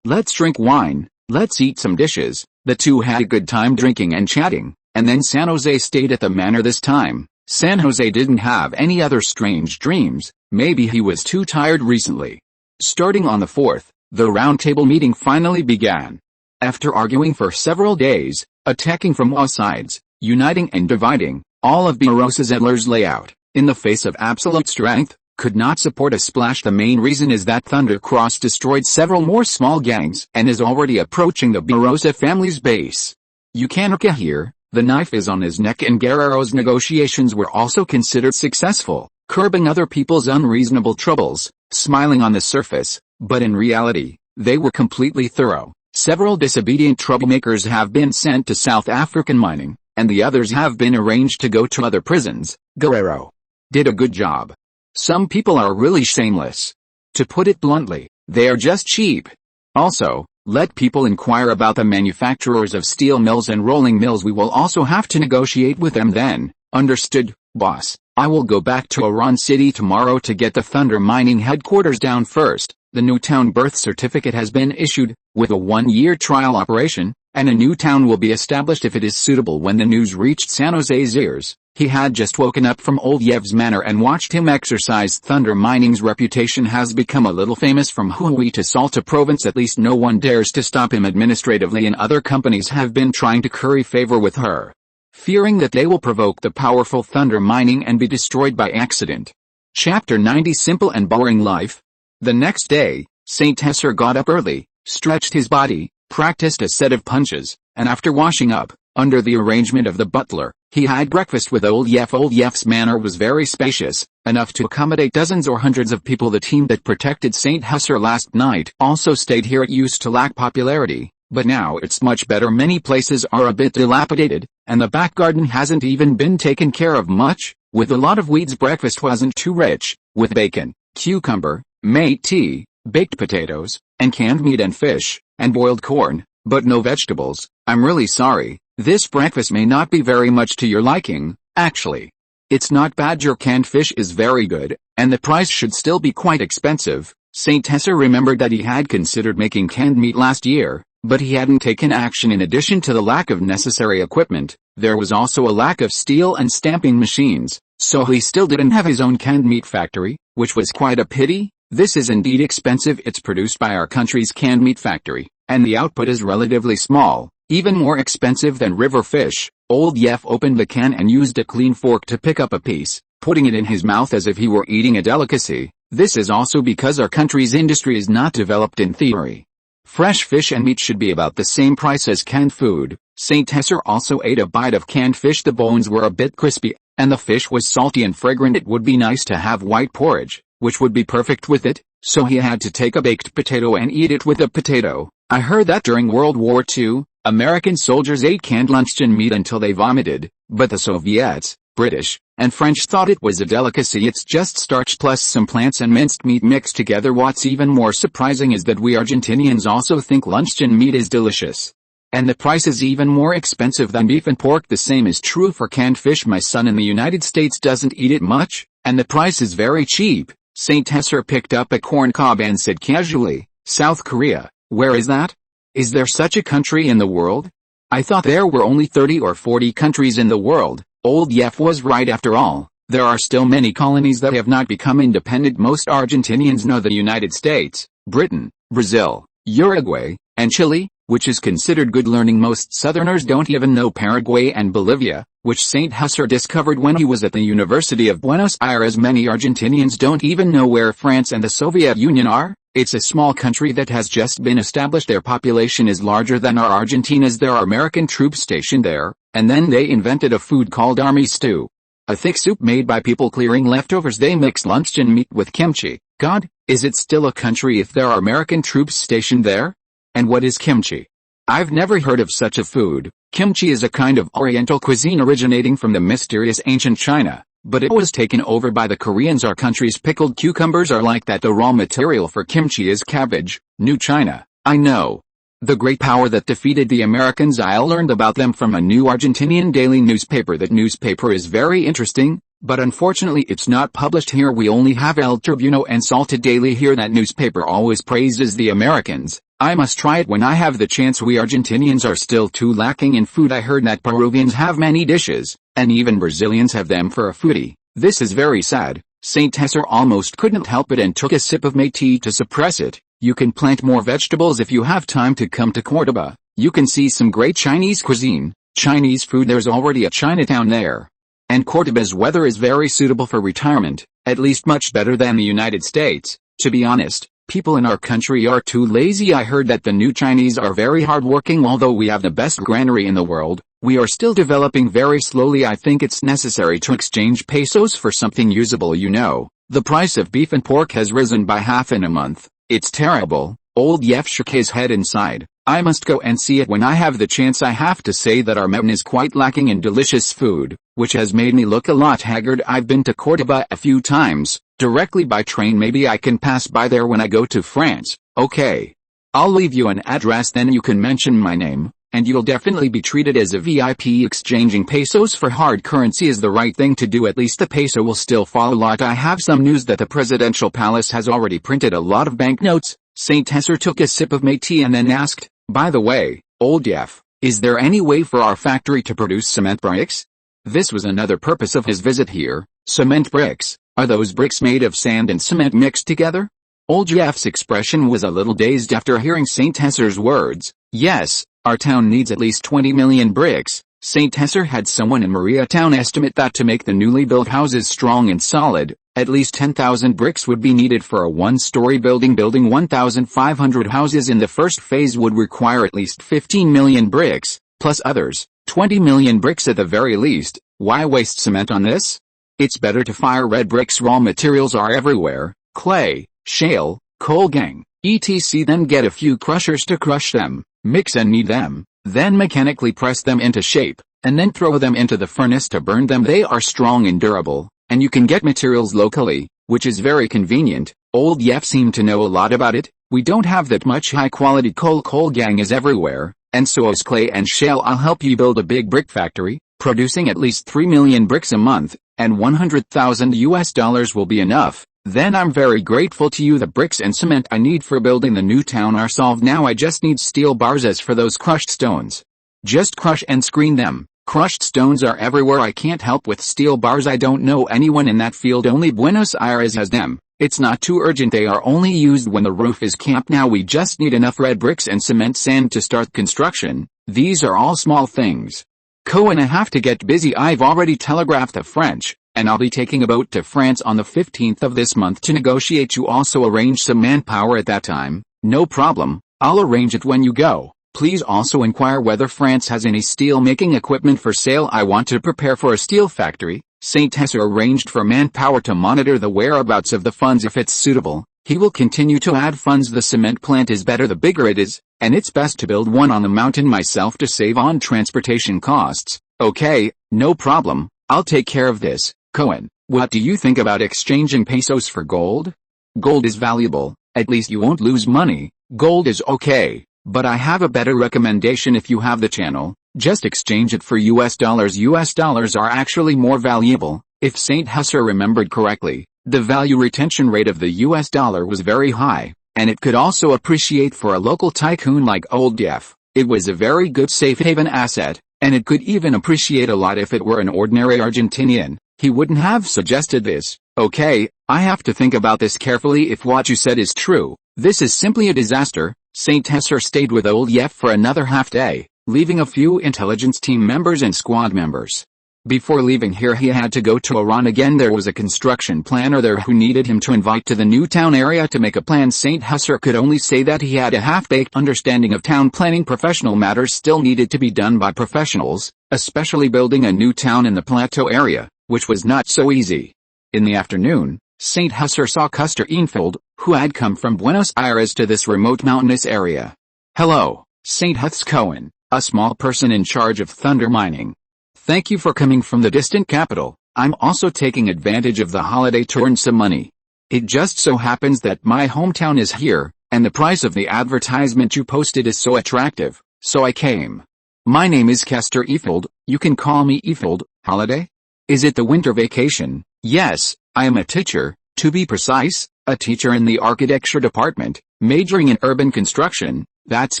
Let's drink wine. Let's eat some dishes. The two had a good time drinking and chatting, and then San Jose stayed at the manor this time. San Jose didn't have any other strange dreams, maybe he was too tired recently. Starting on the 4th, the roundtable meeting finally began. After arguing for several days, attacking from all sides, uniting and dividing, all of Barroso Zedler's layout, in the face of absolute strength, could not support a splash. The main reason is that Thunder Cross destroyed several more small gangs and is already approaching the Barroso family's base. You can't get here, the knife is on his neck, and Guerrero's negotiations were also considered successful, curbing other people's unreasonable troubles, smiling on the surface, but in reality, they were completely thorough. Several disobedient troublemakers have been sent to South African mining, and the others have been arranged to go to other prisons. Guerrero did a good job. Some people are really shameless. To put it bluntly, they are just cheap. Also, let people inquire about the manufacturers of steel mills and rolling mills. We will also have to negotiate with them then. Understood, boss. I will go back to Oran City tomorrow to get the Thunder Mining headquarters down first. The new town birth certificate has been issued, with a 1-year trial operation, and a new town will be established if it is suitable. When the news reached San Jose's ears, he had just woken up from old Yev's manor and watched him exercise. Thunder Mining's reputation has become a little famous from Jujuy to Salta province. At least no one dares to stop him administratively, and other companies have been trying to curry favor with her, fearing that they will provoke the powerful Thunder Mining and be destroyed by accident. Chapter 90 Simple and Boring Life. The next day, Saint Hesser got up early, stretched his body, practiced a set of punches, and after washing up, under the arrangement of the butler, he had breakfast with old Yef. Old Yef's manor was very spacious, enough to accommodate dozens or hundreds of people. The team that protected Saint Hesser last night also stayed here. It used to lack popularity, but now it's much better. Many places are a bit dilapidated, and the back garden hasn't even been taken care of much, with a lot of weeds. Breakfast wasn't too rich, with bacon, cucumber, mate tea, baked potatoes, and canned meat and fish, and boiled corn, but no vegetables. I'm really sorry, this breakfast may not be very much to your liking. Actually, it's not bad. Your canned fish is very good, and the price should still be quite expensive. Saint Hesser remembered that he had considered making canned meat last year, but he hadn't taken action. In addition to the lack of necessary equipment, there was also a lack of steel and stamping machines, so he still didn't have his own canned meat factory, which was quite a pity. This is indeed expensive. It's produced by our country's canned meat factory, and the output is relatively small, even more expensive than river fish. Old Yef opened the can and used a clean fork to pick up a piece, putting it in his mouth as if he were eating a delicacy. This is also because our country's industry is not developed in theory. Fresh fish and meat should be about the same price as canned food. Saint Hesser also ate a bite of canned fish. The bones were a bit crispy, and the fish was salty and fragrant. It would be nice to have white porridge, which would be perfect with it, so he had to take a baked potato and eat it with a potato. I heard that during World War II, American soldiers ate canned luncheon meat until they vomited, but the Soviets, British, and French thought it was a delicacy. It's just starch plus some plants and minced meat mixed together. What's even more surprising is that we Argentinians also think luncheon meat is delicious. And the price is even more expensive than beef and pork. The same is true for canned fish. My son in the United States doesn't eat it much, and the price is very cheap. Saint Hesser picked up a corn cob and said casually, South Korea, where is that? Is there such a country in the world? I thought there were only 30 or 40 countries in the world. Old Yef was right after all. There are still many colonies that have not become independent. Most Argentinians know the United States, Britain, Brazil, Uruguay, and Chile, which is considered good learning. Most Southerners don't even know Paraguay and Bolivia, which Saint Hesser discovered when he was at the University of Buenos Aires. Many Argentinians don't even know where France and the Soviet Union are. It's a small country that has just been established. Their population is larger than our Argentina's. There are American troops stationed there, and then they invented a food called army stew. A thick soup made by people clearing leftovers. They mix luncheon meat with kimchi. God, is it still a country if there are American troops stationed there? And what is kimchi? I've never heard of such a food. Kimchi is a kind of oriental cuisine originating from the mysterious ancient China, but it was taken over by the Koreans. Our country's pickled cucumbers are like that. The raw material for kimchi is cabbage. New China. I know. The great power that defeated the Americans. I learned about them from a new Argentinian daily newspaper. That newspaper is very interesting, but unfortunately it's not published here. We only have El Tribuno and Salta Daily here. That newspaper always praises the Americans, I must try it when I have the chance. We Argentinians are still too lacking in food. I heard that Peruvians have many dishes, and even Brazilians have them for a foodie. This is very sad. Saint Hesser almost couldn't help it and took a sip of Métis to suppress it. You can plant more vegetables if you have time to come to Cordoba. You can see some great Chinese cuisine, Chinese food. There's already a Chinatown there. And Cordoba's weather is very suitable for retirement, at least much better than the United States. To be honest, people in our country are too lazy. I heard that the new Chinese are very hardworking. Although we have the best granary in the world, we are still developing very slowly. I think it's necessary to exchange pesos for something usable. You know, the price of beef and pork has risen by half in a month. It's terrible. Old Yef shook his head inside. I must go and see it when I have the chance. I have to say that our mountain is quite lacking in delicious food, which has made me look a lot haggard. I've been to Cordoba a few times, directly by train. Maybe I can pass by there when I go to France. Okay. I'll leave you an address, then you can mention my name, and you'll definitely be treated as a VIP. Exchanging pesos for hard currency is the right thing to do. At least the peso will still fall a lot. I have some news that the presidential palace has already printed a lot of banknotes. Saint Hesser took a sip of Métis and then asked, by the way, old Yef, is there any way for our factory to produce cement bricks? This was another purpose of his visit here. Cement bricks, are those bricks made of sand and cement mixed together? Old Yef's expression was a little dazed after hearing Saint Hesser's words. Yes, our town needs at least 20 million bricks. Saint Hesser had someone in Maria Town estimate that to make the newly built houses strong and solid, at least 10,000 bricks would be needed for a one-story building. Building 1,500 houses in the first phase would require at least 15 million bricks, plus others, 20 million bricks at the very least. Why waste cement on this? It's better to fire red bricks. Raw materials are everywhere, clay, shale, coal gang, etc. Then get a few crushers to crush them, mix and knead them, then mechanically press them into shape, and then throw them into the furnace to burn them. They are strong and durable, and you can get materials locally, which is very convenient. Old Yef seemed to know a lot about it. We don't have that much high-quality coal. Coal gang is everywhere, and so is clay and shale. I'll help you build a big brick factory, producing at least 3 million bricks a month, and $100,000 will be enough. Then I'm very grateful to you. The bricks and cement I need for building the new town are solved now. I just need steel bars as for those crushed stones. Just crush and screen them. Crushed stones are everywhere. I can't help with steel bars. I don't know anyone in that field. Only Buenos Aires has them. It's not too urgent. They are only used when the roof is capped. Now we just need enough red bricks and cement sand to start construction. These are all small things. Cohen, I have to get busy. I've already telegraphed the French, and I'll be taking a boat to France on the 15th of this month to negotiate. You also arrange some manpower at that time. No problem. I'll arrange it when you go. Please also inquire whether France has any steel-making equipment for sale. I want to prepare for a steel factory. Saint Hesser arranged for manpower to monitor the whereabouts of the funds if it's suitable. He will continue to add funds. The cement plant is better the bigger it is, and it's best to build one on the mountain myself to save on transportation costs. Okay, no problem. I'll take care of this. Cohen, what do you think about exchanging pesos for gold? Gold is valuable. At least you won't lose money. Gold is okay. But I have a better recommendation. If you have the channel, just exchange it for US dollars. US dollars are actually more valuable. If Saint Hesser remembered correctly, the value retention rate of the US dollar was very high, and it could also appreciate for a local tycoon like Old Yef. It was a very good safe haven asset, and it could even appreciate a lot if it were an ordinary Argentinian. He wouldn't have suggested this. Okay, I have to think about this carefully. If what you said is true, this is simply a disaster. Saint Hesser stayed with Old Yef for another half day, leaving a few intelligence team members and squad members. Before leaving here he had to go to Iran again. There was a construction planner there who needed him to invite to the new town area to make a plan. Saint Hesser could only say that he had a half-baked understanding of town planning. Professional matters still needed to be done by professionals, especially building a new town in the plateau area, which was not so easy. In the afternoon, Saint Hesser saw Custer Enfeld, who had come from Buenos Aires to this remote mountainous area. Hello, Saint Hesser Cohen, a small person in charge of thunder mining. Thank you for coming from the distant capital. I'm also taking advantage of the holiday to earn some money. It just so happens that my hometown is here, and the price of the advertisement you posted is so attractive, so I came. My name is Custer Enfeld. You can call me Enfeld. Holiday? Is it the winter vacation? Yes, I am a teacher, to be precise, a teacher in the architecture department. Majoring in urban construction, that's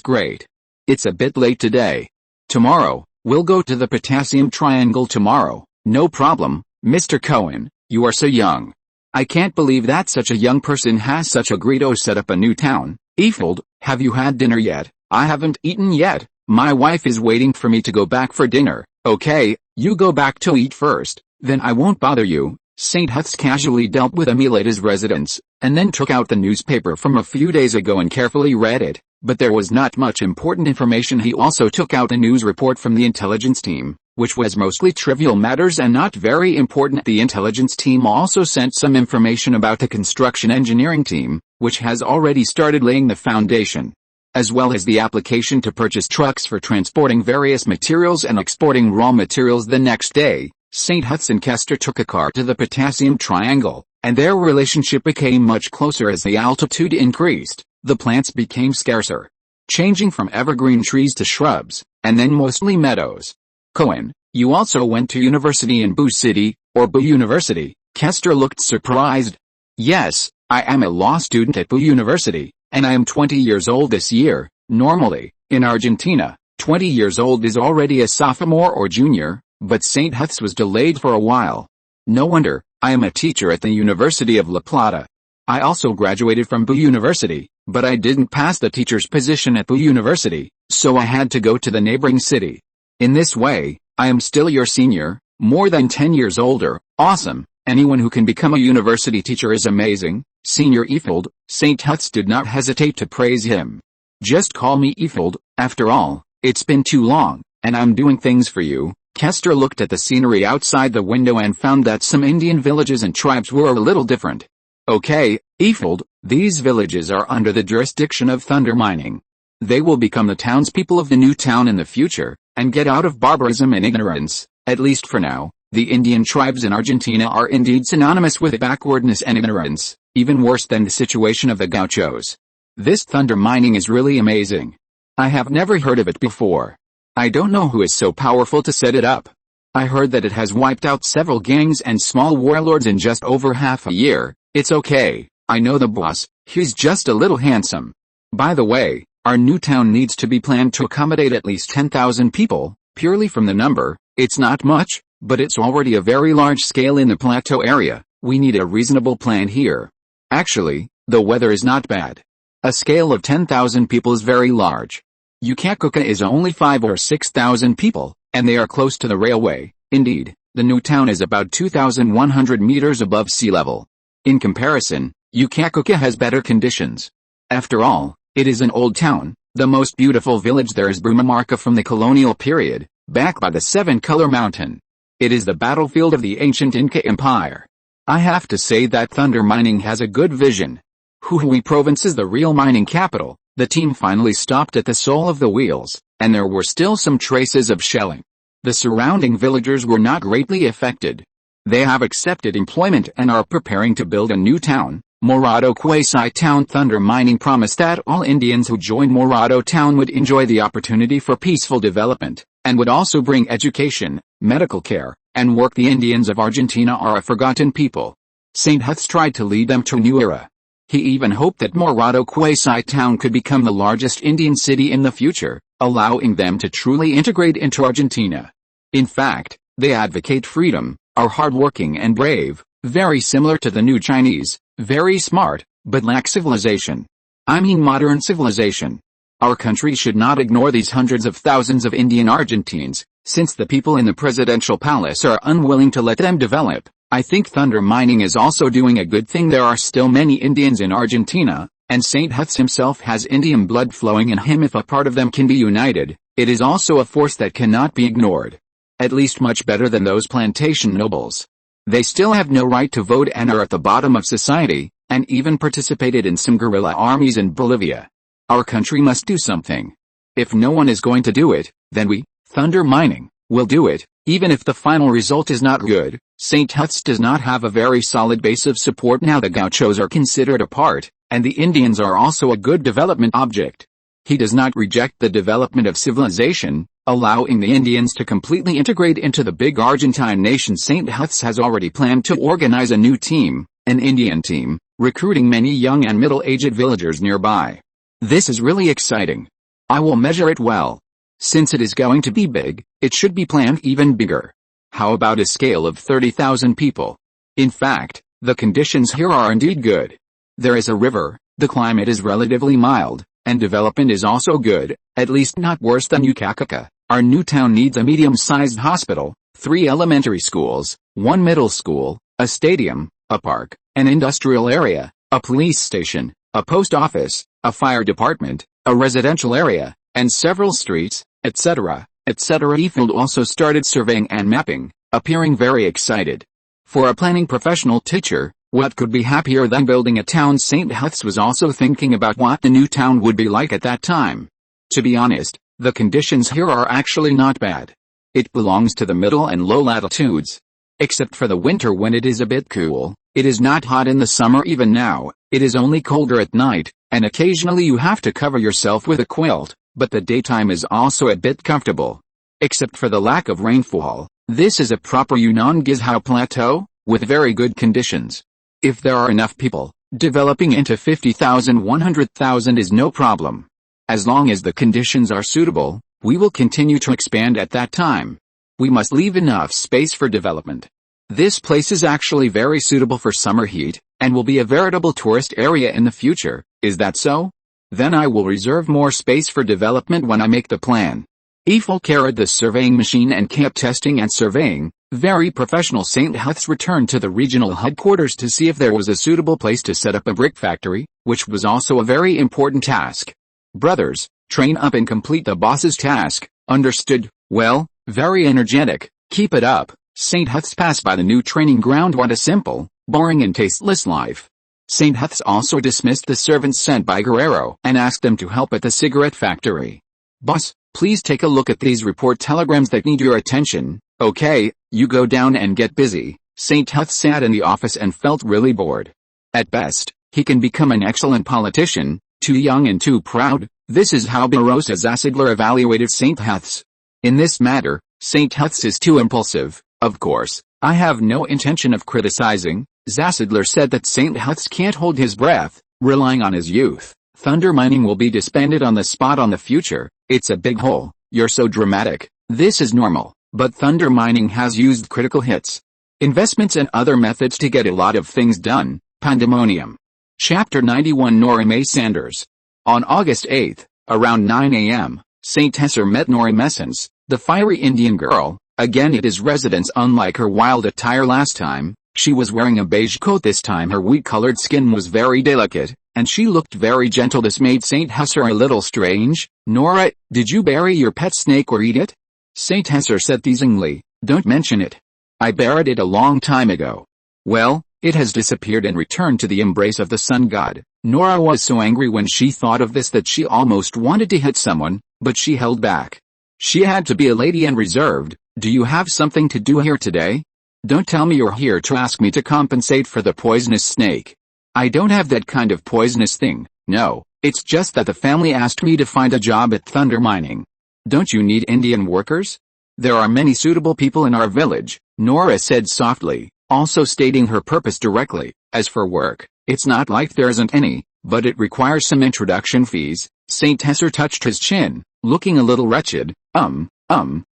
great. It's a bit late today. Tomorrow, we'll go to the potassium triangle tomorrow. No problem, Mr. Cohen, you are so young. I can't believe that such a young person has such a great set up a new town. Eiffel, have you had dinner yet? I haven't eaten yet. My wife is waiting for me to go back for dinner. Okay, you go back to eat first, then I won't bother you. St. Huths casually dealt with Emil at his residence, and then took out the newspaper from a few days ago and carefully read it, but there was not much important information. He also took out a news report from the intelligence team, which was mostly trivial matters and not very important. The intelligence team also sent some information about the construction engineering team, which has already started laying the foundation, as well as the application to purchase trucks for transporting various materials and exporting raw materials. The next day, St. Huths and Kester took a car to the potassium triangle, and their relationship became much closer as the altitude increased. The plants became scarcer, changing from evergreen trees to shrubs, and then mostly meadows. Cohen, you also went to university in Boo City, or Boo University? Kester looked surprised. Yes, I am a law student at Boo University, and I am 20 years old this year. Normally, in Argentina, 20 years old is already a sophomore or junior, but St. Huths was delayed for a while. No wonder, I am a teacher at the University of La Plata. I also graduated from Boo University, but I didn't pass the teacher's position at Boo University, so I had to go to the neighboring city. In this way, I am still your senior, more than 10 years older. Awesome, anyone who can become a university teacher is amazing. Senior Eiffel, St. Huths did not hesitate to praise him. Just call me Eiffel, after all, it's been too long, and I'm doing things for you. Kester looked at the scenery outside the window and found that some Indian villages and tribes were a little different. Okay, Eiffel, these villages are under the jurisdiction of Thunder Mining. They will become the townspeople of the new town in the future, and get out of barbarism and ignorance, at least for now. The Indian tribes in Argentina are indeed synonymous with backwardness and ignorance, even worse than the situation of the gauchos. This Thunder Mining is really amazing. I have never heard of it before. I don't know who is so powerful to set it up. I heard that it has wiped out several gangs and small warlords in just over half a year. It's okay, I know the boss, he's just a little handsome. By the way, our new town needs to be planned to accommodate at least 10,000 people. Purely from the number, it's not much, but it's already a very large scale in the plateau area. We need a reasonable plan here. Actually, the weather is not bad. A scale of 10,000 people is very large. Yucacuca is only 5 or 6,000 people, and they are close to the railway. Indeed, the new town is about 2,100 meters above sea level. In comparison, Yucacuca has better conditions. After all, it is an old town. The most beautiful village there is Brumamarca from the colonial period, back by the Seven-Color Mountain. It is the battlefield of the ancient Inca Empire. I have to say that Thunder Mining has a good vision. Jujuy Province is the real mining capital. The team finally stopped at the Sole of the Wheels, and there were still some traces of shelling. The surrounding villagers were not greatly affected. They have accepted employment and are preparing to build a new town, Morado Quasi Town. Thunder Mining promised that all Indians who joined Morado Town would enjoy the opportunity for peaceful development, and would also bring education, medical care, and work. The Indians of Argentina are a forgotten people. St. Huths tried to lead them to a new era. He even hoped that Morado Quasi Town could become the largest Indian city in the future, allowing them to truly integrate into Argentina. In fact, they advocate freedom, are hardworking and brave, very similar to the new Chinese, very smart, but lack civilization. I mean modern civilization. Our country should not ignore these hundreds of thousands of Indian Argentines, since the people in the presidential palace are unwilling to let them develop. I think Thunder Mining is also doing a good thing. There are still many Indians in Argentina, and St. Huths himself has Indian blood flowing in him. If a part of them can be united, it is also a force that cannot be ignored. At least much better than those plantation nobles. They still have no right to vote and are at the bottom of society, and even participated in some guerrilla armies in Bolivia. Our country must do something. If no one is going to do it, then we, Thunder Mining, will do it. Even if the final result is not good, St. Huths does not have a very solid base of support now. The gauchos are considered a part, and the Indians are also a good development object. He does not reject the development of civilization, allowing the Indians to completely integrate into the big Argentine nation. St. Huths has already planned to organize a new team, an Indian team, recruiting many young and middle-aged villagers nearby. This is really exciting. I will measure it well. Since it is going to be big, it should be planned even bigger. How about a scale of 30,000 people? In fact, the conditions here are indeed good. There is a river, the climate is relatively mild, and development is also good, at least not worse than Ukakaka. Our new town needs a medium-sized hospital, 3 elementary schools, 1 middle school, a stadium, a park, an industrial area, a police station, a post office, a fire department, a residential area, and several streets, etc., etc. Efield also started surveying and mapping, appearing very excited. For a planning professional teacher, what could be happier than building a town? St. Huths was also thinking about what the new town would be like at that time. To be honest, the conditions here are actually not bad. It belongs to the middle and low latitudes. Except for the winter when it is a bit cool, it is not hot in the summer even now, it is only colder at night, and occasionally you have to cover yourself with a quilt, but the daytime is also a bit comfortable. Except for the lack of rainfall, this is a proper Unongizhao plateau, with very good conditions. If there are enough people, developing into 50,000 100,000 is no problem. As long as the conditions are suitable, we will continue to expand at that time. We must leave enough space for development. This place is actually very suitable for summer heat, and will be a veritable tourist area in the future. Is that so? Then I will reserve more space for development when I make the plan. Eiffel carried the surveying machine and kept testing and surveying. Very professional. St. Huths returned to the regional headquarters to see if there was a suitable place to set up a brick factory, which was also a very important task. Brothers, train up and complete the boss's task. Understood? Well, very energetic. Keep it up. St. Huths passed by the new training ground. What a simple, boring and tasteless life. St. Huths also dismissed the servants sent by Guerrero and asked them to help at the cigarette factory. Boss, please take a look at these report telegrams that need your attention. Okay, you go down and get busy. St. Huths sat in the office and felt really bored. At best, he can become an excellent politician, too young and too proud. This is how Barossa Zassidler evaluated St. Huths. In this matter, St. Huths is too impulsive. Of course, I have no intention of criticizing. Zassidler said that St. Huths can't hold his breath, relying on his youth. Thunder mining will be disbanded on the spot on the future. It's a big hole. You're so dramatic. This is normal, but thunder mining has used critical hits, investments and other methods to get a lot of things done. Pandemonium. Chapter 91. Nora Mae Sanders. On August 8, around 9 a.m., St. Hesser met Nora Messens, the fiery Indian girl, again at his residence. Unlike her wild attire last time, she was wearing a beige coat. This time her wheat-colored skin was very delicate, and she looked very gentle. This made St. Hesser a little strange. Nora, did you bury your pet snake or eat it? St. Hesser said teasingly, don't mention it. I buried it a long time ago. Well, it has disappeared and returned to the embrace of the sun god. Nora was so angry when she thought of this that she almost wanted to hit someone, but she held back. She had to be a lady and reserved. Do you have something to do here today? Don't tell me you're here to ask me to compensate for the poisonous snake. I don't have that kind of poisonous thing. No, it's just that the family asked me to find a job at thunder mining. Don't you need Indian workers? There are many suitable people in our village, Nora said softly, also stating her purpose directly. As for work, it's not like there isn't any, but it requires some introduction fees. St. Hesser touched his chin, looking a little wretched.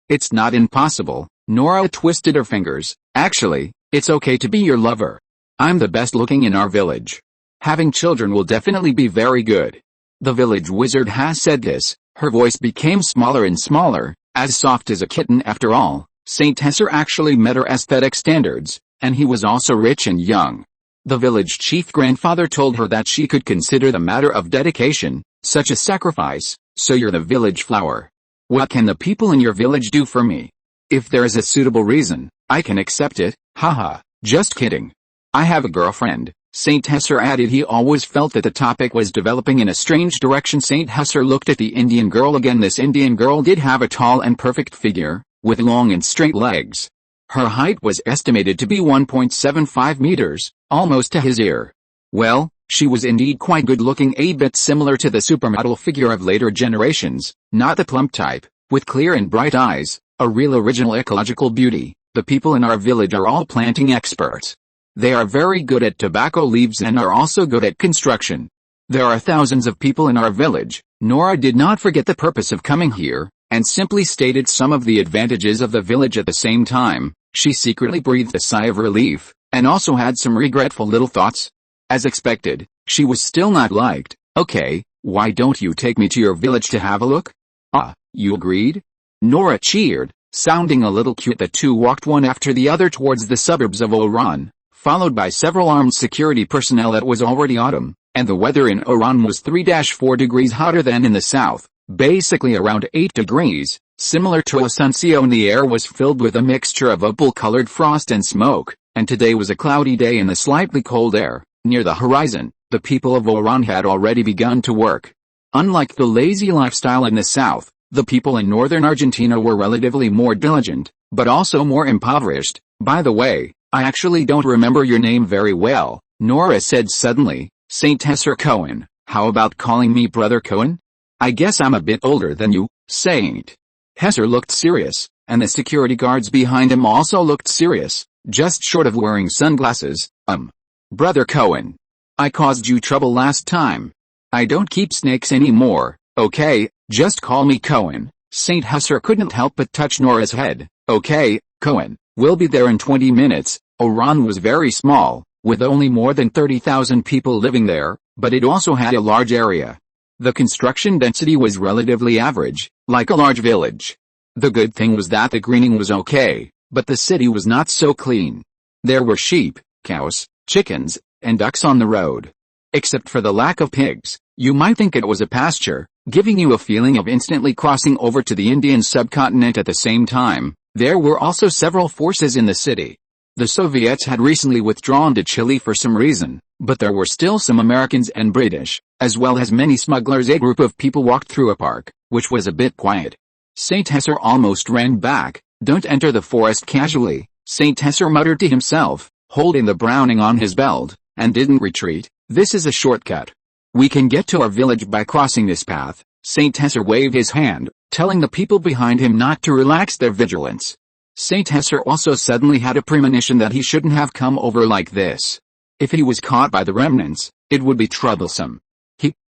It's not impossible. Nora twisted her fingers. Actually, it's okay to be your lover. I'm the best looking in our village. Having children will definitely be very good. The village wizard has said this. Her voice became smaller and smaller, as soft as a kitten. After all, St. Hesser actually met her aesthetic standards, and he was also rich and young. The village chief grandfather told her that she could consider the matter of dedication, such a sacrifice. So you're the village flower. What can the people in your village do for me? If there is a suitable reason, I can accept it. Haha, just kidding. I have a girlfriend, St. Hesser added. He always felt that the topic was developing in a strange direction. St. Hesser looked at the Indian girl again. This Indian girl did have a tall and perfect figure, with long and straight legs. Her height was estimated to be 1.75 meters, almost to his ear. Well, she was indeed quite good-looking, a bit similar to the supermodel figure of later generations, not the plump type, with clear and bright eyes, a real original ecological beauty. The people in our village are all planting experts. They are very good at tobacco leaves and are also good at construction. There are thousands of people in our village. Nora did not forget the purpose of coming here, and simply stated some of the advantages of the village at the same time. She secretly breathed a sigh of relief, and also had some regretful little thoughts. As expected, she was still not liked. Okay, why don't you take me to your village to have a look? Ah, you agreed? Nora cheered, sounding a little cute. The two walked one after the other towards the suburbs of Oran, followed by several armed security personnel. It was already autumn, and the weather in Oran was 3-4 degrees hotter than in the south, basically around 8 degrees, similar to Asuncion. The air was filled with a mixture of opal-colored frost and smoke, and today was a cloudy day in the slightly cold air. Near the horizon, the people of Oran had already begun to work. Unlike the lazy lifestyle in the south, the people in northern Argentina were relatively more diligent, but also more impoverished. By the way, I actually don't remember your name very well, Nora said suddenly. Saint Hesser Cohen. How about calling me Brother Cohen? I guess I'm a bit older than you. Saint Hesser looked serious, and the security guards behind him also looked serious, just short of wearing sunglasses. Brother Cohen. I caused you trouble last time. I don't keep snakes anymore, okay? Just call me Cohen. Saint Hesser couldn't help but touch Nora's head. Okay, Cohen, we'll be there in 20 minutes. Oran was very small, with only more than 30,000 people living there, but it also had a large area. The construction density was relatively average, like a large village. The good thing was that the greening was okay, but the city was not so clean. There were sheep, cows, chickens, and ducks on the road. Except for the lack of pigs, you might think it was a pasture, giving you a feeling of instantly crossing over to the Indian subcontinent. At the same time, there were also several forces in the city. The Soviets had recently withdrawn to Chile for some reason, but there were still some Americans and British, as well as many smugglers. A group of people walked through a park, which was a bit quiet. Saint Hesser almost ran back. Don't enter the forest casually, Saint Hesser muttered to himself, holding the Browning on his belt, and didn't retreat. This is a shortcut. We can get to our village by crossing this path. Saint Hesser waved his hand, telling the people behind him not to relax their vigilance. Saint Hesser also suddenly had a premonition that he shouldn't have come over like this. If he was caught by the remnants, it would be troublesome.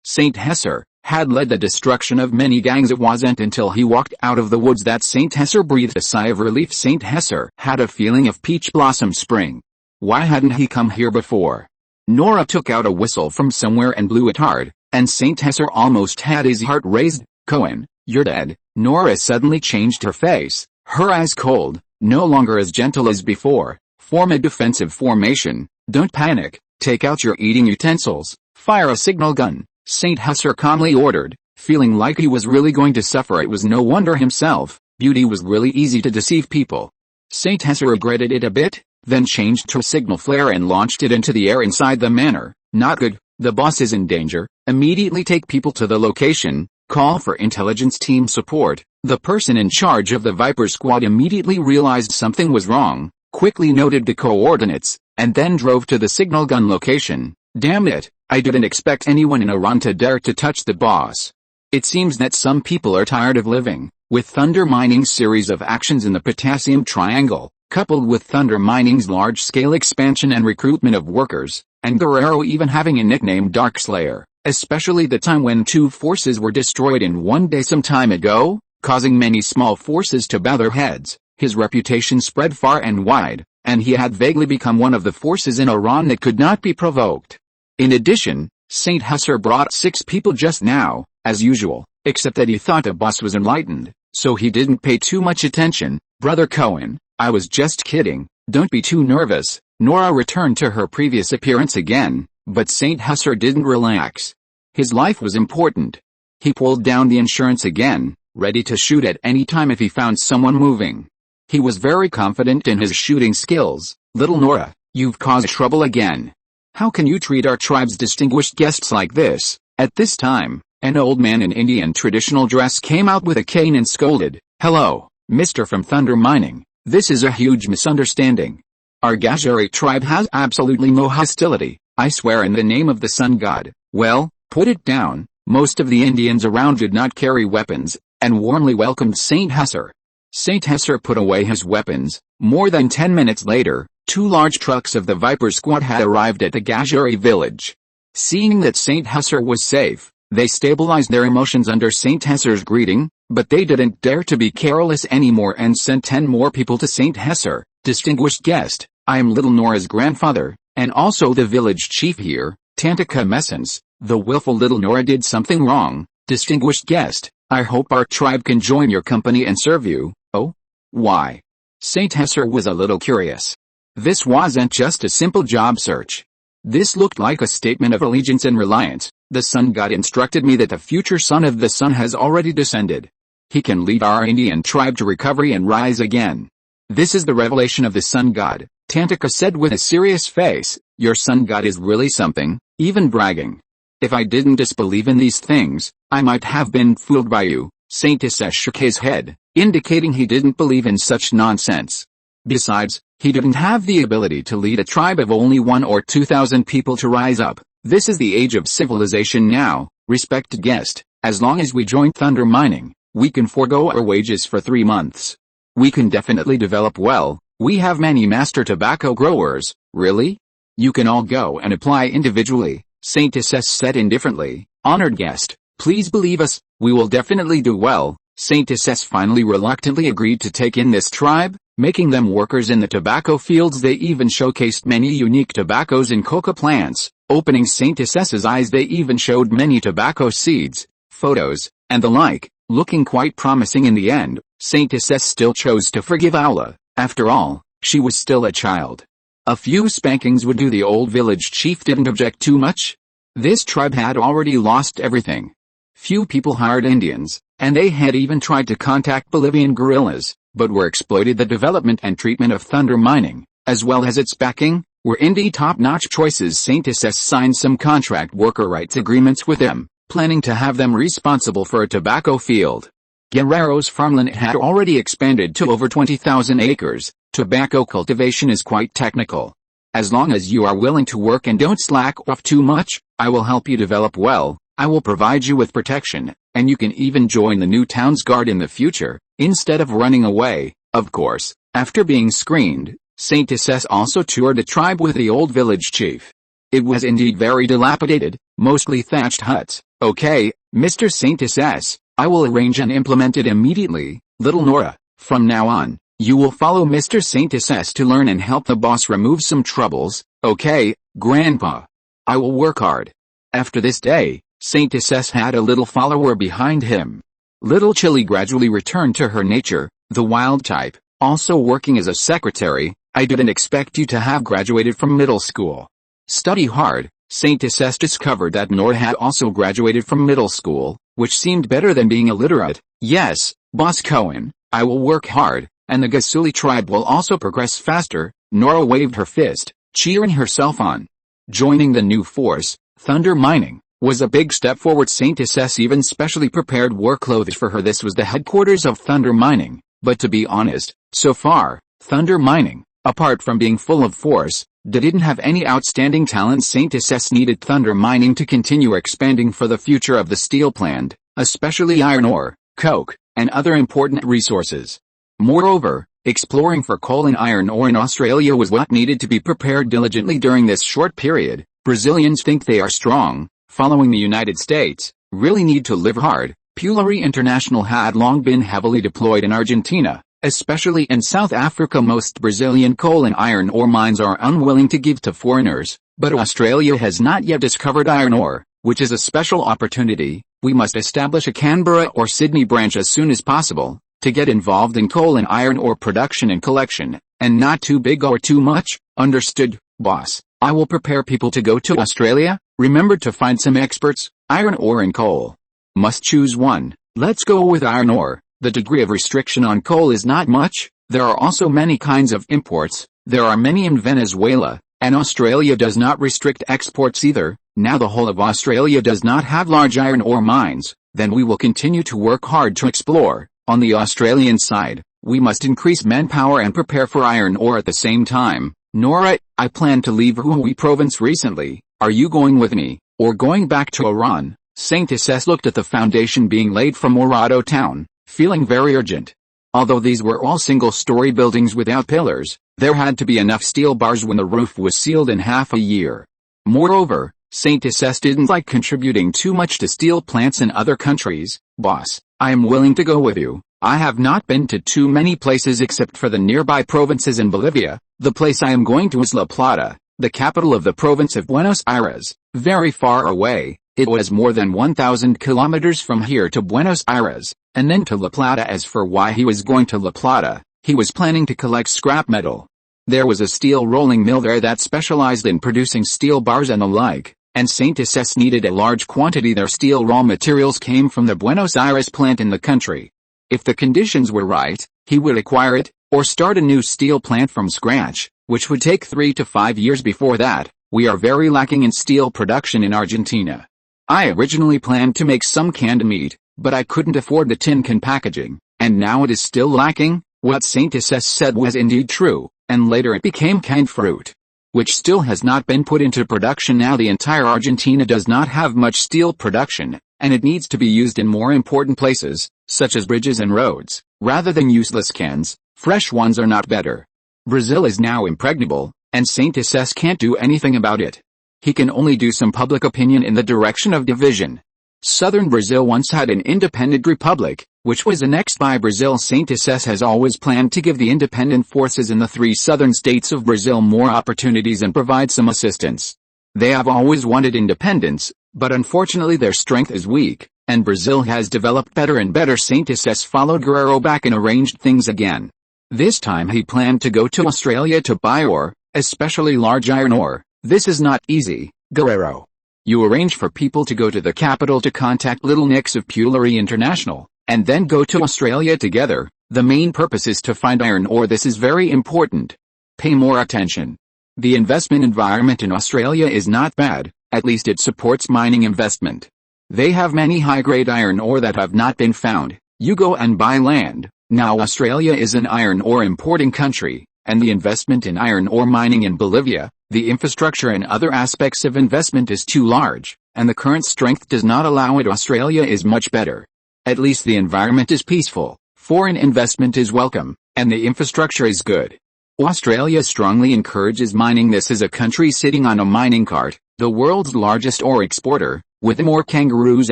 Saint Hesser, had led the destruction of many gangs. It wasn't until he walked out of the woods that Saint Hesser breathed a sigh of relief. Saint Hesser had a feeling of peach blossom spring. Why hadn't he come here before? Nora took out a whistle from somewhere and blew it hard, and Saint Hesser almost had his heart raised. Cohen, you're dead. Nora suddenly changed her face, her eyes cold, no longer as gentle as before. Form a defensive formation. Don't panic. Take out your eating utensils. Fire a signal gun, Saint Hesser calmly ordered, feeling like he was really going to suffer. It was no wonder himself. Beauty was really easy to deceive people. Saint Hesser regretted it a bit, then changed to a signal flare and launched it into the air inside the manor. Not good. The boss is in danger. Immediately take people to the location. Call for intelligence team support. The person in charge of the Viper squad immediately realized something was wrong, quickly noted the coordinates, and then drove to the signal gun location. Damn it, I didn't expect anyone in Iran to dare to touch the boss. It seems that some people are tired of living, with Thunder Mining's series of actions in the Potassium Triangle, coupled with Thunder Mining's large-scale expansion and recruitment of workers, and Guerrero even having a nickname Darkslayer, especially the time when 2 forces were destroyed in one day some time ago, causing many small forces to bow their heads. His reputation spread far and wide, and he had vaguely become one of the forces in Iran that could not be provoked. In addition, Saint Hesser brought 6 people just now, as usual, except that he thought the boss was enlightened, so he didn't pay too much attention. Brother Cohen, I was just kidding, don't be too nervous. Nora returned to her previous appearance again, but Saint Hesser didn't relax. His life was important. He pulled down the insurance again, ready to shoot at any time if he found someone moving. He was very confident in his shooting skills. Little Nora, you've caused trouble again. How can you treat our tribe's distinguished guests like this? At this time, an old man in Indian traditional dress came out with a cane and scolded, "Hello, Mr. from Thunder Mining. This is a huge misunderstanding. Our Gajari tribe has absolutely no hostility. I swear in the name of the sun god." Well, put it down. Most of the Indians around did not carry weapons, and warmly welcomed Saint Hesser. Saint Hesser put away his weapons. More than 10 minutes later, 2 large trucks of the Viper squad had arrived at the Gajuri village. Seeing that Saint Hesser was safe, they stabilized their emotions under Saint Hesser's greeting, but they didn't dare to be careless anymore and sent 10 more people to Saint Hesser. Distinguished guest, I am little Nora's grandfather, and also the village chief here, Tantica Messens. The willful little Nora did something wrong. Distinguished guest, I hope our tribe can join your company and serve you. Oh? Why? Saint Hesser was a little curious. This wasn't just a simple job search. This looked like a statement of allegiance and reliance. The sun god instructed me that the future son of the sun has already descended. He can lead our Indian tribe to recovery and rise again. This is the revelation of the sun god, Tantica said with a serious face. Your sun god is really something, even bragging. If I didn't disbelieve in these things, I might have been fooled by you. Saint Hesser shook his head, indicating he didn't believe in such nonsense. Besides, he didn't have the ability to lead a tribe of only 1 or 2,000 people to rise up. This is the age of civilization now. Respected guest, as long as we join Thunder Mining, we can forego our wages for 3 months. We can definitely develop well. We have many master tobacco growers. Really? You can all go and apply individually, Saint Hesser said indifferently. Honored guest, please believe us, we will definitely do well. Saint Hesser finally reluctantly agreed to take in this tribe, making them workers in the tobacco fields. They even showcased many unique tobaccos and coca plants. Opening Saint Hesser's eyes, they even showed many tobacco seeds, photos, and the like, looking quite promising in the end. Saint Hesser still chose to forgive Aula. After all, she was still a child. A few spankings would do. The old village chief didn't object too much. This tribe had already lost everything. Few people hired Indians, and they had even tried to contact Bolivian guerrillas, but were exploited. The development and treatment of Thunder Mining, as well as its backing, were indeed top-notch choices. Saint Hesser signed some contract worker rights agreements with them, planning to have them responsible for a tobacco field. Guerrero's farmland had already expanded to over 20,000 acres. Tobacco cultivation is quite technical. As long as you are willing to work and don't slack off too much, I will help you develop well. I will provide you with protection, and you can even join the new town's guard in the future, instead of running away. Of course, after being screened, Saint Hesser also toured the tribe with the old village chief. It was indeed very dilapidated, mostly thatched huts. Okay, Mr. Saint Hesser, I will arrange and implement it immediately. Little Nora, from now on, you will follow Mr. Saint Hesser to learn and help the boss remove some troubles. Okay, Grandpa. I will work hard. After this day, Saint Hesser had a little follower behind him. Little Chili gradually returned to her nature, the wild type, also working as a secretary. I didn't expect you to have graduated from middle school. Study hard. Saint Hesser discovered that Nora had also graduated from middle school, which seemed better than being illiterate. Yes, Boss Cohen, I will work hard, and the Gasuli tribe will also progress faster. Nora waved her fist, cheering herself on. Joining the new force, Thunder Mining, was a big step forward. Saint Hesser even specially prepared war clothes for her. This was the headquarters of Thunder Mining, but to be honest, so far, Thunder Mining, apart from being full of force, didn't have any outstanding talent. Saint Hesser needed Thunder Mining to continue expanding for the future of the steel plant, especially iron ore, coke, and other important resources. Moreover, exploring for coal and iron ore in Australia was what needed to be prepared diligently during this short period. Brazilians think they are strong, following the United States, really need to live hard. Pullery International had long been heavily deployed in Argentina, especially in South Africa. Most Brazilian coal and iron ore mines are unwilling to give to foreigners, but Australia has not yet discovered iron ore, which is a special opportunity. We must establish a Canberra or Sydney branch as soon as possible, to get involved in coal and iron ore production and collection, and not too big or too much. Understood, boss. I will prepare people to go to Australia. Remember to find some experts. Iron ore and coal. Must choose one. Let's go with iron ore. The degree of restriction on coal is not much. There are also many kinds of imports. There are many in Venezuela, and Australia does not restrict exports either. Now the whole of Australia does not have large iron ore mines. Then we will continue to work hard to explore. On the Australian side, we must increase manpower and prepare for iron ore at the same time. Nora, I plan to leave Hubei province recently. Are you going with me, or going back to Iran? Saint Hesser looked at the foundation being laid for Morado town, feeling very urgent. Although these were all single-story buildings without pillars, there had to be enough steel bars when the roof was sealed in half a year. Moreover, SYNOPSIS didn't like contributing too much to steel plants in other countries. Boss, I am willing to go with you. I have not been to too many places except for the nearby provinces in Bolivia. The place I am going to is La Plata, the capital of the province of Buenos Aires, very far away. It was more than 1,000 kilometers from here to Buenos Aires, and then to La Plata. As for why he was going to La Plata, he was planning to collect scrap metal. There was a steel rolling mill there that specialized in producing steel bars and the like, and SYNOPSIS needed a large quantity. Their steel raw materials came from the Buenos Aires plant in the country. If the conditions were right, he would acquire it, or start a new steel plant from scratch, which would take 3 to 5 years. Before that, we are very lacking in steel production in Argentina. I originally planned to make some canned meat, but I couldn't afford the tin can packaging, and now it is still lacking. What SYNOPSIS said was indeed true, and later it became canned fruit, which still has not been put into production. Now the entire Argentina does not have much steel production, and it needs to be used in more important places, such as bridges and roads, rather than useless cans. Fresh ones are not better. Brazil is now impregnable, and SYNOPSIS can't do anything about it. He can only do some public opinion in the direction of division. Southern Brazil once had an independent republic, which was annexed by Brazil. SYNOPSIS has always planned to give the independent forces in the 3 southern states of Brazil more opportunities and provide some assistance. They have always wanted independence, but unfortunately their strength is weak, and Brazil has developed better and better. SYNOPSIS followed Guerrero back and arranged things again. This time he planned to go to Australia to buy ore, especially large iron ore. This is not easy, Guerrero. You arrange for people to go to the capital to contact Little Nix of Pullery International, and then go to Australia together. The main purpose is to find iron ore. This is very important. Pay more attention. The investment environment in Australia is not bad, at least it supports mining investment. They have many high-grade iron ore that have not been found. You go and buy land. Now Australia is an iron ore importing country, and the investment in iron ore mining in Bolivia, the infrastructure and other aspects of investment is too large, and the current strength does not allow it. Australia is much better. At least the environment is peaceful, foreign investment is welcome, and the infrastructure is good. Australia strongly encourages mining. This is a country sitting on a mining cart, the world's largest ore exporter, with more kangaroos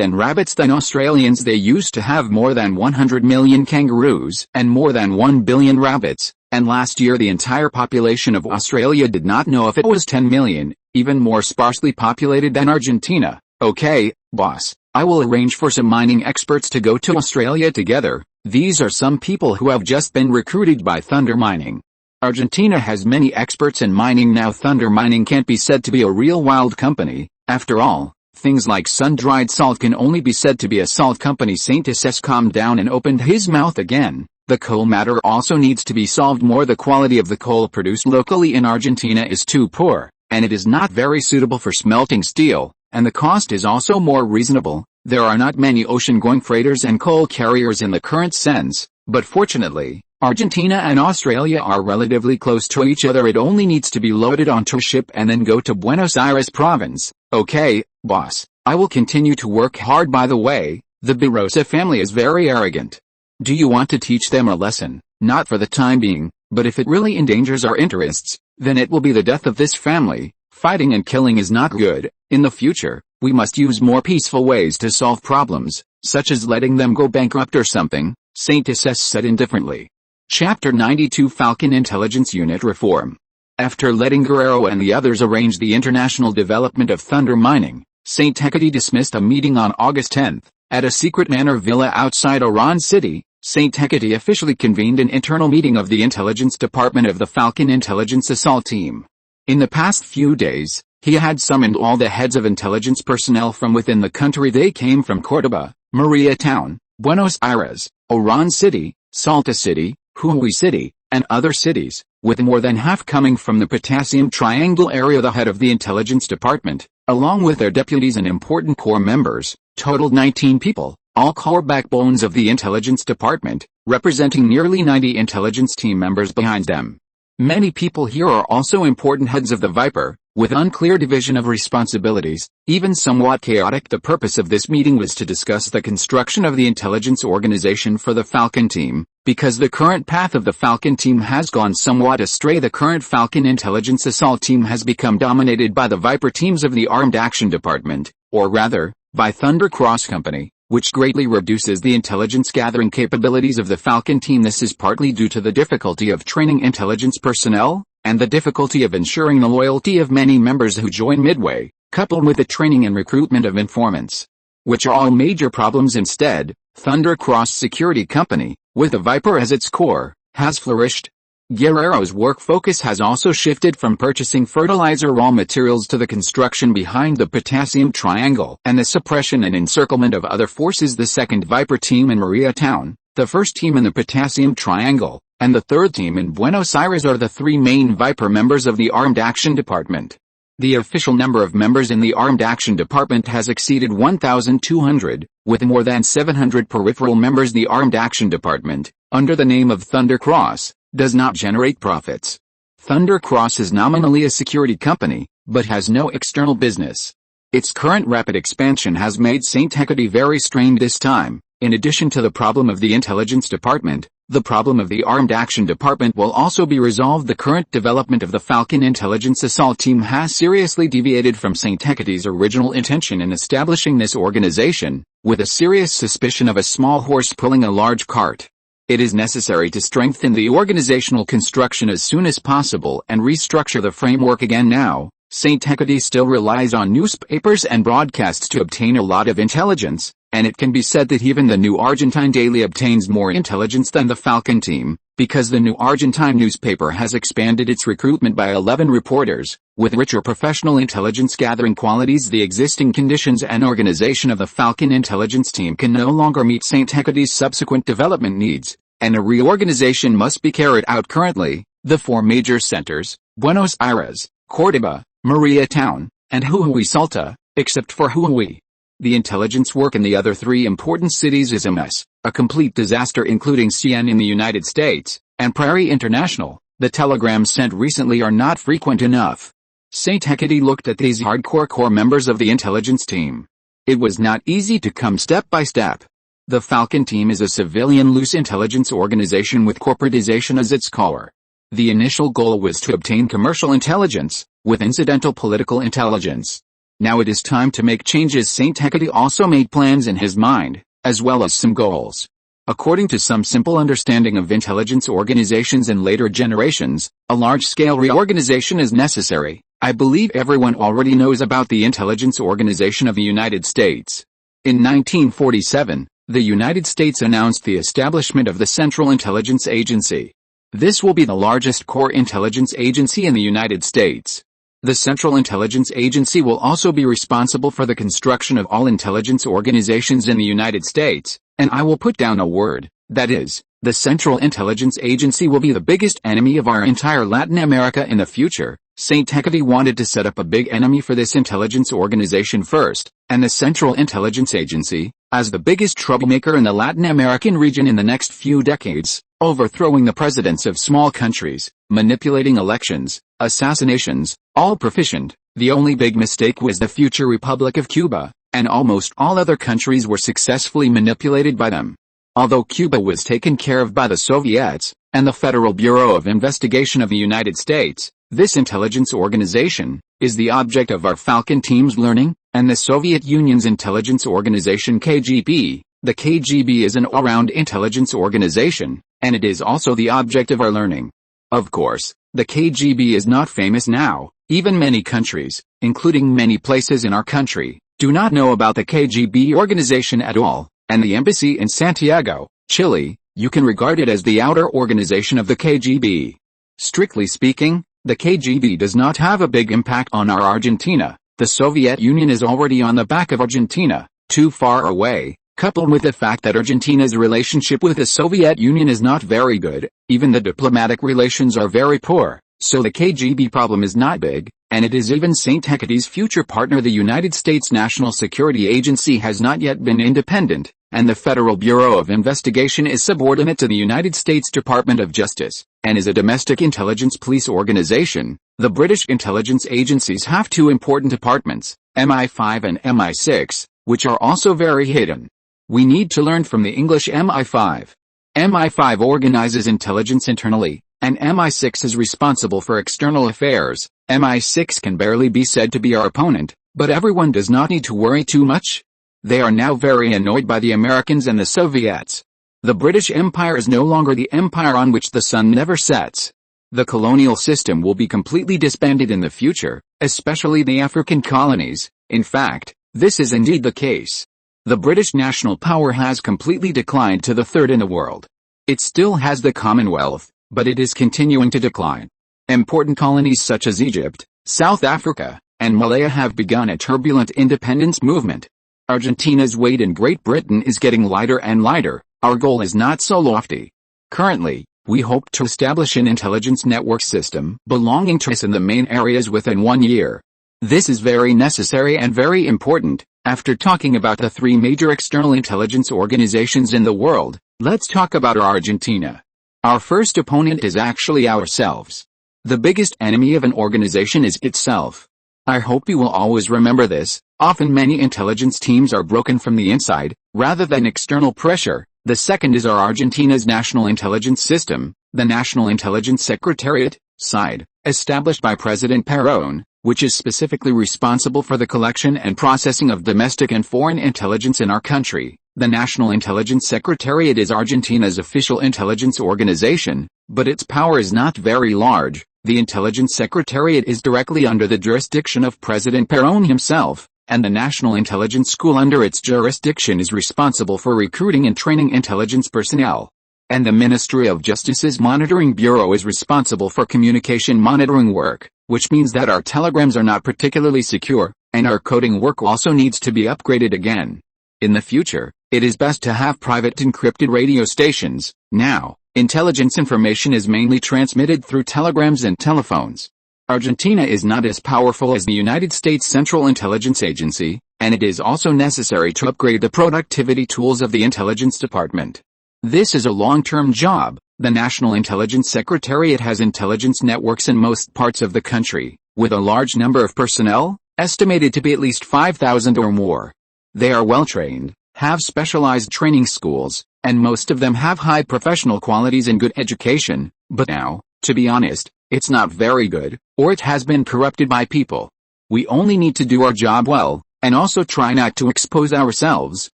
and rabbits than Australians. They used to have more than 100 million kangaroos and more than 1 billion rabbits. And last year the entire population of Australia did not know if it was 10 million, even more sparsely populated than Argentina. Okay, boss, I will arrange for some mining experts to go to Australia together. These are some people who have just been recruited by Thunder Mining. Argentina has many experts in mining now. Thunder Mining can't be said to be a real wild company. After all, things like sun-dried salt can only be said to be a salt company. SYNOPSIS calmed down and opened his mouth again. The coal matter also needs to be solved more. The quality of the coal produced locally in Argentina is too poor, and it is not very suitable for smelting steel, and the cost is also more reasonable. There are not many ocean-going freighters and coal carriers in the current sense, but fortunately, Argentina and Australia are relatively close to each other. It only needs to be loaded onto a ship and then go to Buenos Aires province. Okay, boss, I will continue to work hard. By the way, the Barossa family is very arrogant. Do you want to teach them a lesson? Not for the time being, but if it really endangers our interests, then it will be the death of this family. Fighting and killing is not good. In the future, we must use more peaceful ways to solve problems, such as letting them go bankrupt or something, SYNOPSIS said indifferently. Chapter 92 Falcon Intelligence Unit Reform. After letting Guerrero and the others arrange the international development of Thunder Mining, SYNOPSIS dismissed a meeting on August 10. At a secret manor villa outside Oran City, SYNOPSIS officially convened an internal meeting of the intelligence department of the Falcon Intelligence Assault Team. In the past few days, he had summoned all the heads of intelligence personnel from within the country. They came from Córdoba, Maria Town, Buenos Aires, Oran City, Salta City, Jujuy City, and other cities, with more than half coming from the Potassium Triangle area. The head of the intelligence department, along with their deputies and important corps members, totaled 19 people, all core backbones of the intelligence department, representing nearly 90 intelligence team members behind them. Many people here are also important heads of the Viper, with unclear division of responsibilities, even somewhat chaotic. The purpose of this meeting was to discuss the construction of the intelligence organization for the Falcon team. Because the current path of the Falcon team has gone somewhat astray, the current Falcon intelligence assault team has become dominated by the Viper teams of the Armed Action Department, or rather, by Thunder Cross Company, which greatly reduces the intelligence gathering capabilities of the Falcon team. This is partly due to the difficulty of training intelligence personnel, and the difficulty of ensuring the loyalty of many members who join midway, coupled with the training and recruitment of informants, which are all major problems. Instead, Thunder Cross Security Company, with the Viper as its core, has flourished. Guerrero's work focus has also shifted from purchasing fertilizer raw materials to the construction behind the potassium triangle and the suppression and encirclement of other forces. The second Viper team in Maria Town, the first team in the potassium triangle, and the third team in Buenos Aires are the three main Viper members of the Armed Action Department. The official number of members in the Armed Action Department has exceeded 1,200, with more than 700 peripheral members. The Armed Action Department, under the name of Thunder Cross, does not generate profits. Thunder Cross is nominally a security company, but has no external business. Its current rapid expansion has made St. Hecate very strained this time. In addition to the problem of the Intelligence Department, the problem of the Armed Action Department will also be resolved. The current development of the Falcon Intelligence Assault Team has seriously deviated from St. Hecate's original intention in establishing this organization, with a serious suspicion of a small horse pulling a large cart. It is necessary to strengthen the organizational construction as soon as possible and restructure the framework again now. St. Hecate still relies on newspapers and broadcasts to obtain a lot of intelligence, and it can be said that even the New Argentine daily obtains more intelligence than the Falcon team, because the New Argentine newspaper has expanded its recruitment by 11 reporters, with richer professional intelligence gathering qualities. The existing conditions and organization of the Falcon intelligence team can no longer meet St. Hecate's subsequent development needs, and a reorganization must be carried out. Currently, the four major centers, Buenos Aires, Córdoba, Maria Town, and Jujuy Salta, except for Jujuy. The intelligence work in the other three important cities is a mess, a complete disaster, including CN in the United States, and Prairie International. The telegrams sent recently are not frequent enough. St. Hecate looked at these hardcore core members of the intelligence team. It was not easy to come step by step. The Falcon team is a civilian loose intelligence organization with corporatization as its core. The initial goal was to obtain commercial intelligence, with incidental political intelligence. Now it is time to make changes. St. Hecate also made plans in his mind, as well as some goals. According to some simple understanding of intelligence organizations in later generations, a large-scale reorganization is necessary. I believe everyone already knows about the Intelligence Organization of the United States. In 1947, the United States announced the establishment of the Central Intelligence Agency. This will be the largest core intelligence agency in the United States. The Central Intelligence Agency will also be responsible for the construction of all intelligence organizations in the United States, and I will put down a word, that is, the Central Intelligence Agency will be the biggest enemy of our entire Latin America in the future. St. Hecate wanted to set up a big enemy for this intelligence organization first, and the Central Intelligence Agency, as the biggest troublemaker in the Latin American region in the next few decades, overthrowing the presidents of small countries, manipulating elections, assassinations, all proficient. The only big mistake was the future Republic of Cuba, and almost all other countries were successfully manipulated by them. Although Cuba was taken care of by the Soviets, and the Federal Bureau of Investigation of the United States, this intelligence organization is the object of our Falcon team's learning, and the Soviet Union's intelligence organization KGB. The KGB is an all-round intelligence organization, and it is also the object of our learning. Of course, the KGB is not famous now. Even many countries, including many places in our country, do not know about the KGB organization at all, and the embassy in Santiago, Chile, you can regard it as the outer organization of the KGB. Strictly speaking, the KGB does not have a big impact on our Argentina. The Soviet Union is already on the back of Argentina, too far away, coupled with the fact that Argentina's relationship with the Soviet Union is not very good, even the diplomatic relations are very poor, so the KGB problem is not big, and it is even St. Hecate's future partner. The United States National Security Agency has not yet been independent, and the Federal Bureau of Investigation is subordinate to the United States Department of Justice, and is a domestic intelligence police organization. The British intelligence agencies have two important departments, MI5 and MI6, which are also very hidden. We need to learn from the English MI5. MI5 organizes intelligence internally, and MI6 is responsible for external affairs. MI6 can barely be said to be our opponent, but everyone does not need to worry too much. They are now very annoyed by the Americans and the Soviets. The British Empire is no longer the empire on which the sun never sets. The colonial system will be completely disbanded in the future, especially the African colonies. In fact, this is indeed the case. The British national power has completely declined to the third in the world. It still has the Commonwealth, but it is continuing to decline. Important colonies such as Egypt, South Africa, and Malaya have begun a turbulent independence movement. Argentina's weight in Great Britain is getting lighter and lighter. Our goal is not so lofty. Currently, we hope to establish an intelligence network system belonging to us in the main areas within 1 year. This is very necessary and very important. After talking about the 3 major external intelligence organizations in the world, let's talk about Argentina. Our first opponent is actually ourselves. The biggest enemy of an organization is itself. I hope you will always remember this. Often many intelligence teams are broken from the inside, rather than external pressure. The second is our Argentina's national intelligence system, the National Intelligence Secretariat, SIDE, established by President Perón, which is specifically responsible for the collection and processing of domestic and foreign intelligence in our country. The National Intelligence Secretariat is Argentina's official intelligence organization, but its power is not very large. The Intelligence Secretariat is directly under the jurisdiction of President Perón himself, and the National Intelligence School under its jurisdiction is responsible for recruiting and training intelligence personnel. And the Ministry of Justice's Monitoring Bureau is responsible for communication monitoring work, which means that our telegrams are not particularly secure, and our coding work also needs to be upgraded again. In the future, it is best to have private encrypted radio stations. Now, intelligence information is mainly transmitted through telegrams and telephones. Argentina is not as powerful as the United States Central Intelligence Agency, and it is also necessary to upgrade the productivity tools of the Intelligence Department. This is a long-term job. The National Intelligence Secretariat has intelligence networks in most parts of the country, with a large number of personnel, estimated to be at least 5,000 or more. They are well-trained, have specialized training schools, and most of them have high professional qualities and good education, but now, to be honest, it's not very good, or it has been corrupted by people. We only need to do our job well, and also try not to expose ourselves.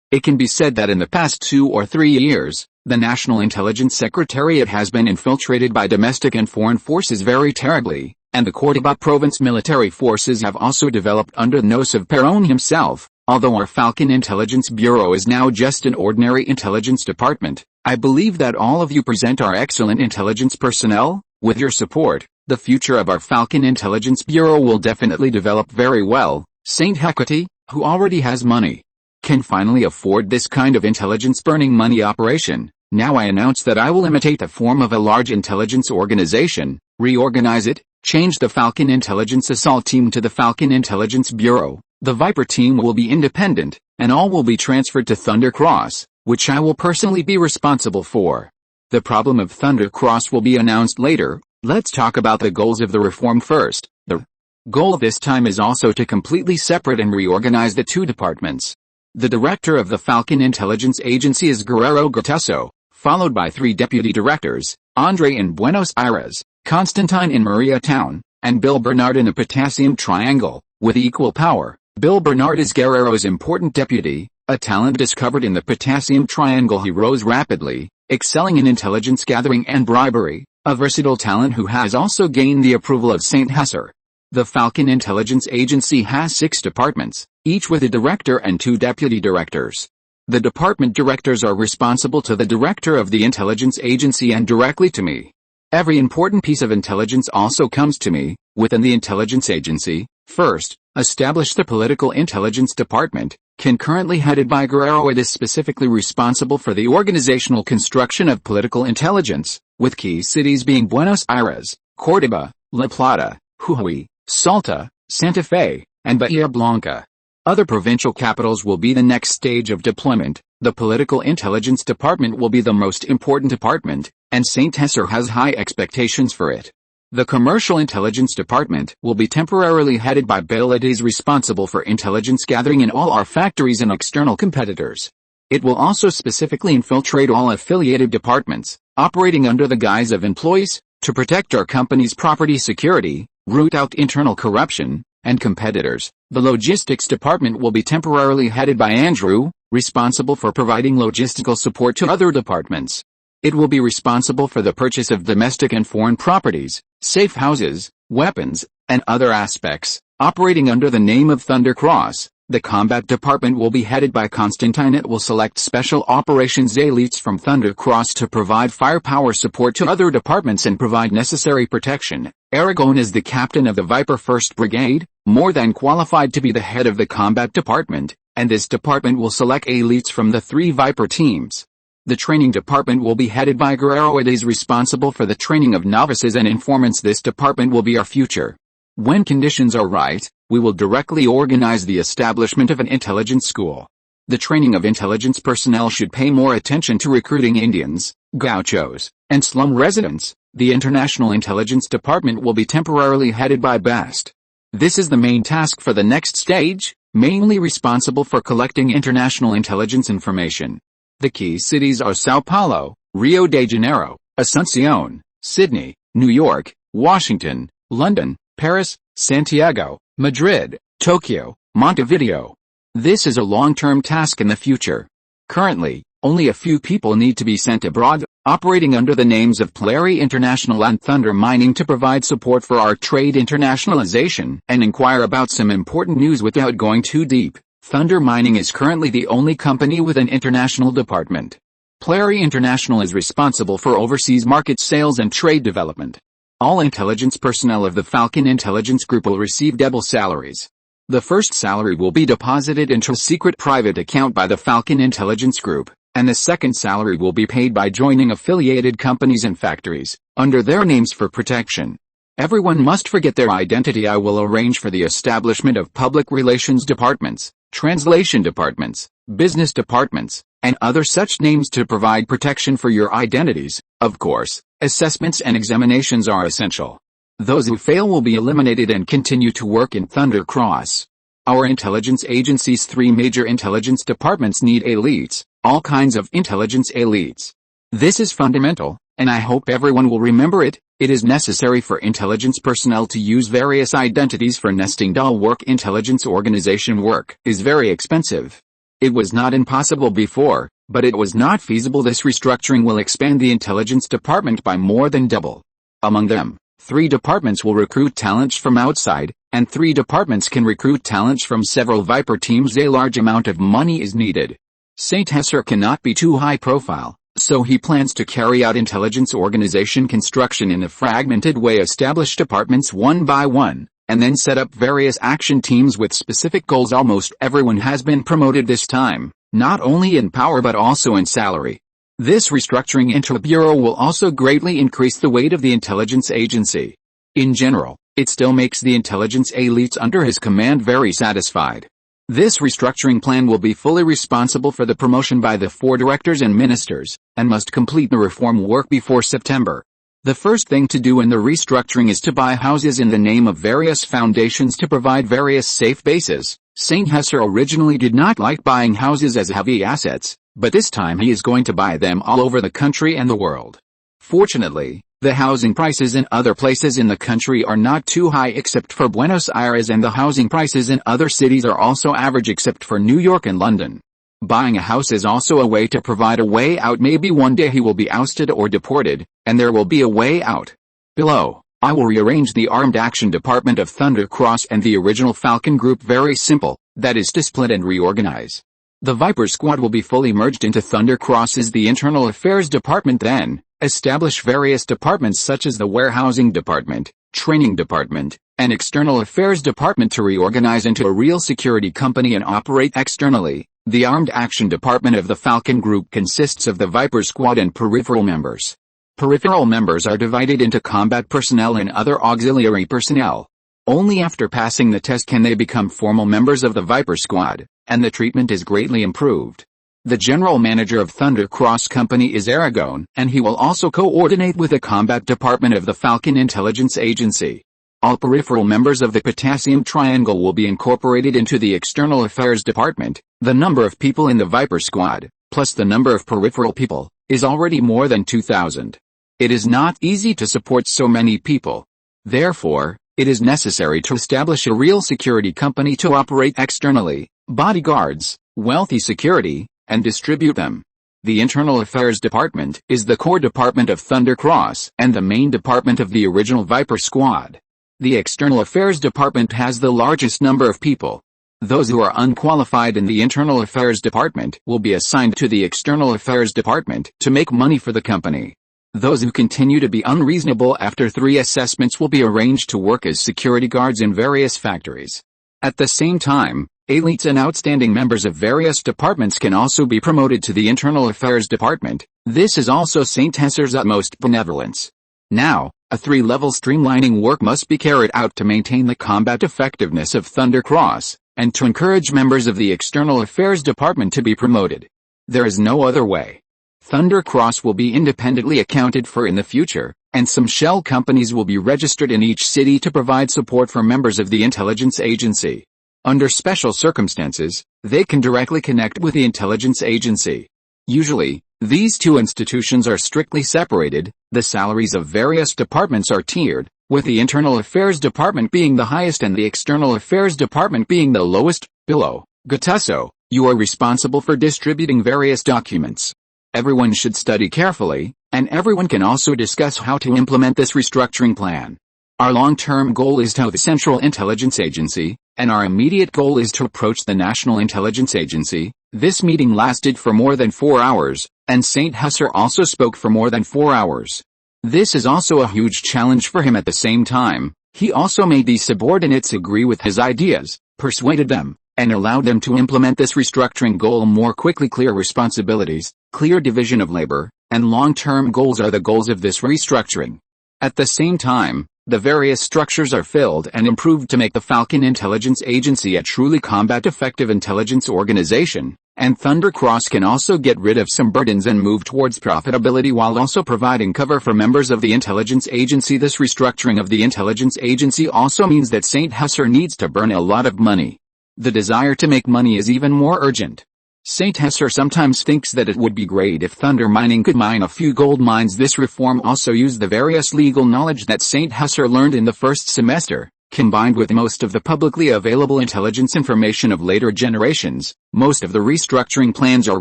It can be said that in the past 2 or 3 years, the National Intelligence Secretariat has been infiltrated by domestic and foreign forces very terribly, and the Córdoba province military forces have also developed under the nose of Perón himself. Although our Falcon Intelligence Bureau is now just an ordinary intelligence department, I believe that all of you present our excellent intelligence personnel. With your support, the future of our Falcon Intelligence Bureau will definitely develop very well. Saint Hecate, who already has money, can finally afford this kind of intelligence burning money operation. Now I announce that I will imitate the form of a large intelligence organization, reorganize it, change the Falcon Intelligence Assault Team to the Falcon Intelligence Bureau. The Viper team will be independent, and all will be transferred to Thunder Cross, which I will personally be responsible for. The problem of Thunder Cross will be announced later. Let's talk about the goals of the reform first. The goal this time is also to completely separate and reorganize the 2 departments. The director of the Falcon Intelligence Agency is Guerrero Grateso, followed by 3 deputy directors, Andre in Buenos Aires, Constantine in Maria Town, and Bill Bernard in the Potassium Triangle. With equal power, Bill Bernard is Guerrero's important deputy, a talent discovered in the Potassium Triangle. He rose rapidly, excelling in intelligence gathering and bribery, a versatile talent who has also gained the approval of Saint Hesser. The Falcon Intelligence Agency has 6 departments, each with a director and 2 deputy directors. The department directors are responsible to the director of the intelligence agency and directly to me. Every important piece of intelligence also comes to me. Within the intelligence agency, first, establish the Political Intelligence Department, concurrently headed by Guerrero. It is specifically responsible for the organizational construction of political intelligence, with key cities being Buenos Aires, Córdoba, La Plata, Jujuy, Salta, Santa Fe, and Bahia Blanca. Other provincial capitals will be the next stage of deployment. The Political Intelligence Department will be the most important department, and Saint Hesser has high expectations for it. The Commercial Intelligence Department will be temporarily headed by Bill. It is responsible for intelligence gathering in all our factories and external competitors. It will also specifically infiltrate all affiliated departments, operating under the guise of employees, to protect our company's property security, root out internal corruption, and competitors. The logistics department will be temporarily headed by Andrew, responsible for providing logistical support to other departments. It will be responsible for the purchase of domestic and foreign properties, safe houses, weapons, and other aspects, operating under the name of Thunder Cross. The combat department will be headed by Constantine. It will select special operations elites from Thunder Cross to provide firepower support to other departments and provide necessary protection. Aragon is the captain of the Viper 1st Brigade, more than qualified to be the head of the combat department, and this department will select elites from the 3 Viper teams. The training department will be headed by Guerrero. It is responsible for the training of novices and informants. This department will be our future. When conditions are right, we will directly organize the establishment of an intelligence school. The training of intelligence personnel should pay more attention to recruiting Indians, gauchos, and slum residents. The International Intelligence Department will be temporarily headed by Best. This is the main task for the next stage, mainly responsible for collecting international intelligence information. The key cities are Sao Paulo, Rio de Janeiro, Asunción, Sydney, New York, Washington, London, Paris, Santiago, Madrid, Tokyo, Montevideo. This is a long-term task in the future. Currently, only a few people need to be sent abroad, operating under the names of Polari International and Thunder Mining to provide support for our trade internationalization and inquire about some important news without going too deep. Thunder Mining is currently the only company with an international department. Polari International is responsible for overseas market sales and trade development. All intelligence personnel of the Falcon Intelligence Group will receive double salaries. The first salary will be deposited into a secret private account by the Falcon Intelligence Group, and the second salary will be paid by joining affiliated companies and factories, under their names for protection. Everyone must forget their identity. I will arrange for the establishment of public relations departments, translation departments, business departments, and other such names to provide protection for your identities. Of course, assessments and examinations are essential. Those who fail will be eliminated and continue to work in Thunder Cross. Our intelligence agency's 3 major intelligence departments need elites, all kinds of intelligence elites. This is fundamental, and I hope everyone will remember it. It is necessary for intelligence personnel to use various identities for nesting doll work. Intelligence organization work is very expensive. It was not impossible before, but it was not feasible. This restructuring will expand the intelligence department by more than double. Among them, 3 departments will recruit talents from outside, and 3 departments can recruit talents from several Viper teams. A large amount of money is needed. Saint Hesser cannot be too high profile, so he plans to carry out intelligence organization construction in a fragmented way. Establish departments one by one, and then set up various action teams with specific goals. Almost everyone has been promoted this time, not only in power but also in salary. This restructuring into a bureau will also greatly increase the weight of the intelligence agency. In general, it still makes the intelligence elites under his command very satisfied. This restructuring plan will be fully responsible for the promotion by the 4 directors and ministers, and must complete the reform work before September. The first thing to do in the restructuring is to buy houses in the name of various foundations to provide various safe bases. Saint Hesser originally did not like buying houses as heavy assets, but this time he is going to buy them all over the country and the world. Fortunately, the housing prices in other places in the country are not too high except for Buenos Aires, and the housing prices in other cities are also average except for New York and London. Buying a house is also a way to provide a way out. Maybe one day he will be ousted or deported, and there will be a way out. Below, I will rearrange the Armed Action Department of Thunder Cross and the original Falcon Group. Very simple, that is to split and reorganize. The Viper Squad will be fully merged into Thunder Cross as the Internal Affairs Department. Then, establish various departments such as the Warehousing Department, Training Department, and External Affairs Department to reorganize into a real security company and operate externally. The Armed Action Department of the Falcon Group consists of the Viper Squad and peripheral members. Peripheral members are divided into combat personnel and other auxiliary personnel. Only after passing the test can they become formal members of the Viper Squad, and the treatment is greatly improved. The general manager of Thunder Cross Company is Aragon, and he will also coordinate with the combat department of the Falcon Intelligence Agency. All peripheral members of the Potassium Triangle will be incorporated into the External Affairs Department. The number of people in the Viper Squad, plus the number of peripheral people, is already more than 2,000. It is not easy to support so many people. Therefore, it is necessary to establish a real security company to operate externally, bodyguards, wealthy security, and distribute them. The Internal Affairs Department is the core department of Thunder Cross and the main department of the original Viper Squad. The External Affairs Department has the largest number of people. Those who are unqualified in the Internal Affairs Department will be assigned to the External Affairs Department to make money for the company. Those who continue to be unreasonable after 3 assessments will be arranged to work as security guards in various factories. At the same time, elites and outstanding members of various departments can also be promoted to the Internal Affairs Department. This is also St. Hesser's utmost benevolence. Now, a 3-level streamlining work must be carried out to maintain the combat effectiveness of Thunder Cross, and to encourage members of the External Affairs Department to be promoted. There is no other way. Thunder Cross will be independently accounted for in the future, and some shell companies will be registered in each city to provide support for members of the intelligence agency. Under special circumstances, they can directly connect with the intelligence agency. Usually, these two institutions are strictly separated. The salaries of various departments are tiered, with the Internal Affairs Department being the highest and the External Affairs Department being the lowest. Below, Gattuso, you are responsible for distributing various documents. Everyone should study carefully, and everyone can also discuss how to implement this restructuring plan. Our long-term goal is to have a central intelligence agency, and our immediate goal is to approach the National Intelligence Agency. This meeting lasted for more than 4 hours, and St. Hesser also spoke for more than 4 hours. This is also a huge challenge for him. At the same time, he also made these subordinates agree with his ideas, persuaded them, and allowed them to implement this restructuring goal more quickly. Clear responsibilities, clear division of labor, and long-term goals are the goals of this restructuring. At the same time, the various structures are filled and improved to make the Falcon Intelligence Agency a truly combat-effective intelligence organization, and Thunder Cross can also get rid of some burdens and move towards profitability while also providing cover for members of the intelligence agency. This restructuring of the intelligence agency also means that St. Hesser needs to burn a lot of money. The desire to make money is even more urgent. St. Hesser sometimes thinks that it would be great if Thunder Mining could mine a few gold mines. This reform also used the various legal knowledge that St. Hesser learned in the first semester, combined with most of the publicly available intelligence information of later generations. Most of the restructuring plans are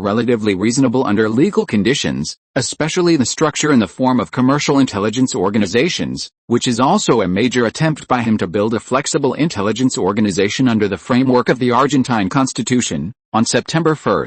relatively reasonable under legal conditions, especially the structure in the form of commercial intelligence organizations, which is also a major attempt by him to build a flexible intelligence organization under the framework of the Argentine Constitution. On September 1,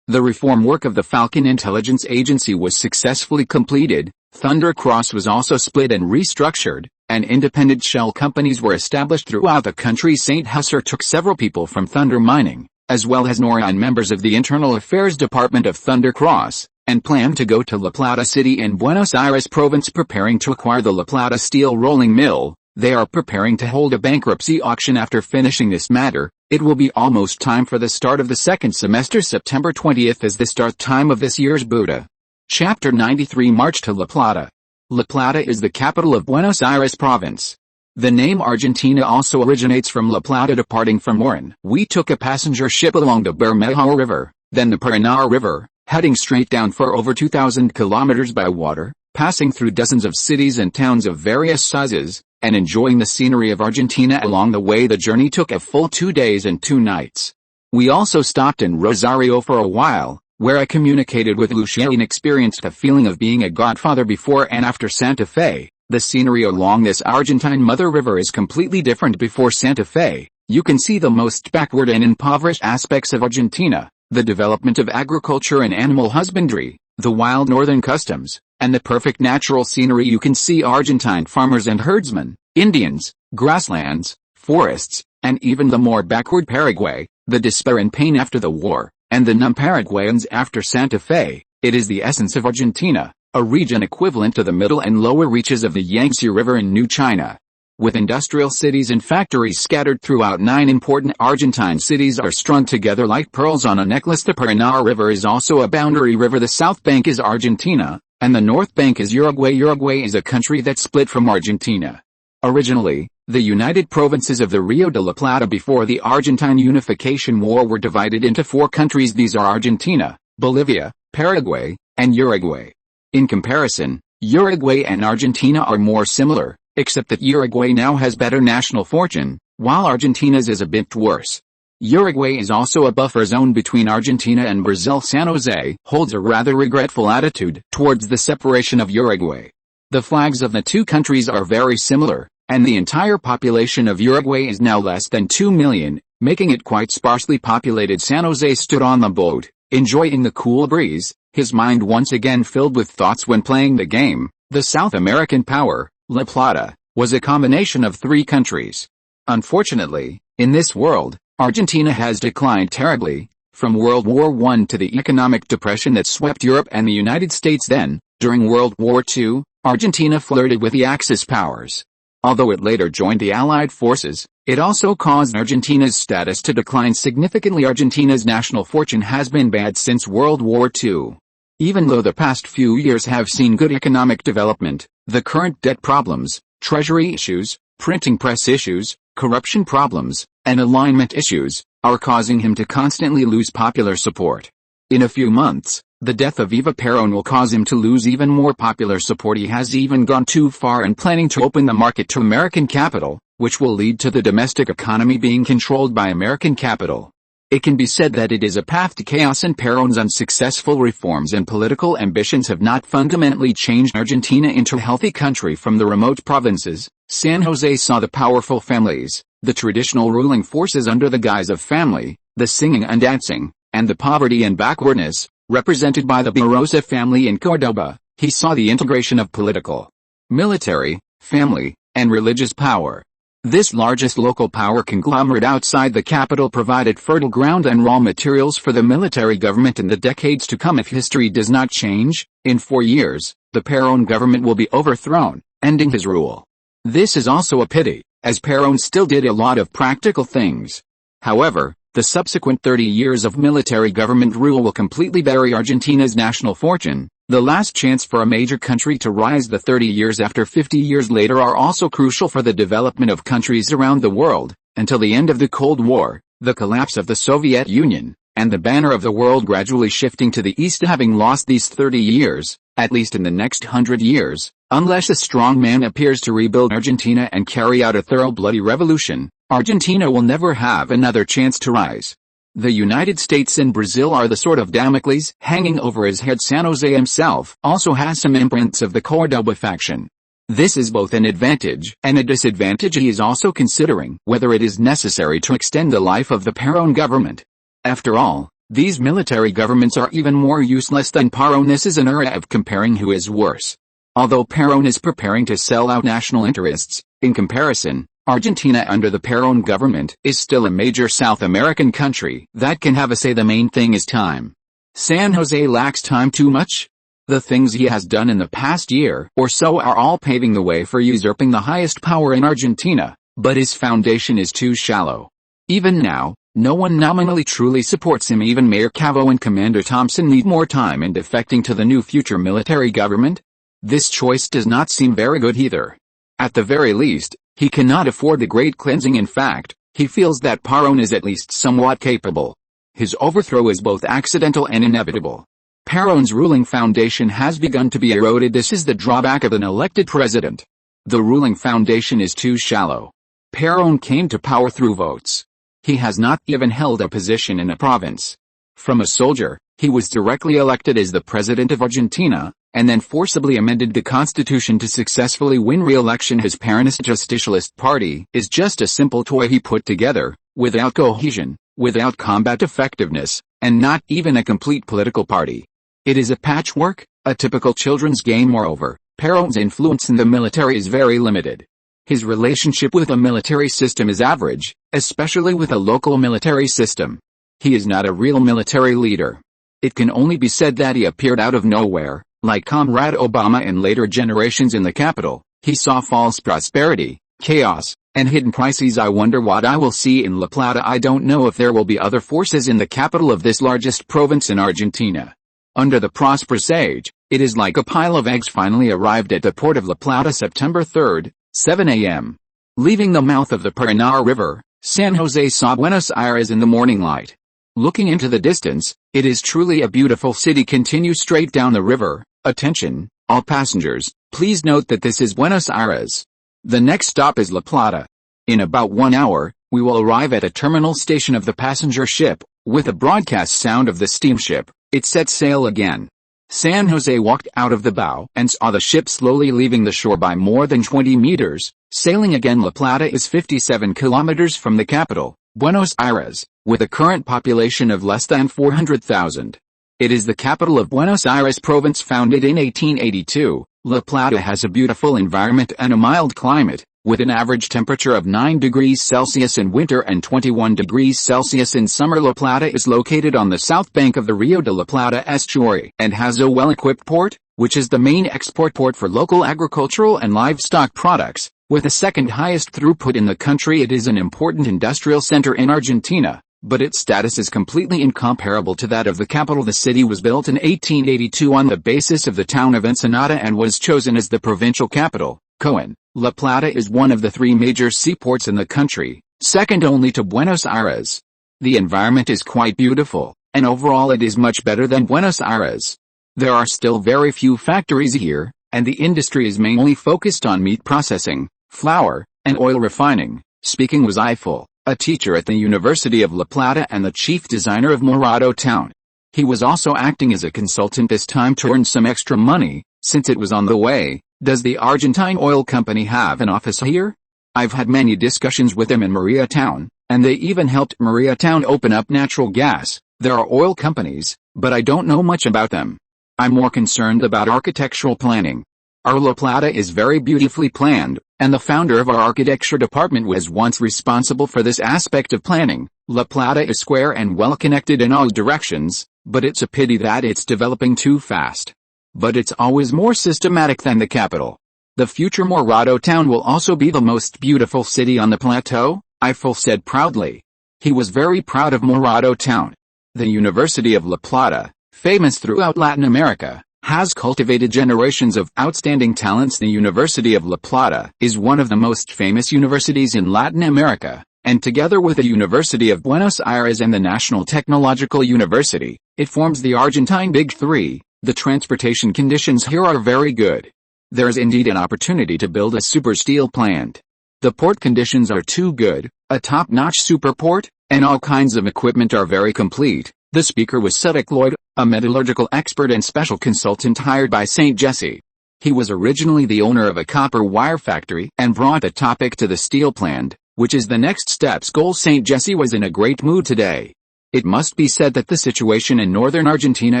the reform work of the Falcon Intelligence Agency was successfully completed. Thunder Cross was also split and restructured, and independent shell companies were established throughout the country. St. Hesser took several people from Thunder Mining, as well as 9 members of the Internal Affairs Department of Thunder Cross, and planned to go to La Plata City in Buenos Aires province preparing to acquire the La Plata steel rolling mill. They are preparing to hold a bankruptcy auction. After finishing this matter, it will be almost time for the start of the second semester. September 20th is the start time of this year's Buddha. Chapter 93 March to La Plata. La Plata is the capital of Buenos Aires province. The name Argentina also originates from La Plata. Departing from Oran, we took a passenger ship along the Bermejo River, then the Paraná River, heading straight down for over 2,000 kilometers by water, passing through dozens of cities and towns of various sizes, and enjoying the scenery of Argentina along the way. The journey took a full 2 days and 2 nights. We also stopped in Rosario for a while, where I communicated with Lucia and experienced the feeling of being a godfather before and after Santa Fe. The scenery along this Argentine mother river is completely different. Before Santa Fe, you can see the most backward and impoverished aspects of Argentina, the development of agriculture and animal husbandry, the wild northern customs, and the perfect natural scenery. You can see Argentine farmers and herdsmen, Indians, grasslands, forests, and even the more backward Paraguay, the despair and pain after the war, and the numb Paraguayans after Santa Fe. It is the essence of Argentina, a region equivalent to the middle and lower reaches of the Yangtze River in New China. With industrial cities and factories scattered throughout 9 important Argentine cities are strung together like pearls on a necklace. The Paraná River is also a boundary river. The south bank is Argentina, and the north bank is Uruguay. Uruguay is a country that split from Argentina. Originally, the United Provinces of the Rio de la Plata before the Argentine Unification War were divided into 4 countries. These are Argentina, Bolivia, Paraguay, and Uruguay. In comparison, Uruguay and Argentina are more similar, except that Uruguay now has better national fortune, while Argentina's is a bit worse. Uruguay is also a buffer zone between Argentina and Brazil. San Jose holds a rather regretful attitude towards the separation of Uruguay. The flags of the two countries are very similar, and the entire population of Uruguay is now less than 2 million, making it quite sparsely populated. San Jose stood on the boat, enjoying the cool breeze, his mind once again filled with thoughts when playing the game. The South American power, La Plata, was a combination of three countries. Unfortunately, in this world, Argentina has declined terribly, from World War I to the economic depression that swept Europe and the United States. Then, during World War II, Argentina flirted with the Axis powers. Although it later joined the Allied forces, it also caused Argentina's status to decline significantly. Argentina's national fortune has been bad since World War II. Even though the past few years have seen good economic development, the current debt problems, treasury issues, printing press issues, corruption problems, and alignment issues are causing him to constantly lose popular support. In a few months, the death of Eva Perón will cause him to lose even more popular support. He has even gone too far in planning to open the market to American capital, which will lead to the domestic economy being controlled by American capital. It can be said that it is a path to chaos, and Perón's unsuccessful reforms and political ambitions have not fundamentally changed Argentina into a healthy country. From the remote provinces, San Jose saw the powerful families, the traditional ruling forces under the guise of family, the singing and dancing, and the poverty and backwardness, represented by the Barossa family in Córdoba. He saw the integration of political, military, family, and religious power. This largest local power conglomerate outside the capital provided fertile ground and raw materials for the military government in the decades to come. If history does not change, in 4 years, the Perón government will be overthrown, ending his rule. This is also a pity, as Perón still did a lot of practical things. However, the subsequent 30 years of military government rule will completely bury Argentina's national fortune. The last chance for a major country to rise. The 30 years after 50 years later are also crucial for the development of countries around the world. Until the end of the Cold War, the collapse of the Soviet Union, and the banner of the world gradually shifting to the east. Having lost these 30 years, at least in the next 100 years, unless a strong man appears to rebuild Argentina and carry out a thorough bloody revolution, Argentina will never have another chance to rise. The United States and Brazil are the sword of Damocles hanging over his head. San Jose himself also has some imprints of the Córdoba faction. This is both an advantage and a disadvantage. He is also considering whether it is necessary to extend the life of the Perón government. After all, these military governments are even more useless than Perón. This is an era of comparing who is worse. Although Perón is preparing to sell out national interests, in comparison, Argentina under the Perón government is still a major South American country that can have a say. The main thing is time. San Jose lacks time too much. The things he has done in the past year or so are all paving the way for usurping the highest power in Argentina, but his foundation is too shallow. Even now, no one nominally truly supports him. Even Mayor Cavo and Commander Thompson need more time in defecting to the new future military government. This choice does not seem very good either. At the very least, he cannot afford the great cleansing. In fact, he feels that Perón is at least somewhat capable. His overthrow is both accidental and inevitable. Perón's ruling foundation has begun to be eroded. This is the drawback of an elected president. The ruling foundation is too shallow. Perón came to power through votes. He has not even held a position in a province. From a soldier, he was directly elected as the president of Argentina, and then forcibly amended the constitution to successfully win re-election. His Peronist Justicialist party is just a simple toy he put together, without cohesion, without combat effectiveness, and not even a complete political party. It is a patchwork, a typical children's game. Moreover, Perón's influence in the military is very limited. His relationship with the military system is average, especially with a local military system. He is not a real military leader. It can only be said that he appeared out of nowhere. Like Comrade Obama in later generations in the capital, he saw false prosperity, chaos, and hidden crises. I wonder what I will see in La Plata. I don't know if there will be other forces in the capital of this largest province in Argentina. Under the prosperous age, it is like a pile of eggs finally arrived at the port of La Plata. September 3, 7 a.m. Leaving the mouth of the Paraná River, San Jose saw Buenos Aires in the morning light. Looking into the distance, It is truly a beautiful city. Continue straight down the river. Attention, all passengers, please note that this is Buenos Aires. The next stop is La Plata. In about 1 hour, we will arrive at a terminal station of the passenger ship. With a broadcast sound of the steamship, it set sail again. San Jose walked out of the bow and saw the ship slowly leaving the shore by more than 20 meters, sailing again. La Plata is 57 kilometers from the capital, Buenos Aires, with a current population of less than 400,000. It is the capital of Buenos Aires province, founded in 1882. La Plata has a beautiful environment and a mild climate, with an average temperature of 9 degrees Celsius in winter and 21 degrees Celsius in summer. La Plata is located on the south bank of the Rio de la Plata estuary and has a well-equipped port, which is the main export port for local agricultural and livestock products. With the second highest throughput in the country, it is an important industrial center in Argentina, but its status is completely incomparable to that of the capital. The city was built in 1882 on the basis of the town of Ensenada and was chosen as the provincial capital. Cohen. La Plata is one of the 3 major seaports in the country, second only to Buenos Aires. The environment is quite beautiful, and overall it is much better than Buenos Aires. There are still very few factories here, and the industry is mainly focused on meat processing, flour, and oil refining. Speaking was Eiffel, a teacher at the University of La Plata and the chief designer of Morado Town. He was also acting as a consultant this time to earn some extra money, since it was on the way. Does the Argentine oil company have an office here? I've had many discussions with them in Maria Town, and they even helped Maria Town open up natural gas. There are oil companies, but I don't know much about them. I'm more concerned about architectural planning. Our La Plata is very beautifully planned, and the founder of our architecture department was once responsible for this aspect of planning. La Plata is square and well connected in all directions, but it's a pity that it's developing too fast. But it's always more systematic than the capital. The future Morado Town will also be the most beautiful city on the plateau, Eiffel said proudly. He was very proud of Morado Town. The University of La Plata, famous throughout Latin America, has cultivated generations of outstanding talents. The University of La Plata is one of the most famous universities in Latin America, and together with the University of Buenos Aires and the National Technological University, it forms the Argentine Big Three. The transportation conditions here are very good. There is indeed an opportunity to build a super steel plant. The port conditions are too good, a top-notch super port, and all kinds of equipment are very complete. The speaker was Cedric Lloyd, a metallurgical expert and special consultant hired by St. Jesse. He was originally the owner of a copper wire factory and brought the topic to the steel plant, which is the next step's goal. St. Jesse was in a great mood today. It must be said that the situation in northern Argentina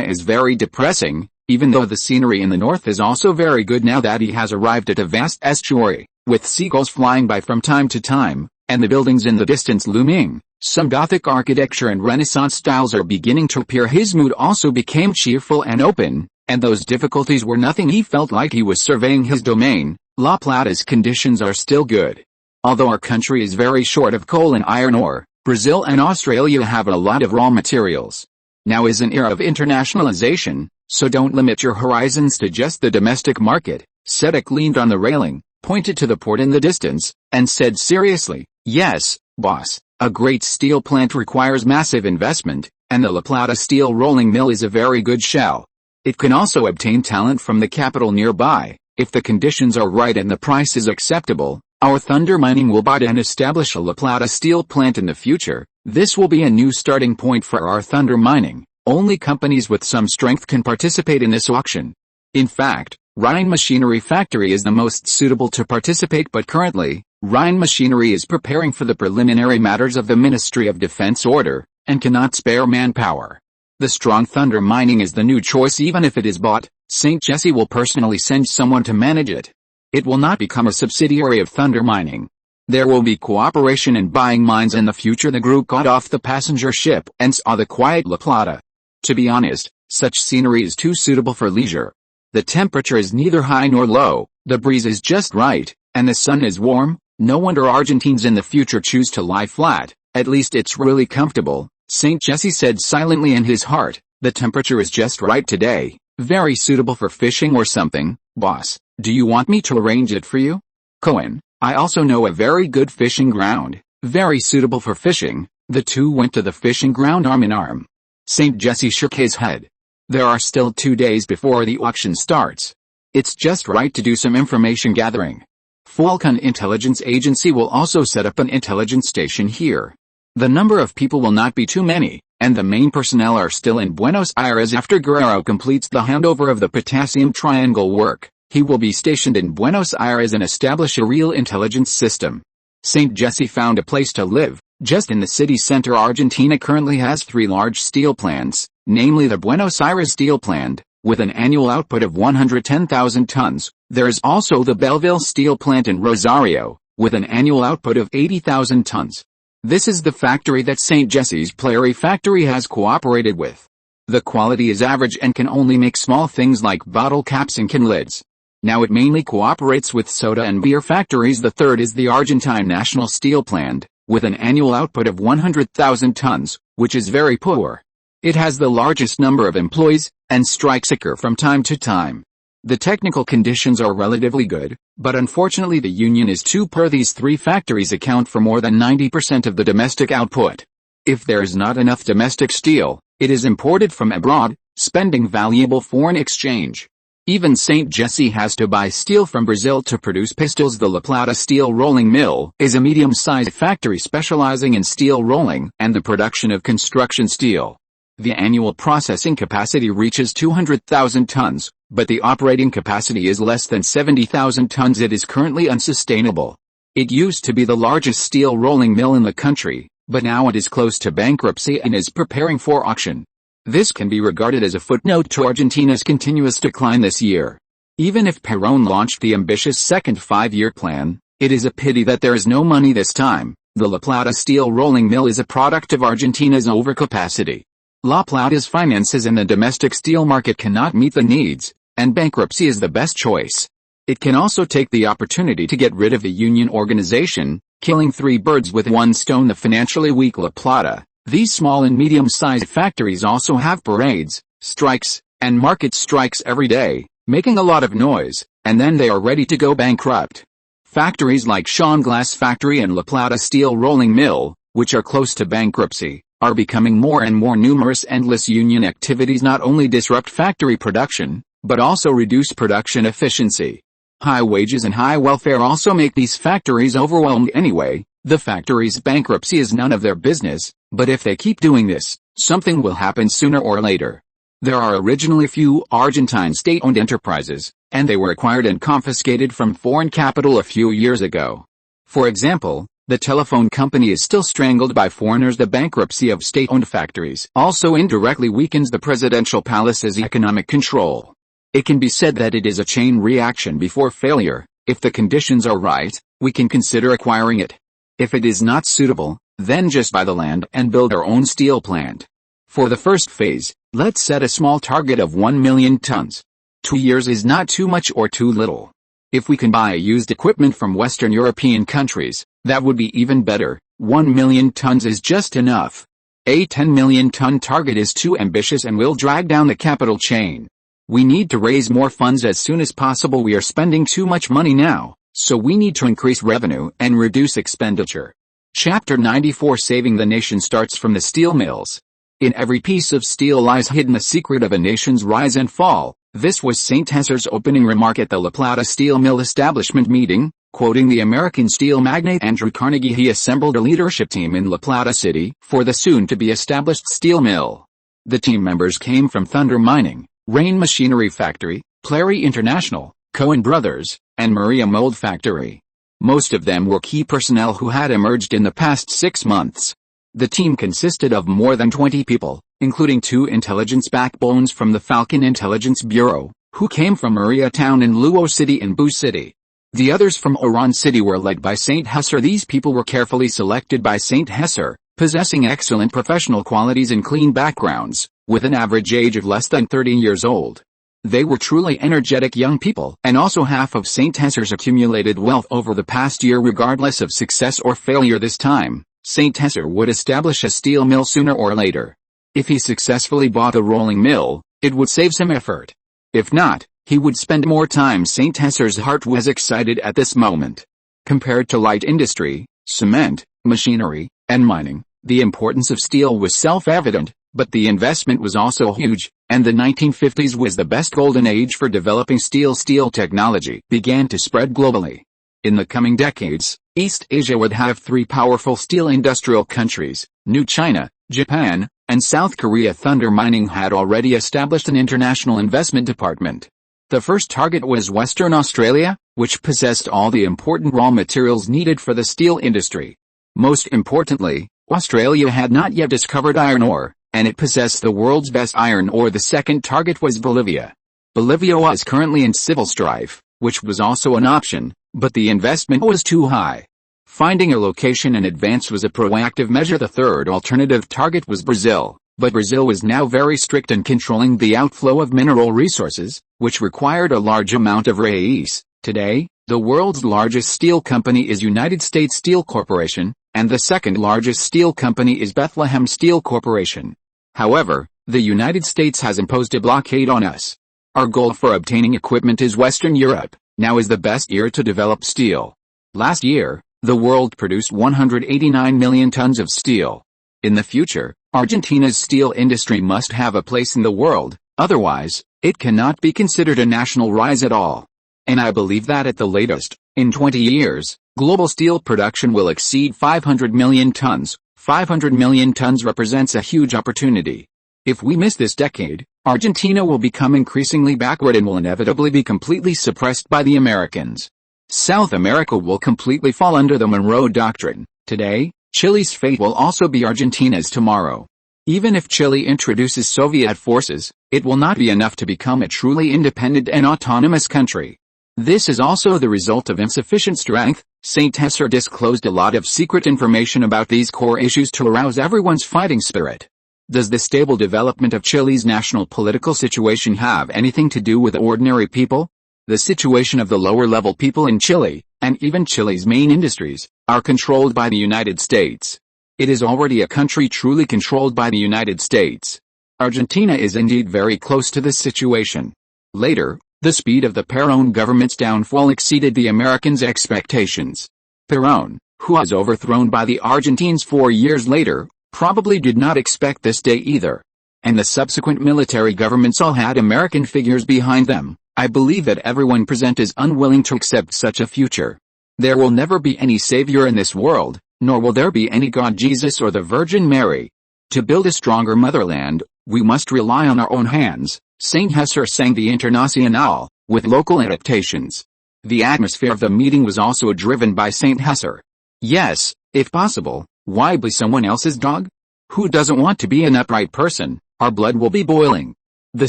is very depressing, even though the scenery in the north is also very good now that he has arrived at a vast estuary, with seagulls flying by from time to time, and the buildings in the distance looming. Some Gothic architecture and Renaissance styles are beginning to appear. His mood also became cheerful and open, and those difficulties were nothing. He felt like he was surveying his domain. La Plata's conditions are still good. Although our country is very short of coal and iron ore, Brazil and Australia have a lot of raw materials. Now is an era of internationalization, so don't limit your horizons to just the domestic market. Cedric leaned on the railing, pointed to the port in the distance, and said seriously, "Yes, boss, a great steel plant requires massive investment, and the La Plata steel rolling mill is a very good shell. It can also obtain talent from the capital nearby, if the conditions are right and the price is acceptable. Our Thunder Mining will buy and establish a La Plata steel plant in the future. This will be a new starting point for our Thunder Mining. Only companies with some strength can participate in this auction. In fact, Rhine Machinery Factory is the most suitable to participate, but currently, Rhine Machinery is preparing for the preliminary matters of the Ministry of Defense order, and cannot spare manpower. The strong Thunder Mining is the new choice. Even if it is bought, St. Jesse will personally send someone to manage it. It will not become a subsidiary of Thunder Mining. There will be cooperation in buying mines in the future. The group got off the passenger ship and saw the quiet La Plata. To be honest, such scenery is too suitable for leisure. The temperature is neither high nor low, the breeze is just right, and the sun is warm. No wonder Argentines in the future choose to lie flat. At least it's really comfortable, St. Jesse said silently in his heart. The temperature is just right today, very suitable for fishing or something. Boss, do you want me to arrange it for you? Cohen, I also know a very good fishing ground, very suitable for fishing. The two went to the fishing ground arm in arm. St. Jesse shook his head. There are still 2 days before the auction starts. It's just right to do some information gathering. Falcon Intelligence Agency will also set up an intelligence station here. The number of people will not be too many, and the main personnel are still in Buenos Aires after Guerrero completes the handover of the potassium triangle work. He will be stationed in Buenos Aires and establish a real intelligence system. St. Jesse found a place to live, just in the city center. Argentina currently has 3 large steel plants, namely the Buenos Aires steel plant, with an annual output of 110,000 tons. There is also the Belleville steel plant in Rosario, with an annual output of 80,000 tons. This is the factory that St. Jesse's Plary factory has cooperated with. The quality is average and can only make small things like bottle caps and can lids. Now it mainly cooperates with soda and beer factories. The third is the Argentine National Steel Plant, with an annual output of 100,000 tons, which is very poor. It has the largest number of employees, and strikes occur from time to time. The technical conditions are relatively good, but unfortunately the union is too poor. These 3 factories account for more than 90% of the domestic output. If there is not enough domestic steel, it is imported from abroad, spending valuable foreign exchange. Even St. Jesse has to buy steel from Brazil to produce pistols. The La Plata Steel Rolling Mill is a medium-sized factory specializing in steel rolling and the production of construction steel. The annual processing capacity reaches 200,000 tons, but the operating capacity is less than 70,000 tons. It is currently unsustainable. It used to be the largest steel rolling mill in the country, but now it is close to bankruptcy and is preparing for auction. This can be regarded as a footnote to Argentina's continuous decline this year. Even if Perón launched the ambitious second 5-year plan, it is a pity that there is no money this time. The La Plata Steel Rolling Mill is a product of Argentina's overcapacity. La Plata's finances and the domestic steel market cannot meet the needs, and bankruptcy is the best choice. It can also take the opportunity to get rid of the union organization, killing 3 birds with 1 stone. The financially weak La Plata. These small and medium-sized factories also have parades, strikes, and market strikes every day, making a lot of noise, and then they are ready to go bankrupt. Factories like Sean Glass Factory and La Plata Steel Rolling Mill, which are close to bankruptcy, are becoming more and more numerous. Endless union activities not only disrupt factory production, but also reduce production efficiency. High wages and high welfare also make these factories overwhelmed anyway. The factory's bankruptcy is none of their business, but if they keep doing this, something will happen sooner or later. There are originally few Argentine state-owned enterprises, and they were acquired and confiscated from foreign capital a few years ago. For example, the telephone company is still strangled by foreigners. The bankruptcy of state-owned factories also indirectly weakens the presidential palace's economic control. It can be said that it is a chain reaction before failure. If the conditions are right, we can consider acquiring it. If it is not suitable, then just buy the land and build our own steel plant. For the first phase, let's set a small target of 1 million tons. 2 years is not too much or too little. If we can buy used equipment from Western European countries, that would be even better. 1 million tons is just enough. A 10 million ton target is too ambitious and will drag down the capital chain. We need to raise more funds as soon as possible. We are spending too much money now, so we need to increase revenue and reduce expenditure. Chapter 94 Saving the Nation starts from the steel mills. In every piece of steel lies hidden the secret of a nation's rise and fall. This was St. Hesser's opening remark at the La Plata Steel Mill establishment meeting. Quoting the American steel magnate Andrew Carnegie, he assembled a leadership team in La Plata City for the soon-to-be-established steel mill. The team members came from Thunder Mining, Rain Machinery Factory, Plary International, Cohen Brothers, and Maria Mold Factory. Most of them were key personnel who had emerged in the past 6 months. The team consisted of more than 20 people, including 2 intelligence backbones from the Falcon Intelligence Bureau, who came from Maria Town in Luo City and Boo City. The others from Oran City were led by St. Hesser. These people were carefully selected by St. Hesser, possessing excellent professional qualities and clean backgrounds, with an average age of less than 30 years old. They were truly energetic young people, and also half of St. Hesser's accumulated wealth over the past year. Regardless of success or failure this time, St. Hesser would establish a steel mill sooner or later. If he successfully bought a rolling mill, it would save some effort. If not, he would spend more time. St. Hesser's heart was excited at this moment. Compared to light industry, cement, machinery, and mining, the importance of steel was self-evident. But the investment was also huge, and the 1950s was the best golden age for developing steel. Steel technology began to spread globally. In the coming decades, East Asia would have three powerful steel industrial countries, New China, Japan, and South Korea. Thunder Mining had already established an international investment department. The first target was Western Australia, which possessed all the important raw materials needed for the steel industry. Most importantly, Australia had not yet discovered iron ore, and it possessed the world's best iron ore. The second target was Bolivia. Bolivia was currently in civil strife, which was also an option, but the investment was too high. Finding a location in advance was a proactive measure. The third alternative target was Brazil, but Brazil was now very strict in controlling the outflow of mineral resources, which required a large amount of reais. Today, the world's largest steel company is United States Steel Corporation, and the second largest steel company is Bethlehem Steel Corporation. However, the United States has imposed a blockade on us. Our goal for obtaining equipment is Western Europe. Now is the best year to develop steel. Last year, the world produced 189 million tons of steel. In the future, Argentina's steel industry must have a place in the world, otherwise, it cannot be considered a national rise at all. And I believe that at the latest, in 20 years, global steel production will exceed 500 million tons. 500 million tons represents a huge opportunity. If we miss this decade, Argentina will become increasingly backward and will inevitably be completely suppressed by the Americans. South America will completely fall under the Monroe Doctrine. Today, Chile's fate will also be Argentina's tomorrow. Even if Chile introduces Soviet forces, it will not be enough to become a truly independent and autonomous country. This is also the result of insufficient strength. St. Hesser disclosed a lot of secret information about these core issues to arouse everyone's fighting spirit. Does the stable development of Chile's national political situation have anything to do with ordinary people? The situation of the lower-level people in Chile, and even Chile's main industries, are controlled by the United States. It is already a country truly controlled by the United States. Argentina is indeed very close to this situation. Later, the speed of the Perón government's downfall exceeded the Americans' expectations. Perón, who was overthrown by the Argentines 4 years later, probably did not expect this day either. And the subsequent military governments all had American figures behind them. I believe that everyone present is unwilling to accept such a future. There will never be any savior in this world, nor will there be any God Jesus or the Virgin Mary. To build a stronger motherland, we must rely on our own hands. Saint Hesser sang the Internacional, with local adaptations. The atmosphere of the meeting was also driven by Saint Hesser. Yes, if possible, why be someone else's dog? Who doesn't want to be an upright person? Our blood will be boiling. The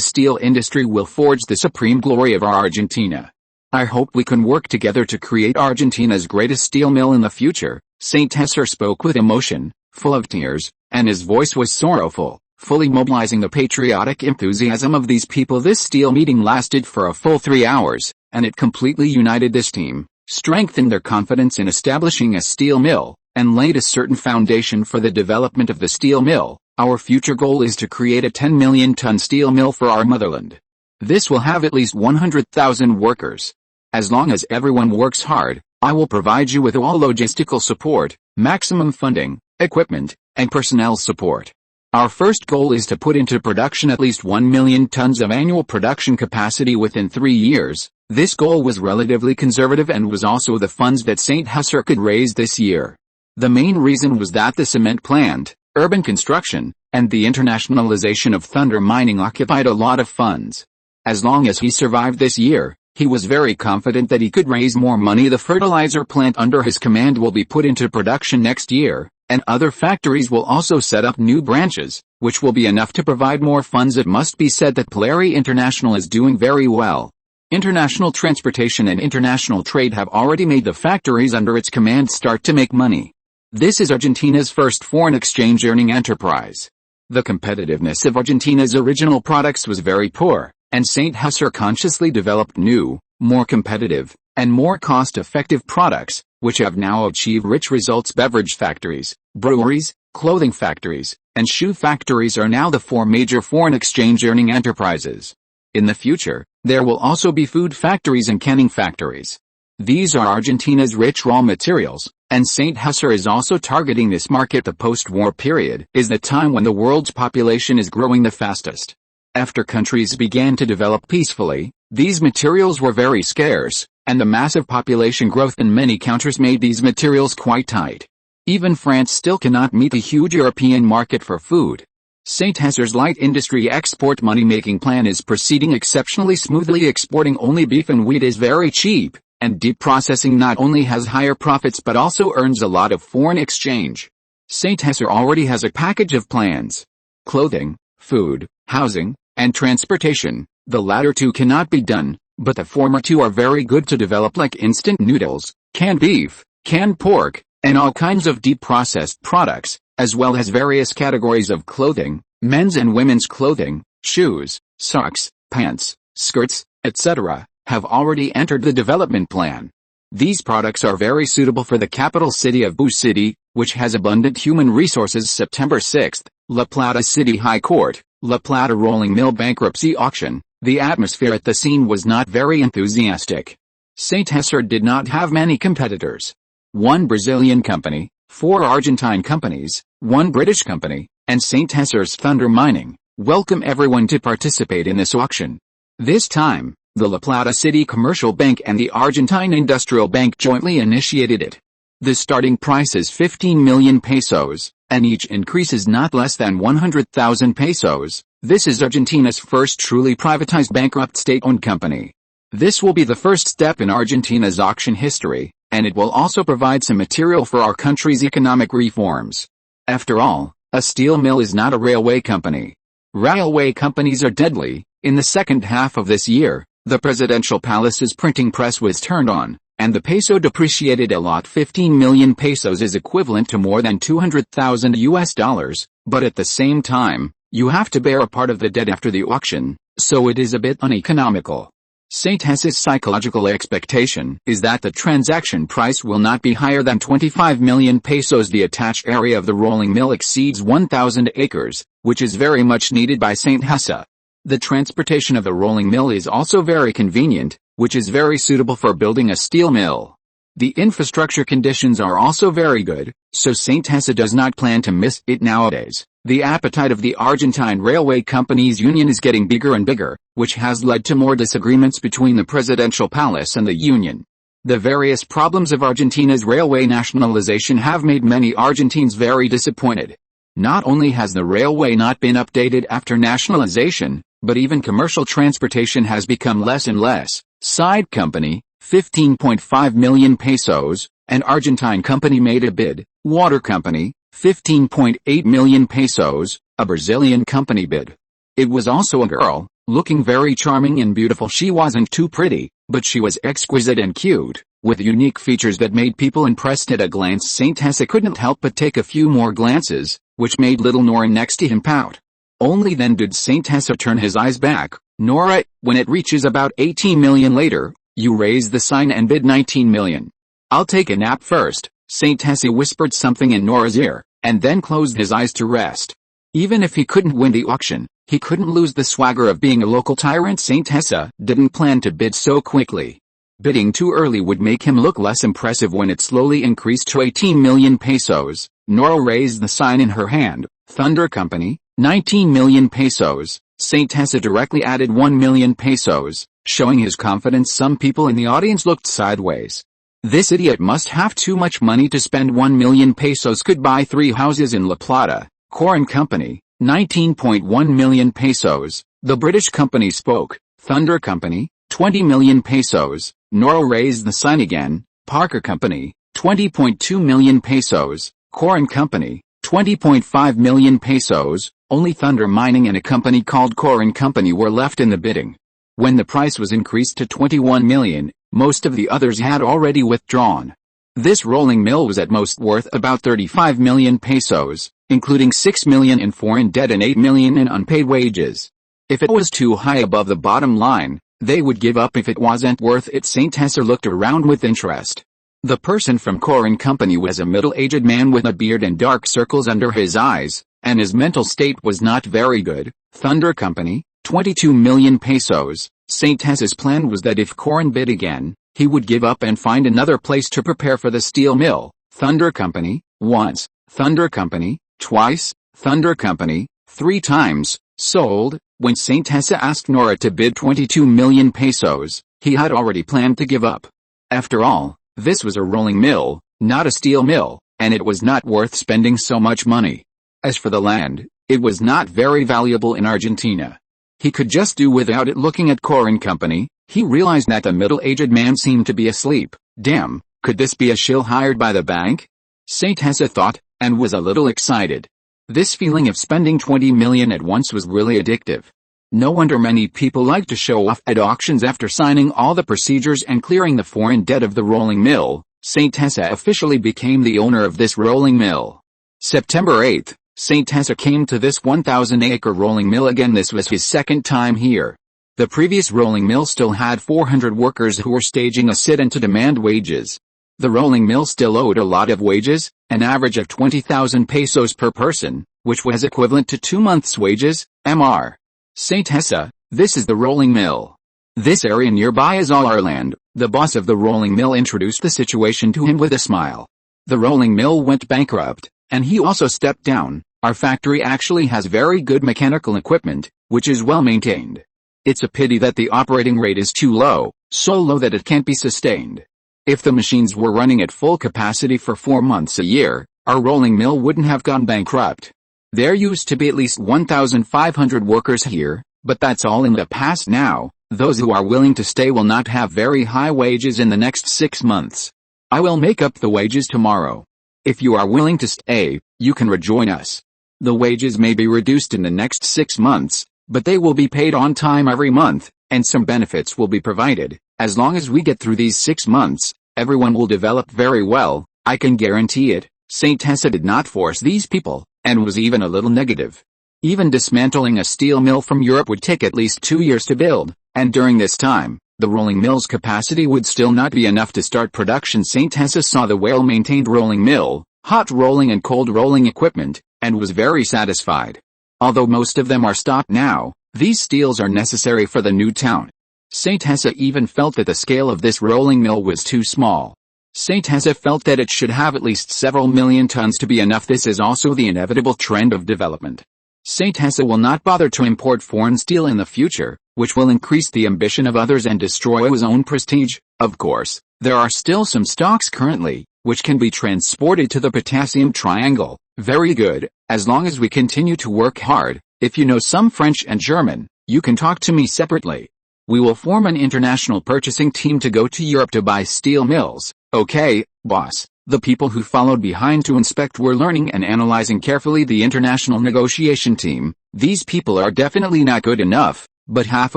steel industry will forge the supreme glory of our Argentina. I hope we can work together to create Argentina's greatest steel mill in the future. Saint Hesser spoke with emotion, full of tears, and his voice was sorrowful, fully mobilizing the patriotic enthusiasm of these people. This steel meeting lasted for a full 3 hours, and it completely united this team, strengthened their confidence in establishing a steel mill, and laid a certain foundation for the development of the steel mill. Our future goal is to create a 10 million ton steel mill for our motherland. This will have at least 100,000 workers. As long as everyone works hard, I will provide you with all logistical support, maximum funding, equipment, and personnel support. Our first goal is to put into production at least 1 million tons of annual production capacity within 3 years. This goal was relatively conservative and was also the funds that Saint Hesser could raise this year. The main reason was that the cement plant, urban construction, and the internationalization of Thunder Mining occupied a lot of funds. As long as he survived this year, he was very confident that he could raise more money. The fertilizer plant under his command will be put into production next year, and other factories will also set up new branches, which will be enough to provide more funds. It must be said that Polari International is doing very well. International transportation and international trade have already made the factories under its command start to make money. This is Argentina's first foreign exchange earning enterprise. The competitiveness of Argentina's original products was very poor, and Saint Hesser consciously developed new, more competitive, and more cost-effective products, which have now achieved rich results. Beverage factories, breweries, clothing factories, and shoe factories are now the 4 major foreign exchange earning enterprises. In the future, there will also be food factories and canning factories. These are Argentina's rich raw materials, And St. Hesser is also targeting this market. The post-war period is the time when the world's population is growing the fastest. After countries began to develop peacefully, these materials were very scarce, and the massive population growth in many countries made these materials quite tight. Even France still cannot meet the huge European market for food. St. Hesser's light industry export money-making plan is proceeding exceptionally smoothly. Exporting only beef and wheat is very cheap, and deep processing not only has higher profits but also earns a lot of foreign exchange. St. Hesser already has a package of plans: clothing, food, housing, and transportation. The latter two cannot be done, but the former two are very good to develop, like instant noodles, canned beef, canned pork, and all kinds of deep processed products, as well as various categories of clothing, men's and women's clothing, shoes, socks, pants, skirts, etc., have already entered the development plan. These products are very suitable for the capital city of Boo City, which has abundant human resources. September 6, La Plata City High Court, La Plata Rolling Mill bankruptcy auction. The atmosphere at the scene was not very enthusiastic. St. Hesser did not have many competitors. One Brazilian company, 4 Argentine companies, 1 British company, and St. Hesser's Thunder Mining welcome everyone to participate in this auction. This time, the La Plata City Commercial Bank and the Argentine Industrial Bank jointly initiated it. The starting price is 15 million pesos, and each increase is not less than 100,000 pesos. This is Argentina's first truly privatized bankrupt state-owned company. This will be the first step in Argentina's auction history, and it will also provide some material for our country's economic reforms. After all, a steel mill is not a railway company. Railway companies are deadly. In the second half of this year, the presidential palace's printing press was turned on, and the peso depreciated a lot. 15 million pesos is equivalent to more than $200,000, but at the same time, you have to bear a part of the debt after the auction, so it is a bit uneconomical. St. Hesser's psychological expectation is that the transaction price will not be higher than 25 million pesos. The attached area of the rolling mill exceeds 1,000 acres, which is very much needed by St. Hesser. The transportation of the rolling mill is also very convenient, which is very suitable for building a steel mill. The infrastructure conditions are also very good, so St. Hesser does not plan to miss it nowadays. The appetite of the Argentine Railway Companies Union is getting bigger and bigger, which has led to more disagreements between the presidential palace and the union. The various problems of Argentina's railway nationalization have made many Argentines very disappointed. Not only has the railway not been updated after nationalization, but even commercial transportation has become less and less. Side company, 15.5 million pesos, an Argentine company made a bid. Water company, 15.8 million pesos, a Brazilian company bid. It was also a girl, looking very charming and beautiful. She wasn't too pretty, but she was exquisite and cute, with unique features that made people impressed at a glance. St. Hesser couldn't help but take a few more glances, which made little Nora next to him pout. Only then did St. Hesser turn his eyes back. Nora, when it reaches about 18 million later, you raise the sign and bid 19 million. I'll take a nap first, St. Hesser whispered something in Nora's ear, and then closed his eyes to rest. Even if he couldn't win the auction, he couldn't lose the swagger of being a local tyrant. St. Hesser didn't plan to bid so quickly. Bidding too early would make him look less impressive. When it slowly increased to 18 million pesos, Nora raised the sign in her hand. Thunder Company, 19 million pesos. St. Hesser directly added 1 million pesos, showing his confidence. Some people in the audience looked sideways. This idiot must have too much money to spend. 1 million pesos could buy 3 houses in La Plata. Corin Company, 19.1 million pesos. The British company spoke. Thunder Company, 20 million pesos. Nora raised the sign again. Parker Company, 20.2 million pesos. Corin Company, 20.5 million pesos. Only Thunder Mining and a company called Corin Company were left in the bidding. When the price was increased to 21 million, most of the others had already withdrawn. This rolling mill was at most worth about 35 million pesos, including 6 million in foreign debt and 8 million in unpaid wages. If it was too high above the bottom line, they would give up if it wasn't worth it. St. Hesser looked around with interest. The person from Corin Company was a middle-aged man with a beard and dark circles under his eyes, and his mental state was not very good. Thunder Company, 22 million pesos. St. Hesser's plan was that if Corin bid again, he would give up and find another place to prepare for the steel mill. Thunder Company, once, Thunder Company, twice, Thunder Company, 3 times, sold. When Saint Tessa asked Nora to bid 22 million pesos, he had already planned to give up. After all, this was a rolling mill, not a steel mill, and it was not worth spending so much money. As for the land, it was not very valuable in Argentina. He could just do without it. Looking at Corin Company, he realized that the middle-aged man seemed to be asleep. Damn, could this be a shill hired by the bank? Saint Tessa thought, and was a little excited. This feeling of spending 20 million at once was really addictive. No wonder many people like to show off at auctions. After signing all the procedures and clearing the foreign debt of the rolling mill, Saint Tessa officially became the owner of this rolling mill. September 8, Saint Tessa came to this 1,000-acre rolling mill again. This was his second time here. The previous rolling mill still had 400 workers who were staging a sit-in to demand wages. The rolling mill still owed a lot of wages, an average of 20,000 pesos per person, which was equivalent to 2 months' wages, Mr. Saint Tessa, this is the rolling mill. This area nearby is all our land. The boss of the rolling mill introduced the situation to him with a smile. The rolling mill went bankrupt, and he also stepped down. Our factory actually has very good mechanical equipment, which is well maintained. It's a pity that the operating rate is too low, so low that it can't be sustained. If the machines were running at full capacity for 4 months a year, our rolling mill wouldn't have gone bankrupt. There used to be at least 1,500 workers here, but that's all in the past now. Those who are willing to stay will not have very high wages in the next 6 months. I will make up the wages tomorrow. If you are willing to stay, you can rejoin us. The wages may be reduced in the next 6 months, but they will be paid on time every month, and some benefits will be provided. As long as we get through these 6 months, everyone will develop very well, I can guarantee it. Saint Tessa did not force these people, and was even a little negative. Even dismantling a steel mill from Europe would take at least 2 years to build, and during this time, the rolling mill's capacity would still not be enough to start production. Saint Tessa saw the well-maintained rolling mill, hot rolling and cold rolling equipment, and was very satisfied. Although most of them are stopped now, these steels are necessary for the new town. Saint Tessa even felt that the scale of this rolling mill was too small. Saint Tessa felt that it should have at least several million tons to be enough. This is also the inevitable trend of development. Saint Tessa will not bother to import foreign steel in the future, which will increase the ambition of others and destroy his own prestige. Of course, there are still some stocks currently, which can be transported to the potassium triangle. Very good, as long as we continue to work hard. If you know some French and German, you can talk to me separately. We will form an international purchasing team to go to Europe to buy steel mills. Okay, boss. The people who followed behind to inspect were learning and analyzing carefully the international negotiation team. These people are definitely not good enough, but half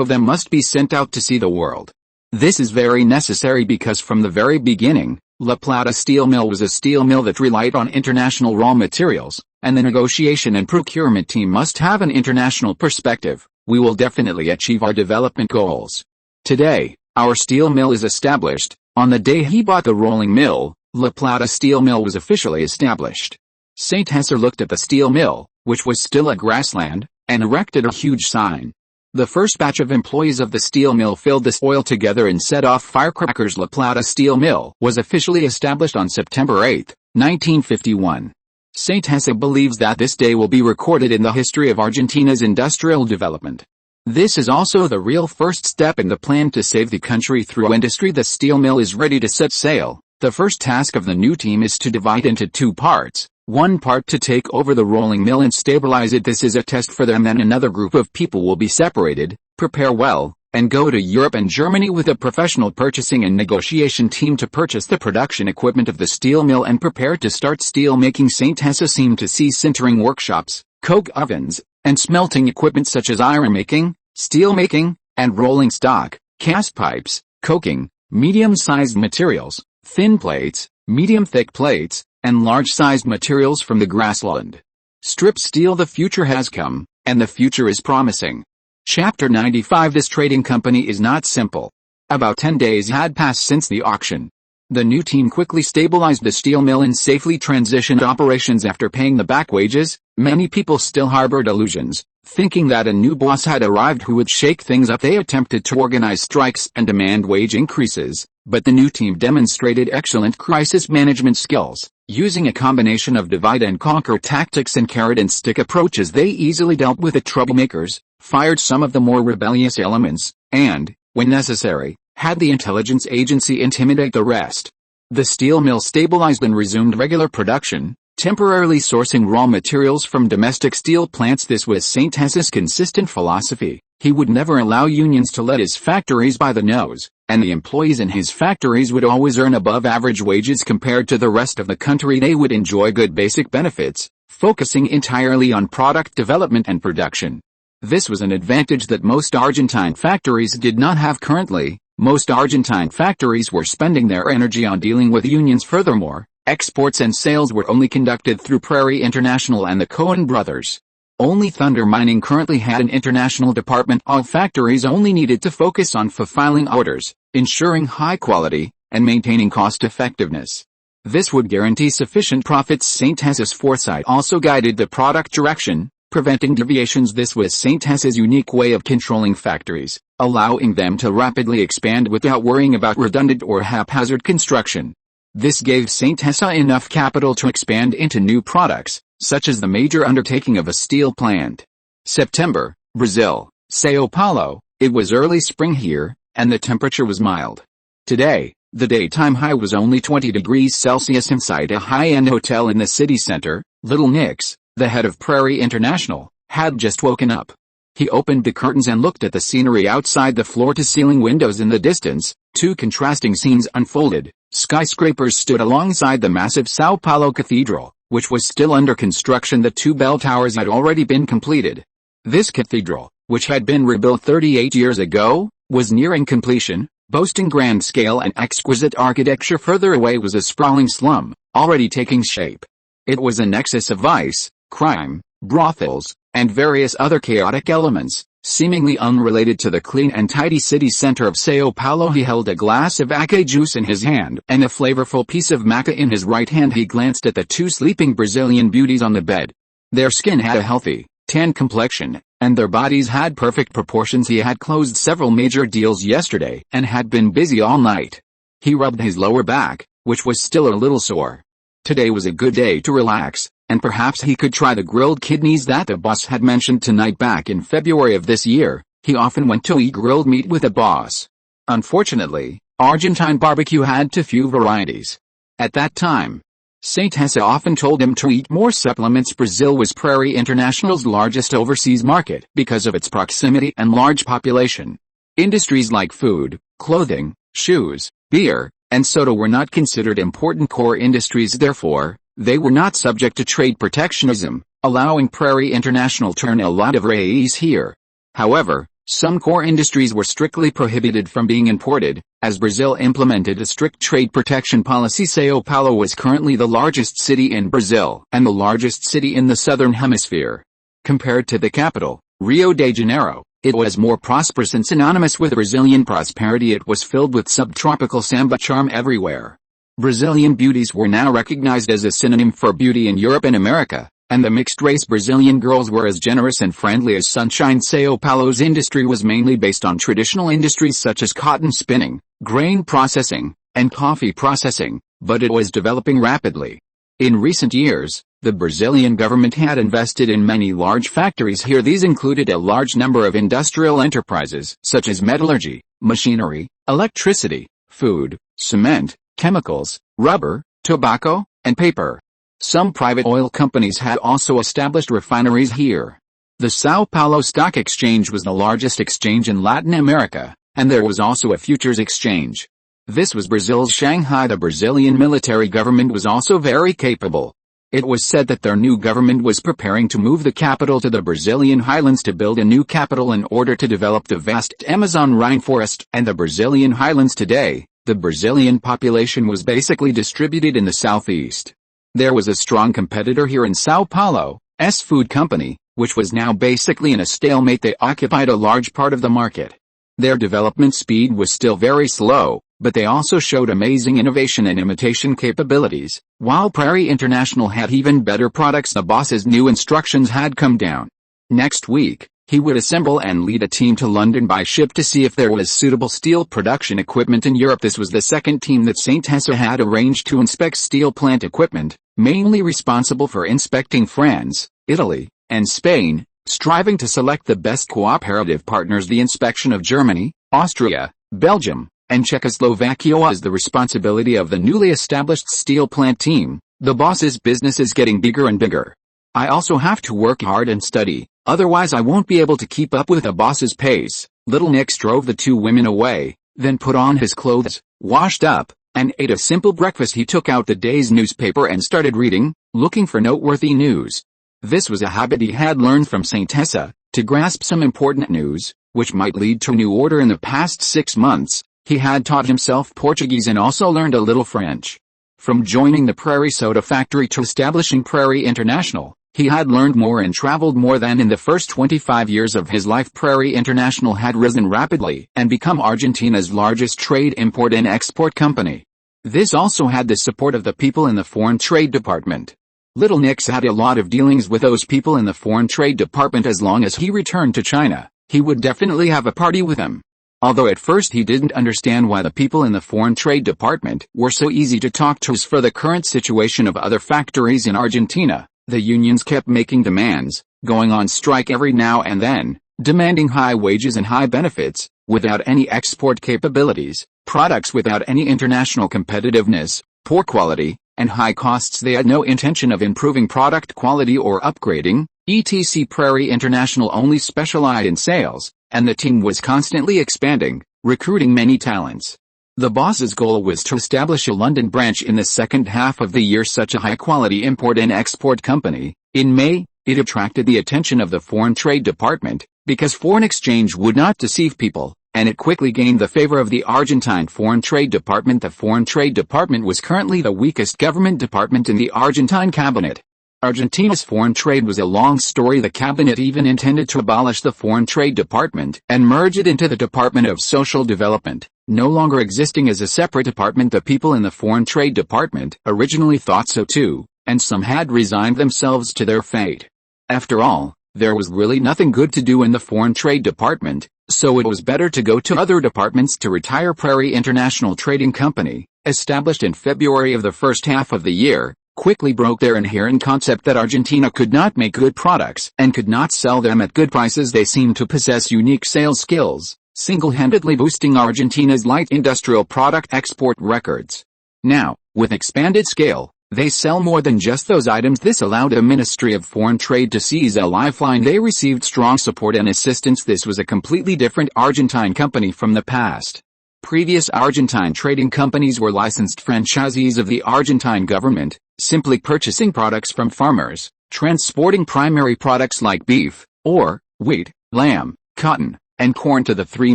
of them must be sent out to see the world. This is very necessary because from the very beginning, La Plata Steel Mill was a steel mill that relied on international raw materials, and the negotiation and procurement team must have an international perspective. We will definitely achieve our development goals. Today, our steel mill is established. On the day he bought the rolling mill, La Plata Steel Mill was officially established. Saint Tessa looked at the steel mill, which was still a grassland, and erected a huge sign. The first batch of employees of the steel mill filled the soil together and set off firecrackers. La Plata Steel Mill was officially established on September 8, 1951. Saint Tessa believes that this day will be recorded in the history of Argentina's industrial development. This is also the real first step in the plan to save the country through industry. The steel mill is ready to set sail. The first task of the new team is to divide into 2 parts. One part to take over the rolling mill and stabilize it. This is a test for them. Then another group of people will be separated, prepare well, and go to Europe and Germany with a professional purchasing and negotiation team to purchase the production equipment of the steel mill and prepare to start steel making. Saint Tessa seemed to see sintering workshops, coke ovens, and smelting equipment such as iron making, steel making, and rolling stock, cast pipes, coking, medium-sized materials, thin plates, medium-thick plates, and large-sized materials from the grassland. Strip steel. The future has come, and the future is promising. Chapter 95. This trading company is not simple. About 10 days had passed since the auction. The new team quickly stabilized the steel mill and safely transitioned operations after paying the back wages. Many people still harbored illusions, thinking that a new boss had arrived who would shake things up. They attempted to organize strikes and demand wage increases, but the new team demonstrated excellent crisis management skills. Using a combination of divide-and-conquer tactics and carrot-and-stick approaches, they easily dealt with the troublemakers, fired some of the more rebellious elements, and, when necessary, had the intelligence agency intimidate the rest. The steel mill stabilized and resumed regular production, temporarily sourcing raw materials from domestic steel plants. This was Saint Hes's consistent philosophy. He would never allow unions to let his factories by the nose, and the employees in his factories would always earn above average wages compared to the rest of the country. They would enjoy good basic benefits, focusing entirely on product development and production. This was an advantage that most Argentine factories did not have currently. Most Argentine factories were spending their energy on dealing with unions. Furthermore, exports and sales were only conducted through Prairie International and the Cohen brothers. Only Thunder Mining currently had an international department. All factories only needed to focus on fulfilling orders, ensuring high quality, and maintaining cost effectiveness. This would guarantee sufficient profits. Saint Hes's foresight also guided the product direction, preventing deviations. This was Saint Hes's unique way of controlling factories, allowing them to rapidly expand without worrying about redundant or haphazard construction. This gave Saint Hesse enough capital to expand into new products, such as the major undertaking of a steel plant. September, Brazil, São Paulo. It was early spring here, and the temperature was mild. Today, the daytime high was only 20 degrees Celsius inside a high-end hotel in the city center. Little Nix, the head of Prairie International, had just woken up. He opened the curtains and looked at the scenery outside. The floor-to-ceiling windows in the distance, two contrasting scenes unfolded. Skyscrapers stood alongside the massive São Paulo Cathedral, which was still under construction. The two bell towers had already been completed. This cathedral, which had been rebuilt 38 years ago, was nearing completion, boasting grand scale and exquisite architecture. Further away was a sprawling slum, already taking shape. It was a nexus of vice, crime, brothels, and various other chaotic elements, seemingly unrelated to the clean and tidy city center of São Paulo. He held a glass of ackee juice in his hand and a flavorful piece of maca in his right hand. He glanced at the two sleeping Brazilian beauties on the bed. Their skin had a healthy, tan complexion, and their bodies had perfect proportions. He had closed several major deals yesterday and had been busy all night. He rubbed his lower back, which was still a little sore. Today was a good day to relax, and perhaps he could try the grilled kidneys that the boss had mentioned tonight. Back in February of this year, he often went to eat grilled meat with the boss. Unfortunately, Argentine barbecue had too few varieties. At that time, Saint Hesse often told him to eat more supplements. Brazil was Prairie International's largest overseas market because of its proximity and large population. Industries like food, clothing, shoes, beer, and soda were not considered important core industries. Therefore, they were not subject to trade protectionism, allowing Prairie International to earn a lot of reais here. However, some core industries were strictly prohibited from being imported, as Brazil implemented a strict trade protection policy. São Paulo was currently the largest city in Brazil and the largest city in the southern hemisphere. Compared to the capital, Rio de Janeiro, it was more prosperous and synonymous with Brazilian prosperity. It was filled with subtropical samba charm everywhere. Brazilian beauties were now recognized as a synonym for beauty in Europe and America, and the mixed-race Brazilian girls were as generous and friendly as sunshine. São Paulo's industry was mainly based on traditional industries such as cotton spinning, grain processing, and coffee processing, but it was developing rapidly. In recent years, the Brazilian government had invested in many large factories here. These included a large number of industrial enterprises, such as metallurgy, machinery, electricity, food, cement, chemicals, rubber, tobacco, and paper. Some private oil companies had also established refineries here. The São Paulo Stock Exchange was the largest exchange in Latin America, and there was also a futures exchange. This was Brazil's Shanghai. The Brazilian military government was also very capable. It was said that their new government was preparing to move the capital to the Brazilian highlands to build a new capital in order to develop the vast Amazon rainforest and the Brazilian highlands. Today, the Brazilian population was basically distributed in the southeast. There was a strong competitor here in São Paulo's food company, which was now basically in a stalemate. They occupied a large part of the market. Their development speed was still very slow, but they also showed amazing innovation and imitation capabilities. While Prairie International had even better products, the boss's new instructions had come down. Next week, He would assemble and lead a team to London by ship to see if there was suitable steel production equipment in Europe. This was the second team that Syntesa had arranged to inspect steel plant equipment, mainly responsible for inspecting France, Italy, and Spain, striving to select the best cooperative partners. The inspection of Germany, Austria, Belgium, and Czechoslovakia was the responsibility of the newly established steel plant team. The boss's business is getting bigger and bigger. I also have to work hard and study, otherwise I won't be able to keep up with the boss's pace. Little Nix drove the two women away, then put on his clothes, washed up, and ate a simple breakfast. He took out the day's newspaper and started reading, looking for noteworthy news. This was a habit he had learned from Syntesa, to grasp some important news, which might lead to a new order. In the past 6 months, he had taught himself Portuguese and also learned a little French. From joining the Prairie Soda factory to establishing Prairie International, he had learned more and traveled more than in the first 25 years of his life. Prairie International had risen rapidly and become Argentina's largest trade import and export company. This also had the support of the people in the Foreign Trade Department. Little Nix had a lot of dealings with those people in the Foreign Trade Department. As long as he returned to China, he would definitely have a party with them. Although at first he didn't understand why the people in the Foreign Trade Department were so easy to talk to. As for the current situation of other factories in Argentina, the unions kept making demands, going on strike every now and then, demanding high wages and high benefits, without any export capabilities, products without any international competitiveness, poor quality, and high costs. They had no intention of improving product quality or upgrading, etc. Prairie International only specialized in sales, and the team was constantly expanding, recruiting many talents. The boss's goal was to establish a London branch in the second half of the year. Such a high-quality import and export company. In May, it attracted the attention of the Foreign Trade Department, because foreign exchange would not deceive people, and it quickly gained the favor of the Argentine Foreign Trade Department. The Foreign Trade Department was currently the weakest government department in the Argentine cabinet. Argentina's foreign trade was a long story. The cabinet even intended to abolish the Foreign Trade Department and merge it into the Department of Social Development, no longer existing as a separate department. The people in the Foreign Trade Department originally thought so too, and some had resigned themselves to their fate. After all, there was really nothing good to do in the Foreign Trade Department, so it was better to go to other departments. To retire. Prairie International Trading Company, established in February of the first half of the year, quickly broke their inherent concept that Argentina could not make good products and could not sell them at good prices. They seemed to possess unique sales skills, single-handedly boosting Argentina's light industrial product export records. Now, with expanded scale, they sell more than just those items. This allowed the Ministry of Foreign Trade to seize a lifeline. They received strong support and assistance. This was a completely different Argentine company from the past. Previous Argentine trading companies were licensed franchisees of the Argentine government, simply purchasing products from farmers, transporting primary products like beef, or wheat, lamb, cotton, and corn to the three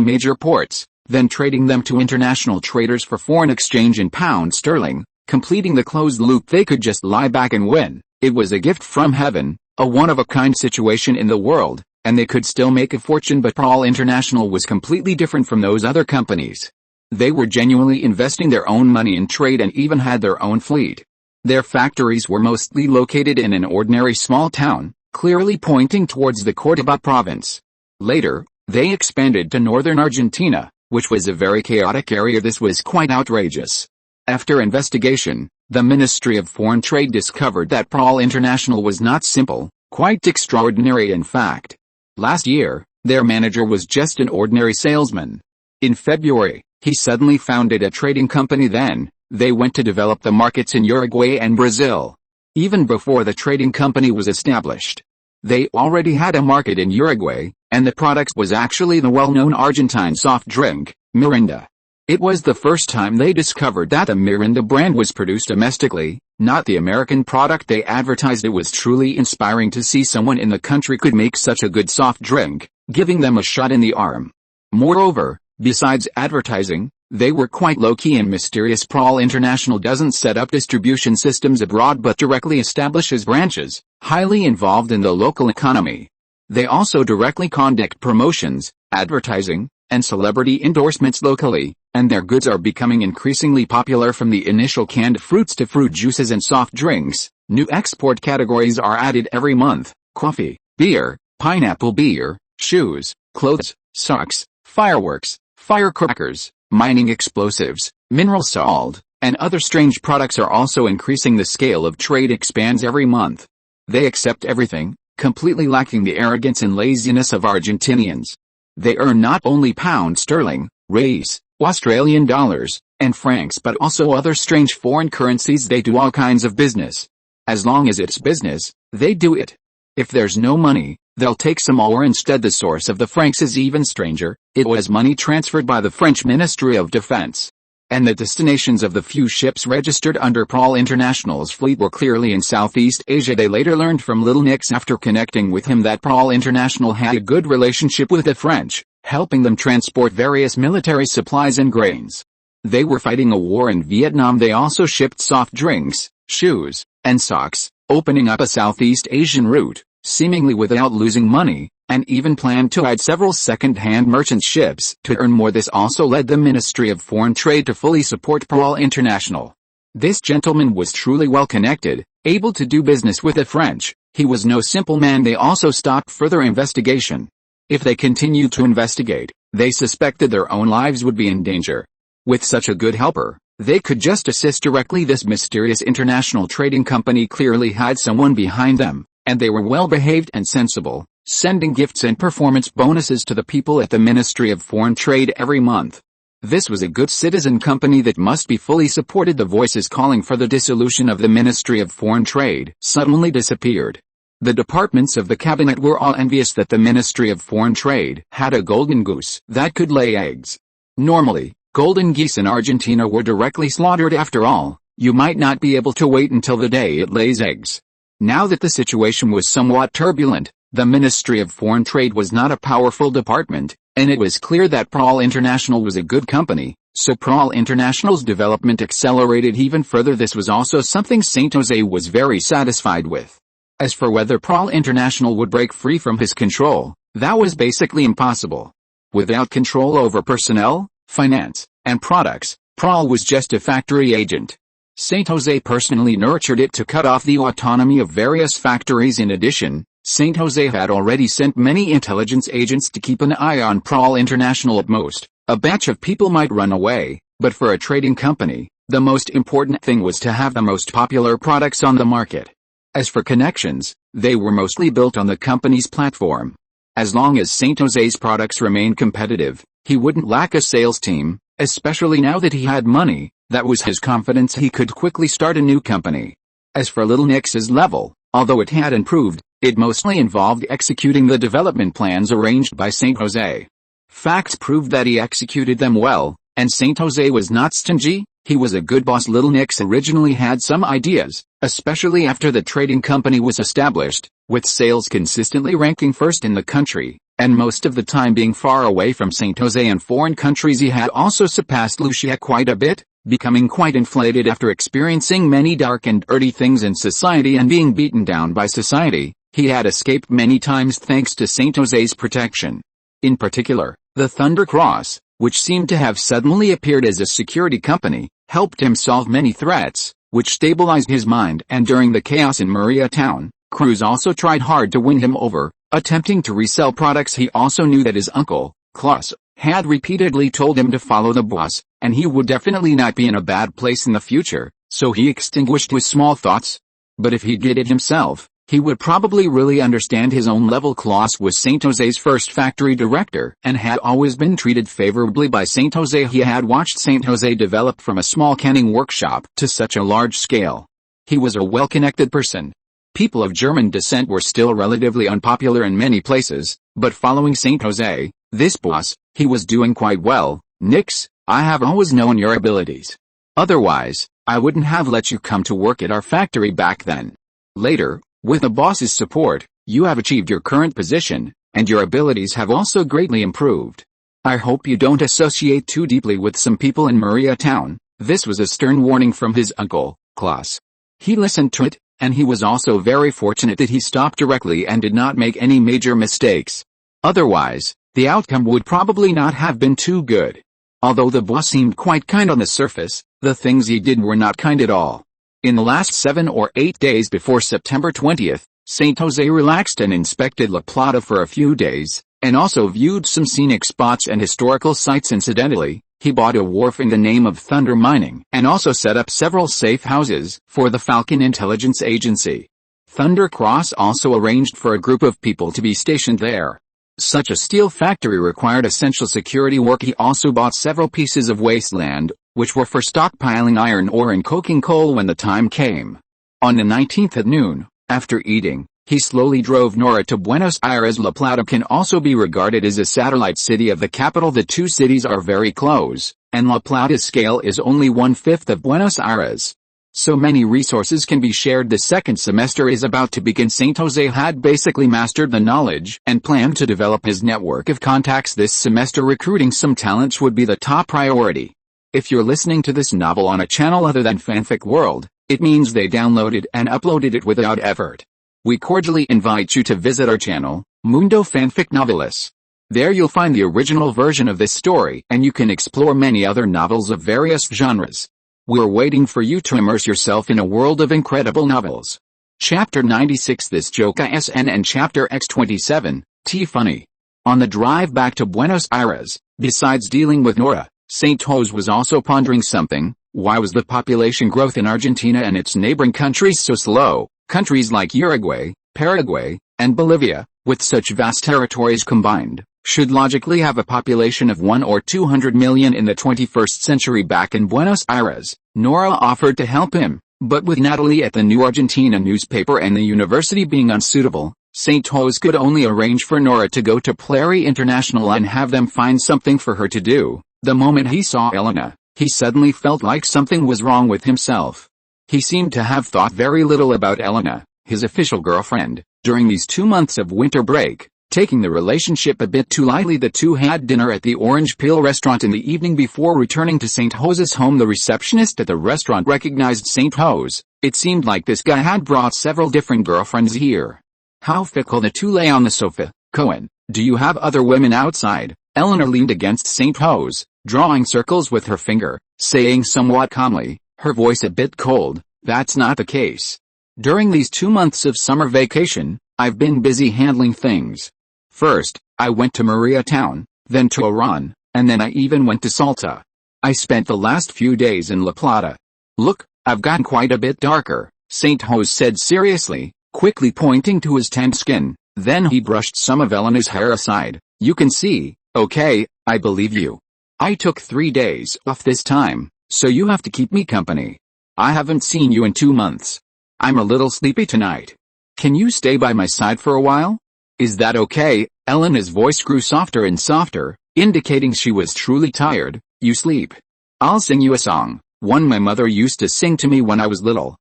major ports, then trading them to international traders for foreign exchange in pound sterling, completing the closed loop. They could just lie back and win. It was a gift from heaven, a one-of-a-kind situation in the world, and they could still make a fortune. But Prairie International was completely different from those other companies. They were genuinely investing their own money in trade and even had their own fleet. Their factories were mostly located in an ordinary small town, clearly pointing towards the Córdoba province. Later, they expanded to northern Argentina, which was a very chaotic area. This was quite outrageous. After investigation, the Ministry of Foreign Trade discovered that Prairie International was not simple, quite extraordinary in fact. Last year, their manager was just an ordinary salesman. In February, he suddenly founded a trading company. Then, they went to develop the markets in Uruguay and Brazil. Even before the trading company was established, they already had a market in Uruguay, and the product was actually the well-known Argentine soft drink, Mirinda. It was the first time they discovered that the Mirinda brand was produced domestically, not the American product they advertised. It was truly inspiring to see someone in the country could make such a good soft drink, giving them a shot in the arm. Moreover, besides advertising, they were quite low-key and mysterious. Prairie International doesn't set up distribution systems abroad but directly establishes branches, highly involved in the local economy. They also directly conduct promotions, advertising, and celebrity endorsements locally, and their goods are becoming increasingly popular. From the initial canned fruits to fruit juices and soft drinks, new export categories are added every month: coffee, beer, pineapple beer, shoes, clothes, socks, fireworks, firecrackers, mining explosives, mineral salt, and other strange products are also increasing. The scale of trade expands every month. They accept everything, completely lacking the arrogance and laziness of Argentinians. They earn not only pound sterling, reais, Australian dollars, and francs but also other strange foreign currencies. They do all kinds of business. As long as it's business, they do it. If there's no money, they'll take some more instead. The source of the francs is even stranger. It was money transferred by the French Ministry of Defense. And the destinations of the few ships registered under Paul International's fleet were clearly in Southeast Asia. They later learned from Little Nix after connecting with him that Paul International had a good relationship with the French, helping them transport various military supplies and grains. They were fighting a war in Vietnam. They also shipped soft drinks, shoes, and socks, opening up a Southeast Asian route, seemingly without losing money, and even planned to add several second-hand merchant ships to earn more. This also led the Ministry of Foreign Trade to fully support Paul International. This gentleman was truly well connected, able to do business with the French. He was no simple man. They also stopped further investigation. If they continued to investigate, they suspected their own lives would be in danger. With such a good helper, they could just assist directly. This mysterious international trading company clearly had someone behind them, and they were well behaved and sensible, sending gifts and performance bonuses to the people at the Ministry of Foreign Trade every month. This was a good citizen company that must be fully supported. The voices calling for the dissolution of the Ministry of Foreign Trade suddenly disappeared. The departments of the cabinet were all envious that the Ministry of Foreign Trade had a golden goose that could lay eggs. Normally, golden geese in Argentina were directly slaughtered. After all, you might not be able to wait until the day it lays eggs. Now that the situation was somewhat turbulent, the Ministry of Foreign Trade was not a powerful department, and it was clear that Paul International was a good company, so Paul International's development accelerated even further. This was also something Saint José was very satisfied with. As for whether Paul International would break free from his control, that was basically impossible. Without control over personnel, finance, and products, Paul was just a factory agent. Saint José personally nurtured it to cut off the autonomy of various factories. In addition, Saint José had already sent many intelligence agents to keep an eye on Paul International. At most, a batch of people might run away, but for a trading company, the most important thing was to have the most popular products on the market. As for connections, they were mostly built on the company's platform. As long as Saint José's products remained competitive, he wouldn't lack a sales team, especially now that he had money. That was his confidence. He could quickly start a new company. As for Little Nix's level, although it had improved, it mostly involved executing the development plans arranged by Saint José. Facts proved that he executed them well, and Saint José was not stingy. He was a good boss. Little Nix originally had some ideas, especially after the trading company was established, with sales consistently ranking first in the country, and most of the time being far away from Saint José and foreign countries. He had also surpassed Lucia quite a bit, becoming quite inflated after experiencing many dark and dirty things in society and being beaten down by society. He had escaped many times thanks to Saint José's protection. In particular, the Thunder Cross, which seemed to have suddenly appeared as a security company, helped him solve many threats, which stabilized his mind. And during the chaos in Maria Town, Cruz also tried hard to win him over, attempting to resell products. He also knew that his uncle, Klaus, had repeatedly told him to follow the boss, and he would definitely not be in a bad place in the future, so he extinguished his small thoughts. But if he did it himself, he would probably really understand his own level. Klaus was Saint José's first factory director and had always been treated favorably by Saint José. He had watched Saint José develop from a small canning workshop to such a large scale. He was a well-connected person. People of German descent were still relatively unpopular in many places, but following Saint José, this boss, he was doing quite well. Nix, I have always known your abilities. Otherwise, I wouldn't have let you come to work at our factory back then. Later, with the boss's support, you have achieved your current position, and your abilities have also greatly improved. I hope you don't associate too deeply with some people in Maria Town. This was a stern warning from his uncle, Klaus. He listened to it, and he was also very fortunate that he stopped directly and did not make any major mistakes. Otherwise, the outcome would probably not have been too good. Although the boss seemed quite kind on the surface, the things he did were not kind at all. In the last 7 or 8 days before September 20th, Saint José relaxed and inspected La Plata for a few days, and also viewed some scenic spots and historical sites. Incidentally, he bought a wharf in the name of Thunder Mining and also set up several safe houses for the Falcon Intelligence Agency. Thunder Cross also arranged for a group of people to be stationed there. Such a steel factory required essential security work. He also bought several pieces of wasteland, which were for stockpiling iron ore and coking coal when the time came. On the 19th at noon, after eating, he slowly drove Nora to Buenos Aires. La Plata can also be regarded as a satellite city of the capital. The two cities are very close, and La Plata's scale is only 1/5 of Buenos Aires. So many resources can be shared. The second semester is about to begin. Saint José had basically mastered the knowledge and planned to develop his network of contacts this semester. Recruiting some talents would be the top priority. If you're listening to this novel on a channel other than Fanfic World, it means they downloaded and uploaded it without effort. We cordially invite you to visit our channel, Mundo Fanfic Novelis. There you'll find the original version of this story, and you can explore many other novels of various genres. We're waiting for you to immerse yourself in a world of incredible novels. Chapter 96 This Joke ISN and Chapter X27, T Funny. On the drive back to Buenos Aires, besides dealing with Nora, Saint José was also pondering something. Why was the population growth in Argentina and its neighboring countries so slow? Countries like Uruguay, Paraguay, and Bolivia, with such vast territories combined, should logically have a population of 1 or 200 million in the 21st century. Back in Buenos Aires, Nora offered to help him, but with Natalie at the New Argentina newspaper and the university being unsuitable, Saint José could only arrange for Nora to go to Plary International and have them find something for her to do. The moment he saw Elena, he suddenly felt like something was wrong with himself. He seemed to have thought very little about Elena, his official girlfriend, during these 2 months of winter break, taking the relationship a bit too lightly. The two had dinner at the Orange Peel restaurant in the evening before returning to Saint José's home. The receptionist at the restaurant recognized Saint José. It seemed like this guy had brought several different girlfriends here. How fickle. The two lay on the sofa. Cohen, do you have other women outside? Eleanor leaned against Saint José, drawing circles with her finger, saying somewhat calmly, her voice a bit cold, that's not the case. During these 2 months of summer vacation, I've been busy handling things. First, I went to Maria Town, then to Oran, and then I even went to Salta. I spent the last few days in La Plata. Look, I've gotten quite a bit darker, Saint José said seriously, quickly pointing to his tanned skin. Then he brushed some of Elena's hair aside. You can see. Okay, I believe you. I took 3 days off this time, so you have to keep me company. I haven't seen you in 2 months. I'm a little sleepy tonight. Can you stay by my side for a while? Is that okay? Elena's voice grew softer and softer, indicating she was truly tired. You sleep. I'll sing you a song, one my mother used to sing to me when I was little.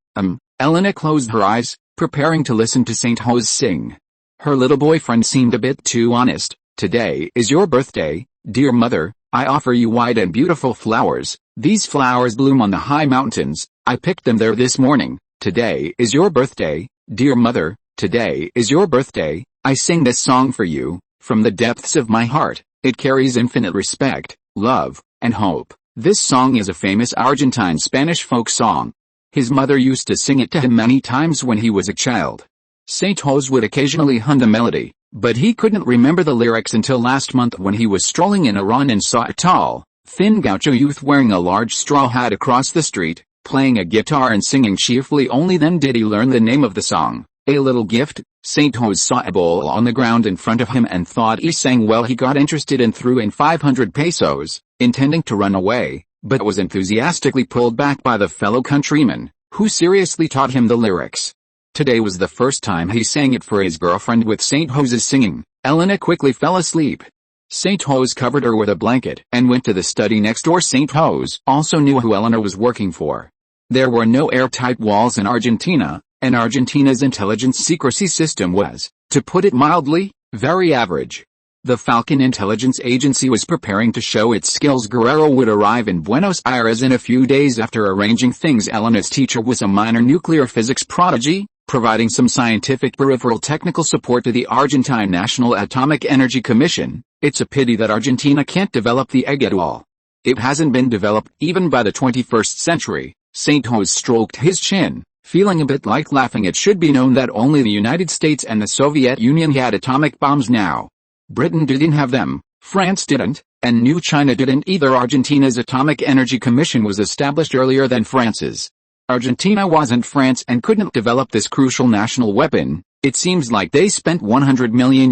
Elena closed her eyes, preparing to listen to Saint José sing. Her little boyfriend seemed a bit too honest. Today is your birthday, dear mother. I offer you white and beautiful flowers. These flowers bloom on the high mountains. I picked them there this morning. Today is your birthday, dear mother. Today is your birthday. I sing this song for you, from the depths of my heart. It carries infinite respect, love, and hope. This song is a famous Argentine Spanish folk song. His mother used to sing it to him many times when he was a child. Saint José would occasionally hum the melody, but he couldn't remember the lyrics until last month when he was strolling in Oran and saw a tall, thin gaucho youth wearing a large straw hat across the street, playing a guitar and singing cheerfully. Only then did he learn the name of the song. A little gift. Saint José saw a bowl on the ground in front of him and thought he sang well. He got interested and threw in 500 pesos, intending to run away, but was enthusiastically pulled back by the fellow countryman, who seriously taught him the lyrics. Today was the first time he sang it for his girlfriend. With Saint José's singing, Elena quickly fell asleep. Saint José covered her with a blanket and went to the study next door. Saint José also knew who Elena was working for. There were no airtight walls in Argentina, and Argentina's intelligence secrecy system was, to put it mildly, very average. The Falcon Intelligence Agency was preparing to show its skills. Guerrero would arrive in Buenos Aires in a few days after arranging things. Elena's teacher was a minor nuclear physics prodigy, providing some scientific peripheral technical support to the Argentine National Atomic Energy Commission. It's a pity that Argentina can't develop the egg at all. It hasn't been developed even by the 21st century. Saint José stroked his chin, feeling a bit like laughing. It should be known that only the United States and the Soviet Union had atomic bombs now. Britain didn't have them, France didn't, and New China didn't either. Argentina's Atomic Energy Commission was established earlier than France's. Argentina wasn't France and couldn't develop this crucial national weapon. It seems like they spent $100 million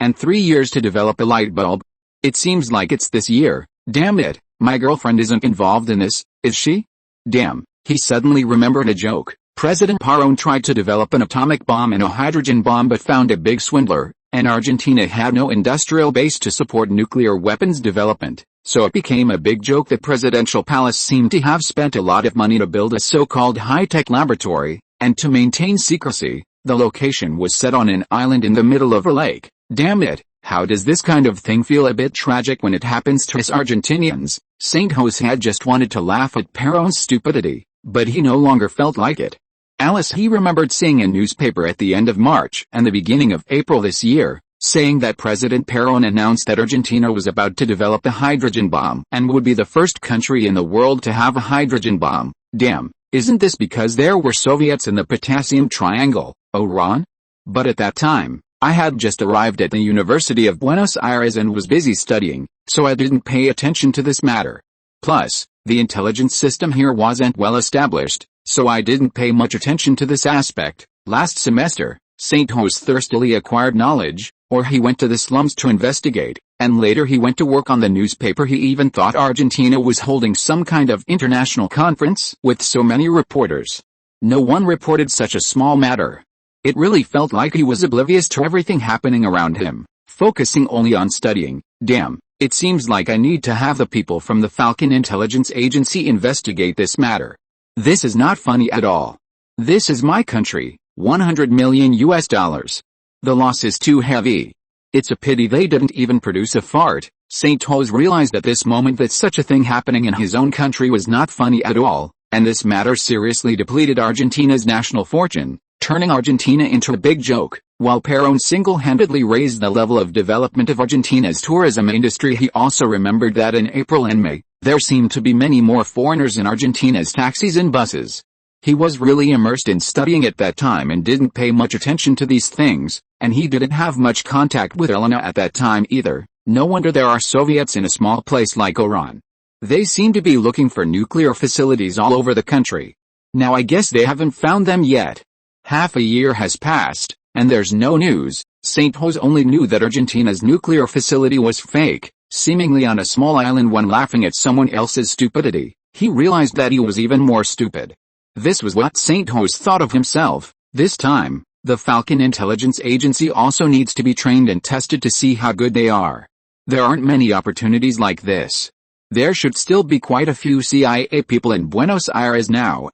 and 3 years to develop a light bulb. It seems like it's this year. Damn it, my girlfriend isn't involved in this, is she? Damn, he suddenly remembered a joke. President Perón tried to develop an atomic bomb and a hydrogen bomb but found a big swindler, and Argentina had no industrial base to support nuclear weapons development, so it became a big joke. The presidential palace seemed to have spent a lot of money to build a so-called high-tech laboratory, and to maintain secrecy, the location was set on an island in the middle of a lake. Damn it, how does this kind of thing feel? A bit tragic when it happens to us Argentinians. Saint José had just wanted to laugh at Perón's stupidity, but he no longer felt like it. Alice, he remembered seeing a newspaper at the end of March and the beginning of April this year, saying that President Perón announced that Argentina was about to develop a hydrogen bomb and would be the first country in the world to have a hydrogen bomb. Damn, isn't this because there were Soviets in the Potassium Triangle, Iran? But at that time, I had just arrived at the University of Buenos Aires and was busy studying, so I didn't pay attention to this matter. Plus, the intelligence system here wasn't well established, so I didn't pay much attention to this aspect. Last semester, Saint José thirstily acquired knowledge, or he went to the slums to investigate, and later he went to work on the newspaper. He even thought Argentina was holding some kind of international conference with so many reporters. No one reported such a small matter. It really felt like he was oblivious to everything happening around him, focusing only on studying. Damn, it seems like I need to have the people from the Falcon Intelligence Agency investigate this matter. This is not funny at all. This is my country, $100 million. The loss is too heavy. It's a pity they didn't even produce a fart. Saint José realized at this moment that such a thing happening in his own country was not funny at all, and this matter seriously depleted Argentina's national fortune, turning Argentina into a big joke. While Perón single-handedly raised the level of development of Argentina's tourism industry, he also remembered that in April and May, there seemed to be many more foreigners in Argentina's taxis and buses. He was really immersed in studying at that time and didn't pay much attention to these things, and he didn't have much contact with Elena at that time either. No wonder there are Soviets in a small place like Iran. They seem to be looking for nuclear facilities all over the country. Now I guess they haven't found them yet. Half a year has passed, and there's no news. Saint José only knew that Argentina's nuclear facility was fake, seemingly on a small island. When laughing at someone else's stupidity, he realized that he was even more stupid. This was what Saint José thought of himself. This time, the Falcon Intelligence Agency also needs to be trained and tested to see how good they are. There aren't many opportunities like this. There should still be quite a few CIA people in Buenos Aires now.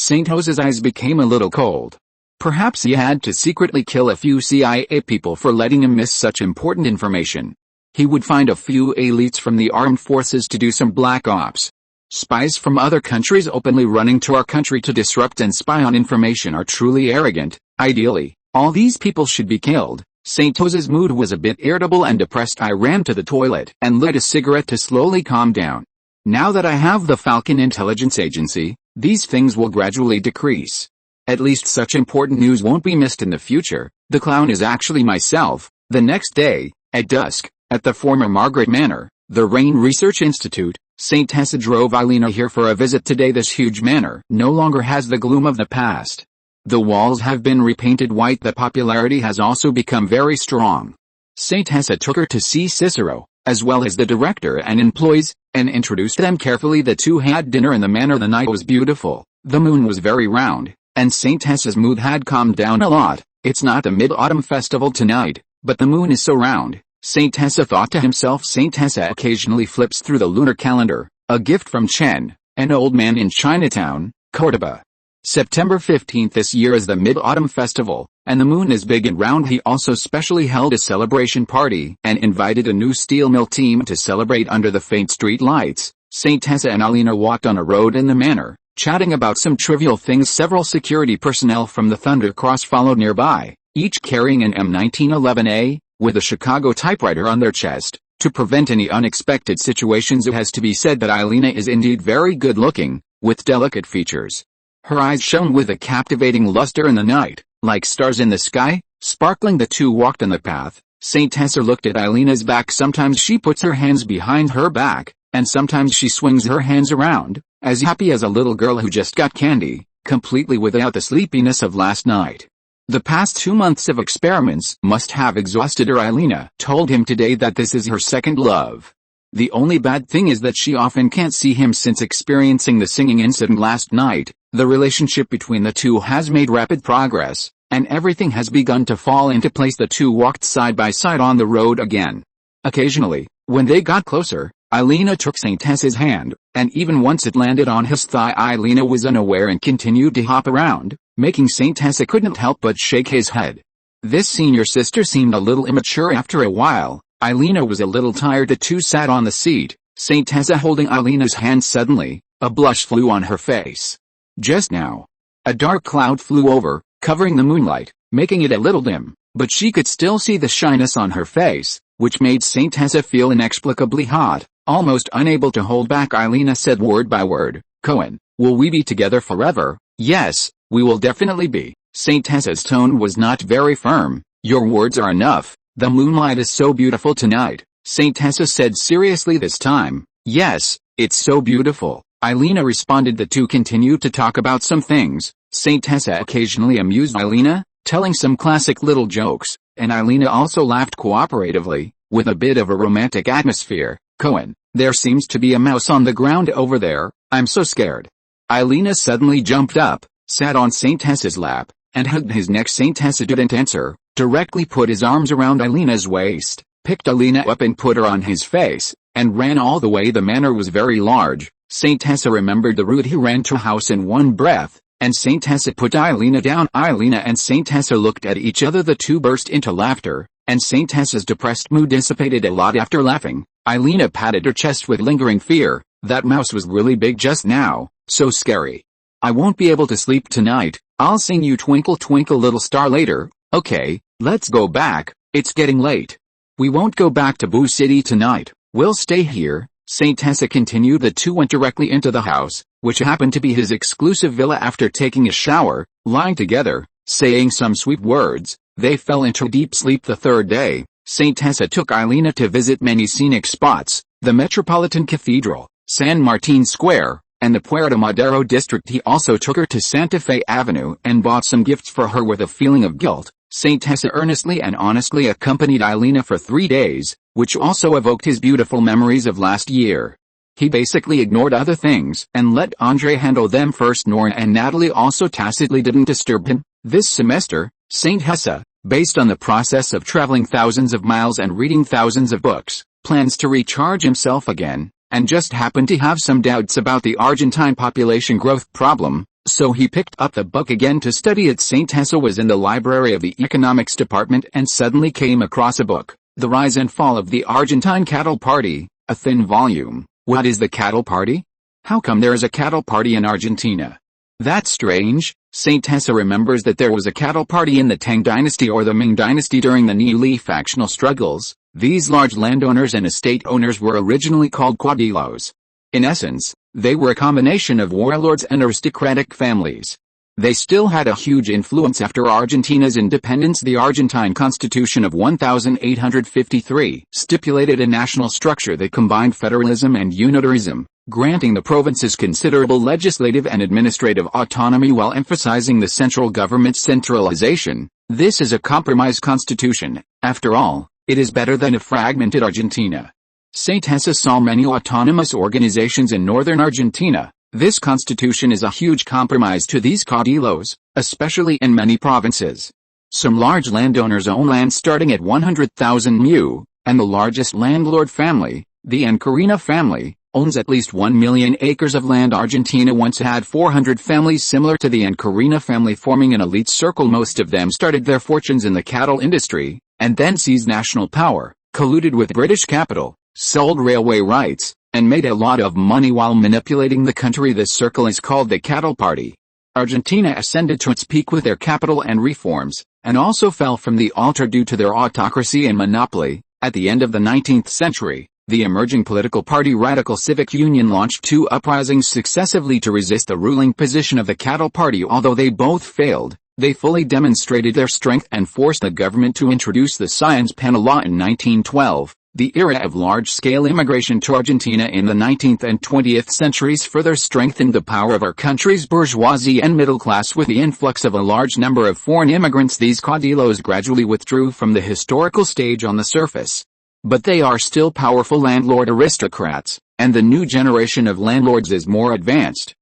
Saint José's eyes became a little cold. Perhaps he had to secretly kill a few CIA people for letting him miss such important information. He would find a few elites from the armed forces to do some black ops. Spies from other countries openly running to our country to disrupt and spy on information are truly arrogant. Ideally, all these people should be killed. Saint José's mood was a bit irritable and depressed. I ran to the toilet and lit a cigarette to slowly calm down. Now that I have the Falcon Intelligence Agency, these things will gradually decrease. At least such important news won't be missed in the future. The clown is actually myself. The next day, at dusk, at the former Margaret Manor, the Rain Research Institute, Saint Tessa drove Elena here for a visit today. This huge manor no longer has the gloom of the past. The walls have been repainted white. The popularity has also become very strong. Saint Tessa took her to see Cicero, as well as the director and employees, and introduced them carefully. The two had dinner in the manor. The night was beautiful. The moon was very round, and Saint Tessa's mood had calmed down a lot. It's not the Mid-Autumn Festival tonight, but the moon is so round. Saint Tessa thought to himself. Saint Tessa occasionally flips through the lunar calendar, a gift from Chen, an old man in Chinatown, Cordoba. September 15th this year is the Mid-Autumn Festival, and the moon is big and round. He also specially held a celebration party and invited a new steel mill team to celebrate under the faint street lights. Saint Tessa and Elena walked on a road in the manor, chatting about some trivial things. Several security personnel from the Thunder Cross followed nearby, each carrying an M1911A, with a Chicago typewriter on their chest, to prevent any unexpected situations. It has to be said that Elena is indeed very good looking, with delicate features. Her eyes shone with a captivating luster in the night, like stars in the sky, sparkling. The two walked on the path, Saint Tessa looked at Eilena's back. Sometimes she puts her hands behind her back, and sometimes she swings her hands around, as happy as a little girl who just got candy, completely without the sleepiness of last night. The past 2 months of experiments must have exhausted her. Eilena told him today that this is her second love. The only bad thing is that she often can't see him since experiencing the singing incident last night. The relationship between the two has made rapid progress, and everything has begun to fall into place. The two walked side by side on the road again. Occasionally, when they got closer, Eilena took Saint Tessa's hand, and even once it landed on his thigh. Eilena was unaware and continued to hop around, making Saint Tessa couldn't help but shake his head. This senior sister seemed a little immature after a while. Eilena was a little tired. The two sat on the seat, Saint Tessa holding Eilena's hand. Suddenly, a blush flew on her face. Just now, a dark cloud flew over, covering the moonlight, making it a little dim, but she could still see the shyness on her face, which made Saint Tessa feel inexplicably hot. Almost unable to hold back, Eilena said word by word, "Cohen, will we be together forever?" "Yes, we will definitely be." Saint Tessa's tone was not very firm. "Your words are enough. The moonlight is so beautiful tonight," Saint Tessa said seriously this time. "Yes, it's so beautiful," Eilena responded. The two continued to talk about some things. Saint Tessa occasionally amused Eilena, telling some classic little jokes, and Eilena also laughed cooperatively, with a bit of a romantic atmosphere. "Cohen, there seems to be a mouse on the ground over there. I'm so scared." Eilena suddenly jumped up, sat on Saint Tessa's lap, and hugged his neck. Saint Tessa didn't answer, directly put his arms around Eilena's waist, picked Eilena up and put her on his face, and ran all the way. The manor was very large. Saint Tessa remembered the route. He ran to a house in one breath, and Saint Tessa put Eilena down. Eilena and Saint Tessa looked at each other. The two burst into laughter, and Saint Tessa's depressed mood dissipated a lot after laughing. Eilena patted her chest with lingering fear. That mouse was really big just now, so scary. "I won't be able to sleep tonight. I'll sing you Twinkle Twinkle Little Star later." "Okay, let's go back, it's getting late." "We won't go back to Boo City tonight, we'll stay here," Saint Tessa continued. The two went directly into the house, which happened to be his exclusive villa. After taking a shower, lying together, saying some sweet words, they fell into deep sleep. The third day, Saint Tessa took Eilena to visit many scenic spots, the Metropolitan Cathedral, San Martin Square, and the Puerto Madero district. He also took her to Santa Fe Avenue and bought some gifts for her. With a feeling of guilt, Saint Tessa earnestly and honestly accompanied Eilena for 3 days, which also evoked his beautiful memories of last year. He basically ignored other things and let Andre handle them first. Nora and Natalie also tacitly didn't disturb him. This semester, Saint Tessa, based on the process of traveling thousands of miles and reading thousands of books, plans to recharge himself again, and just happened to have some doubts about the Argentine population growth problem, so he picked up the book again to study it. Saint Tessa was in the library of the economics department and suddenly came across a book, The Rise and Fall of the Argentine Cattle Party, a thin volume. What is the cattle party? How come there is a cattle party in Argentina? That's strange. Saint Tessa remembers that there was a cattle party in the Tang dynasty or the Ming dynasty during the Niuli factional struggles. These large landowners and estate owners were originally called caudillos. In essence, they were a combination of warlords and aristocratic families. They still had a huge influence after Argentina's independence. The Argentine Constitution of 1853 stipulated a national structure that combined federalism and unitarism, granting the provinces considerable legislative and administrative autonomy while emphasizing the central government's centralization. This is a compromise constitution. After all, it is better than a fragmented Argentina. Saint Tessa saw many autonomous organizations in northern Argentina. This constitution is a huge compromise to these caudillos, especially in many provinces. Some large landowners own land starting at 100,000 mu, and the largest landlord family, the Ancarina family, owns at least 1 million acres of land. Argentina once had 400 families similar to the Ancarina family, forming an elite circle. Most of them started their fortunes in the cattle industry, and then seized national power, colluded with British capital, sold railway rights, and made a lot of money while manipulating the country. This circle is called the cattle party. Argentina ascended to its peak with their capital and reforms, and also fell from the altar due to their autocracy and monopoly. At the end of the 19th century, the emerging political party Radical Civic Union launched 2 uprisings successively to resist the ruling position of the cattle party. Although they both failed, They fully demonstrated their strength and forced the government to introduce the Science Penal Law in 1912. The era of large-scale immigration to Argentina in the 19th and 20th centuries further strengthened the power of our country's bourgeoisie and middle class. With the influx of a large number of foreign immigrants, these caudillos gradually withdrew from the historical stage on the surface. But they are still powerful landlord aristocrats, and the new generation of landlords is more advanced.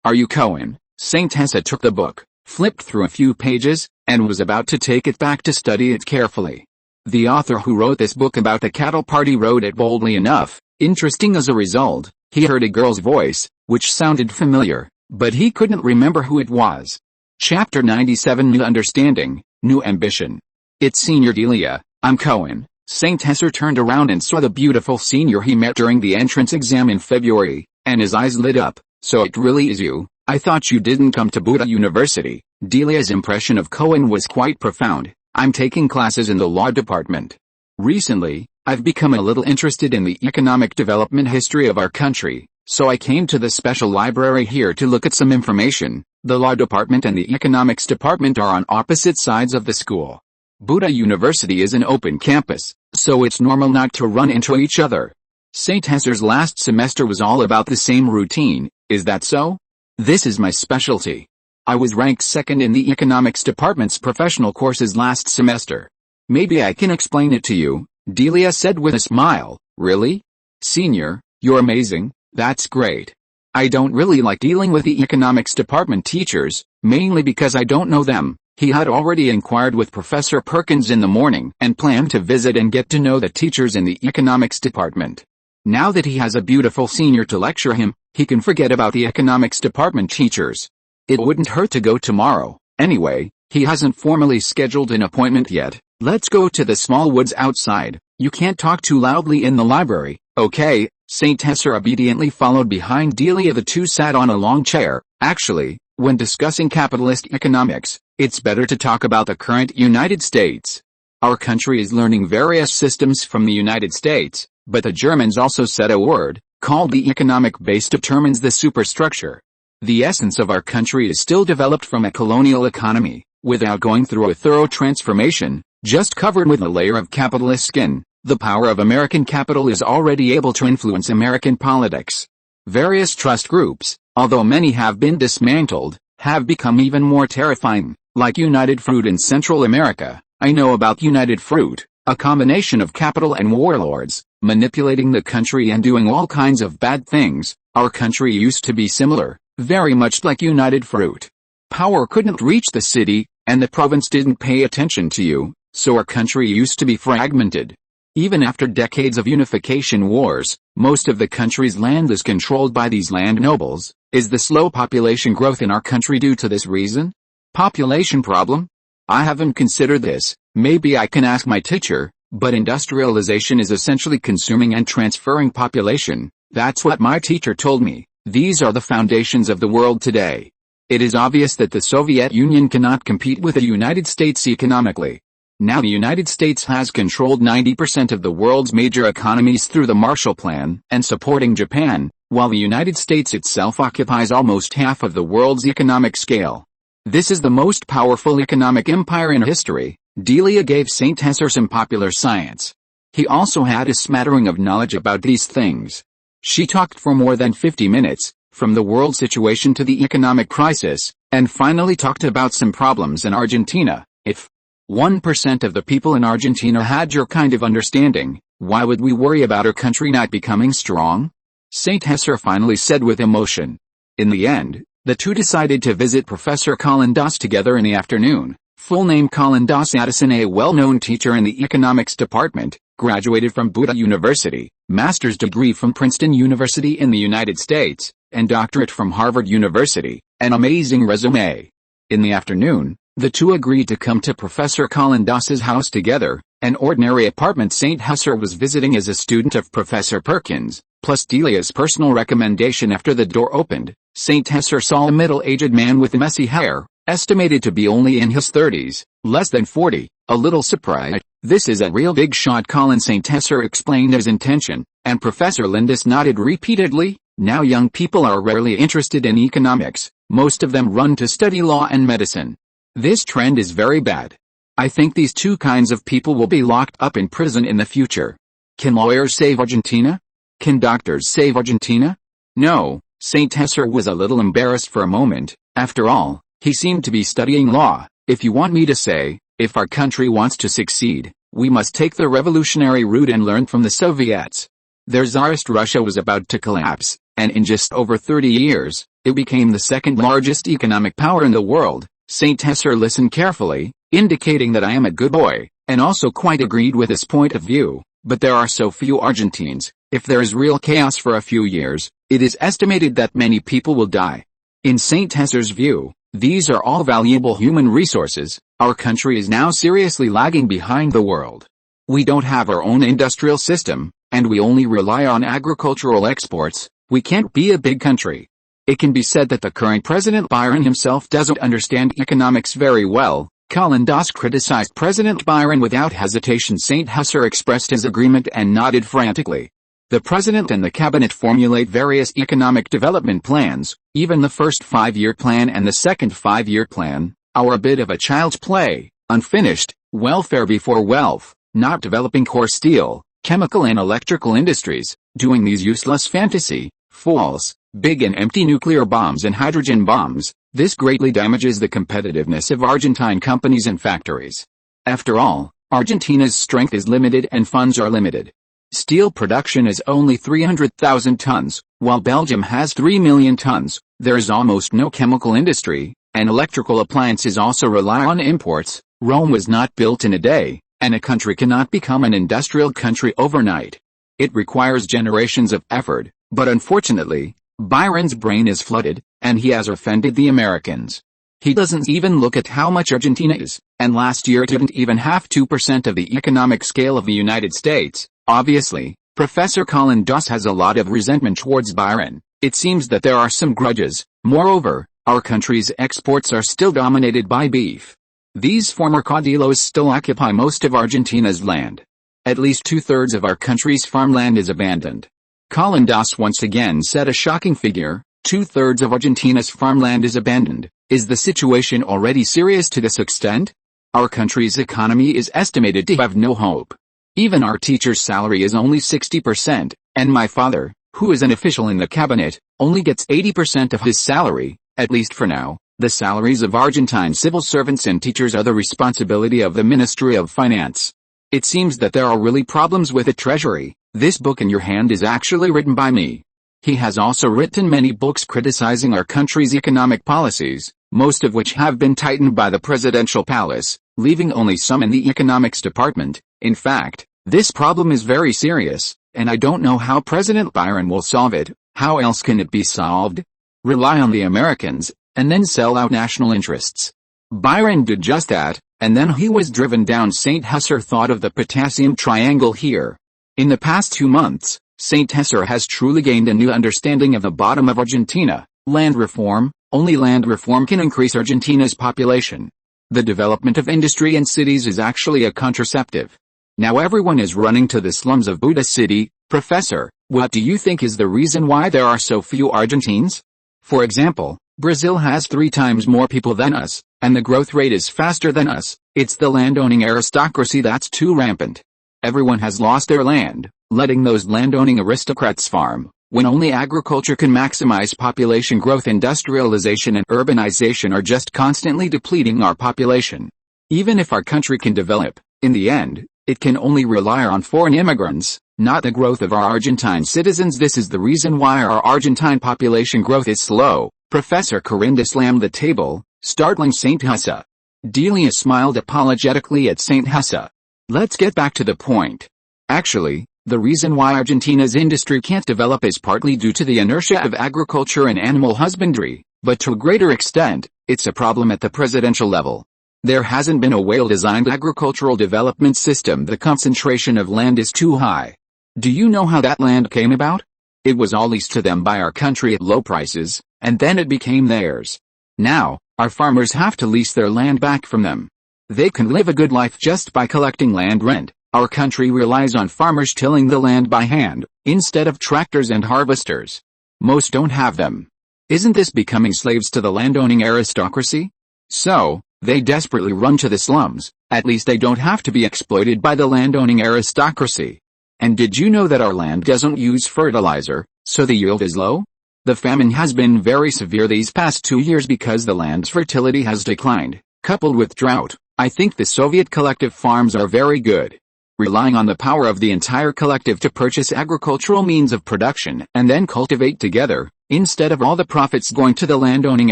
Are you Cohen? Saint Tessa took the book, flipped through a few pages, and was about to take it back to study it carefully. The author who wrote this book about the cattle party wrote it boldly enough. Interesting as a result, he heard a girl's voice, which sounded familiar, but he couldn't remember who it was. Chapter 97, New Understanding, New Ambition. It's Senior Delia, I'm Cohen. Saint Hesser turned around and saw the beautiful senior he met during the entrance exam in February, and his eyes lit up. So it really is you? I thought you didn't come to Buddha University. Delia's impression of Cohen was quite profound. I'm taking classes in the law department. Recently, I've become a little interested in the economic development history of our country, so I came to the special library here to look at some information. The law department and the economics department are on opposite sides of the school. Buddha University is an open campus, so it's normal not to run into each other. St. Hesser's last semester was all about the same routine, is that so? This is my specialty. I was ranked second in the economics department's professional courses last semester. Maybe I can explain it to you, Delia said with a smile. Really? Senior, you're amazing, that's great. I don't really like dealing with the economics department teachers, mainly because I don't know them. He had already inquired with Professor Perkins in the morning and planned to visit and get to know the teachers in the economics department. Now that he has a beautiful senior to lecture him, he can forget about the economics department teachers. It wouldn't hurt to go tomorrow. Anyway, he hasn't formally scheduled an appointment yet. Let's go to the small woods outside. You can't talk too loudly in the library, okay? St. Hesser obediently followed behind Delia. The two sat on a long chair. Actually, when discussing capitalist economics, it's better to talk about the current United States. Our country is learning various systems from the United States, but the Germans also said a word, called the economic base, determines the superstructure. The essence of our country is still developed from a colonial economy, without going through a thorough transformation, just covered with a layer of capitalist skin. The power of American capital is already able to influence American politics. Various trust groups, although many have been dismantled, have become even more terrifying, like United Fruit in Central America. I know about United Fruit, a combination of capital and warlords, manipulating the country and doing all kinds of bad things. Our country used to be similar, very much like United Fruit. Power couldn't reach the city, and the province didn't pay attention to you, so our country used to be fragmented. Even after decades of unification wars, most of the country's land is controlled by these land nobles. Is the slow population growth in our country due to this reason? Population problem? I haven't considered this. Maybe I can ask my teacher, but industrialization is essentially consuming and transferring population. That's what my teacher told me. These are the foundations of the world today. It is obvious that the Soviet Union cannot compete with the United States economically. Now the United States has controlled 90% of the world's major economies through the Marshall Plan and supporting Japan, while the United States itself occupies almost half of the world's economic scale. This is the most powerful economic empire in history. Delia gave St. Hesser some popular science. He also had a smattering of knowledge about these things. She talked for more than 50 minutes, from the world situation to the economic crisis, and finally talked about some problems in Argentina. If 1% of the people in Argentina had your kind of understanding, why would we worry about our country not becoming strong? St. Hesser finally said with emotion. In the end, the two decided to visit Professor Colin Doss together in the afternoon. Full name Colin Doss Addison, a well-known teacher in the economics department, graduated from Buddha University, master's degree from Princeton University in the United States, and doctorate from Harvard University. An amazing resume. In the afternoon, the two agreed to come to Professor Colin Doss's house together, an ordinary apartment St. Hesser was visiting as a student of Professor Perkins, plus Delia's personal recommendation. After the door opened, St. Hesser saw a middle-aged man with messy hair, estimated to be only in his 30s, less than 40, a little surprised. This is a real big shot, Colin St. Hesser explained his intention, and Professor Lindis nodded repeatedly. Now young people are rarely interested in economics, most of them run to study law and medicine. This trend is very bad. I think these two kinds of people will be locked up in prison in the future. Can lawyers save Argentina? Can doctors save Argentina? No. Saint Hesser was a little embarrassed for a moment. After all, he seemed to be studying law. If you want me to say, if our country wants to succeed, we must take the revolutionary route and learn from the Soviets. Their Tsarist Russia was about to collapse, and in just over 30 years, it became the second largest economic power in the world. Saint Hesser listened carefully, indicating that I am a good boy, and also quite agreed with his point of view. But there are so few Argentines. If there is real chaos for a few years, it is estimated that many people will die. In Saint Hesser's view, these are all valuable human resources. Our country is now seriously lagging behind the world. We don't have our own industrial system, and we only rely on agricultural exports. We can't be a big country. It can be said that the current President Byron himself doesn't understand economics very well. Colin Doss criticized President Byron without hesitation. Saint Hesser expressed his agreement and nodded frantically. The President and the Cabinet formulate various economic development plans, even the first 5-year plan and the second 5-year plan, are a bit of a child's play, unfinished, welfare before wealth, not developing core steel, chemical and electrical industries, doing these useless fantasy, false, big and empty nuclear bombs and hydrogen bombs. This greatly damages the competitiveness of Argentine companies and factories. After all, Argentina's strength is limited and funds are limited. Steel production is only 300,000 tons, while Belgium has 3 million tons. There is almost no chemical industry, and electrical appliances also rely on imports. Rome was not built in a day, and a country cannot become an industrial country overnight. It requires generations of effort, but unfortunately, Byron's brain is flooded, and he has offended the Americans. He doesn't even look at how much Argentina is, and last year it didn't even have 2% of the economic scale of the United States. Obviously, Professor Colin Doss has a lot of resentment towards Byron. It seems that there are some grudges. Moreover, our country's exports are still dominated by beef. These former caudillos still occupy most of Argentina's land. At least 2/3 of our country's farmland is abandoned. Colin Doss once again said a shocking figure: 2/3 of Argentina's farmland is abandoned. Is the situation already serious to this extent? Our country's economy is estimated to have no hope. Even our teacher's salary is only 60%, and my father, who is an official in the cabinet, only gets 80% of his salary, at least for now. The salaries of Argentine civil servants and teachers are the responsibility of the Ministry of Finance. It seems that there are really problems with the Treasury. This book in your hand is actually written by me. He has also written many books criticizing our country's economic policies, most of which have been tightened by the presidential palace, leaving only some in the economics department. In fact, this problem is very serious, and I don't know how President Byron will solve it. How else can it be solved? Rely on the Americans, and then sell out national interests. Byron did just that, and then he was driven down. Saint Hesser thought of the potassium triangle here. In the past 2 months, Saint Hesser has truly gained a new understanding of the bottom of Argentina. Land reform. Only land reform can increase Argentina's population. The development of industry and cities is actually a contraceptive. Now everyone is running to the slums of Buda City. Professor, what do you think is the reason why there are so few Argentines? For example, Brazil has 3 times more people than us, and the growth rate is faster than us. It's the landowning aristocracy that's too rampant. Everyone has lost their land, letting those landowning aristocrats farm, when only agriculture can maximize population growth. Industrialization and urbanization are just constantly depleting our population. Even if our country can develop, in the end, it can only rely on foreign immigrants, not the growth of our Argentine citizens. This is the reason why our Argentine population growth is slow. Professor Corinda slammed the table, startling Saint Hesser. Delia smiled apologetically at Saint Hesser. Let's get back to the point. Actually, the reason why Argentina's industry can't develop is partly due to the inertia of agriculture and animal husbandry, but to a greater extent, it's a problem at the presidential level. There hasn't been a well-designed agricultural development system. The concentration of land is too high. Do you know how that land came about? It was all leased to them by our country at low prices, and then it became theirs. Now, our farmers have to lease their land back from them. They can live a good life just by collecting land rent. Our country relies on farmers tilling the land by hand, instead of tractors and harvesters. Most don't have them. Isn't this becoming slaves to the landowning aristocracy? So, They desperately run to the slums. At least they don't have to be exploited by the landowning aristocracy. And did you know that our land doesn't use fertilizer, so the yield is low? The famine has been very severe these past 2 years because the land's fertility has declined, coupled with drought. I think the Soviet collective farms are very good. Relying on the power of the entire collective to purchase agricultural means of production and then cultivate together, instead of all the profits going to the landowning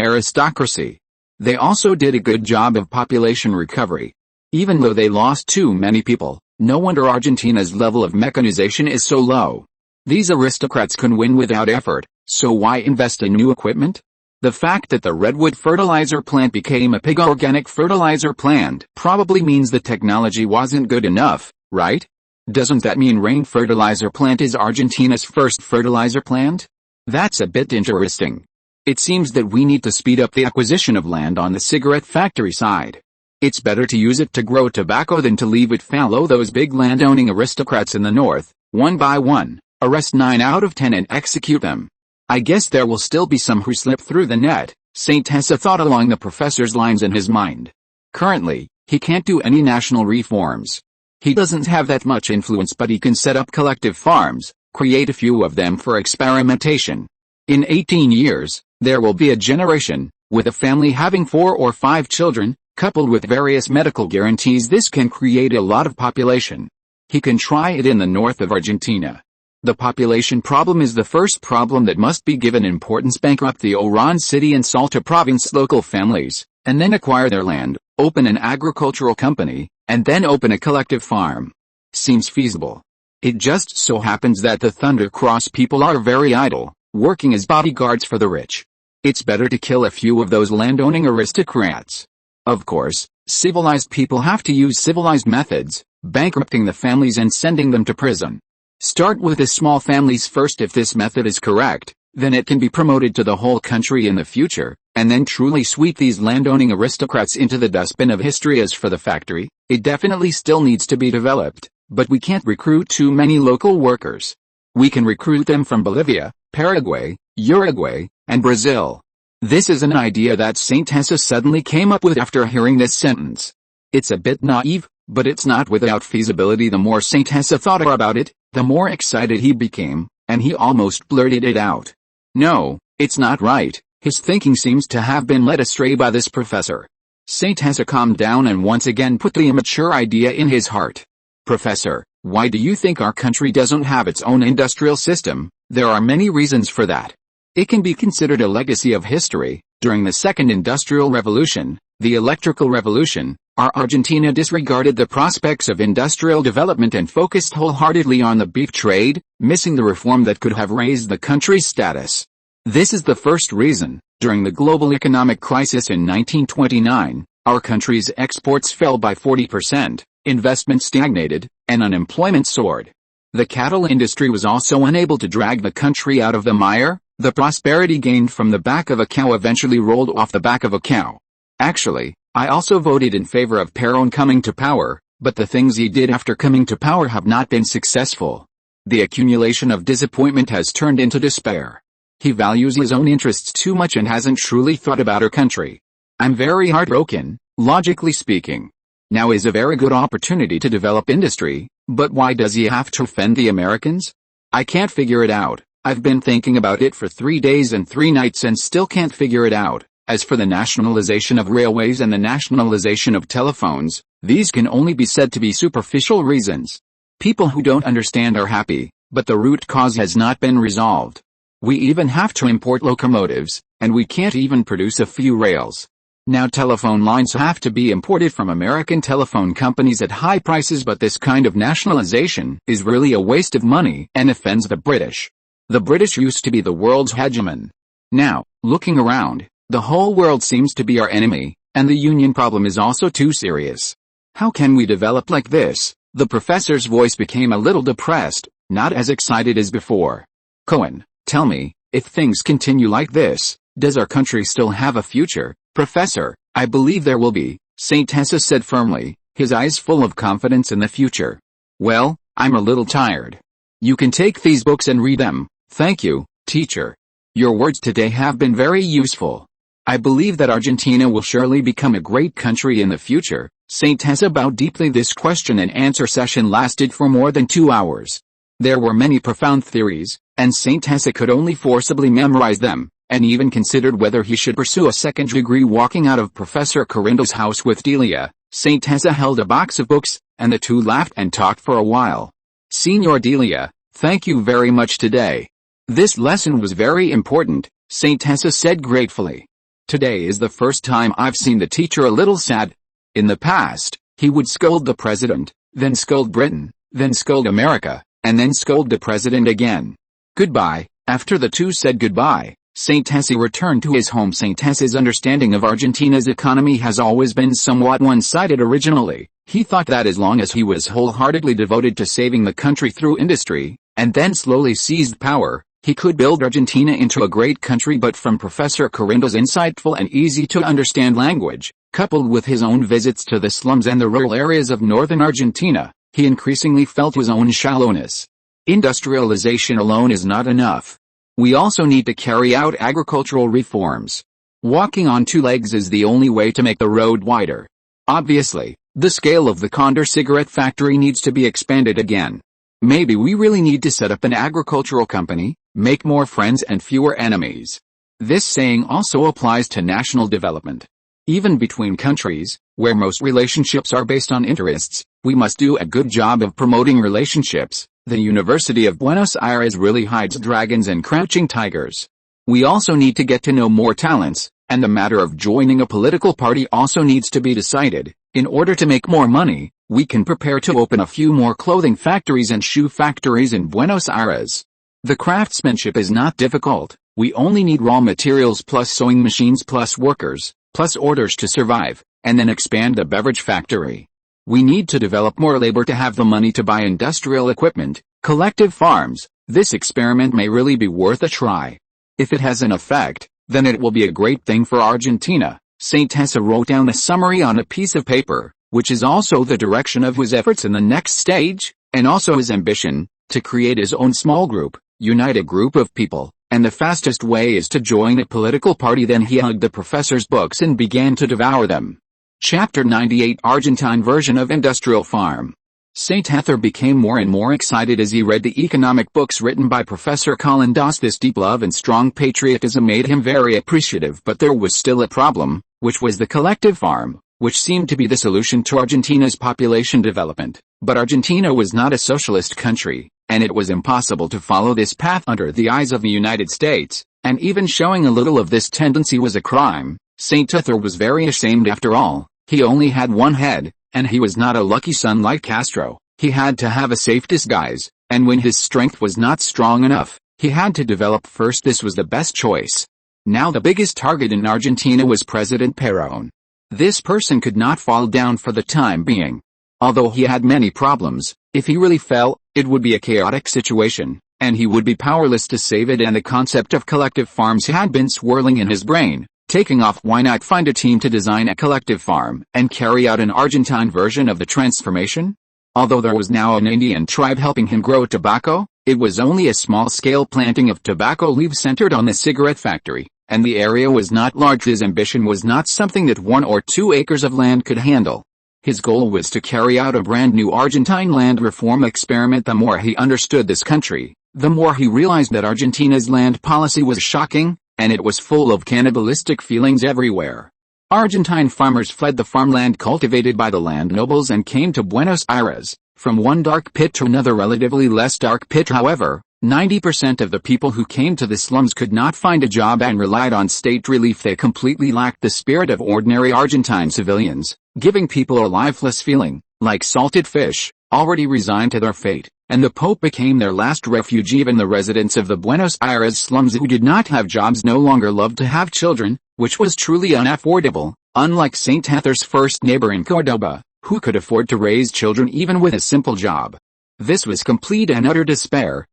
aristocracy. They also did a good job of population recovery. Even though they lost too many people, no wonder Argentina's level of mechanization is so low. These aristocrats can win without effort, so why invest in new equipment? The fact that the redwood fertilizer plant became a pig organic fertilizer plant probably means the technology wasn't good enough, right? Doesn't that mean rain fertilizer plant is Argentina's first fertilizer plant? That's a bit interesting. It seems that we need to speed up the acquisition of land on the cigarette factory side. It's better to use it to grow tobacco than to leave it fallow. Those big landowning aristocrats in the north, one by one, arrest 9 out of 10 and execute them. I guess there will still be some who slip through the net, St. Tessa thought along the professor's lines in his mind. Currently, he can't do any national reforms. He doesn't have that much influence, but he can set up collective farms, create a few of them for experimentation. In 18 years, there will be a generation, with a family having 4 or 5 children, coupled with various medical guarantees. This can create a lot of population. He can try it in the north of Argentina. The population problem is the first problem that must be given importance. Bankrupt the Oran City and Salta province local families, and then acquire their land, open an agricultural company, and then open a collective farm. Seems feasible. It just so happens that the Thunder Cross people are very idle, working as bodyguards for the rich. It's better to kill a few of those landowning aristocrats. Of course, civilized people have to use civilized methods, bankrupting the families and sending them to prison. Start with the small families first. If this method is correct, then it can be promoted to the whole country in the future, and then truly sweep these landowning aristocrats into the dustbin of history. As for the factory, it definitely still needs to be developed, but we can't recruit too many local workers. We can recruit them from Bolivia, Paraguay, Uruguay, and Brazil. This is an idea that St. Tessa suddenly came up with after hearing this sentence. It's a bit naive, but it's not without feasibility. The more St. Tessa thought about it, the more excited he became, and he almost blurted it out. No, it's not right. His thinking seems to have been led astray by this professor. St. Tessa calmed down and once again put the immature idea in his heart. Professor, why do you think our country doesn't have its own industrial system? There are many reasons for that. It can be considered a legacy of history. During the Second Industrial Revolution, the Electrical Revolution, our Argentina disregarded the prospects of industrial development and focused wholeheartedly on the beef trade, missing the reform that could have raised the country's status. This is the first reason. During the global economic crisis in 1929, our country's exports fell by 40%, investment stagnated, and unemployment soared. The cattle industry was also unable to drag the country out of the mire. The prosperity gained from the back of a cow eventually rolled off the back of a cow. Actually, I also voted in favor of Perón coming to power, but the things he did after coming to power have not been successful. The accumulation of disappointment has turned into despair. He values his own interests too much and hasn't truly thought about our country. I'm very heartbroken, logically speaking. Now is a very good opportunity to develop industry, but why does he have to offend the Americans? I can't figure it out. I've been thinking about it for 3 days and 3 nights and still can't figure it out. As for the nationalization of railways and the nationalization of telephones, these can only be said to be superficial reasons. People who don't understand are happy, but the root cause has not been resolved. We even have to import locomotives, and we can't even produce a few rails. Now telephone lines have to be imported from American telephone companies at high prices, but this kind of nationalization is really a waste of money and offends the British. The British used to be the world's hegemon. Now, looking around, the whole world seems to be our enemy, and the union problem is also too serious. How can we develop like this? The professor's voice became a little depressed, not as excited as before. Cohen, tell me, if things continue like this, does our country still have a future? Professor, I believe there will be, St. Tessa said firmly, his eyes full of confidence in the future. Well, I'm a little tired. You can take these books and read them. Thank you, teacher. Your words today have been very useful. I believe that Argentina will surely become a great country in the future. Saint Tessa bowed deeply. This question and answer session lasted for more than 2 hours. There were many profound theories, and Saint Tessa could only forcibly memorize them, and even considered whether he should pursue a second degree. Walking out of Professor Corindo's house with Delia, Saint Tessa held a box of books, and the two laughed and talked for a while. Signor Delia, thank you very much today. This lesson was very important, Saint Tessa said gratefully. Today is the first time I've seen the teacher a little sad. In the past, he would scold the president, then scold Britain, then scold America, and then scold the president again. Goodbye. After the two said goodbye, Saint Tessa returned to his home. Saint Tessa's understanding of Argentina's economy has always been somewhat one-sided. Originally, he thought that as long as he was wholeheartedly devoted to saving the country through industry, and then slowly seized power, he could build Argentina into a great country. But from Professor Corindo's insightful and easy-to-understand language, coupled with his own visits to the slums and the rural areas of northern Argentina, he increasingly felt his own shallowness. Industrialization alone is not enough. We also need to carry out agricultural reforms. Walking on two legs is the only way to make the road wider. Obviously, the scale of the Condor cigarette factory needs to be expanded again. Maybe we really need to set up an agricultural company, make more friends and fewer enemies. This saying also applies to national development. Even between countries, where most relationships are based on interests, we must do a good job of promoting relationships. The University of Buenos Aires really hides dragons and crouching tigers. We also need to get to know more talents, and the matter of joining a political party also needs to be decided. In order to make more money, we can prepare to open a few more clothing factories and shoe factories in Buenos Aires. The craftsmanship is not difficult. We only need raw materials plus sewing machines plus workers, plus orders to survive, and then expand the beverage factory. We need to develop more labor to have the money to buy industrial equipment, collective farms. This experiment may really be worth a try. If it has an effect, then it will be a great thing for Argentina. Saint Tessa wrote down a summary on a piece of paper, which is also the direction of his efforts in the next stage, and also his ambition, to create his own small group, unite a group of people, and the fastest way is to join a political party. Then he hugged the professor's books and began to devour them. Chapter 98 Argentine version of Industrial Farm. Saint Tessa became more and more excited as he read the economic books written by Professor Colin Doss. This deep love and strong patriotism made him very appreciative, but there was still a problem, which was the collective farm, which seemed to be the solution to Argentina's population development. But Argentina was not a socialist country, and it was impossible to follow this path under the eyes of the United States, and even showing a little of this tendency was a crime. Saint Tessa was very ashamed. After all, he only had one head, and he was not a lucky son like Castro. He had to have a safe disguise, and when his strength was not strong enough, he had to develop first. This was the best choice. Now the biggest target in Argentina was President Perón. This person could not fall down for the time being. Although he had many problems, if he really fell, it would be a chaotic situation, and he would be powerless to save it. And the concept of collective farms had been swirling in his brain, taking off. Why not find a team to design a collective farm and carry out an Argentine version of the transformation? Although there was now an Indian tribe helping him grow tobacco, it was only a small-scale planting of tobacco leaves centered on the cigarette factory, and the area was not large. His ambition was not something that 1 or 2 acres of land could handle. His goal was to carry out a brand new Argentine land reform experiment. The more he understood this country, the more he realized that Argentina's land policy was shocking, and it was full of cannibalistic feelings everywhere. Argentine farmers fled the farmland cultivated by the land nobles and came to Buenos Aires, from one dark pit to another relatively less dark pit. However, 90% of the people who came to the slums could not find a job and relied on state relief. They completely lacked the spirit of ordinary Argentine civilians, giving people a lifeless feeling, like salted fish, already resigned to their fate, and the Pope became their last refuge. Even the residents of the Buenos Aires slums who did not have jobs no longer loved to have children, which was truly unaffordable, unlike Saint Tessa's first neighbor in Cordoba, who could afford to raise children even with a simple job. This was complete and utter despair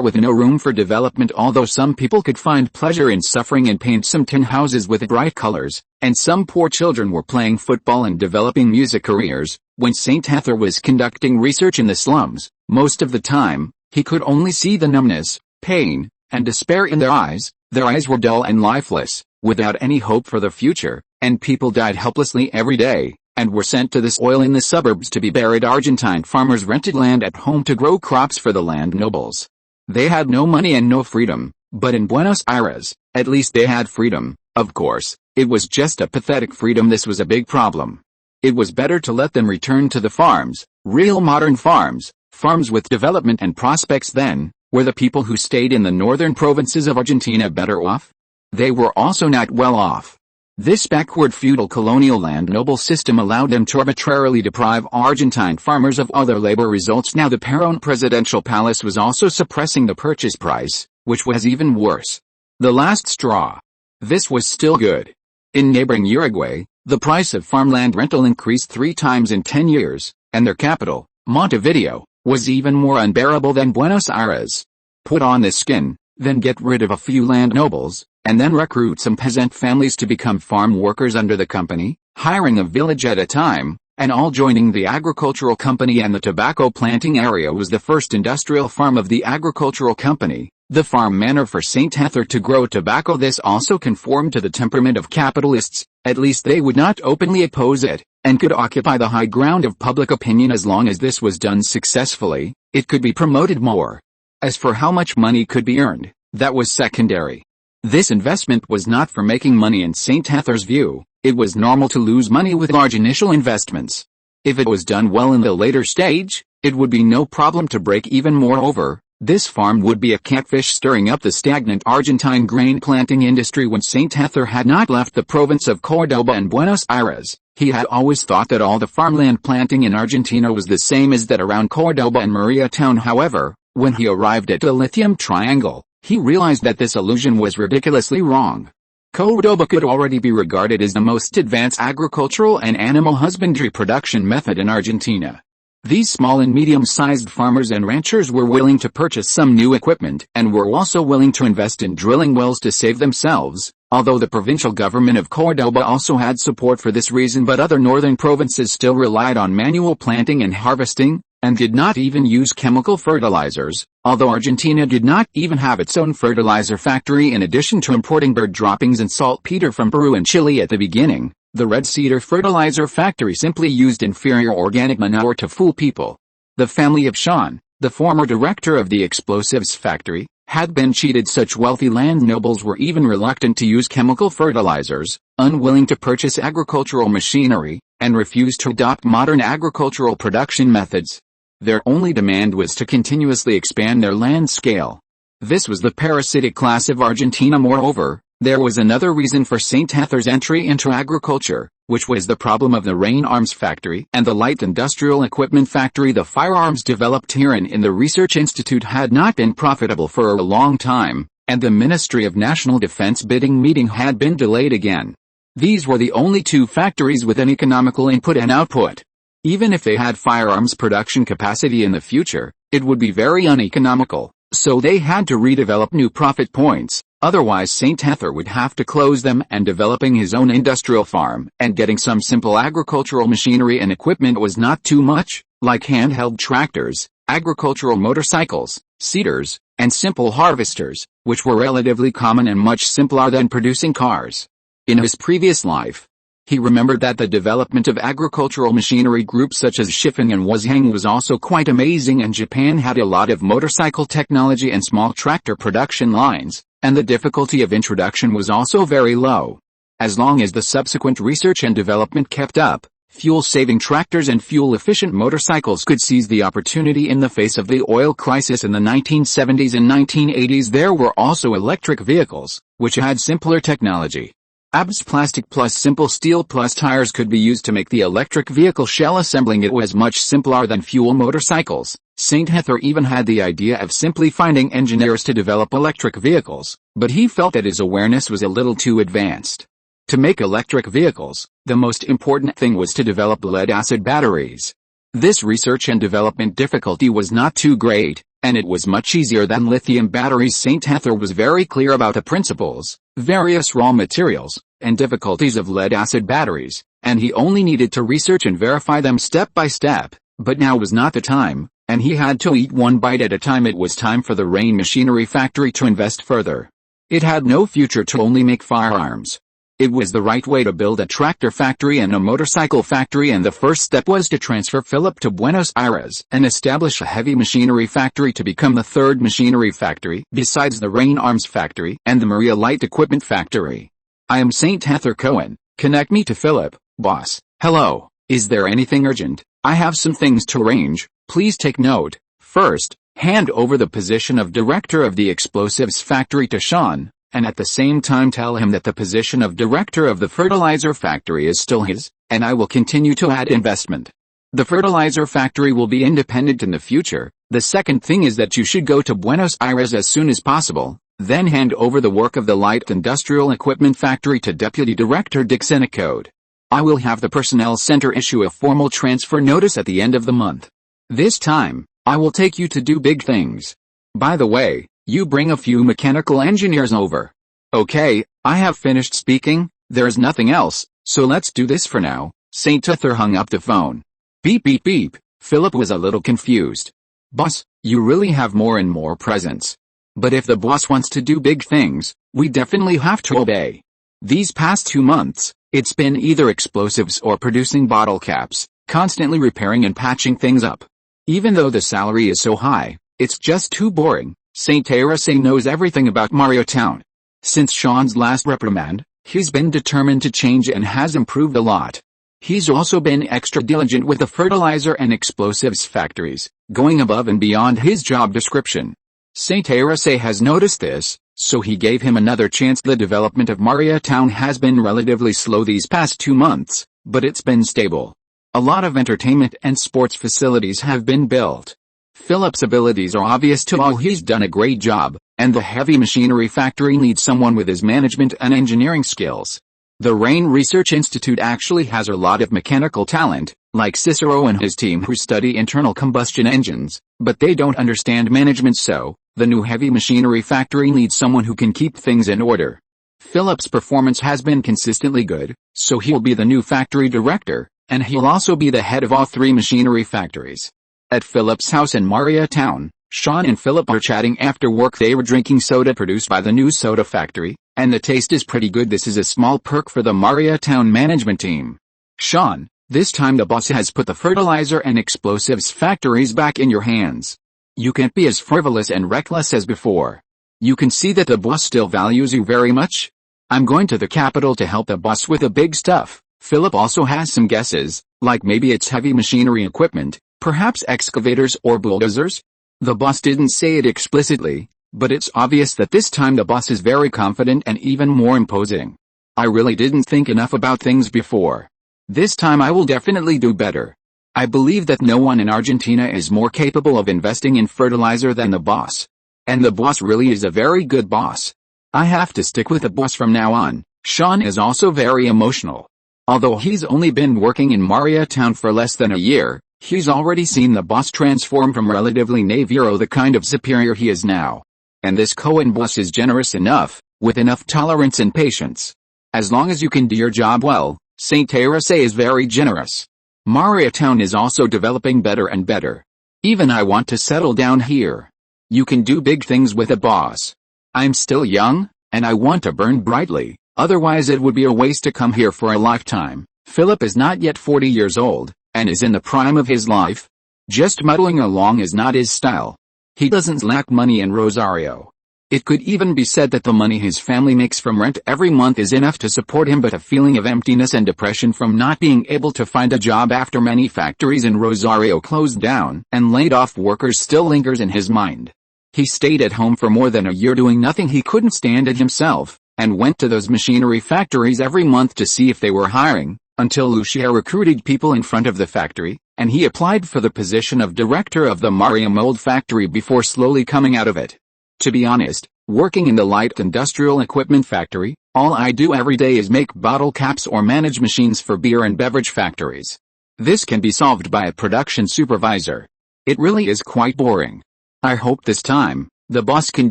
with no room for development. Although some people could find pleasure in suffering and paint some tin houses with bright colors, and some poor children were playing football and developing music careers, when Saint Tessa was conducting research in the slums, most of the time, he could only see the numbness, pain, and despair in their eyes. Their eyes were dull and lifeless, without any hope for the future, and people died helplessly every day, and were sent to the soil in the suburbs to be buried. Argentine farmers rented land at home to grow crops for the land nobles. They had no money and no freedom, but in Buenos Aires, at least they had freedom. Of course, it was just a pathetic freedom. This was a big problem. It was better to let them return to the farms, real modern farms, farms with development and prospects. Then, were the people who stayed in the northern provinces of Argentina better off? They were also not well off. This backward feudal colonial land noble system allowed them to arbitrarily deprive Argentine farmers of all their labor results. Now the Perón presidential palace was also suppressing the purchase price, which was even worse. The last straw. This was still good. In neighboring Uruguay, the price of farmland rental increased 3 times in 10 years, and their capital, Montevideo, was even more unbearable than Buenos Aires. Put on this skin, then get rid of a few land nobles, and then recruit some peasant families to become farm workers under the company, hiring a village at a time, and all joining the agricultural company. And the tobacco planting area was the first industrial farm of the agricultural company, the farm manor for Saint Hather to grow tobacco. This also conformed to the temperament of capitalists, at least they would not openly oppose it, and could occupy the high ground of public opinion. As long as this was done successfully, it could be promoted more. As for how much money could be earned, that was secondary. This investment was not for making money in Saint Hather's view. It was normal to lose money with large initial investments. If it was done well in the later stage, it would be no problem to break even. Moreover, this farm would be a catfish stirring up the stagnant Argentine grain planting industry. When Saint Hather had not left the province of Córdoba and Buenos Aires, he had always thought that all the farmland planting in Argentina was the same as that around Córdoba and Maria town. However, when he arrived at the Lithium Triangle, he realized that this illusion was ridiculously wrong. Córdoba could already be regarded as the most advanced agricultural and animal husbandry production method in Argentina. These small and medium-sized farmers and ranchers were willing to purchase some new equipment and were also willing to invest in drilling wells to save themselves, although the provincial government of Córdoba also had support for this reason. But other northern provinces still relied on manual planting and harvesting, and did not even use chemical fertilizers, although Argentina did not even have its own fertilizer factory. In addition to importing bird droppings and saltpeter from Peru and Chile at the beginning, the Red Cedar fertilizer factory simply used inferior organic manure to fool people. The family of Sean, the former director of the explosives factory, had been cheated. Such wealthy land nobles were even reluctant to use chemical fertilizers, unwilling to purchase agricultural machinery, and refused to adopt modern agricultural production methods. Their only demand was to continuously expand their land scale. This was the parasitic class of Argentina. Moreover, there was another reason for Saint Hather's entry into agriculture, which was the problem of the rain arms factory and the light industrial equipment factory. The firearms developed herein in the Research Institute had not been profitable for a long time, and the Ministry of National Defense bidding meeting had been delayed again. These were the only 2 factories with an economical input and output. Even if they had firearms production capacity in the future, it would be very uneconomical, so they had to redevelop new profit points. Otherwise Saint Hather would have to close them, and developing his own industrial farm and getting some simple agricultural machinery and equipment was not too much, like handheld tractors, agricultural motorcycles, seeders, and simple harvesters, which were relatively common and much simpler than producing cars. In his previous life, he remembered that the development of agricultural machinery groups such as Shifeng and Wazhang was also quite amazing, and Japan had a lot of motorcycle technology and small tractor production lines, and the difficulty of introduction was also very low. As long as the subsequent research and development kept up, fuel-saving tractors and fuel-efficient motorcycles could seize the opportunity. In the face of the oil crisis in the 1970s and 1980s, there were also electric vehicles, which had simpler technology. Amidst plastic plus simple steel plus tires could be used to make the electric vehicle shell. Assembling it was much simpler than fuel motorcycles. Saint Hather even had the idea of simply finding engineers to develop electric vehicles, but he felt that his awareness was a little too advanced. To make electric vehicles, the most important thing was to develop lead-acid batteries. This research and development difficulty was not too great, and it was much easier than lithium batteries. Saint Hather was very clear about the principles, various raw materials, and difficulties of lead-acid batteries, and he only needed to research and verify them step by step. But now was not the time, and he had to eat one bite at a time. It was time for the rain machinery factory to invest further. It had no future to only make firearms. It was the right way to build a tractor factory and a motorcycle factory, and the first step was to transfer Philip to Buenos Aires and establish a heavy machinery factory to become the third machinery factory besides the Rain Arms factory and the Maria Light Equipment factory. I am Saint Heather Cohen. Connect me to Philip, boss. Hello, is there anything urgent? I have some things to arrange, please take note. First, hand over the position of director of the explosives factory to Sean, and at the same time tell him that the position of director of the fertilizer factory is still his, and I will continue to add investment. The fertilizer factory will be independent in the future. The second thing is that you should go to Buenos Aires as soon as possible, then hand over the work of the light industrial equipment factory to Deputy Director Dixon Code. I will have the personnel center issue a formal transfer notice at the end of the month. This time, I will take you to do big things. By the way, you bring a few mechanical engineers over. Okay, I have finished speaking, there's nothing else, so let's do this for now. Saint Heather hung up the phone. Beep beep beep. Philip was a little confused. Boss, you really have more and more presence. But if the boss wants to do big things, we definitely have to obey. These past 2 months, it's been either explosives or producing bottle caps, constantly repairing and patching things up. Even though the salary is so high, it's just too boring. Saint Teresa knows everything about Mario Town. Since Sean's last reprimand, he's been determined to change and has improved a lot. He's also been extra diligent with the fertilizer and explosives factories, going above and beyond his job description. Saint Teresa has noticed this, so he gave him another chance. The development of Mario Town has been relatively slow these past 2 months, but it's been stable. A lot of entertainment and sports facilities have been built. Philip's abilities are obvious to all. He's done a great job, and the heavy machinery factory needs someone with his management and engineering skills. The Rain Research Institute actually has a lot of mechanical talent, like Cicero and his team who study internal combustion engines, but they don't understand management, so the new heavy machinery factory needs someone who can keep things in order. Philip's performance has been consistently good, so he'll be the new factory director, and he'll also be the head of all 3 machinery factories. At Philip's house in Mario Town, Sean and Philip are chatting after work. They were drinking soda produced by the new soda factory, and the taste is pretty good. This is a small perk for the Mario Town management team. Sean, this time the boss has put the fertilizer and explosives factories back in your hands. You can't be as frivolous and reckless as before. You can see that the boss still values you very much. I'm going to the capital to help the boss with the big stuff. Philip also has some guesses, like maybe it's heavy machinery equipment, perhaps excavators or bulldozers. The boss didn't say it explicitly, but it's obvious that this time the boss is very confident and even more imposing. I really didn't think enough about things before. This time I will definitely do better. I believe that no one in Argentina is more capable of investing in fertilizer than the boss. And the boss really is a very good boss. I have to stick with the boss from now on. Sean is also very emotional. Although he's only been working in Mario Town for less than a year, he's already seen the boss transform from relatively naviro the kind of superior he is now. And this Cohen boss is generous enough, with enough tolerance and patience. As long as you can do your job well, Saint Teresa is very generous. Mario Town is also developing better and better. Even I want to settle down here. You can do big things with a boss. I'm still young, and I want to burn brightly, otherwise it would be a waste to come here for a lifetime. Philip is not yet 40 years old, and is in the prime of his life. Just muddling along is not his style. He doesn't lack money in Rosario. It could even be said that the money his family makes from rent every month is enough to support him, but a feeling of emptiness and depression from not being able to find a job after many factories in Rosario closed down and laid off workers still lingers in his mind. He stayed at home for more than a year doing nothing. He couldn't stand it himself, and went to those machinery factories every month to see if they were hiring, until Lucia recruited people in front of the factory, and he applied for the position of director of the Mario Mold factory before slowly coming out of it. To be honest, working in the light industrial equipment factory, all I do every day is make bottle caps or manage machines for beer and beverage factories. This can be solved by a production supervisor. It really is quite boring. I hope this time, the boss can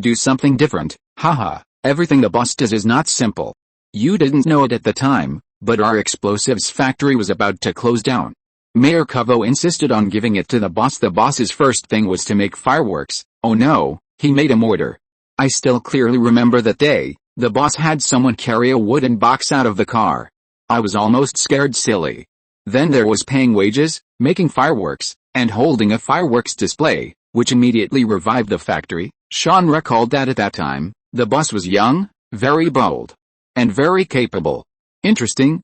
do something different. Haha, everything the boss does is not simple. You didn't know it at the time, but our explosives factory was about to close down. Mayor Covo insisted on giving it to the boss. The boss's first thing was to make fireworks. Oh no, he made a mortar. I still clearly remember that day. The boss had someone carry a wooden box out of the car. I was almost scared silly. Then there was paying wages, making fireworks, and holding a fireworks display, which immediately revived the factory. Sean recalled that at that time, the boss was young, very bold, and very capable. Interesting.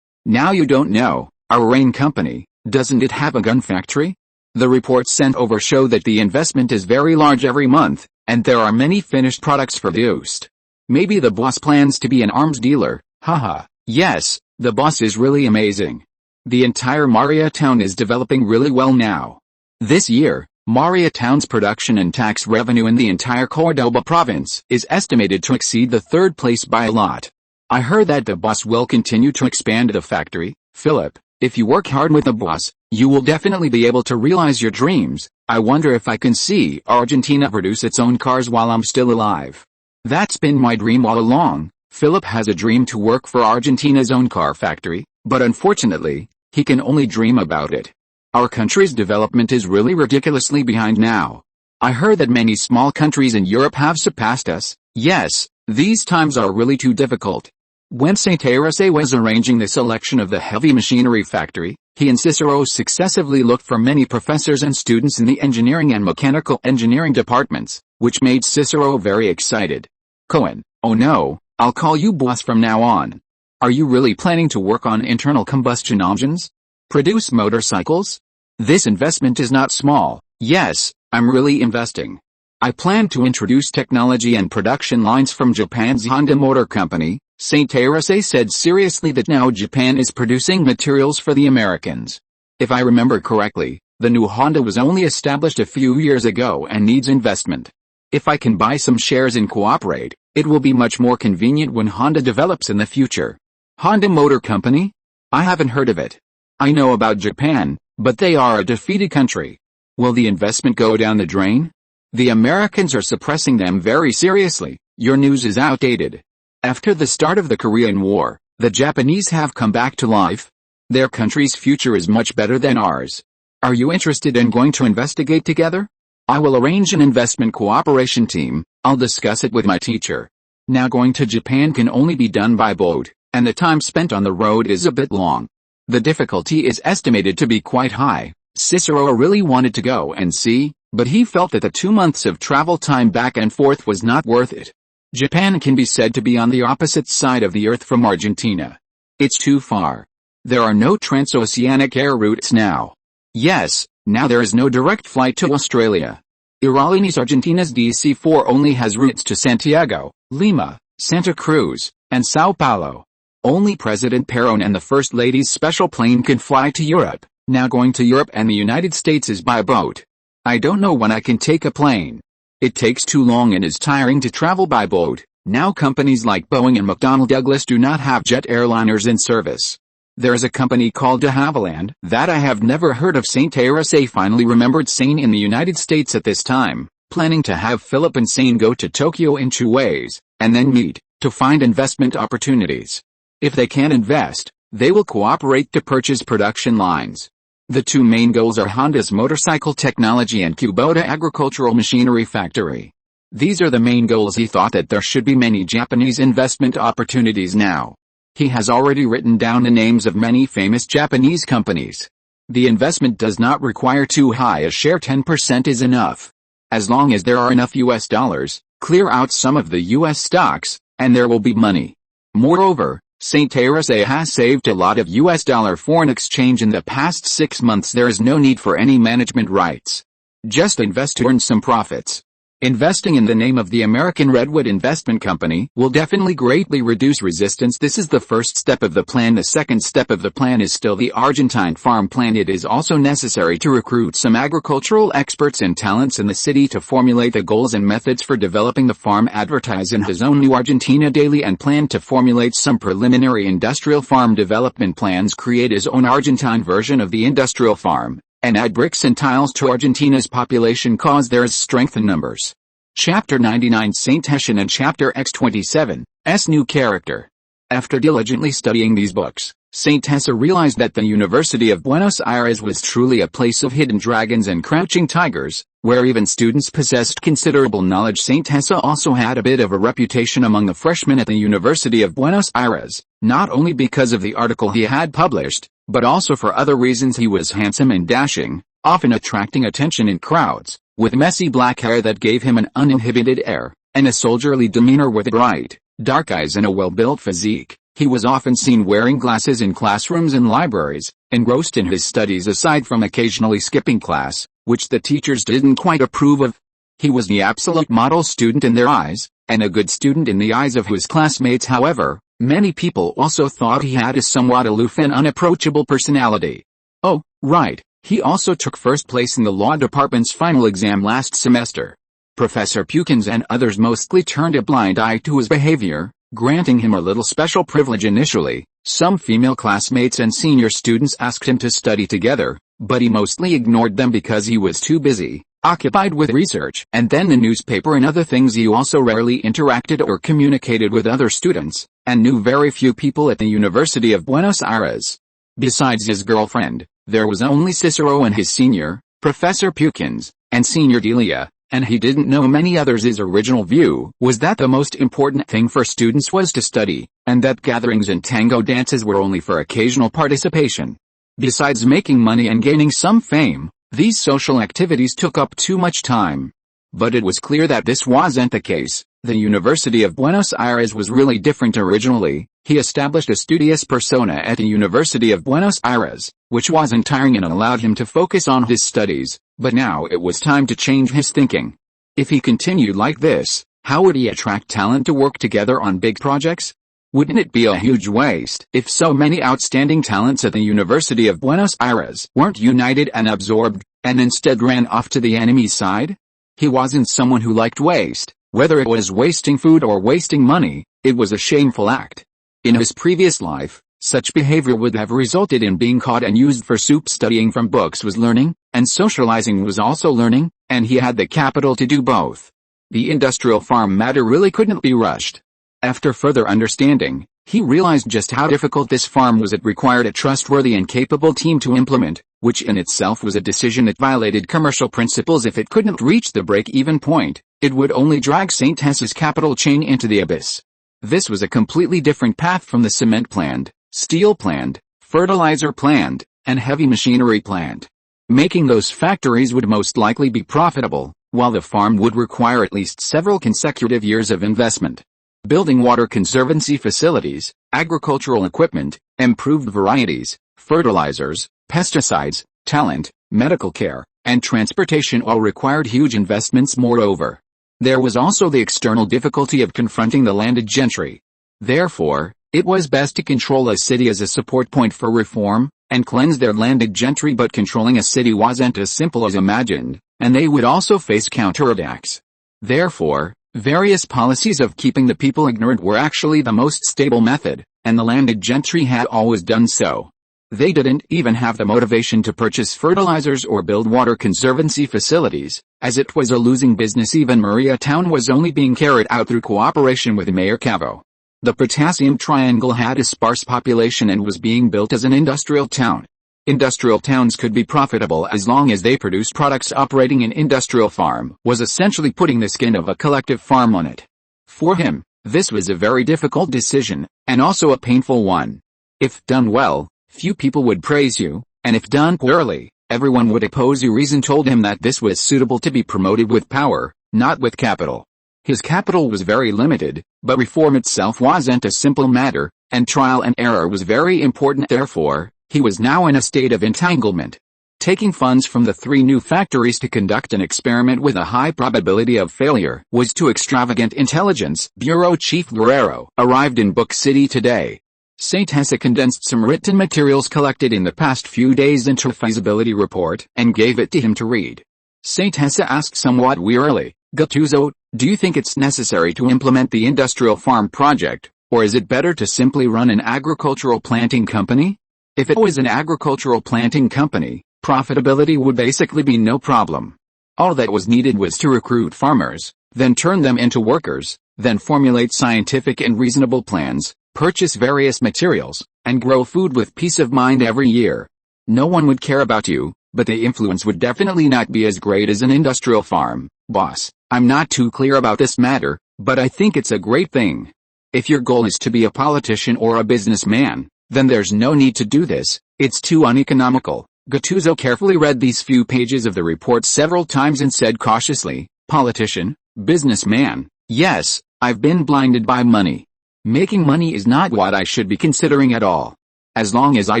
Now you don't know, our rain company, doesn't it have a gun factory? The reports sent over show that the investment is very large every month, and there are many finished products produced. Maybe the boss plans to be an arms dealer, haha. Yes, the boss is really amazing. The entire Maria town is developing really well now. This year, Maria town's production and tax revenue in the entire Córdoba province is estimated to exceed the third place by a lot. I heard that the boss will continue to expand the factory. Philip, if you work hard with the boss, you will definitely be able to realize your dreams. I wonder if I can see Argentina produce its own cars while I'm still alive. That's been my dream all along. Philip has a dream to work for Argentina's own car factory, but unfortunately, he can only dream about it. Our country's development is really ridiculously behind now. I heard that many small countries in Europe have surpassed us. Yes, these times are really too difficult. When Saint José was arranging the selection of the heavy machinery factory, he and Cicero successively looked for many professors and students in the engineering and mechanical engineering departments, which made Cicero very excited. Cohen, oh no, I'll call you boss from now on. Are you really planning to work on internal combustion engines? Produce motorcycles? This investment is not small. Yes, I'm really investing. I plan to introduce technology and production lines from Japan's Honda Motor Company. Saint José said seriously that now Japan is producing materials for the Americans. If I remember correctly, the new Honda was only established a few years ago and needs investment. If I can buy some shares and cooperate, it will be much more convenient when Honda develops in the future. Honda Motor Company? I haven't heard of it. I know about Japan, but they are a defeated country. Will the investment go down the drain? The Americans are suppressing them very seriously. Your news is outdated. After the start of the Korean War, the Japanese have come back to life. Their country's future is much better than ours. Are you interested in going to investigate together? I will arrange an investment cooperation team. I'll discuss it with my teacher. Now going to Japan can only be done by boat, and the time spent on the road is a bit long. The difficulty is estimated to be quite high. Cicero really wanted to go and see, but he felt that the 2 months of travel time back and forth was not worth it. Japan can be said to be on the opposite side of the earth from Argentina. It's too far. There are no transoceanic air routes now. Yes, now there is no direct flight to Australia. Aerolíneas Argentinas DC-4 only has routes to Santiago, Lima, Santa Cruz, and Sao Paulo. Only President Perón and the First Lady's special plane can fly to Europe. Now going to Europe and the United States is by boat. I don't know when I can take a plane. It takes too long and is tiring to travel by boat. Now companies like Boeing and McDonnell Douglas do not have jet airliners in service. There is a company called de Havilland that I have never heard of. Saint José finally remembered Sane in the United States at this time, planning to have Philip and Sane go to Tokyo in 2 ways, and then meet, to find investment opportunities. If they can invest, they will cooperate to purchase production lines. The 2 main goals are Honda's motorcycle technology and Kubota agricultural machinery factory. These are the main goals. He thought that there should be many Japanese investment opportunities now. He has already written down the names of many famous Japanese companies. The investment does not require too high a share. 10% is enough. As long as there are enough US dollars, clear out some of the US stocks, and there will be money. Moreover, Saint José has saved a lot of US dollar foreign exchange in the past 6 months. There is no need for any management rights. Just invest to earn some profits. Investing in the name of the American Redwood Investment Company will definitely greatly reduce resistance. This is the first step of the plan. The second step of the plan is still the Argentine farm plan. It is also necessary to recruit some agricultural experts and talents in the city to formulate the goals and methods for developing the farm. Advertise in his own New Argentina Daily and plan to formulate some preliminary industrial farm development plans. Create his own Argentine version of the industrial farm, and add bricks and tiles to Argentina's population cause there is strength in numbers. Chapter 99 Saint Hessian and Chapter X27, S new character. After diligently studying these books, Saint Tessa realized that the University of Buenos Aires was truly a place of hidden dragons and crouching tigers, where even students possessed considerable knowledge. Saint Tessa also had a bit of a reputation among the freshmen at the University of Buenos Aires, not only because of the article he had published, but also for other reasons. He was handsome and dashing, often attracting attention in crowds, with messy black hair that gave him an uninhibited air, and a soldierly demeanor with bright, dark eyes and a well-built physique. He was often seen wearing glasses in classrooms and libraries, engrossed in his studies aside from occasionally skipping class, which the teachers didn't quite approve of. He was the absolute model student in their eyes, and a good student in the eyes of his classmates. However, many people also thought he had a somewhat aloof and unapproachable personality. Oh, right, he also took first place in the law department's final exam last semester. Professor Pukins and others mostly turned a blind eye to his behavior, granting him a little special privilege initially. Some female classmates and senior students asked him to study together, but he mostly ignored them because he was too busy, occupied with research and then the newspaper and other things. He also rarely interacted or communicated with other students, and knew very few people at the University of Buenos Aires. Besides his girlfriend, there was only Cicero and his senior, Professor Pukins, and senior Delia, and he didn't know many others. His original view was that the most important thing for students was to study, and that gatherings and tango dances were only for occasional participation. Besides making money and gaining some fame, these social activities took up too much time. But it was clear that this wasn't the case. The University of Buenos Aires was really different. Originally, he established a studious persona at the University of Buenos Aires, which wasn't tiring and allowed him to focus on his studies, but now it was time to change his thinking. If he continued like this, how would he attract talent to work together on big projects? Wouldn't it be a huge waste if so many outstanding talents at the University of Buenos Aires weren't united and absorbed, and instead ran off to the enemy's side? He wasn't someone who liked waste. Whether it was wasting food or wasting money, it was a shameful act. In his previous life, such behavior would have resulted in being caught and used for soup. Studying from books was learning, and socializing was also learning, and he had the capital to do both. The industrial farm matter really couldn't be rushed. After further understanding, he realized just how difficult this farm was. It required a trustworthy and capable team to implement, which in itself was a decision that violated commercial principles. If it couldn't reach the break-even point, it would only drag Saint Tessa's capital chain into the abyss. This was a completely different path from the cement plant, steel plant, fertilizer plant, and heavy machinery plant. Making those factories would most likely be profitable, while the farm would require at least several consecutive years of investment. Building water conservancy facilities, agricultural equipment, improved varieties, fertilizers, pesticides, talent, medical care, and transportation all required huge investments. Moreover, there was also the external difficulty of confronting the landed gentry. Therefore, it was best to control a city as a support point for reform, and cleanse their landed gentry. But controlling a city wasn't as simple as imagined, and they would also face counterattacks. Therefore, various policies of keeping the people ignorant were actually the most stable method, and the landed gentry had always done so. They didn't even have the motivation to purchase fertilizers or build water conservancy facilities, as it was a losing business. Even Maria Town was only being carried out through cooperation with Mayor Cavo. The Potassium Triangle had a sparse population and was being built as an industrial town. Industrial towns could be profitable as long as they produced products. Operating an industrial farm was essentially putting the skin of a collective farm on it. For him, this was a very difficult decision, and also a painful one. If done well, few people would praise you, and if done poorly, everyone would oppose you. Reason told him that this was suitable to be promoted with power, not with capital. His capital was very limited, but reform itself wasn't a simple matter, and trial and error was very important. Therefore, he was now in a state of entanglement. Taking funds from the 3 new factories to conduct an experiment with a high probability of failure was too extravagant. Intelligence Bureau Chief Guerrero arrived in Book City today. Saint Tessa condensed some written materials collected in the past few days into a feasibility report and gave it to him to read. Saint Tessa asked somewhat wearily, "Gattuso, do you think it's necessary to implement the industrial farm project, or is it better to simply run an agricultural planting company? If it was an agricultural planting company, profitability would basically be no problem. All that was needed was to recruit farmers, then turn them into workers, then formulate scientific and reasonable plans, purchase various materials, and grow food with peace of mind every year. No one would care about you, but the influence would definitely not be as great as an industrial farm. Boss, I'm not too clear about this matter, but I think it's a great thing. If your goal is to be a politician or a businessman, then there's no need to do this, it's too uneconomical. Gattuso carefully read these few pages of the report several times and said cautiously, politician, businessman, yes, I've been blinded by money. Making money is not what I should be considering at all. As long as I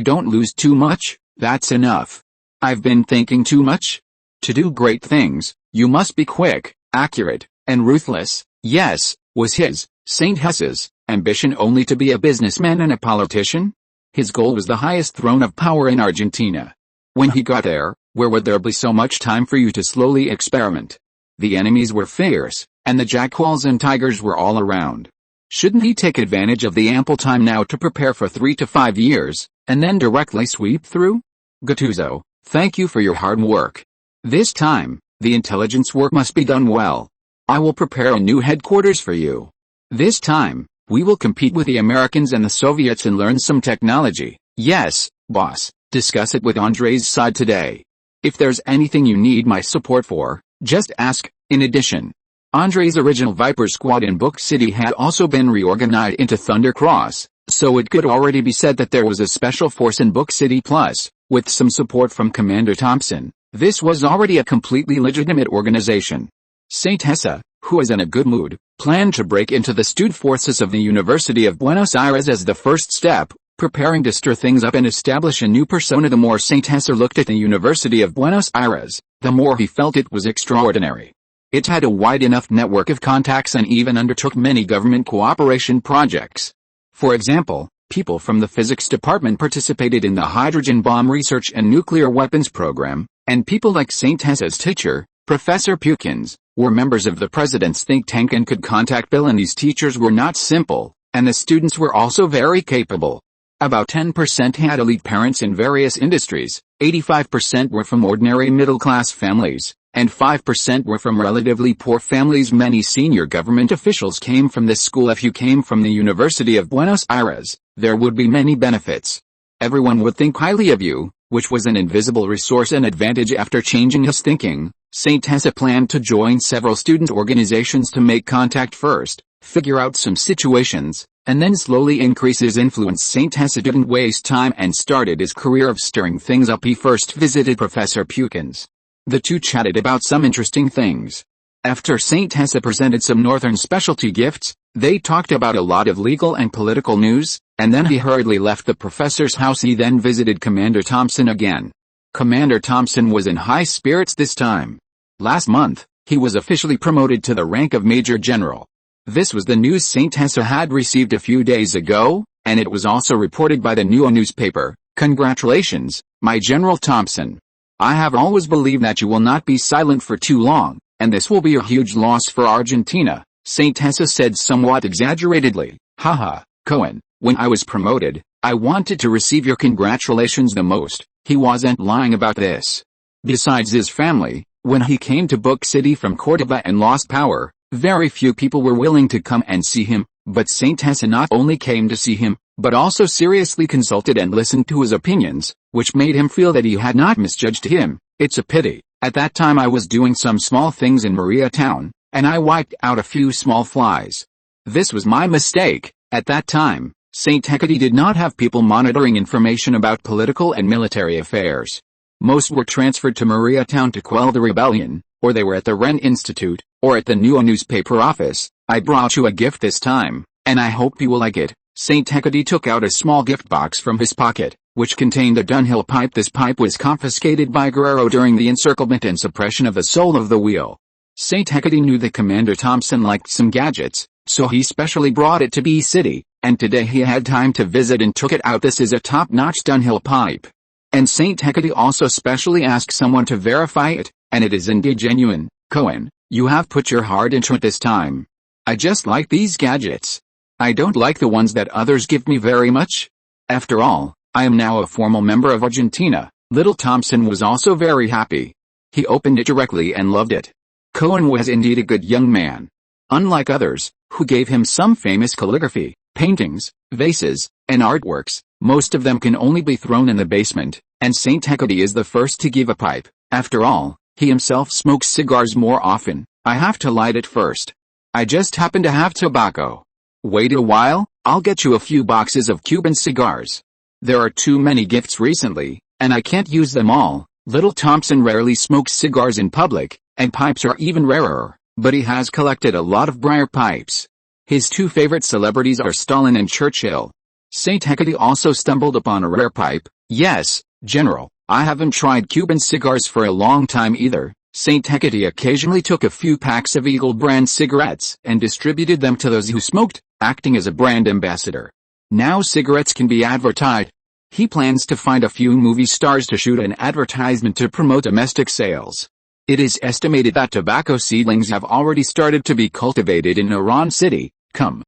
don't lose too much, that's enough. I've been thinking too much? To do great things, you must be quick, accurate, and ruthless. Yes, was his, Saint Hesse's, ambition only to be a businessman and a politician? His goal was the highest throne of power in Argentina. When he got there, where would there be so much time for you to slowly experiment? The enemies were fierce, and the jackals and tigers were all around. Shouldn't he take advantage of the ample time now to prepare for 3 to 5 years, and then directly sweep through? Gattuso, thank you for your hard work. This time, the intelligence work must be done well. I will prepare a new headquarters for you. This time, we will compete with the Americans and the Soviets and learn some technology. Yes, boss, discuss it with Andre's side today. If there's anything you need my support for, just ask. In addition, Andre's original Viper squad in Book City had also been reorganized into Thunder Cross, so it could already be said that there was a special force in Book City plus, with some support from Commander Thompson, this was already a completely legitimate organization. Saint Hesse, who was in a good mood, planned to break into the student forces of the University of Buenos Aires as the first step, preparing to stir things up and establish a new persona. The more Saint Hesse looked at the University of Buenos Aires, the more he felt it was extraordinary. It had a wide enough network of contacts and even undertook many government cooperation projects. For example, people from the physics department participated in the hydrogen bomb research and nuclear weapons program, and people like Saint Hesse's teacher, Professor Pukins, were members of the president's think tank and could contact Bill, and these teachers were not simple, and the students were also very capable. About 10% had elite parents in various industries, 85% were from ordinary middle-class families, and 5% were from relatively poor families. Many senior government officials came from this school. If you came from the University of Buenos Aires, there would be many benefits. Everyone would think highly of you, which was an invisible resource and advantage. After changing his thinking, Saint Hesse planned to join several student organizations to make contact first, figure out some situations, and then slowly increase his influence. Saint Hesse didn't waste time and started his career of stirring things up. He first visited Professor Pukins. The two chatted about some interesting things. After Saint Hesse presented some northern specialty gifts, they talked about a lot of legal and political news, and then he hurriedly left the professor's house. He then visited Commander Thompson again. Commander Thompson was in high spirits this time. Last month, he was officially promoted to the rank of Major General. This was the news Saint Hesse had received a few days ago, and it was also reported by the New newspaper. Congratulations, my General Thompson. I have always believed that you will not be silent for too long, and this will be a huge loss for Argentina, Saint Hesse said somewhat exaggeratedly. Haha, Cohen, when I was promoted, I wanted to receive your congratulations the most. He wasn't lying about this. Besides his family, when he came to Book City from Córdoba and lost power, very few people were willing to come and see him, but Saint Hesse not only came to see him, but also seriously consulted and listened to his opinions, which made him feel that he had not misjudged him. It's a pity. At that time I was doing some small things in Maria Town, and I wiped out a few small flies. This was my mistake. At that time, Saint Hecate did not have people monitoring information about political and military affairs. Most were transferred to Maria Town to quell the rebellion, or they were at the Wren Institute, or at the New newspaper office. I brought you a gift this time, and I hope you will like it. Saint Hecate took out a small gift box from his pocket, which contained a Dunhill pipe. This pipe was confiscated by Guerrero during the encirclement and suppression of the Soul of the Wheel. Saint Hecate knew that Commander Thompson liked some gadgets, so he specially brought it to B City, and today he had time to visit and took it out. This is a top-notch Dunhill pipe. And Saint Hecate also specially asked someone to verify it, and it is indeed genuine. Cohen, you have put your heart into it this time. I just like these gadgets. I don't like the ones that others give me very much. After all, I am now a formal member of Argentina. Little Thompson was also very happy. He opened it directly and loved it. Cohen was indeed a good young man. Unlike others, who gave him some famous calligraphy, paintings, vases, and artworks. Most of them can only be thrown in the basement, and Saint Hecate is the first to give a pipe. After all, he himself smokes cigars more often. I have to light it first. I just happen to have tobacco. Wait a while, I'll get you a few boxes of Cuban cigars. There are too many gifts recently, and I can't use them all. Little Thompson rarely smokes cigars in public, and pipes are even rarer, but he has collected a lot of briar pipes. His two favorite celebrities are Stalin and Churchill. Saint Hecate also stumbled upon a rare pipe. Yes, General, I haven't tried Cuban cigars for a long time either. Saint Hecate occasionally took a few packs of Eagle brand cigarettes and distributed them to those who smoked, acting as a brand ambassador. Now cigarettes can be advertised. He plans to find a few movie stars to shoot an advertisement to promote domestic sales. It is estimated that tobacco seedlings have already started to be cultivated in Iran City. Come,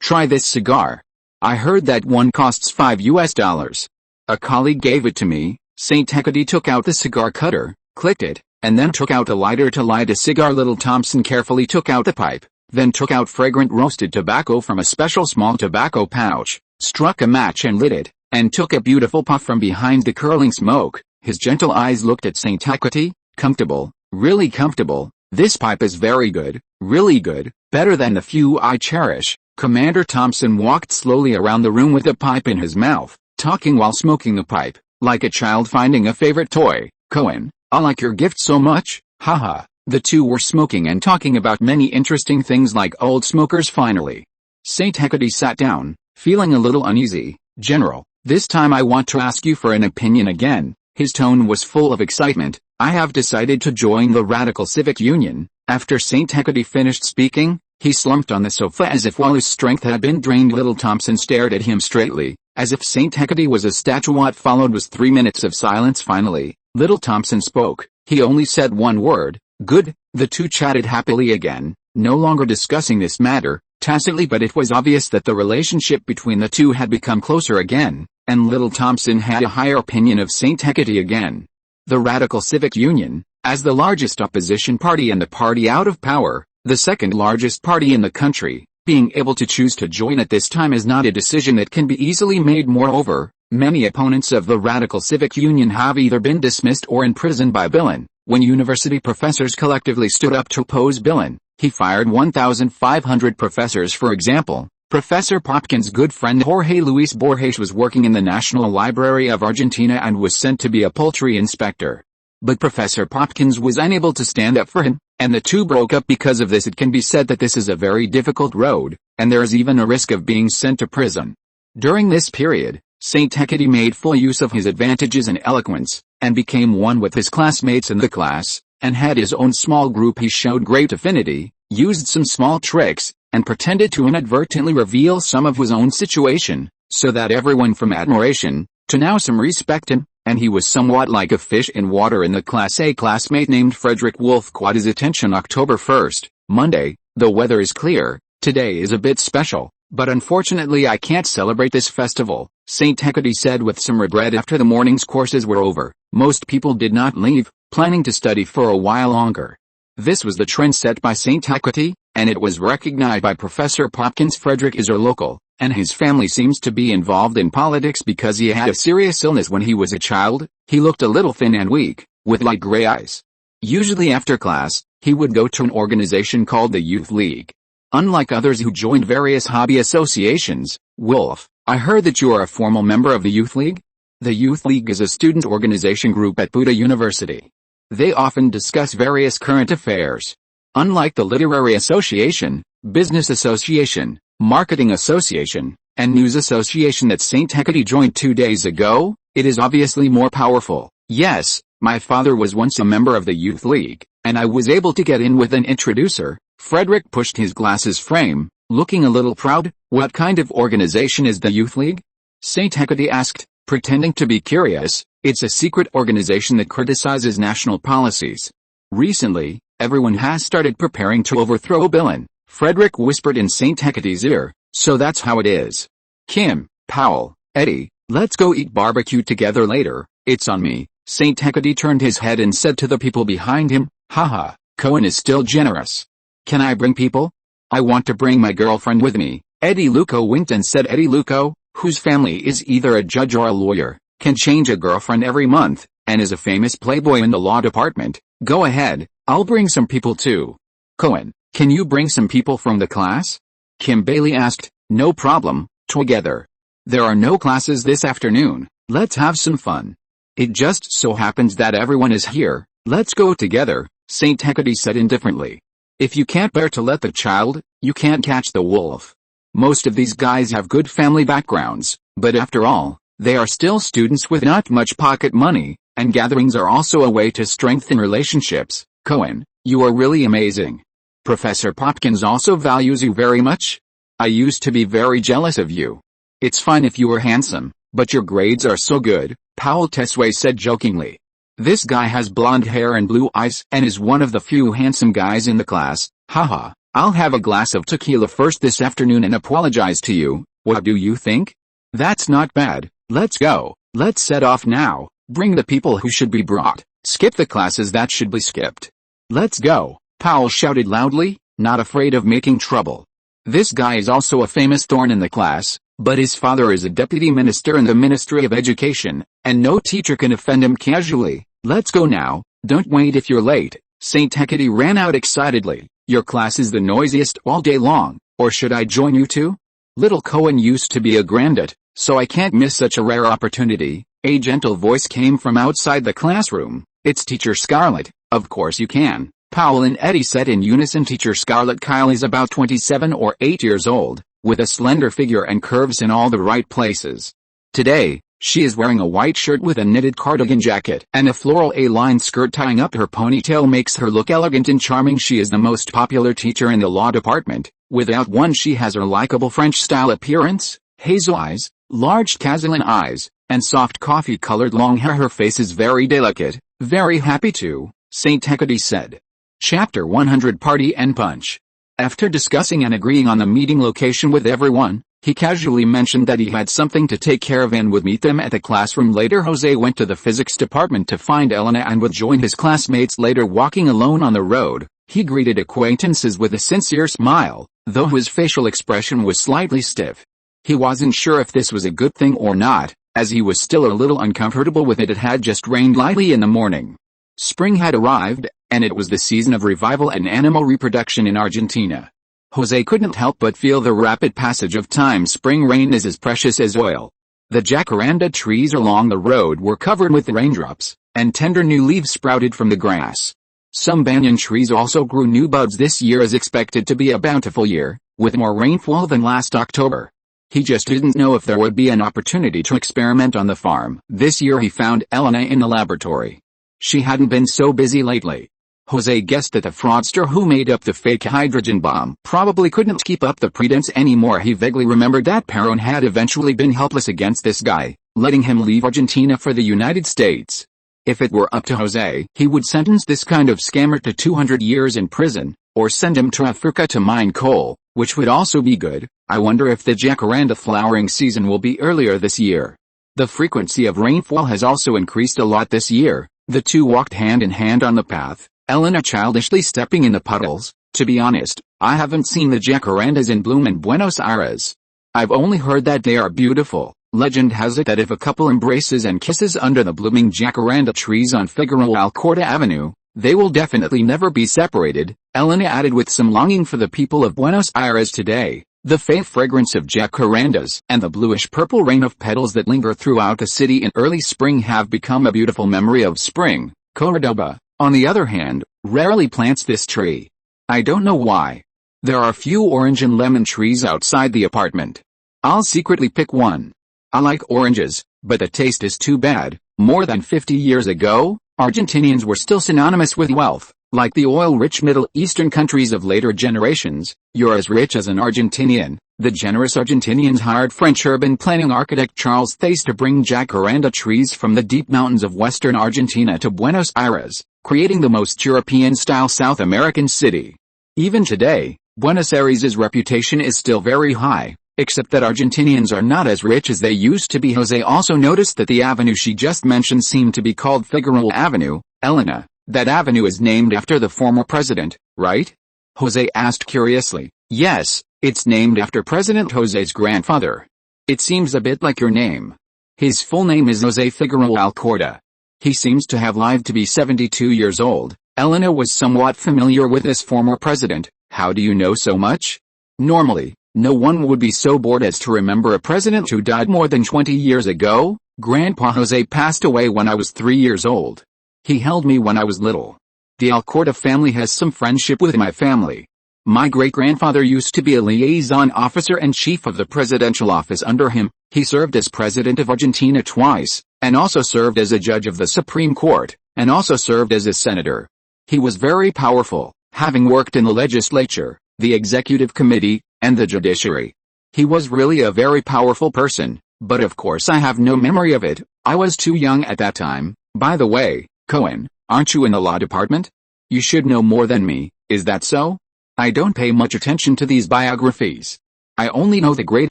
try this cigar. I heard that one costs $5. A colleague gave it to me. Saint Hecate took out the cigar cutter, clicked it, and then took out a lighter to light a cigar. Little Thompson carefully took out the pipe, then took out fragrant roasted tobacco from a special small tobacco pouch, struck a match and lit it, and took a beautiful puff from behind the curling smoke. His gentle eyes looked at Saint Hecate. Comfortable, really comfortable. This pipe is very good, really good, better than the few I cherish. Commander Thompson walked slowly around the room with the pipe in his mouth, talking while smoking the pipe, like a child finding a favorite toy. Cohen, I like your gift so much, haha. The two were smoking and talking about many interesting things like old smokers. Finally, Saint Hecate sat down, feeling a little uneasy. General, this time I want to ask you for an opinion again. His tone was full of excitement. I have decided to join the Radical Civic Union. After Saint Hecate finished speaking, he slumped on the sofa as if all his strength had been drained. Little Thompson stared at him straightly, as if Saint Hecate was a statue. What followed was 3 minutes of silence. Finally, Little Thompson spoke. He only said one word, good. The two chatted happily again, no longer discussing this matter, tacitly, but it was obvious that the relationship between the two had become closer again, and Little Thompson had a higher opinion of Saint Hecate again. The Radical Civic Union, as the largest opposition party and the party out of power, the second largest party in the country, being able to choose to join at this time is not a decision that can be easily made. Moreover, many opponents of the Radical Civic Union have either been dismissed or imprisoned by Billen. When university professors collectively stood up to oppose Billen, he fired 1,500 professors. For example, Professor Popkin's good friend Jorge Luis Borges was working in the National Library of Argentina and was sent to be a poultry inspector. But Professor Popkins was unable to stand up for him, and the two broke up because of this. It can be said that this is a very difficult road, and there is even a risk of being sent to prison. During this period, Saint Hecate made full use of his advantages and eloquence, and became one with his classmates in the class, and had his own small group. He showed great affinity, used some small tricks, and pretended to inadvertently reveal some of his own situation, so that everyone from admiration, to now some respect him, and he was somewhat like a fish in water in the class. A classmate named Frederick Wolf caught his attention. October 1st, Monday. The weather is clear. Today is a bit special, but unfortunately I can't celebrate this festival, Saint Hecate said with some regret after the morning's courses were over. Most people did not leave, planning to study for a while longer. This was the trend set by Saint Hecate, and it was recognized by Professor Popkins. Frederick is our local, and his family seems to be involved in politics because he had a serious illness when he was a child. He looked a little thin and weak, with light gray eyes. Usually after class, he would go to an organization called the Youth League. Unlike others who joined various hobby associations, Wolf, I heard that you are a formal member of the Youth League? The Youth League is a student organization group at Buda University. They often discuss various current affairs. Unlike the Literary Association, Business Association, Marketing Association, and News Association that Saint Hecate joined 2 days ago, it is obviously more powerful. Yes, my father was once a member of the Youth League, and I was able to get in with an introducer. Frederick pushed his glasses frame, looking a little proud. What kind of organization is the Youth League? Saint Hecate asked, pretending to be curious. It's a secret organization that criticizes national policies. Recently, everyone has started preparing to overthrow Billen, Frederick whispered in Saint Hecate's ear. So that's how it is. Kim, Powell, Eddie, let's go eat barbecue together later. It's on me. Saint Hecate turned his head and said to the people behind him, haha, Cohen is still generous. Can I bring people? I want to bring my girlfriend with me. Eddie Luco winked and said, Eddie Luco, whose family is either a judge or a lawyer, can change a girlfriend every month, and is a famous playboy in the law department. Go ahead, I'll bring some people too. Cohen, can you bring some people from the class? Kim Bailey asked. No problem, together. There are no classes this afternoon, let's have some fun. It just so happens that everyone is here, let's go together, St. Hecate said indifferently. If you can't bear to let the child, you can't catch the wolf. Most of these guys have good family backgrounds, but after all, they are still students with not much pocket money, and gatherings are also a way to strengthen relationships. Cohen, you are really amazing. Professor Popkins also values you very much. I used to be very jealous of you. It's fine if you were handsome, but your grades are so good, Powell Tesway said jokingly. This guy has blonde hair and blue eyes and is one of the few handsome guys in the class. Haha, I'll have a glass of tequila first this afternoon and apologize to you. What do you think? That's not bad. Let's go. Let's set off now. Bring the people who should be brought. Skip the classes that should be skipped. Let's go, Powell shouted loudly, not afraid of making trouble. This guy is also a famous thorn in the class, but his father is a deputy minister in the Ministry of Education, and no teacher can offend him casually. Let's go now, don't wait if you're late. St. Hecate ran out excitedly. Your class is the noisiest all day long, or should I join you too? Little Cohen used to be a granddad, so I can't miss such a rare opportunity. A gentle voice came from outside the classroom. It's Teacher Scarlett. Of course you can, Powell and Eddie said in unison. Teacher Scarlett Kyle is about 27 or 8 years old, with a slender figure and curves in all the right places. Today, she is wearing a white shirt with a knitted cardigan jacket and a floral A-line skirt. Tying up her ponytail makes her look elegant and charming. She is the most popular teacher in the law department. Without one, she has her likable French-style appearance, hazel eyes, large Cazalan eyes, and soft coffee-colored long hair. Her face is very delicate, very happy too, St. Hecate said. Chapter 100 Party and Punch. After discussing and agreeing on the meeting location with everyone, he casually mentioned that he had something to take care of and would meet them at the classroom later. José went to the physics department to find Elena and would join his classmates later. Walking alone on the road, he greeted acquaintances with a sincere smile, though his facial expression was slightly stiff. He wasn't sure if this was a good thing or not, as he was still a little uncomfortable with it. It had just rained lightly in the morning. Spring had arrived, and it was the season of revival and animal reproduction in Argentina. José couldn't help but feel the rapid passage of time. Spring rain is as precious as oil. The jacaranda trees along the road were covered with raindrops, and tender new leaves sprouted from the grass. Some banyan trees also grew new buds. This year is expected to be a bountiful year, with more rainfall than last October. He just didn't know if there would be an opportunity to experiment on the farm. This year he found Elena in the laboratory. She hadn't been so busy lately. José guessed that the fraudster who made up the fake hydrogen bomb probably couldn't keep up the pretense anymore. He vaguely remembered that Perón had eventually been helpless against this guy, letting him leave Argentina for the United States. If it were up to José, he would sentence this kind of scammer to 200 years in prison, or send him to Africa to mine coal, which would also be good. I wonder if the jacaranda flowering season will be earlier this year. The frequency of rainfall has also increased a lot this year. The two walked hand in hand on the path, Elena childishly stepping in the puddles. To be honest, I haven't seen the jacarandas in bloom in Buenos Aires. I've only heard that they are beautiful. Legend has it that if a couple embraces and kisses under the blooming jacaranda trees on Figueroa Alcorta Avenue, they will definitely never be separated, Elena added with some longing for the people of Buenos Aires today. The faint fragrance of jacarandas and the bluish-purple rain of petals that linger throughout the city in early spring have become a beautiful memory of spring. Cordoba, on the other hand, rarely plants this tree. I don't know why. There are few orange and lemon trees outside the apartment. I'll secretly pick one. I like oranges, but the taste is too bad. More than 50 years ago, Argentinians were still synonymous with wealth. Like the oil-rich Middle Eastern countries of later generations, you're as rich as an Argentinian. The generous Argentinians hired French urban planning architect Charles Thays to bring jacaranda trees from the deep mountains of western Argentina to Buenos Aires, creating the most European-style South American city. Even today, Buenos Aires' reputation is still very high, except that Argentinians are not as rich as they used to be. José also noticed that the avenue she just mentioned seemed to be called Figueroa Avenue. Elena, that avenue is named after the former president, right? José asked curiously. Yes, it's named after President José's grandfather. It seems a bit like your name. His full name is José Figueroa Alcorta. He seems to have lived to be 72 years old. Elena was somewhat familiar with this former president. How do you know so much? Normally, no one would be so bored as to remember a president who died more than 20 years ago. Grandpa José passed away when I was 3 years old. He held me when I was little. The Alcorta family has some friendship with my family. My great-grandfather used to be a liaison officer and chief of the presidential office under him. He served as president of Argentina twice, and also served as a judge of the Supreme Court, and also served as a senator. He was very powerful, having worked in the legislature, the executive committee, and the judiciary. He was really a very powerful person, but of course I have no memory of it. I was too young at that time. By the way, Cohen, aren't you in the law department? You should know more than me, is that so? I don't pay much attention to these biographies. I only know the great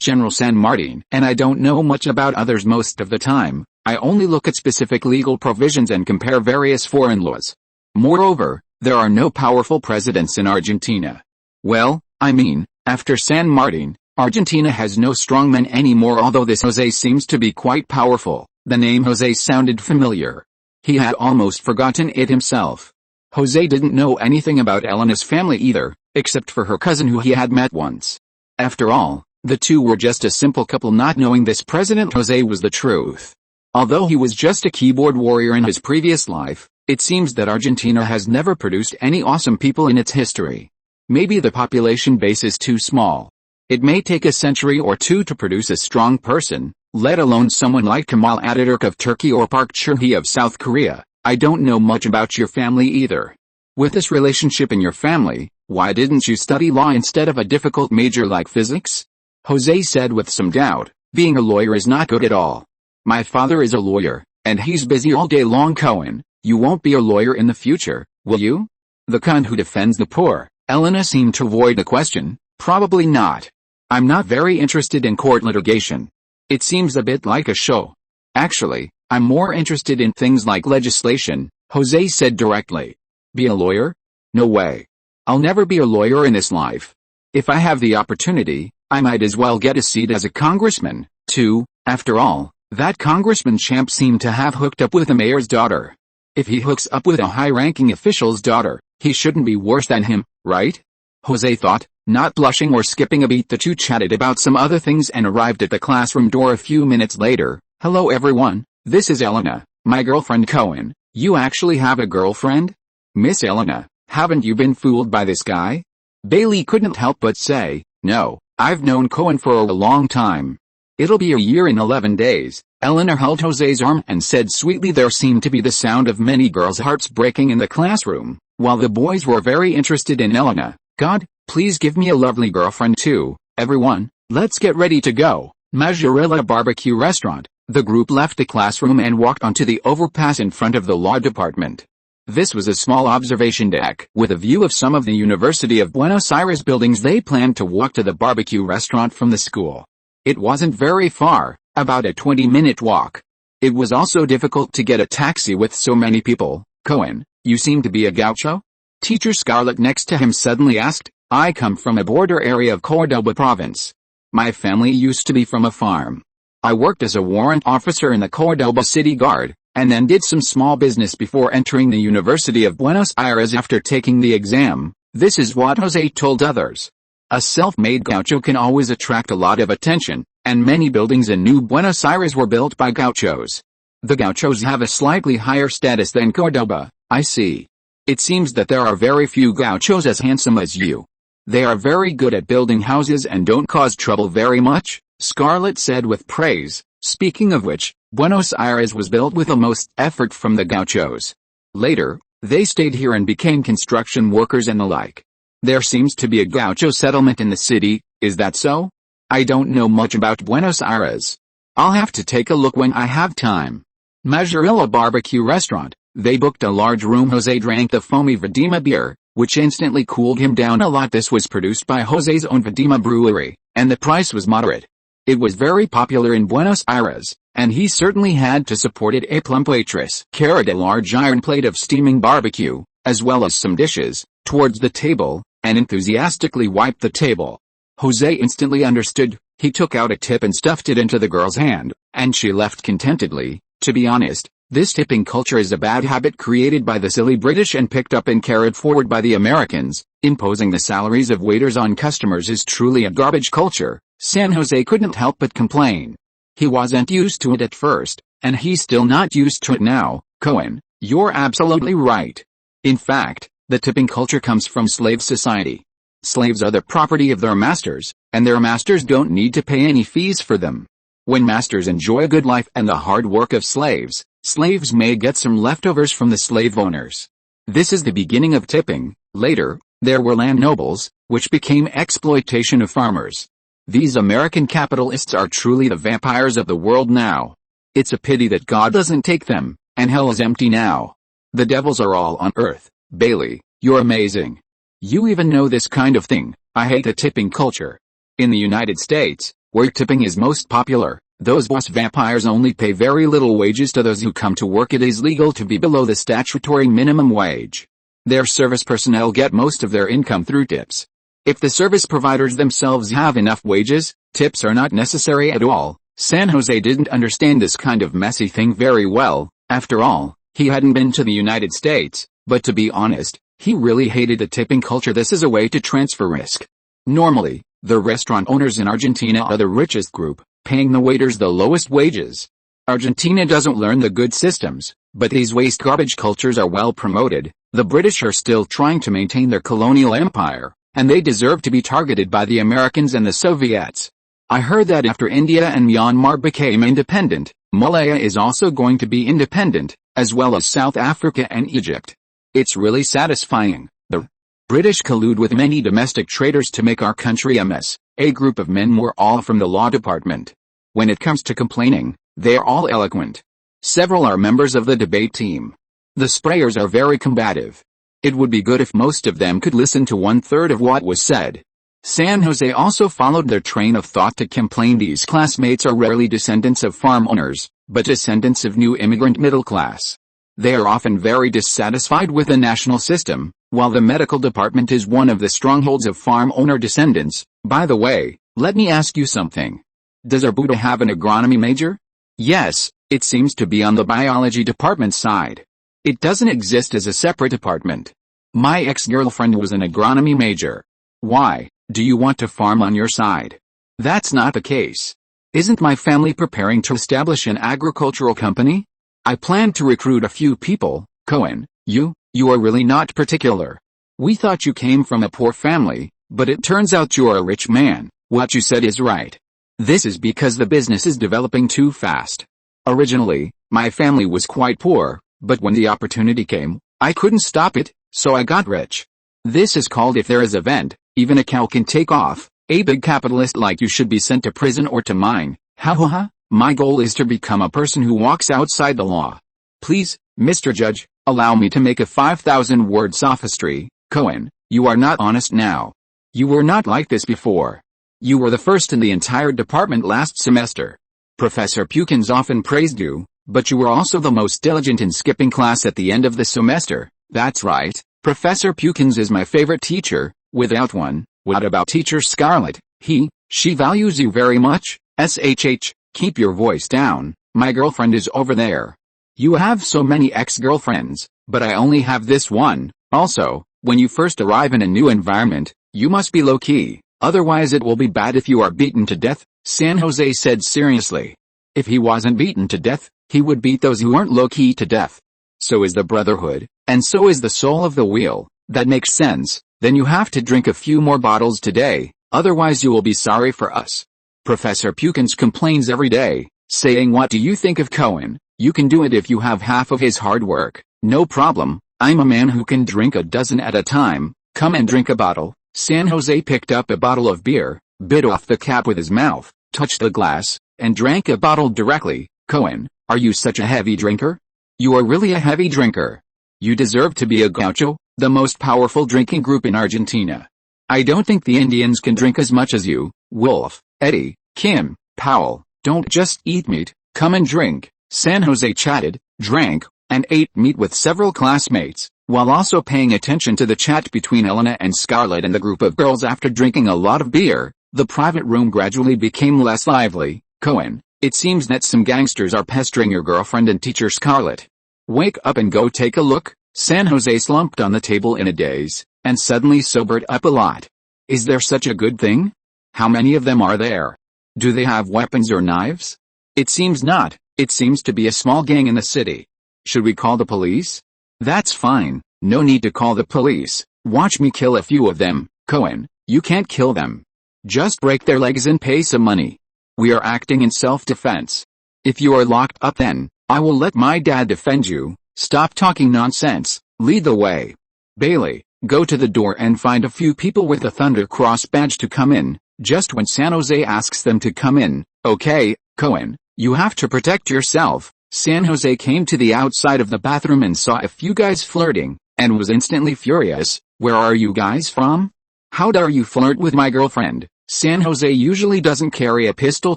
General San Martin, and I don't know much about others most of the time. I only look at specific legal provisions and compare various foreign laws. Moreover, there are no powerful presidents in Argentina. Well, I mean, after San Martin, Argentina has no strongmen anymore, although this José seems to be quite powerful. The name José sounded familiar. He had almost forgotten it himself. José didn't know anything about Elena's family either, except for her cousin who he had met once. After all, the two were just a simple couple, not knowing this President José was the truth. Although he was just a keyboard warrior in his previous life, it seems that Argentina has never produced any awesome people in its history. Maybe the population base is too small. It may take a century or two to produce a strong person, let alone someone like Kemal Ataturk of Turkey or Park Chung-hee of South Korea. I don't know much about your family either. With this relationship in your family, why didn't you study law instead of a difficult major like physics? José said with some doubt. Being a lawyer is not good at all. My father is a lawyer, and he's busy all day long. Cohen, you won't be a lawyer in the future, will you? The kind who defends the poor. Elena seemed to avoid the question. Probably not. I'm not very interested in court litigation. It seems a bit like a show. Actually, I'm more interested in things like legislation, José said directly. Be a lawyer? No way. I'll never be a lawyer in this life. If I have the opportunity, I might as well get a seat as a congressman, too. After all, that congressman champ seemed to have hooked up with the mayor's daughter. If he hooks up with a high-ranking official's daughter, he shouldn't be worse than him, right? José thought, not blushing or skipping a beat. The two chatted about some other things and arrived at the classroom door a few minutes later. Hello everyone, this is Elena, my girlfriend Cohen. You actually have a girlfriend? Miss Elena, haven't you been fooled by this guy? Bailey couldn't help but say, no, I've known Cohen for a long time. It'll be a year in 11 days. Elena held José's arm and said sweetly. There seemed to be the sound of many girls' hearts breaking in the classroom, while the boys were very interested in Elena. God, please give me a lovely girlfriend too. Everyone, let's get ready to go. Mozzarella Barbecue Restaurant. The group left the classroom and walked onto the overpass in front of the law department. This was a small observation deck with a view of some of the University of Buenos Aires buildings. They planned to walk to the barbecue restaurant from the school. It wasn't very far, about a 20-minute walk. It was also difficult to get a taxi with so many people. Cohen, you seem to be a gaucho? Teacher Scarlett next to him suddenly asked. I come from a border area of Córdoba province. My family used to be from a farm. I worked as a warrant officer in the Córdoba City Guard, and then did some small business before entering the University of Buenos Aires after taking the exam. This is what José told others. A self-made gaucho can always attract a lot of attention, and many buildings in New Buenos Aires were built by gauchos. The gauchos have a slightly higher status than Córdoba. I see. It seems that there are very few gauchos as handsome as you. They are very good at building houses and don't cause trouble very much, Scarlett said with praise. Speaking of which, Buenos Aires was built with the most effort from the gauchos. Later, they stayed here and became construction workers and the like. There seems to be a gaucho settlement in the city, is that so? I don't know much about Buenos Aires. I'll have to take a look when I have time. Mozzarella Barbecue Restaurant. They booked a large room. José drank the foamy Vidima beer, which instantly cooled him down a lot. This was produced by José's own Vidima brewery, and the price was moderate. It was very popular in Buenos Aires, and he certainly had to support it. A plump waitress carried a large iron plate of steaming barbecue, as well as some dishes, towards the table. and enthusiastically wiped the table. José instantly understood. He took out a tip and stuffed it into the girl's hand, and she left contentedly. To be honest, this tipping culture is a bad habit created by the silly British and picked up and carried forward by the Americans. Imposing the salaries of waiters on customers is truly a garbage culture. San Jose couldn't help but complain. He wasn't used to it at first, and he's still not used to it now. Cohen, you're absolutely right. In fact, the tipping culture comes from slave society. Slaves are the property of their masters, and their masters don't need to pay any fees for them. When masters enjoy a good life and the hard work of slaves, slaves may get some leftovers from the slave owners. This is the beginning of tipping. Later, there were land nobles, which became exploitation of farmers. These American capitalists are truly the vampires of the world now. It's a pity that God doesn't take them, and hell is empty now. The devils are all on earth. Bailey, you're amazing. You even know this kind of thing. I hate the tipping culture. In the United States, where tipping is most popular, those boss vampires only pay very little wages to those who come to work. It is legal to be below the statutory minimum wage. Their service personnel get most of their income through tips. If the service providers themselves have enough wages, tips are not necessary at all. San Jose didn't understand this kind of messy thing very well. After all, he hadn't been to the United States, but to be honest, he really hated the tipping culture. This is a way to transfer risk. Normally, the restaurant owners in Argentina are the richest group, paying the waiters the lowest wages. Argentina doesn't learn the good systems, but these waste garbage cultures are well promoted. The British are still trying to maintain their colonial empire, and they deserve to be targeted by the Americans and the Soviets. I heard that after India and Myanmar became independent, Malaya is also going to be independent, as well as South Africa and Egypt. It's really satisfying. The British collude with many domestic traitors to make our country a mess. A group of men were all from the law department. When it comes to complaining, they are all eloquent. Several are members of the debate team. The sprayers are very combative. It would be good if most of them could listen to 1/3 of what was said. San Jose also followed their train of thought to complain. These classmates are rarely descendants of farm owners, but descendants of new immigrant middle class. They are often very dissatisfied with the national system, while the medical department is one of the strongholds of farm owner descendants. By the way, let me ask you something. Does Arbuda have an agronomy major? Yes, it seems to be on the biology department side. It doesn't exist as a separate department. My ex-girlfriend was an agronomy major. Why, do you want to farm on your side? That's not the case. Isn't my family preparing to establish an agricultural company? I plan to recruit a few people. Cohen, you are really not particular. We thought you came from a poor family, but it turns out you're a rich man. What you said is right. This is because the business is developing too fast. Originally, my family was quite poor, but when the opportunity came, I couldn't stop it, so I got rich. This is called if there is a vent, even a cow can take off. A big capitalist like you should be sent to prison or to mine. Ha ha ha. My goal is to become a person who walks outside the law. Please, Mr. Judge, allow me to make a 5,000-word sophistry. Cohen, you are not honest now. You were not like this before. You were the first in the entire department last semester. Professor Pukins often praised you, but you were also the most diligent in skipping class at the end of the semester. That's right, Professor Pukins is my favorite teacher, without one. What about Teacher Scarlett? She values you very much. SHH. Keep your voice down, my girlfriend is over there. You have so many ex-girlfriends, but I only have this one. Also, when you first arrive in a new environment, you must be low-key, otherwise it will be bad if you are beaten to death, San Jose said seriously. If he wasn't beaten to death, he would beat those who aren't low-key to death. So is the Brotherhood, and so is the soul of the wheel. That makes sense. Then you have to drink a few more bottles today, otherwise you will be sorry for us. Professor Pukins complains every day, saying what do you think of Cohen? You can do it if you have half of his hard work. No problem, I'm a man who can drink a dozen at a time. Come and drink a bottle. San Jose picked up a bottle of beer, bit off the cap with his mouth, touched the glass, and drank a bottle directly. Cohen, are you such a heavy drinker? You are really a heavy drinker. You deserve to be a gaucho, the most powerful drinking group in Argentina. I don't think the Indians can drink as much as you. Wolf, Eddie, Kim, Powell, don't just eat meat, come and drink. San Jose chatted, drank, and ate meat with several classmates. while also paying attention to the chat between Elena and Scarlett and the group of girls after drinking a lot of beer. The private room gradually became less lively. Cohen, it seems that some gangsters are pestering your girlfriend and teacher Scarlett. Wake up and go take a look. San Jose slumped on the table in a daze, and suddenly sobered up a lot. Is there such a good thing? How many of them are there? Do they have weapons or knives? It seems not. It seems to be a small gang in the city. Should we call the police? That's fine. No need to call the police. Watch me kill a few of them. Cohen, you can't kill them. Just break their legs and pay some money. We are acting in self-defense. If you are locked up, then I will let my dad defend you. Stop talking nonsense. Lead the way. Bailey, go to the door and find a few people with a Thunder Cross badge to come in, just when San Jose asks them to come in. Okay, Cohen, you have to protect yourself. San Jose came to the outside of the bathroom and saw a few guys flirting, and was instantly furious. Where are you guys from? How dare you flirt with my girlfriend? San Jose usually doesn't carry a pistol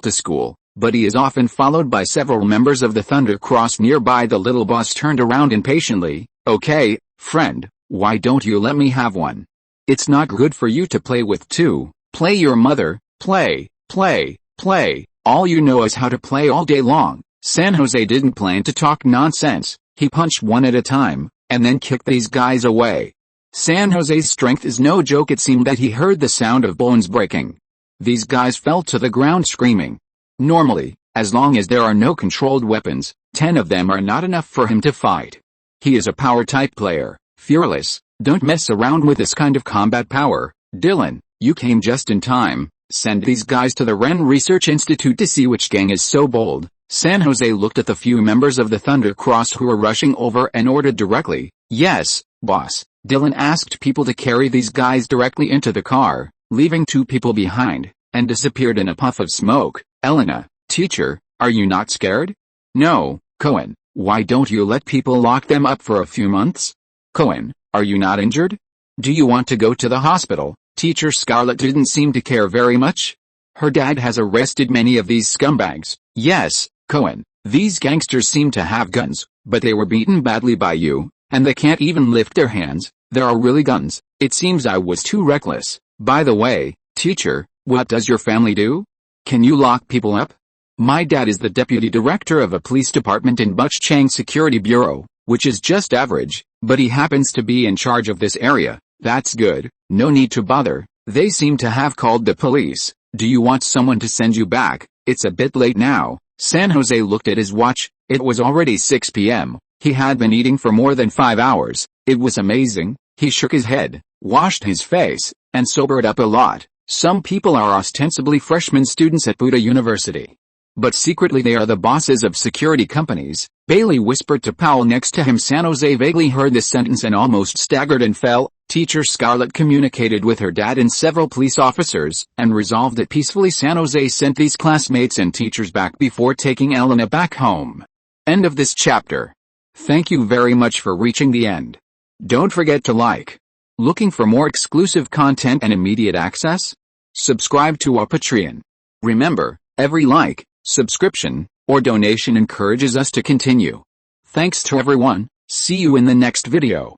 to school, but he is often followed by several members of the Thunder Cross nearby. The little boss turned around impatiently. Okay, friend, why don't you let me have one? It's not good for you to play with two. Play your mother. Play, play, play. All you know is how to play all day long. San Jose didn't plan to talk nonsense. He punched one at a time, and then kicked these guys away. San Jose's strength is no joke. It seemed that he heard the sound of bones breaking. These guys fell to the ground screaming. Normally, as long as there are no controlled weapons, 10 of them are not enough for him to fight. He is a power-type player, fearless. Don't mess around with this kind of combat power. Dylan, you came just in time. Send these guys to the Wren Research Institute to see which gang is so bold. San Jose looked at the few members of the Thunder Cross who were rushing over and ordered directly. Yes, boss. Dylan asked people to carry these guys directly into the car, leaving 2 people behind, and disappeared in a puff of smoke. Elena, teacher, are you not scared? No, Cohen, why don't you let people lock them up for a few months? Cohen, are you not injured? Do you want to go to the hospital? Teacher Scarlett didn't seem to care very much. Her dad has arrested many of these scumbags. Yes, Cohen, these gangsters seem to have guns, but they were beaten badly by you, and they can't even lift their hands. There are really guns. It seems I was too reckless. By the way, teacher, what does your family do? Can you lock people up? My dad is the deputy director of a police department in Buchchang Security Bureau, which is just average, but he happens to be in charge of this area. That's good. No need to bother. They seem to have called the police. Do you want someone to send you back? It's a bit late now. San Jose looked at his watch. It was already 6 p.m. He had been eating for more than 5 hours. It was amazing. He shook his head, washed his face, and sobered up a lot. Some people are ostensibly freshman students at Buddha University, but secretly they are the bosses of security companies. Bailey whispered to Powell next to him. San Jose vaguely heard this sentence and almost staggered and fell. Teacher Scarlett communicated with her dad and several police officers, and resolved it peacefully. San Jose sent these classmates and teachers back before taking Elena back home. End of this chapter. Thank you very much for reaching the end. Don't forget to like. Looking for more exclusive content and immediate access? Subscribe to our Patreon. Remember, every like, subscription, or donation encourages us to continue. Thanks to everyone. See you in the next video.